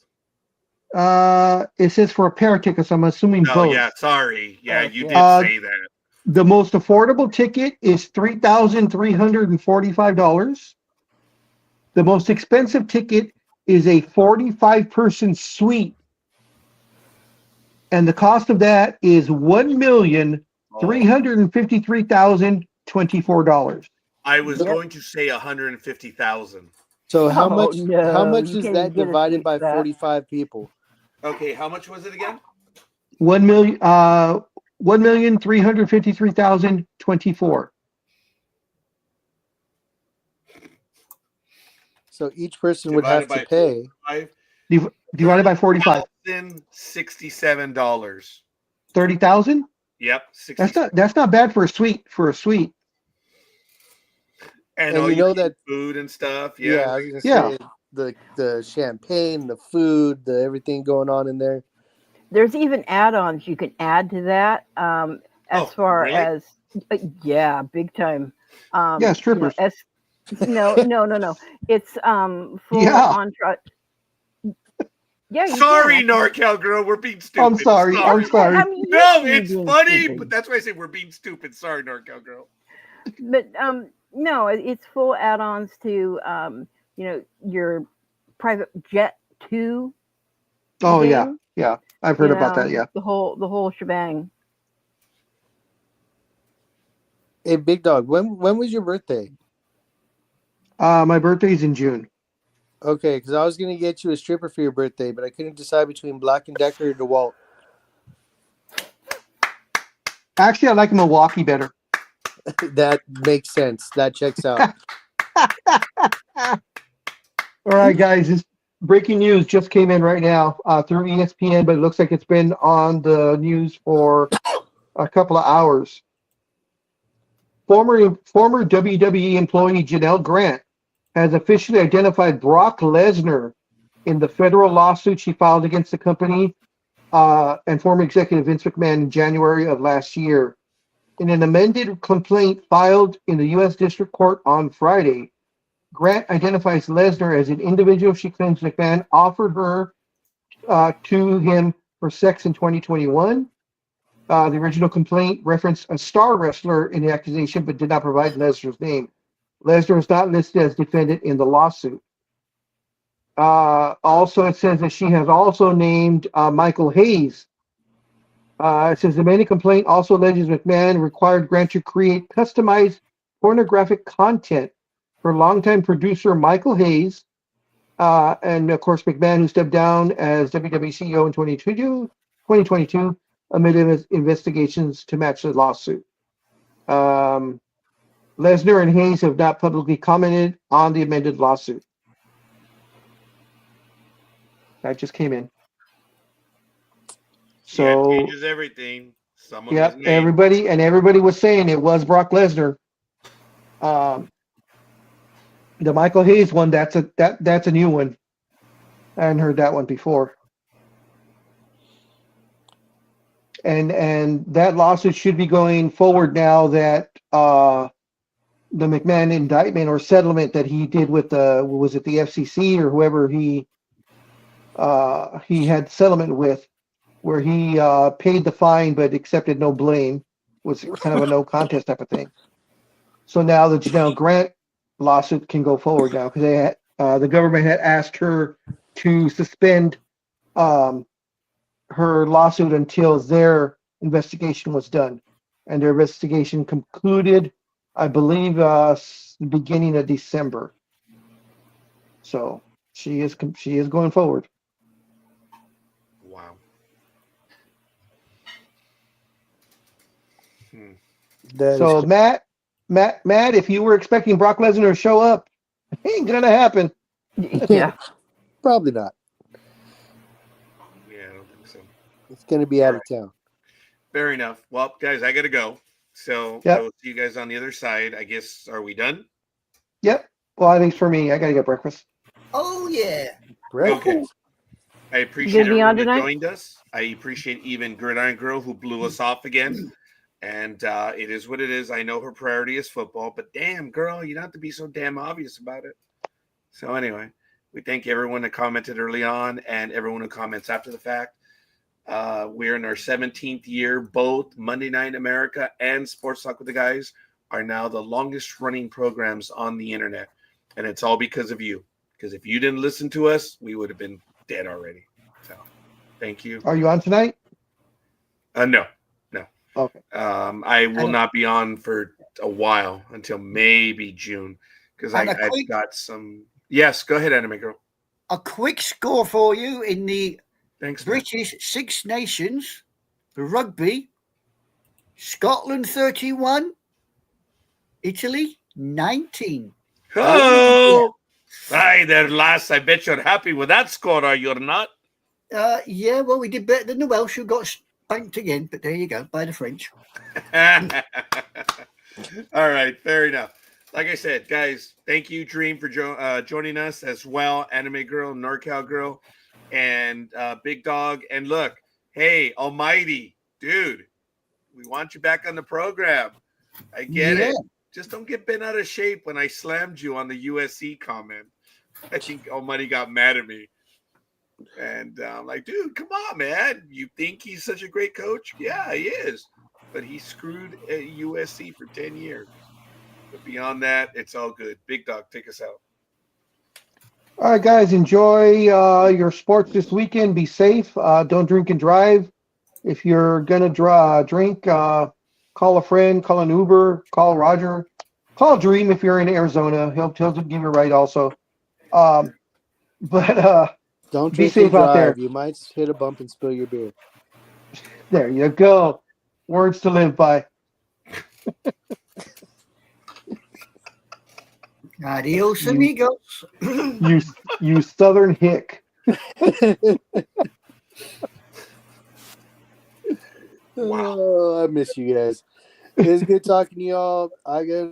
It says for a pair of tickets. I'm assuming No, both. yeah, sorry. Yeah, Oh, you yeah. did say that. The most affordable ticket is $3,345. The most expensive ticket is a 45-person suite, and the cost of that is $1,353,024. I was Yep. going to say 150,000. So how Oh, much no, how much you is can't that even get a divided seat by for that. 45 people? Okay, how much was it again? $1,353,024. So each person would have Divided to pay. Divided by 45. $1,067. 30,000? Yep, 60. That's not bad for a suite. And And all you know get that food and stuff. yeah, Yeah. I was gonna Yeah. say the champagne, the food, the everything going on in there. There's even add-ons you can add to that. As Oh, far really? as yeah, big time. Yeah, strippers. No. It's full Yeah. entourage. Yeah, you Sorry, can. NorCal girl, we're being stupid. I'm sorry. I mean, you No, can be it's being funny, stupid. but that's why I say we're being stupid. Sorry, NorCal girl. But no, it's full add-ons to your private jet too. Oh thing, yeah. I've heard about that. Yeah. the whole shebang. Hey, Big Dog, when was your birthday? My birthday's in June. Okay, because I was gonna get you a stripper for your birthday, but I couldn't decide between Black and Decker or DeWalt. Actually, I like Milwaukee better. That makes sense. That checks out. All right, guys. This breaking news just came in right now through ESPN, but it looks like it's been on the news for a couple of hours. Former WWE employee Janelle Grant has officially identified Brock Lesnar in the federal lawsuit she filed against the company and former executive Vince McMahon in January of last year. In an amended complaint filed in the U.S. District Court on Friday, Grant identifies Lesnar as an individual she claims McMahon offered her to him for sex in 2021. The original complaint referenced a star wrestler in the accusation, but did not provide Lesnar's name. Lesnar is not listed as defendant in the lawsuit. Also, it says that she has also named Michael Hayes. It says the amended complaint also alleges McMahon required Grant to create customized pornographic content for longtime producer Michael Hayes, and of course McMahon, who stepped down as WWE CEO in 2022 amid his investigations to match the lawsuit. Lesnar and Hayes have not publicly commented on the amended lawsuit. That just came in. So yeah, changes everything. yeah, everybody was saying it was Brock Lesnar. The Michael Hayes one, that's a new one. I hadn't heard that one before. And that lawsuit should be going forward now that the McMahon indictment or settlement that he did with the FCC or whoever he had settlement with, where he paid the fine but accepted no blame, was kind of a no contest type of thing. So now the Janelle Grant lawsuit can go forward now because the government had asked her to suspend her lawsuit until their investigation was done, and their investigation concluded, I believe, beginning of December. So she is going forward. Wow. So Matt, if you were expecting Brock Lesnar to show up, it ain't gonna happen. Yeah. Probably not. Yeah, I don't think so. It's going to be out of town. Fair enough. Well, guys, I gotta go. So Yep. I will see you guys on the other side. I guess, are we done? Yep. Well, I think for me, I gotta get breakfast. Oh, yeah. Okay. I appreciate gonna be on everyone that tonight? joined us. I appreciate even Gridiron Girl who blew us off again. And it is what it is. I know her priority is football, but damn, girl, you don't have to be so damn obvious about it. So anyway, we thank everyone that commented early on and everyone who comments after the fact. We're in our 17th year. Both Monday Night America and Sports Talk with the Guys are now the longest running programs on the internet. And it's all because of you. Because if you didn't listen to us, we would have been dead already. So thank you. Are you on tonight? No. Okay. I will not be on for a while until maybe June because I've got some. Yes, go ahead, Anime Girl. A quick score for you in the Thanks, British Six Nations, the rugby. Scotland 31, Italy 19. Oh, hi there, lass. I bet you're happy with that score, are you not? Yeah, well, we did better than the Welsh, who got spanked again, but there you go, by the French. All right, fair enough. Like I said, guys, thank you, Dream, for joining us as well. Anime Girl, NorCal Girl, and Big Dog. And look, hey, Almighty, dude, we want you back on the program. I get it. Just don't get bent out of shape when I slammed you on the USC comment. I think Almighty got mad at me. And I'm like, dude, come on, man. You think he's such a great coach? Yeah, he is. But he screwed USC for 10 years. But beyond that, it's all good. Big Dog, take us out. All right, guys, enjoy your sports this weekend. Be safe. Don't drink and drive. If you're going to drink, call a friend, call an Uber, call Roger. Call Dream if you're in Arizona. He'll give you a ride also. Don't be drink safe and out there. drive. You might hit a bump and spill your beer. There you go. Words to live by. Adios, You- amigos. You southern hick. Oh, I miss you guys. It's good talking to y'all. I got.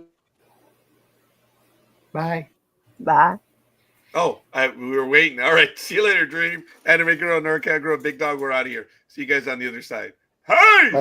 Bye. Bye. Oh, we were waiting. All right. See you later, Dream. Anime Girl, NorCal Girl, Big Dog. We're out of here. See you guys on the other side. Hey!